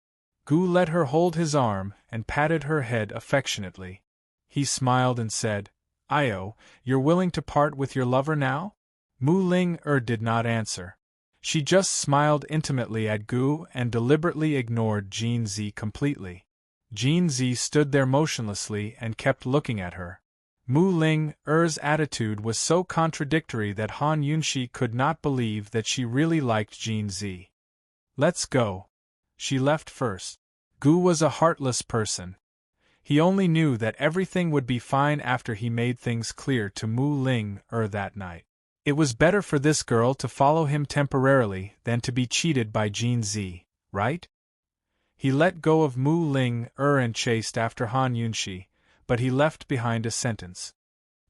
Speaker 1: Gu let her hold his arm and patted her head affectionately. He smiled and said, "Io, you're willing to part with your lover now?" Mu Ling did not answer. She just smiled intimately at Gu and deliberately ignored Jin Zi completely. Jin Zi stood there motionlessly and kept looking at her. Mu Ling's attitude was so contradictory that Han Yunshi could not believe that she really liked Jin Zi. "Let's go." She left first. Gu was a heartless person. He only knew that everything would be fine after he made things clear to Mu Ling that night. It was better for this girl to follow him temporarily than to be cheated by Jin Zi, right? He let go of Mu Ling and chased after Han Yunshi, but he left behind a sentence.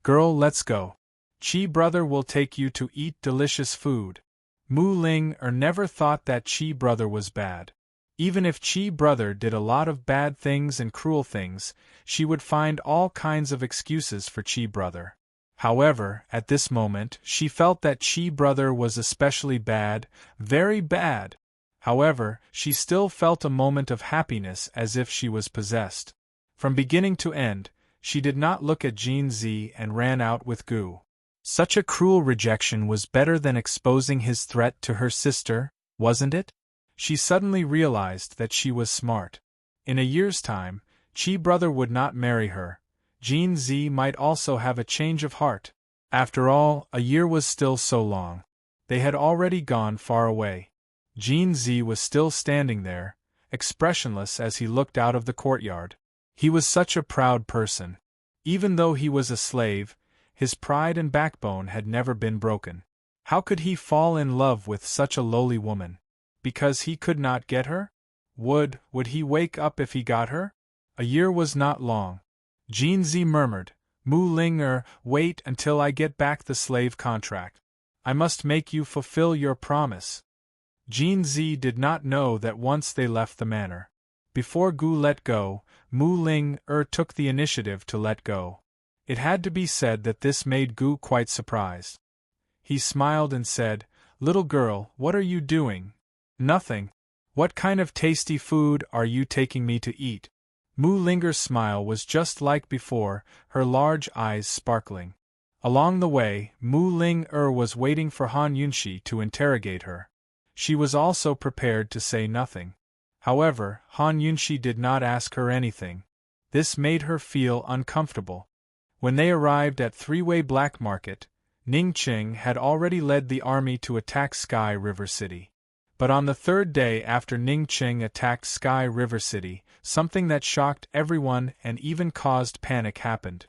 Speaker 1: "Girl, let's go. Chi brother will take you to eat delicious food." Mu Ling never thought that Chi brother was bad. Even if Chi brother did a lot of bad things and cruel things, she would find all kinds of excuses for Chi brother. However, at this moment, she felt that Chi brother was especially bad, very bad. However, she still felt a moment of happiness as if she was possessed. From beginning to end, she did not look at Jin Zi and ran out with Gu. Such a cruel rejection was better than exposing his threat to her sister, wasn't it? She suddenly realized that she was smart. In a year's time, Chi brother would not marry her. Jin Zi might also have a change of heart. After all, a year was still so long. They had already gone far away. Jin Zi was still standing there, expressionless as he looked out of the courtyard. He was such a proud person. Even though he was a slave, his pride and backbone had never been broken. How could he fall in love with such a lowly woman? Because he could not get her? Would he wake up if he got her? A year was not long. Jin Zi murmured, Mu Ling wait until I get back the slave contract. I must make you fulfill your promise. Jin Zi did not know that once they left the manor. Before Gu let go, Mu Ling took the initiative to let go. It had to be said that this made Gu quite surprised. He smiled and said, Little girl, what are you doing? Nothing. What kind of tasty food are you taking me to eat? Mu Linger's smile was just like before, her large eyes sparkling. Along the way, Mu Ling was waiting for Han Yunshi to interrogate her. She was also prepared to say nothing. However, Han Yunshi did not ask her anything. This made her feel uncomfortable. When they arrived at Three-Way Black Market, Ning Qing had already led the army to attack Sky River City. But on the third day after Ning Qing attacked Sky River City, something that shocked everyone and even caused panic happened.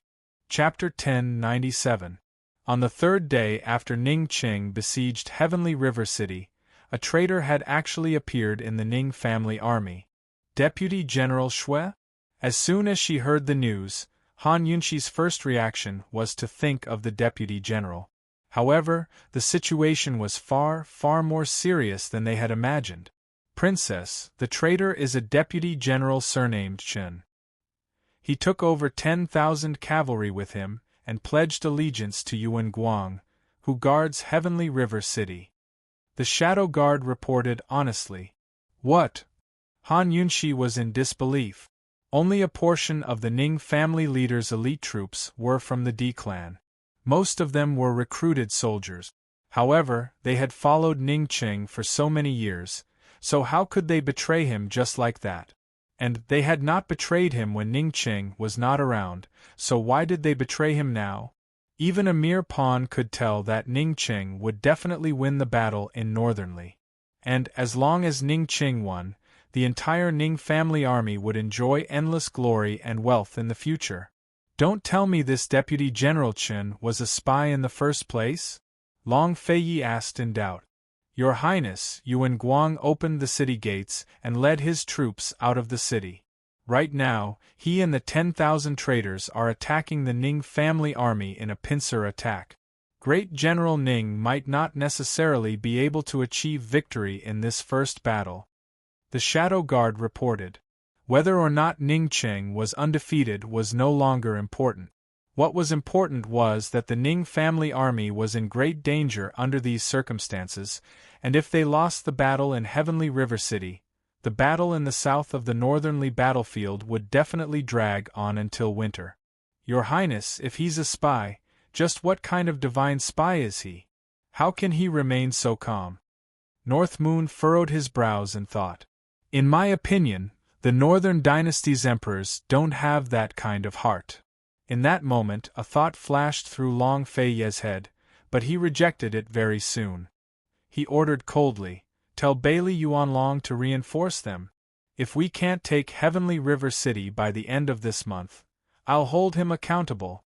Speaker 1: Chapter 1097. On the third day after Ning Qing besieged Heavenly River City, a traitor had actually appeared in the Ning family army. Deputy General Shui? As soon as she heard the news, Han Yunshi's first reaction was to think of the deputy general. However, the situation was far more serious than they had imagined. Princess, the traitor is a deputy general surnamed Chen. He took over 10,000 cavalry with him and pledged allegiance to Yuan Guang, who guards Heavenly River City. The Shadow Guard reported honestly. What? Han Yunshi was in disbelief. Only a portion of the Ning family leader's elite troops were from the D clan. Most of them were recruited soldiers. However, they had followed Ning Qing for so many years, so how could they betray him just like that? And they had not betrayed him when Ning Qing was not around, so why did they betray him now? Even a mere pawn could tell that Ning Qing would definitely win the battle in Northernly. And as long as Ning Qing won, the entire Ning family army would enjoy endless glory and wealth in the future. Don't tell me this Deputy General Chen was a spy in the first place? Long Feiyi asked in doubt. Your Highness, Yuan Guang opened the city gates and led his troops out of the city. Right now, he and the 10,000 traitors are attacking the Ning family army in a pincer attack. Great General Ning might not necessarily be able to achieve victory in this first battle. The Shadow Guard reported. Whether or not Ning Qing was undefeated was no longer important. What was important was that the Ning family army was in great danger under these circumstances, and if they lost the battle in Heavenly River City, the battle in the south of the Northernly battlefield would definitely drag on until winter. Your Highness, if he's a spy, just what kind of divine spy is he? How can he remain so calm? North Moon furrowed his brows and thought. In my opinion, the Northern Dynasty's emperors don't have that kind of heart. In that moment a thought flashed through Long Feiye's head, but he rejected it very soon. He ordered coldly, Tell Bailey Yuanlong to reinforce them. If we can't take Heavenly River City by the end of this month, I'll hold him accountable.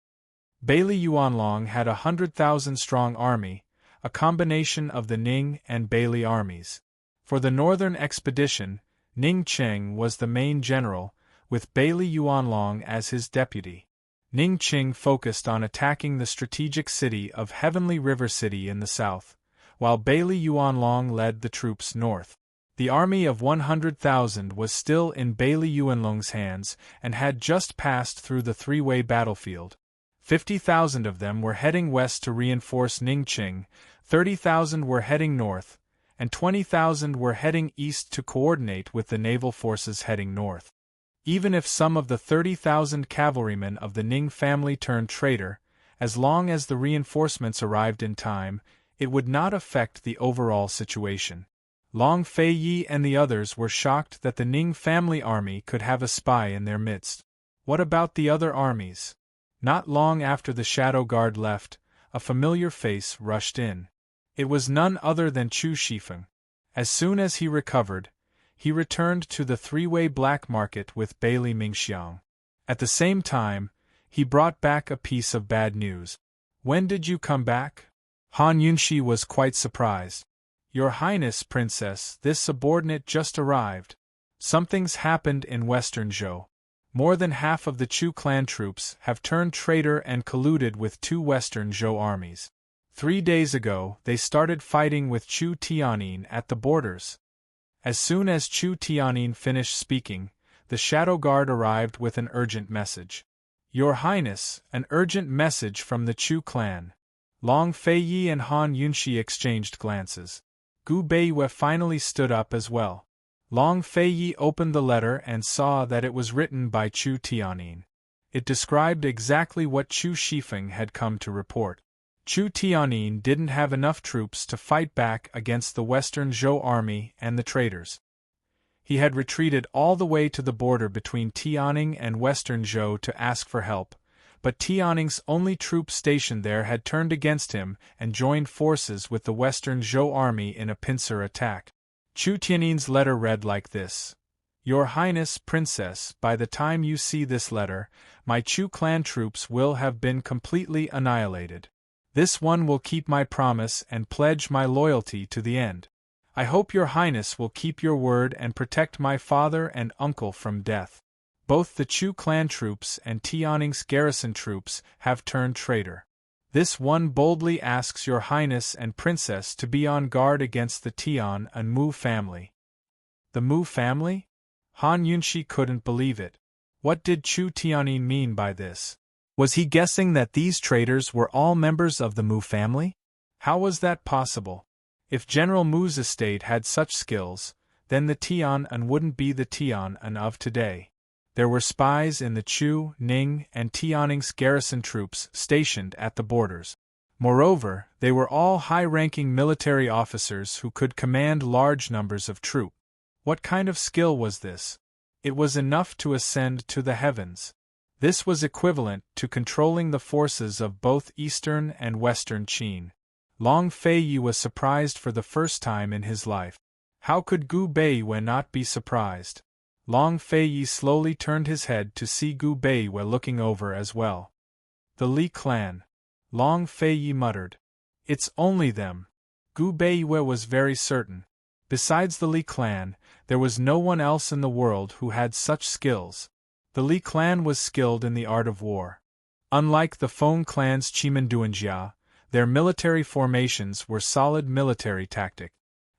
Speaker 1: Bailey Yuanlong had 100,000 strong army, a combination of the Ning and Bailey armies. For the northern expedition, Ning Qing was the main general, with Bailey Yuanlong as his deputy. Ning Qing focused on attacking the strategic city of Heavenly River City in the south, while Bailey Yuanlong led the troops north. The army of 100,000 was still in Bailey Yuanlong's hands and had just passed through the three-way battlefield. 50,000 of them were heading west to reinforce Ning Qing, 30,000 were heading north, and 20,000 were heading east to coordinate with the naval forces heading north. Even if some of the 30,000 cavalrymen of the Ning family turned traitor, as long as the reinforcements arrived in time, it would not affect the overall situation. Long Feiyi and the others were shocked that the Ning family army could have a spy in their midst. What about the other armies? Not long after the Shadow Guard left, a familiar face rushed in. It was none other than Chu Shifeng. As soon as he recovered, he returned to the three-way black market with Bailey Mingxiang. At the same time, he brought back a piece of bad news. "When did you come back?" Han Yunshi was quite surprised. "Your Highness, Princess, this subordinate just arrived. Something's happened in Western Zhou. More than half of the Chu clan troops have turned traitor and colluded with two Western Zhou armies. 3 days ago, they started fighting with Chu Tianyin at the borders." As soon as Chu Tianyin finished speaking, the Shadow Guard arrived with an urgent message. "Your Highness, an urgent message from the Chu clan." Long Feiyi and Han Yunshi exchanged glances. Gu Beiyue finally stood up as well. Long Feiyi opened the letter and saw that it was written by Chu Tianyin. It described exactly what Chu Shifeng had come to report. Chu Tianyin didn't have enough troops to fight back against the Western Zhou army and the traitors. He had retreated all the way to the border between Tianning and Western Zhou to ask for help, but Tianning's only troop stationed there had turned against him and joined forces with the Western Zhou army in a pincer attack. Chu Tianyin's letter read like this: "Your Highness, Princess, by the time you see this letter, my Chu clan troops will have been completely annihilated. This one will keep my promise and pledge my loyalty to the end. I hope your Highness will keep your word and protect my father and uncle from death. Both the Chu clan troops and Tianning's garrison troops have turned traitor. This one boldly asks your Highness and Princess to be on guard against the Tian and Mu family." The Mu family? Han Yunshi couldn't believe it. What did Chu Tianyin mean by this? Was he guessing that these traitors were all members of the Mu family? How was that possible? If General Mu's estate had such skills, then the Tian wouldn't be the Tian of today. There were spies in the Chu, Ning, and Tianning's garrison troops stationed at the borders. Moreover, they were all high-ranking military officers who could command large numbers of troops. What kind of skill was this? It was enough to ascend to the heavens. This was equivalent to controlling the forces of both Eastern and Western Qin. Long Feiyi was surprised for the first time in his life. How could Gu Beiyue not be surprised? Long Feiyi slowly turned his head to see Gu Beiyue looking over as well. "The Li clan," Long Feiyi muttered. "It's only them." Gu Beiyue was very certain. Besides the Li clan, there was no one else in the world who had such skills. The Li clan was skilled in the art of war. Unlike the Feng clan's Chimenduanjia, their military formations were solid military tactics.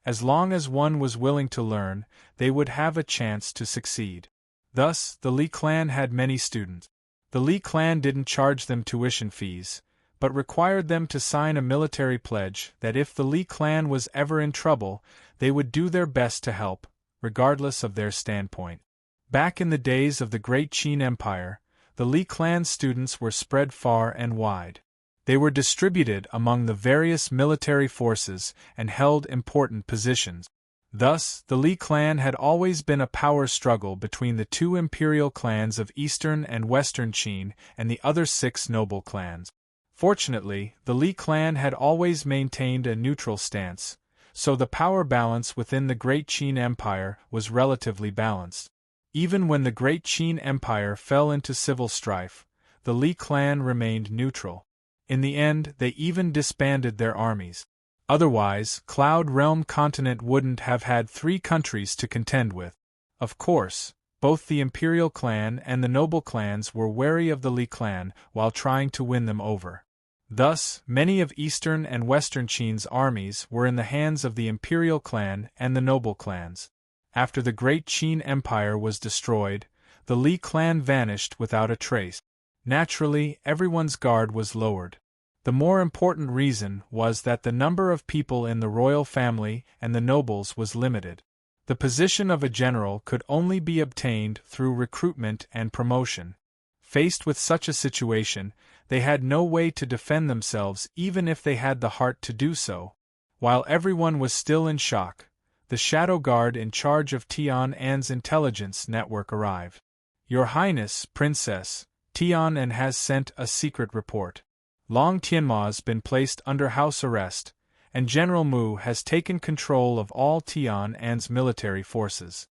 Speaker 1: As long as one was willing to learn, they would have a chance to succeed. Thus, the Li clan had many students. The Li clan didn't charge them tuition fees, but required them to sign a military pledge that if the Li clan was ever in trouble, they would do their best to help, regardless of their standpoint. Back in the days of the Great Qin Empire, the Li clan students were spread far and wide. They were distributed among the various military forces and held important positions. Thus, the Li clan had always been a power struggle between the two imperial clans of Eastern and Western Qin and the other 6 noble clans. Fortunately, the Li clan had always maintained a neutral stance, so the power balance within the Great Qin Empire was relatively balanced. Even when the Great Qin Empire fell into civil strife, the Li clan remained neutral. In the end, they even disbanded their armies. Otherwise, Cloud Realm continent wouldn't have had 3 countries to contend with. Of course, both the Imperial clan and the noble clans were wary of the Li clan while trying to win them over. Thus, many of Eastern and Western Qin's armies were in the hands of the Imperial clan and the noble clans. After the Great Qin Empire was destroyed, the Li clan vanished without a trace. Naturally, everyone's guard was lowered. The more important reason was that the number of people in the royal family and the nobles was limited. The position of a general could only be obtained through recruitment and promotion. Faced with such a situation, they had no way to defend themselves even if they had the heart to do so. While everyone was still in shock, the Shadow Guard in charge of Tian's intelligence network arrived. "Your Highness, Princess, Tian has sent a secret report. Long Tianma's been placed under house arrest, and General Mu has taken control of all Tian'an's military forces.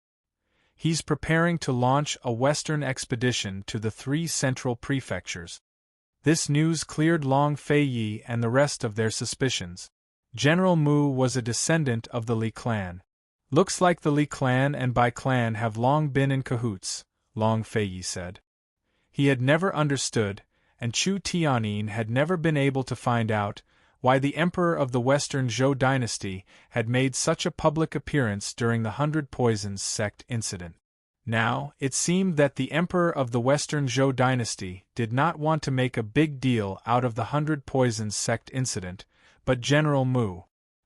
Speaker 1: He's preparing to launch a western expedition to the 3 central prefectures. This news cleared Long Feiyi and the rest of their suspicions. General Mu was a descendant of the Li clan. Looks like the Li clan and Bai clan have long been in cahoots, Long Feiyi said. He had never understood, and Chu Tian'an had never been able to find out, why the emperor of the Western Zhou dynasty had made such a public appearance during the 100 Poisons sect incident. Now, it seemed that the emperor of the Western Zhou dynasty did not want to make a big deal out of the 100 Poisons sect incident, but General Mu.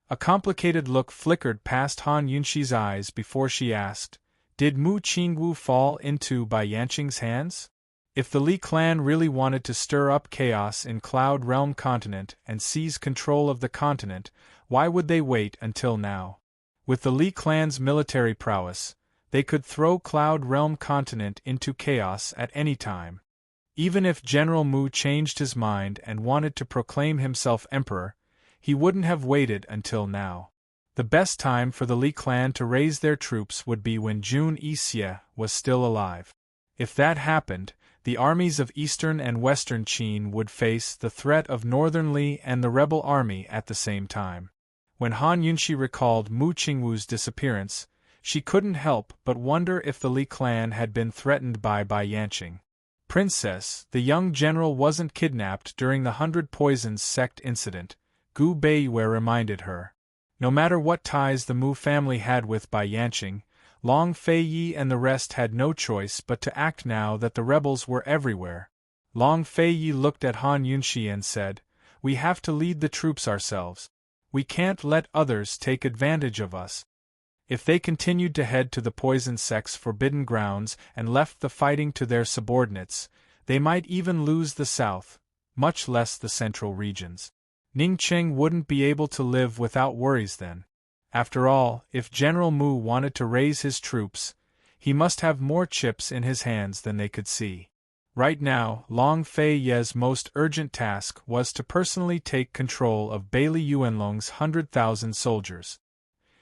Speaker 1: A complicated look flickered past Han Yunxi's eyes before she asked, "Did Mu Qingwu fall into Bai Yanqing's hands?" If the Li clan really wanted to stir up chaos in Cloud Realm Continent and seize control of the continent, why would they wait until now? With the Li clan's military prowess, they could throw Cloud Realm Continent into chaos at any time. Even if General Mu changed his mind and wanted to proclaim himself emperor, he wouldn't have waited until now. The best time for the Li clan to raise their troops would be when Jun Yixie was still alive. If that happened, the armies of Eastern and Western Qin would face the threat of Northern Li and the rebel army at the same time. When Han Yunxi recalled Mu Qingwu's disappearance, she couldn't help but wonder if the Li clan had been threatened by Bai Yanqing. "Princess, the young general wasn't kidnapped during the 100 Poisons sect incident," Gu Beiyue reminded her. No matter what ties the Mu family had with Bai Yanqing, Long Feiyi and the rest had no choice but to act now that the rebels were everywhere. Long Feiyi looked at Han Yunxi and said, "We have to lead the troops ourselves. We can't let others take advantage of us." If they continued to head to the Poison Sect's forbidden grounds and left the fighting to their subordinates, they might even lose the south, much less the central regions. Ningqing wouldn't be able to live without worries then. After all, if General Mu wanted to raise his troops, he must have more chips in his hands than they could see. Right now, Long Feiyi's most urgent task was to personally take control of Bailey Yuanlong's 100,000 soldiers.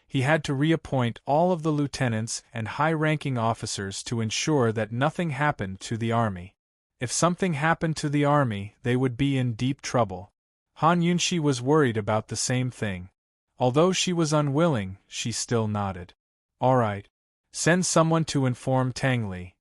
Speaker 1: He had to reappoint all of the lieutenants and high-ranking officers to ensure that nothing happened to the army. If something happened to the army, they would be in deep trouble. Han Yunxi was worried about the same thing. Although she was unwilling, she still nodded. "All right. Send someone to inform Tang Li."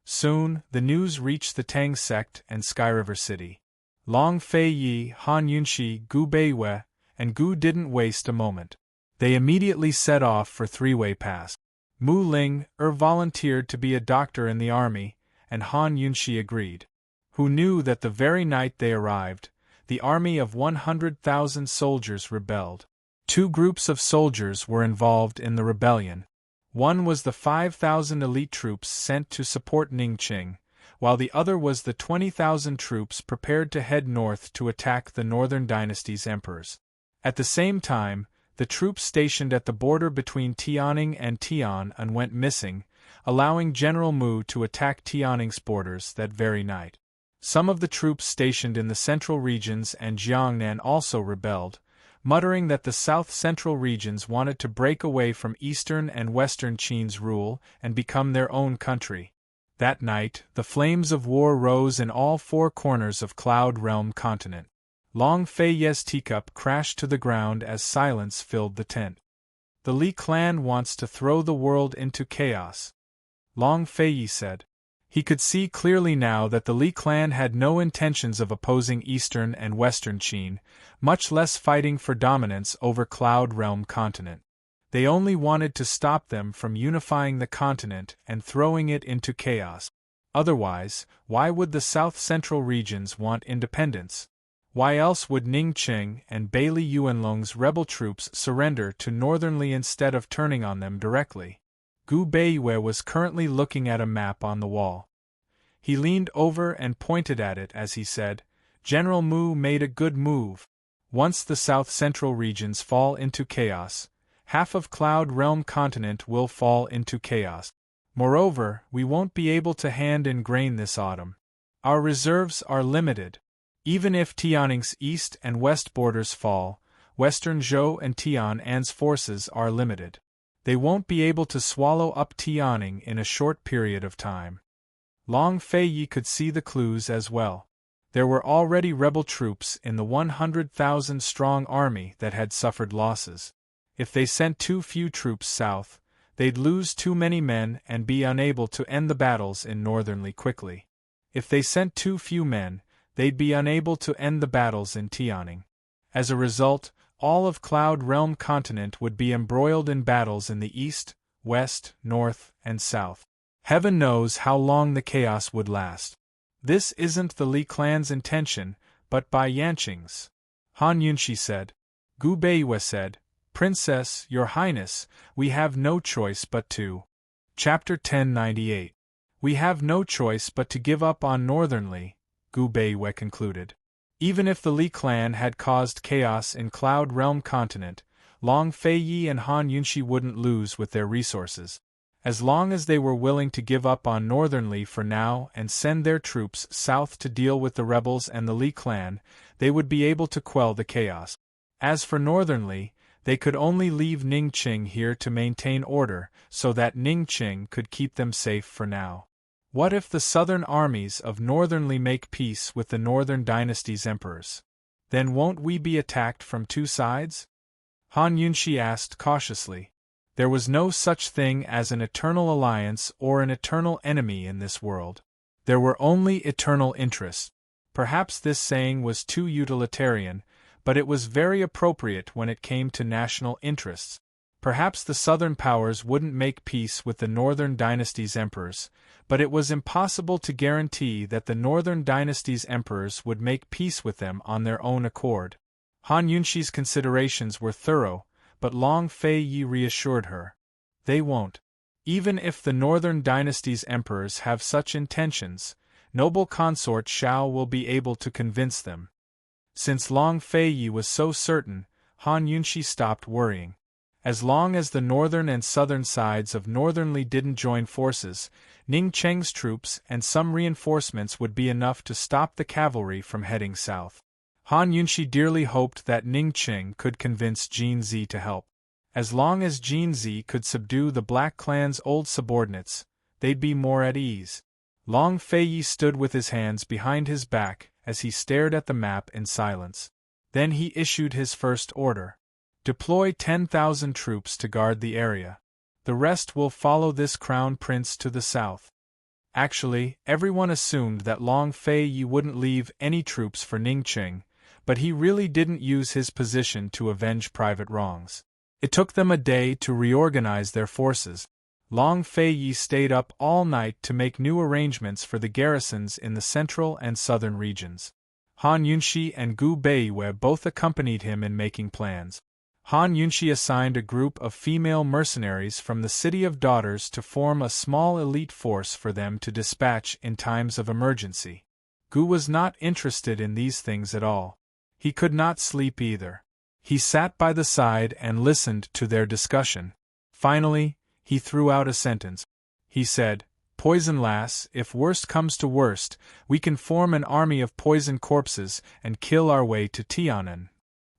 Speaker 1: Soon, the news reached the Tang sect and Sky River City. Long Feiyi, Han Yunxi, Gu Beiyue, and Gu didn't waste a moment. They immediately set off for Three-Way Pass. Mu Ling volunteered to be a doctor in the army, and Han Yunxi agreed. Who knew that the very night they arrived, the army of 100,000 soldiers rebelled. 2 groups of soldiers were involved in the rebellion. One was the 5,000 elite troops sent to support Ningqing, while the other was the 20,000 troops prepared to head north to attack the Northern Dynasty's emperors. At the same time, the troops stationed at the border between Tianning and Tian went missing, allowing General Mu to attack Tianning's borders that very night. Some of the troops stationed in the central regions and Jiangnan also rebelled, muttering that the south-central regions wanted to break away from Eastern and Western Qin's rule and become their own country. That night, the flames of war rose in all 4 corners of Cloud Realm Continent. Long Feiyi's teacup crashed to the ground as silence filled the tent. "The Li clan wants to throw the world into chaos," Long Feiyi said. He could see clearly now that the Li clan had no intentions of opposing Eastern and Western Qin, much less fighting for dominance over Cloud Realm Continent. They only wanted to stop them from unifying the continent and throwing it into chaos. Otherwise, why would the south-central regions want independence? Why else would Ningqing and Bailey Yuanlong's rebel troops surrender to Northern Li instead of turning on them directly? Gu Beiyue was currently looking at a map on the wall. He leaned over and pointed at it as he said, "General Mu made a good move. Once the south-central regions fall into chaos, half of Cloud Realm Continent will fall into chaos. Moreover, we won't be able to hand in grain this autumn. Our reserves are limited. Even if Tianning's east and west borders fall, Western Zhou and Tian'an's forces are limited. They won't be able to swallow up Tian'an in a short period of time. Long Feiyi could see the clues as well. There were already rebel troops in the 100,000-strong army that had suffered losses. If they sent too few troops south, they'd lose too many men and be unable to end the battles in northernly quickly. If they sent too few men, they'd be unable to end the battles in Tian'an. As a result, all of Cloud Realm continent would be embroiled in battles in the east, west, north, and south. Heaven knows how long the chaos would last. This isn't the Li clan's intention, but Bai Yanqing's. Han Yunshi said. Gu Beiwe said, Princess, Your Highness, we have no choice but to. Chapter 1098. We have no choice but to give up on northernly, Gu Beiwe concluded. Even if the Li clan had caused chaos in Cloud Realm continent, Long Feiyi and Han Yunshi wouldn't lose with their resources. As long as they were willing to give up on northernly for now and send their troops south to deal with the rebels and the Li clan, they would be able to quell the chaos. As for northernly, they could only leave Ningqing here to maintain order so that Ningqing could keep them safe for now. What if the southern armies of northernly make peace with the northern dynasty's emperors? Then won't we be attacked from two sides? Han Yunshi asked cautiously. There was no such thing as an eternal alliance or an eternal enemy in this world. There were only eternal interests. Perhaps this saying was too utilitarian, but it was very appropriate when it came to national interests. Perhaps the southern powers wouldn't make peace with the northern dynasty's emperors, but it was impossible to guarantee that the northern dynasty's emperors would make peace with them on their own accord. Han Yunshi's considerations were thorough, but Long Feiyi reassured her. They won't. Even if the northern dynasty's emperors have such intentions, noble consort Shao will be able to convince them. Since Long Feiyi was so certain, Han Yunshi stopped worrying. As long as the northern and southern sides of northernly didn't join forces, Ningqing's troops and some reinforcements would be enough to stop the cavalry from heading south. Han Yunshi dearly hoped that Ningqing could convince Jin Zi to help. As long as Jin Zi could subdue the Black Clan's old subordinates, they'd be more at ease. Long Feiyi stood with his hands behind his back as he stared at the map in silence. Then he issued his first order. Deploy 10,000 troops to guard the area. The rest will follow this crown prince to the south. Actually, everyone assumed that Long Feiyi wouldn't leave any troops for Ningqing, but he really didn't use his position to avenge private wrongs. It took them a day to reorganize their forces. Long Feiyi stayed up all night to make new arrangements for the garrisons in the central and southern regions. Han Yunshi and Gu Beiwe both accompanied him in making plans. Han Yunshi assigned a group of female mercenaries from the City of Daughters to form a small elite force for them to dispatch in times of emergency. Gu was not interested in these things at all. He could not sleep either. He sat by the side and listened to their discussion. Finally, he threw out a sentence. He said, "Poison lass, if worst comes to worst, we can form an army of poison corpses and kill our way to Tian'an."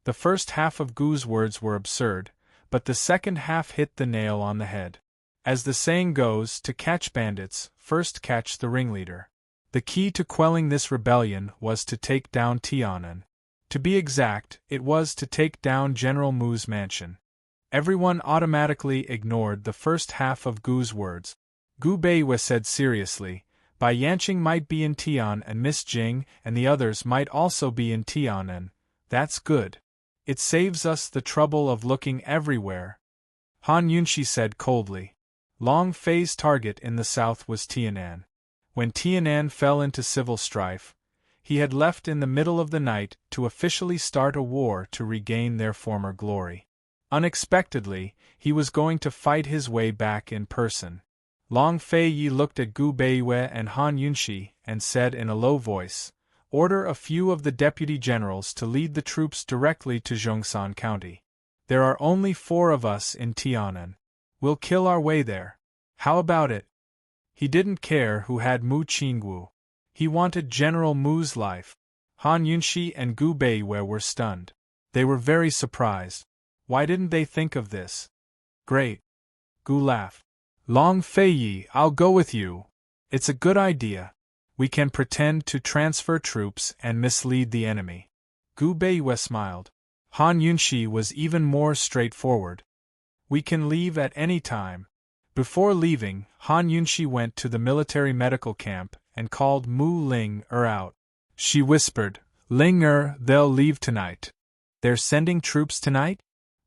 Speaker 1: The first half of Gu's words were absurd, but the second half hit the nail on the head. As the saying goes, to catch bandits, first catch the ringleader. The key to quelling this rebellion was to take down Tian'an. To be exact, it was to take down General Mu's mansion. Everyone automatically ignored the first half of Gu's words. Gu Beiwe said seriously, Bai Yanqing might be in Tian and Miss Jing and the others might also be in Tian'an. That's good. It saves us the trouble of looking everywhere. Han Yunshi said coldly. Long Fei's target in the south was Tian'an. When Tian'an fell into civil strife, he had left in the middle of the night to officially start a war to regain their former glory. Unexpectedly, he was going to fight his way back in person. Long Feiyi looked at Gu Beiwe and Han Yunshi and said in a low voice, "Order a few of the deputy generals to lead the troops directly to Zhongshan County. There are only 4 of us in Tian'an. We'll kill our way there. How about it?" He didn't care who had Mu Qingwu. He wanted General Mu's life. Han Yunshi and Gu Beiwe were stunned. They were very surprised. Why didn't they think of this? Great. Gu laughed. Long Fei Yi, I'll go with you. It's a good idea. We can pretend to transfer troops and mislead the enemy. Gu Beiyue smiled. Han Yunshi was even more straightforward. We can leave at any time. Before leaving, Han Yunshi went to the military medical camp and called Mu Ling-er out. She whispered, Ling-er, they'll leave tonight. They're sending troops tonight?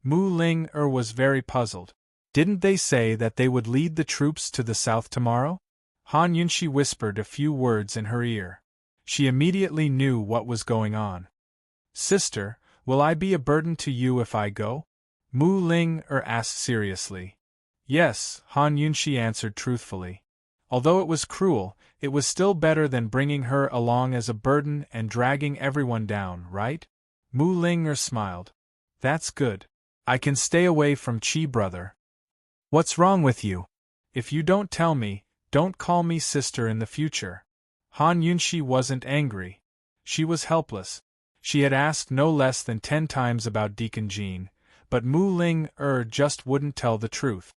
Speaker 1: Mu Ling-er was very puzzled. Didn't they say that they would lead the troops to the south tomorrow? Han Yunshi whispered a few words in her ear. She immediately knew what was going on. Sister, will I be a burden to you if I go? Mu Ling-er asked seriously. Yes, Han Yunshi answered truthfully. Although it was cruel, it was still better than bringing her along as a burden and dragging everyone down, right? Mu Ling-er smiled. That's good. I can stay away from Chi brother. What's wrong with you? If you don't tell me, don't call me sister in the future. Han Yunshi wasn't angry. She was helpless. She had asked no less than 10 times about Deacon Jean, but Mu Ling-er just wouldn't tell the truth.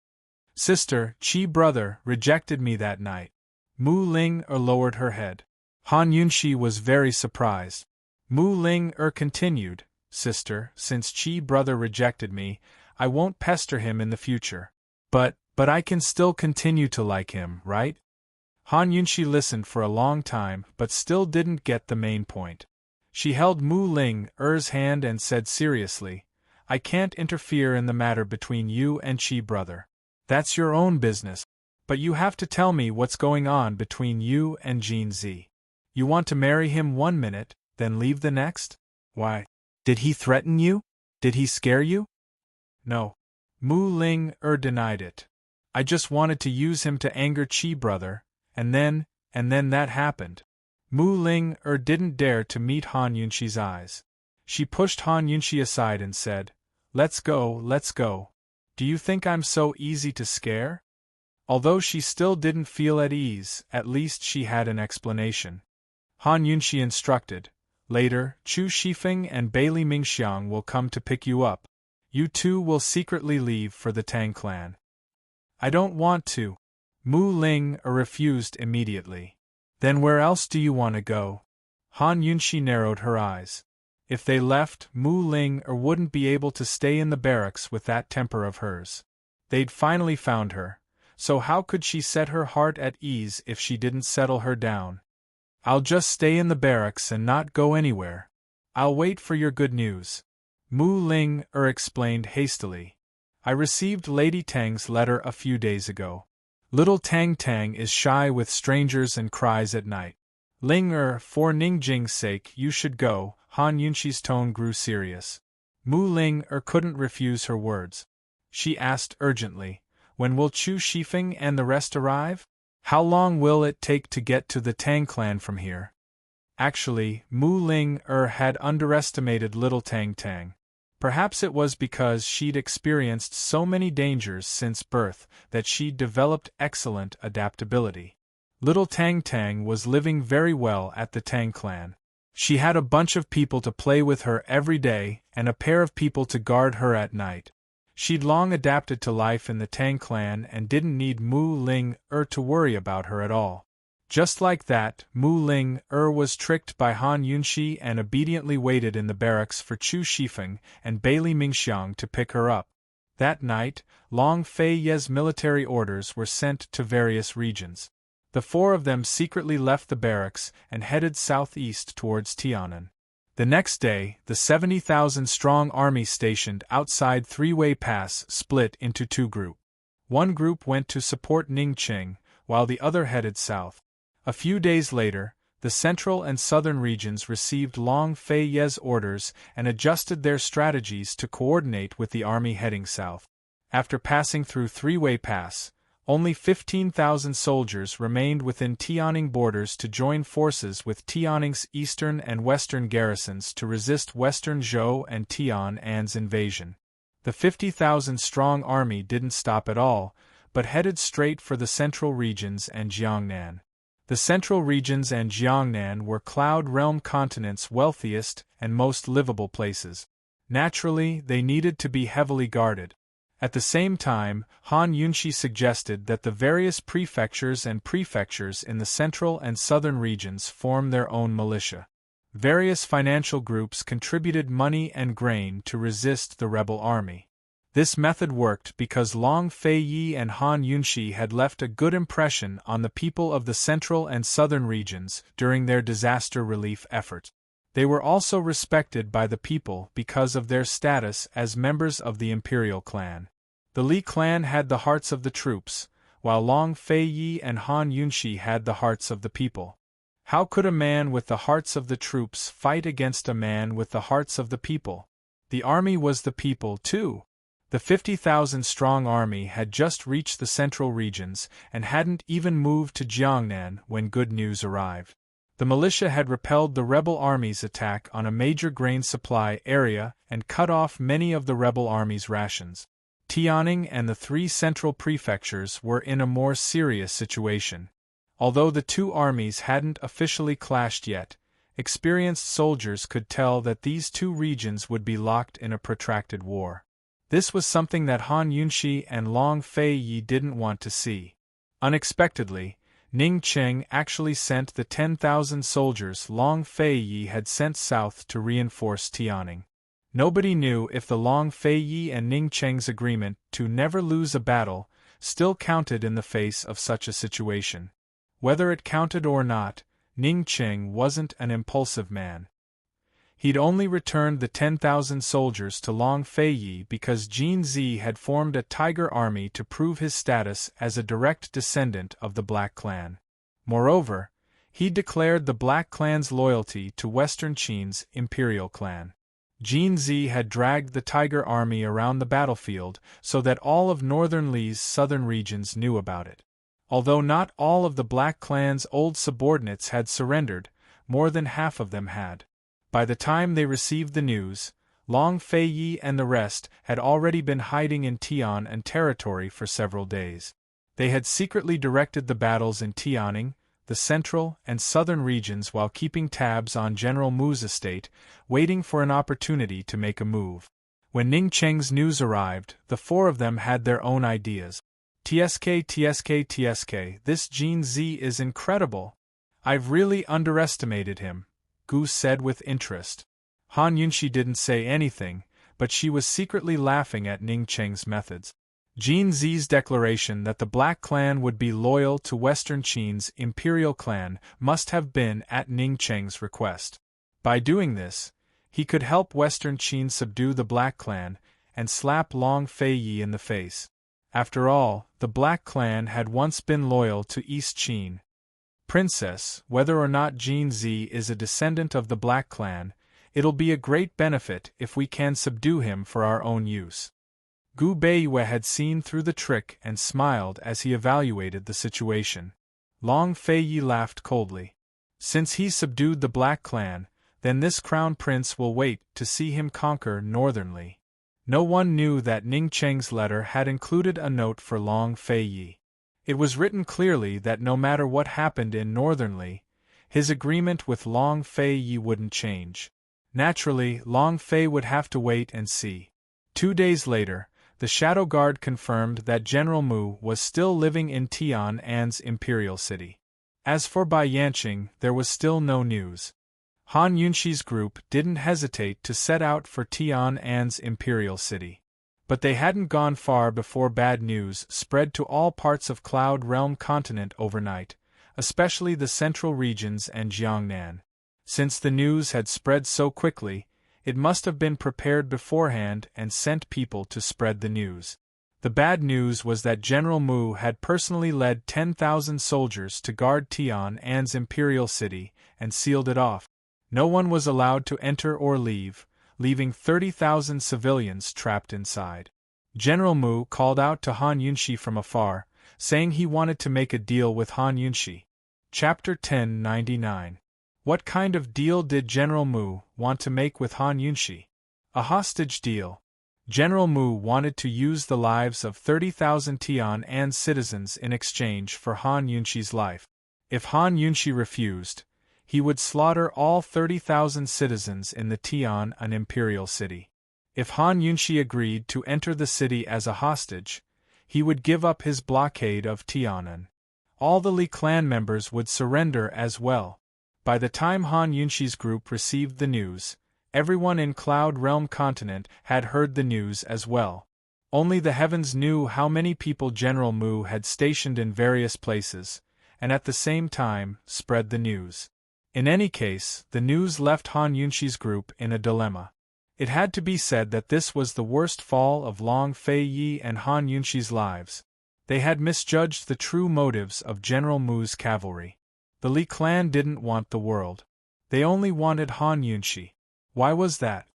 Speaker 1: Sister, Chi brother, rejected me that night. Mu Ling-er lowered her head. Han Yunshi was very surprised. Mu Ling-er continued, Sister, since Chi brother rejected me, I won't pester him in the future. But I can still continue to like him, right? Han Yunshi listened for a long time but still didn't get the main point. She held Mu Ling-er's hand and said seriously, I can't interfere in the matter between you and Chi brother. That's your own business. But you have to tell me what's going on between you and Jean Z. You want to marry him 1 minute, then leave the next? Why? Did he threaten you? Did he scare you? No. Mu Ling-er denied it. I just wanted to use him to anger Chi brother, and then that happened. Mu Ling-er didn't dare to meet Han Yunshi's eyes. She pushed Han Yunshi aside and said, Let's go, let's go. Do you think I'm so easy to scare? Although she still didn't feel at ease, at least she had an explanation. Han Yunshi instructed, Later, Chu Shifeng and Bailey Mingxiang will come to pick you up. You two will secretly leave for the Tang clan. I don't want to. Mu Ling-er refused immediately. Then where else do you want to go? Han Yunshi narrowed her eyes. If they left, Mu Ling-er wouldn't be able to stay in the barracks with that temper of hers. They'd finally found her, so how could she set her heart at ease if she didn't settle her down? I'll just stay in the barracks and not go anywhere. I'll wait for your good news. Mu Ling-er explained hastily. I received Lady Tang's letter a few days ago. Little Tang Tang is shy with strangers and cries at night. Ling-er, for Ningjing's sake you should go. Han Yunshi's tone grew serious. Mu Ling-er couldn't refuse her words. She asked urgently, When will Chu Shifeng and the rest arrive? How long will it take to get to the Tang clan from here? Actually, Mu Ling-er had underestimated little Tang Tang. Perhaps it was because she'd experienced so many dangers since birth that she'd developed excellent adaptability. Little Tang Tang was living very well at the Tang clan. She had a bunch of people to play with her every day and a pair of people to guard her at night. She'd long adapted to life in the Tang clan and didn't need Mu Ling-er to worry about her at all. Just like that, Mu Ling-er was tricked by Han Yunshi and obediently waited in the barracks for Chu Shifeng and Bailey Mingxiang to pick her up. That night, Long Fei Ye's military orders were sent to various regions. The 4 of them secretly left the barracks and headed southeast towards Tianan. The next day, the 70,000-strong army stationed outside Three-Way Pass split into 2 groups. One group went to support Ningqing, while the other headed south. A few days later, the central and southern regions received Long Fei Ye's orders and adjusted their strategies to coordinate with the army heading south. After passing through Three-Way Pass, only 15,000 soldiers remained within Tianning borders to join forces with Tianning's eastern and western garrisons to resist Western Zhou and Tian'an's invasion. The 50,000-strong army didn't stop at all, but headed straight for the central regions and Jiangnan. The central regions and Jiangnan were Cloud Realm continent's wealthiest and most livable places. Naturally, they needed to be heavily guarded. At the same time, Han Yunshi suggested that the various prefectures and prefectures in the central and southern regions form their own militia. Various financial groups contributed money and grain to resist the rebel army. This method worked because Long Feiyi and Han Yunshi had left a good impression on the people of the central and southern regions during their disaster relief efforts. They were also respected by the people because of their status as members of the imperial clan. The Li clan had the hearts of the troops, while Long Feiyi and Han Yunshi had the hearts of the people. How could a man with the hearts of the troops fight against a man with the hearts of the people? The army was the people, too. The 50,000-strong army had just reached the central regions and hadn't even moved to Jiangnan when good news arrived. The militia had repelled the rebel army's attack on a major grain supply area and cut off many of the rebel army's rations. Tianning and the 3 central prefectures were in a more serious situation. Although the two armies hadn't officially clashed yet, experienced soldiers could tell that these two regions would be locked in a protracted war. This was something that Han Yunshi and Long Feiyi didn't want to see. Unexpectedly, Ning Cheng actually sent the 10,000 soldiers Long Feiyi had sent south to reinforce Tianning. Nobody knew if the Long Feiyi and Ning Cheng's agreement to never lose a battle still counted in the face of such a situation. Whether it counted or not, Ning Cheng wasn't an impulsive man. He'd only returned the 10,000 soldiers to Long Feiyi because Jin Zi had formed a tiger army to prove his status as a direct descendant of the Black Clan. Moreover, he declared the Black Clan's loyalty to Western Qin's imperial clan. Jin Zi had dragged the tiger army around the battlefield so that all of northern Li's southern regions knew about it. Although not all of the Black Clan's old subordinates had surrendered, more than half of them had. By the time they received the news, Long Feiyi and the rest had already been hiding in Tian and territory for several days. They had secretly directed the battles in Tianning, the central and southern regions while keeping tabs on General Mu's estate, waiting for an opportunity to make a move. When Ning Cheng's news arrived, the 4 of them had their own ideas. TSK, this Jin Zi is incredible. I've really underestimated him, Gu said with interest. Han Yunshi didn't say anything, but she was secretly laughing at Ning Cheng's methods. Jin Zi's declaration that the Black Clan would be loyal to Western Qin's imperial clan must have been at Ning Cheng's request. By doing this, he could help Western Qin subdue the Black Clan and slap Long Feiyi in the face. After all, the Black Clan had once been loyal to East Qin. Princess, whether or not Jin Zi is a descendant of the Black Clan, it'll be a great benefit if we can subdue him for our own use. Gu Beiyue had seen through the trick and smiled as he evaluated the situation. Long Feiyi laughed coldly. Since he subdued the Black Clan, then this crown prince will wait to see him conquer Northern Li. No one knew that Ning Cheng's letter had included a note for Long Feiyi. It was written clearly that no matter what happened in Northern Li, his agreement with Long Feiyi wouldn't change. Naturally, Long Fei would have to wait and see. 2 days later, the Shadow Guard confirmed that General Mu was still living in Tian An's imperial city. As for Bai Yanqing, there was still no news. Han Yunshi's group didn't hesitate to set out for Tian An's imperial city. But they hadn't gone far before bad news spread to all parts of Cloud Realm continent overnight, especially the central regions and Jiangnan. Since the news had spread so quickly, it must have been prepared beforehand and sent people to spread the news. The bad news was that General Mu had personally led 10,000 soldiers to guard Tian An's imperial city and sealed it off. No one was allowed to enter or leave, leaving 30,000 civilians trapped inside. General Mu called out to Han Yunshi from afar, saying he wanted to make a deal with Han Yunshi. Chapter 1099. What kind of deal did General Mu want to make with Han Yunshi? A hostage deal. General Mu wanted to use the lives of 30,000 Tian An citizens in exchange for Han Yunshi's life. If Han Yunshi refused, he would slaughter all 30,000 citizens in the Tian An imperial city. If Han Yunshi agreed to enter the city as a hostage, he would give up his blockade of Tianan. All the Li clan members would surrender as well. By the time Han Yunshi's group received the news, everyone in Cloud Realm Continent had heard the news as well. Only the heavens knew how many people General Mu had stationed in various places, and at the same time spread the news. In any case, the news left Han Yunshi's group in a dilemma. It had to be said that this was the worst fall of Long Fei Yi and Han Yunshi's lives. They had misjudged the true motives of General Mu's cavalry. The Li clan didn't want the world. They only wanted Han Yunshi. Why was that?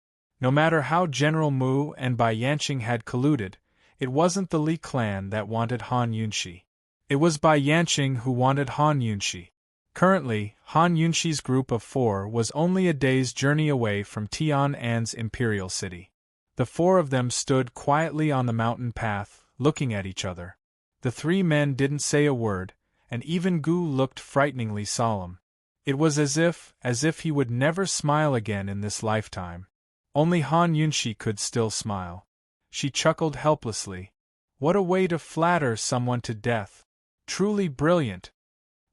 Speaker 1: No matter how General Mu and Bai Yanqing had colluded, it wasn't the Li clan that wanted Han Yunshi. It was Bai Yanqing who wanted Han Yunshi. Currently, Han Yunshi's group of 4 was only a day's journey away from Tian'an's imperial city. The 4 of them stood quietly on the mountain path, looking at each other. The 3 men didn't say a word, and even Gu looked frighteningly solemn. It was as if he would never smile again in this lifetime. Only Han Yunshi could still smile. She chuckled helplessly. What a way to flatter someone to death. Truly brilliant.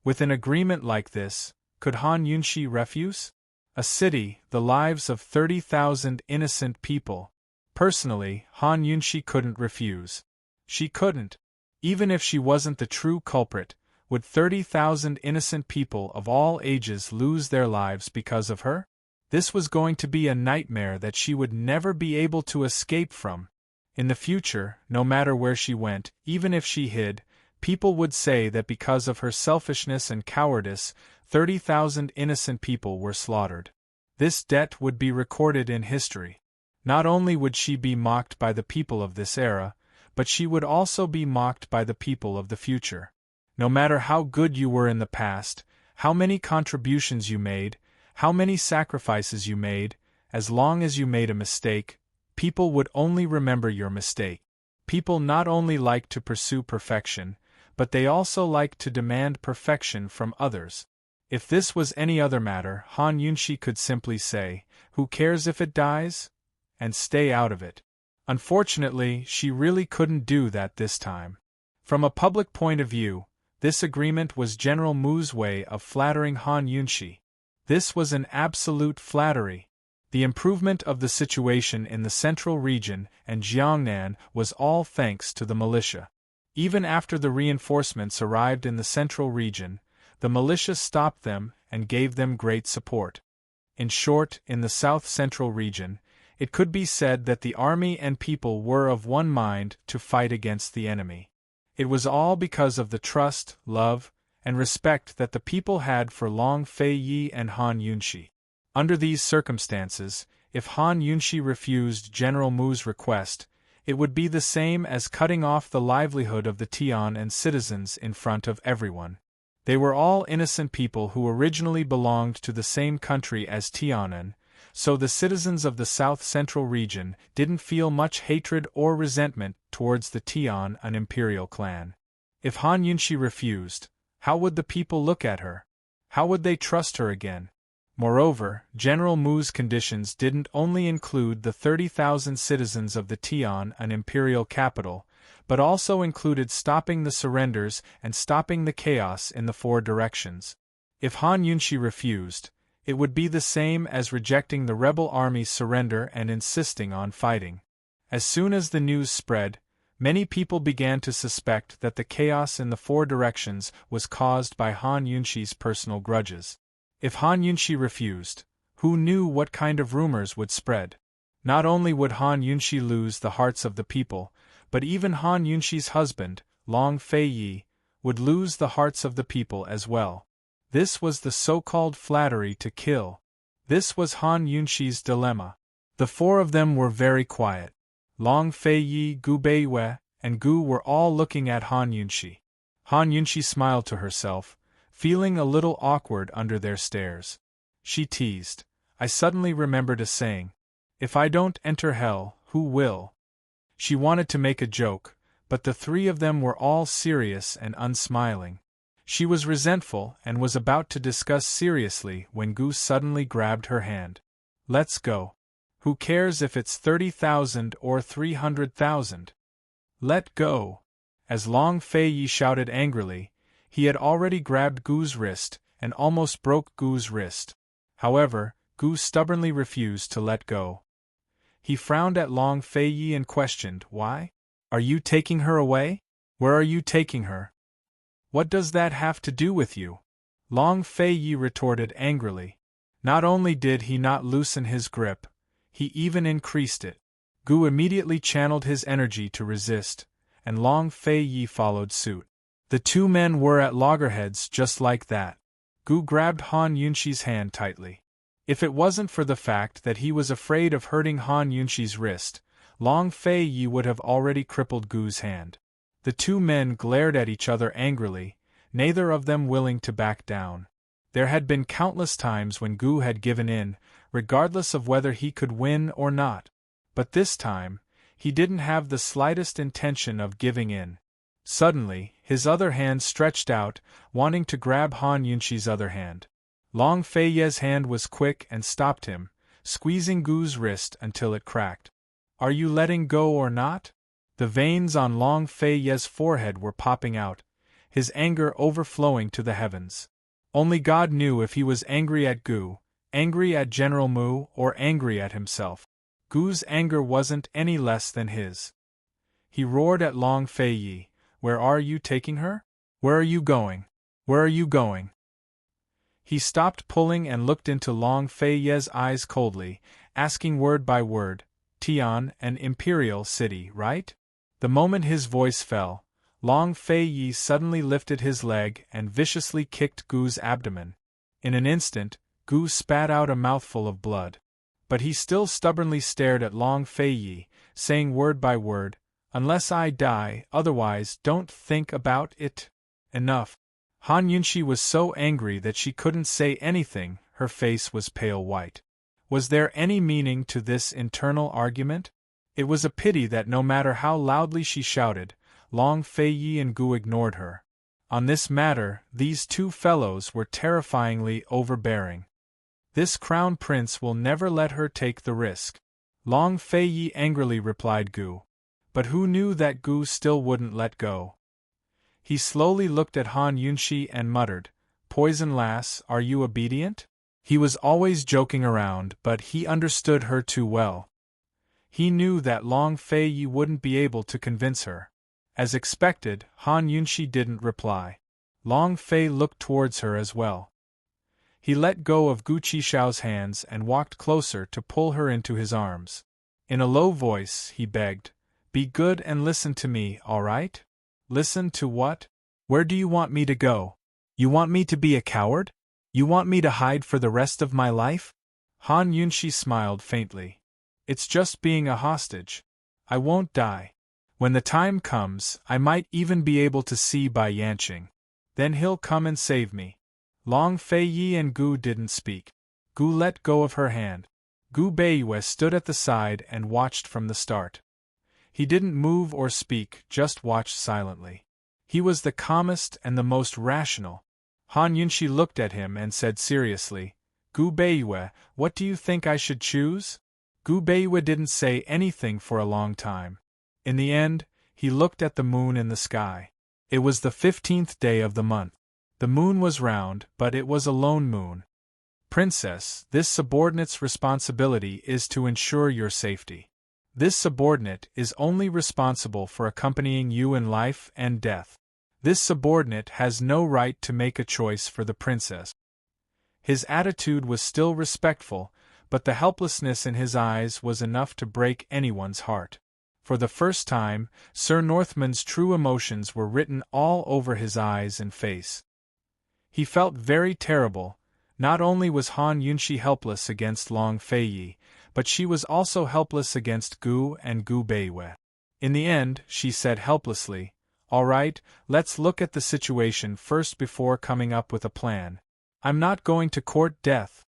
Speaker 1: With an agreement like this, could Han Yunshi refuse? A city, the lives of 30,000 innocent people. Personally, Han Yunshi couldn't refuse. She couldn't. Even if she wasn't the true culprit, would 30,000 innocent people of all ages lose their lives because of her? This was going to be a nightmare that she would never be able to escape from. In the future, no matter where she went, even if she hid, people would say that because of her selfishness and cowardice, 30,000 innocent people were slaughtered. This debt would be recorded in history. Not only would she be mocked by the people of this era, but she would also be mocked by the people of the future. No matter how good you were in the past, how many contributions you made, how many sacrifices you made, as long as you made a mistake, people would only remember your mistake. People not only like to pursue perfection, but they also like to demand perfection from others. If this was any other matter, Han Yunshi could simply say, "Who cares if it dies?" and stay out of it. Unfortunately, she really couldn't do that this time. From a public point of view, this agreement was General Mu's way of flattering Han Yunshi. This was an absolute flattery. The improvement of the situation in the central region and Jiangnan was all thanks to the militia. Even after the reinforcements arrived in the central region, the militia stopped them and gave them great support. In short, in the south-central region, it could be said that the army and people were of one mind to fight against the enemy. It was all because of the trust, love, and respect that the people had for Long Fei Yi and Han Yunshi. Under these circumstances, if Han Yunshi refused General Mu's request, it would be the same as cutting off the livelihood of the Tian'an citizens in front of everyone. They were all innocent people who originally belonged to the same country as Tian'an, so the citizens of the south-central region didn't feel much hatred or resentment towards the Tian'an imperial clan. If Han Yunshi refused, how would the people look at her? How would they trust her again? Moreover, General Mu's conditions didn't only include the 30,000 citizens of the Tian'an imperial capital, but also included stopping the surrenders and stopping the chaos in the 4 directions. If Han Yunshi refused, it would be the same as rejecting the rebel army's surrender and insisting on fighting. As soon as the news spread, many people began to suspect that the chaos in the 4 directions was caused by Han Yunshi's personal grudges. If Han Yunshi refused, who knew what kind of rumors would spread? Not only would Han Yunshi lose the hearts of the people, but even Han Yunshi's husband, Long Fei Yi, would lose the hearts of the people as well. This was the so-called flattery to kill. This was Han Yunshi's dilemma. The 4 of them were very quiet. Long Fei Yi, Gu Beiwei, and Gu were all looking at Han Yunshi. Han Yunshi smiled to herself, feeling a little awkward under their stares. She teased, "I suddenly remembered a saying. If I don't enter hell, who will?" She wanted to make a joke, but the 3 of them were all serious and unsmiling. She was resentful and was about to discuss seriously when Gu suddenly grabbed her hand. "Let's go." Who cares if it's 30,000 or 300,000? Let go! As Long Fei Yi shouted angrily, he had already grabbed Gu's wrist and almost broke Gu's wrist. However, Gu stubbornly refused to let go. He frowned at Long Fei Yi and questioned, "Why? Are you taking her away? Where are you taking her? What does that have to do with you?" Long Fei Yi retorted angrily. Not only did he not loosen his grip, he even increased it. Gu immediately channeled his energy to resist, and Long Fei Yi followed suit. The two men were at loggerheads just like that. Gu grabbed Han Yunshi's hand tightly. If it wasn't for the fact that he was afraid of hurting Han Yunshi's wrist, Long Fei Yi would have already crippled Gu's hand. The two men glared at each other angrily, neither of them willing to back down. There had been countless times when Gu had given in, regardless of whether he could win or not. But this time, he didn't have the slightest intention of giving in. Suddenly, his other hand stretched out, wanting to grab Han Yunshi's other hand. Long Fei Yi's hand was quick and stopped him, squeezing Gu's wrist until it cracked. "Are you letting go or not?" The veins on Long Fei Yi's forehead were popping out, his anger overflowing to the heavens. Only God knew if he was angry at Gu, angry at General Mu, or angry at himself. Gu's anger wasn't any less than his. He roared at Long Fei Yi, "Where are you taking her? Where are you going? Where are you going?" He stopped pulling and looked into Long Fei Yi's eyes coldly, asking word by word, "Tian, an imperial city, right?" The moment his voice fell, Long Fei Yi suddenly lifted his leg and viciously kicked Gu's abdomen. In an instant, Gu spat out a mouthful of blood. But he still stubbornly stared at Long Fei Yi, saying word by word, "Unless I die, otherwise don't think about it." Enough. Han Yunshi was so angry that she couldn't say anything, her face was pale white. Was there any meaning to this internal argument? It was a pity that no matter how loudly she shouted, Long Fei Yi and Gu ignored her. On this matter, these two fellows were terrifyingly overbearing. "This crown prince will never let her take the risk," Long Fei Yi angrily replied Gu. But who knew that Gu still wouldn't let go? He slowly looked at Han Yunshi and muttered, "Poison lass, are you obedient?" He was always joking around, but he understood her too well. He knew that Long Fei Yi wouldn't be able to convince her. As expected, Han Yunshi didn't reply. Long Fei looked towards her as well. He let go of Gu Qishao's hands and walked closer to pull her into his arms. In a low voice, he begged, "Be good and listen to me, all right?" "Listen to what? Where do you want me to go? You want me to be a coward? You want me to hide for the rest of my life?" Han Yunshi smiled faintly. "It's just being a hostage. I won't die. When the time comes, I might even be able to see Bai Yanqing. Then he'll come and save me." Long Fei Yi and Gu didn't speak. Gu let go of her hand. Gu Beiyue stood at the side and watched from the start. He didn't move or speak, just watched silently. He was the calmest and the most rational. Han Yunshi looked at him and said seriously, "Gu Beiyue, what do you think I should choose?" Gu Beiyue didn't say anything for a long time. In the end, he looked at the moon in the sky. It was the 15th day of the month. The moon was round, but it was a lone moon. "Princess, this subordinate's responsibility is to ensure your safety. This subordinate is only responsible for accompanying you in life and death. This subordinate has no right to make a choice for the princess." His attitude was still respectful, but the helplessness in his eyes was enough to break anyone's heart. For the first time, Sir Northman's true emotions were written all over his eyes and face. He felt very terrible. Not only was Han Yunshi helpless against Long Fei Yi, but she was also helpless against Gu and Gu Beiyue. In the end, she said helplessly, "All right, let's look at the situation first before coming up with a plan. I'm not going to court death."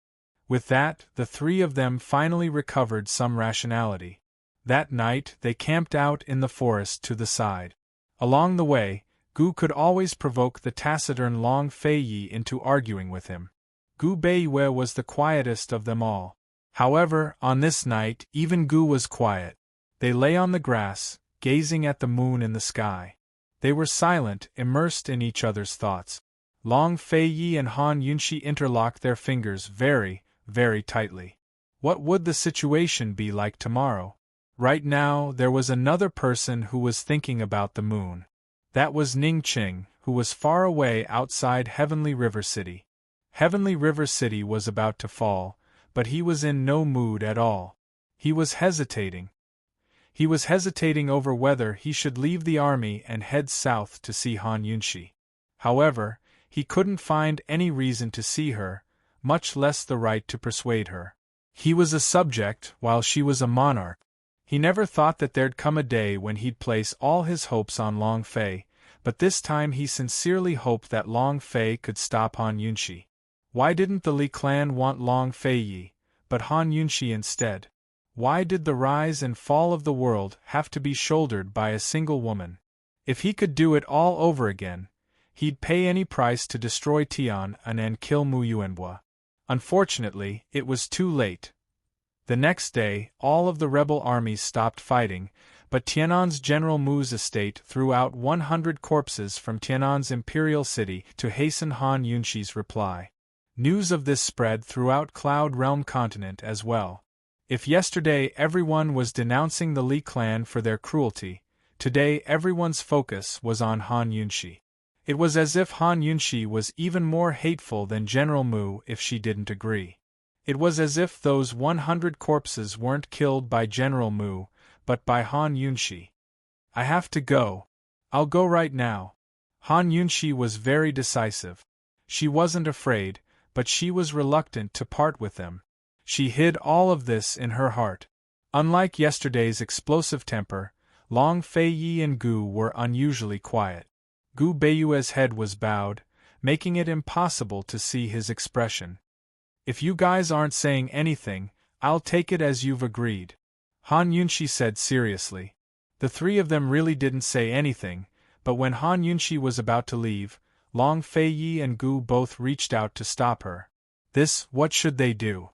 Speaker 1: With that, the three of them finally recovered some rationality. That night, they camped out in the forest to the side. Along the way, Gu could always provoke the taciturn Long Fei Yi into arguing with him. Gu Beiyue was the quietest of them all. However, on this night, even Gu was quiet. They lay on the grass, gazing at the moon in the sky. They were silent, immersed in each other's thoughts. Long Fei Yi and Han Yunxi interlocked their fingers very, very tightly. What would the situation be like tomorrow? Right now, there was another person who was thinking about the moon. That was Ning Qing, who was far away outside Heavenly River City. Heavenly River City was about to fall, but he was in no mood at all. He was hesitating. He was hesitating over whether he should leave the army and head south to see Han Yunxi. However, he couldn't find any reason to see her, much less the right to persuade her. He was a subject, while she was a monarch. He never thought that there'd come a day when he'd place all his hopes on Long Fei, but this time he sincerely hoped that Long Fei could stop Han Yunxi. Why didn't the Li clan want Long Fei Yi, but Han Yunxi instead? Why did the rise and fall of the world have to be shouldered by a single woman? If he could do it all over again, he'd pay any price to destroy Tian and kill Mu Yuanhua. Unfortunately, it was too late. The next day, all of the rebel armies stopped fighting, but Tianan's General Mu's estate threw out 100 corpses from Tianan's imperial city to hasten Han Yunxi's reply. News of this spread throughout Cloud Realm continent as well. If yesterday everyone was denouncing the Li clan for their cruelty, today everyone's focus was on Han Yunxi. It was as if Han Yunxi was even more hateful than General Mu if she didn't agree. It was as if those 100 corpses weren't killed by General Mu, but by Han Yunxi. I have to go. I'll go right now. Han Yunxi was very decisive. She wasn't afraid, but she was reluctant to part with them. She hid all of this in her heart. Unlike yesterday's explosive temper, Long Fei Yi and Gu were unusually quiet. Gu Beiyue's head was bowed, making it impossible to see his expression. If you guys aren't saying anything, I'll take it as you've agreed, Han Yunxi said seriously. The three of them really didn't say anything, but when Han Yunxi was about to leave, Long Fei Yi and Gu both reached out to stop her. What should they do?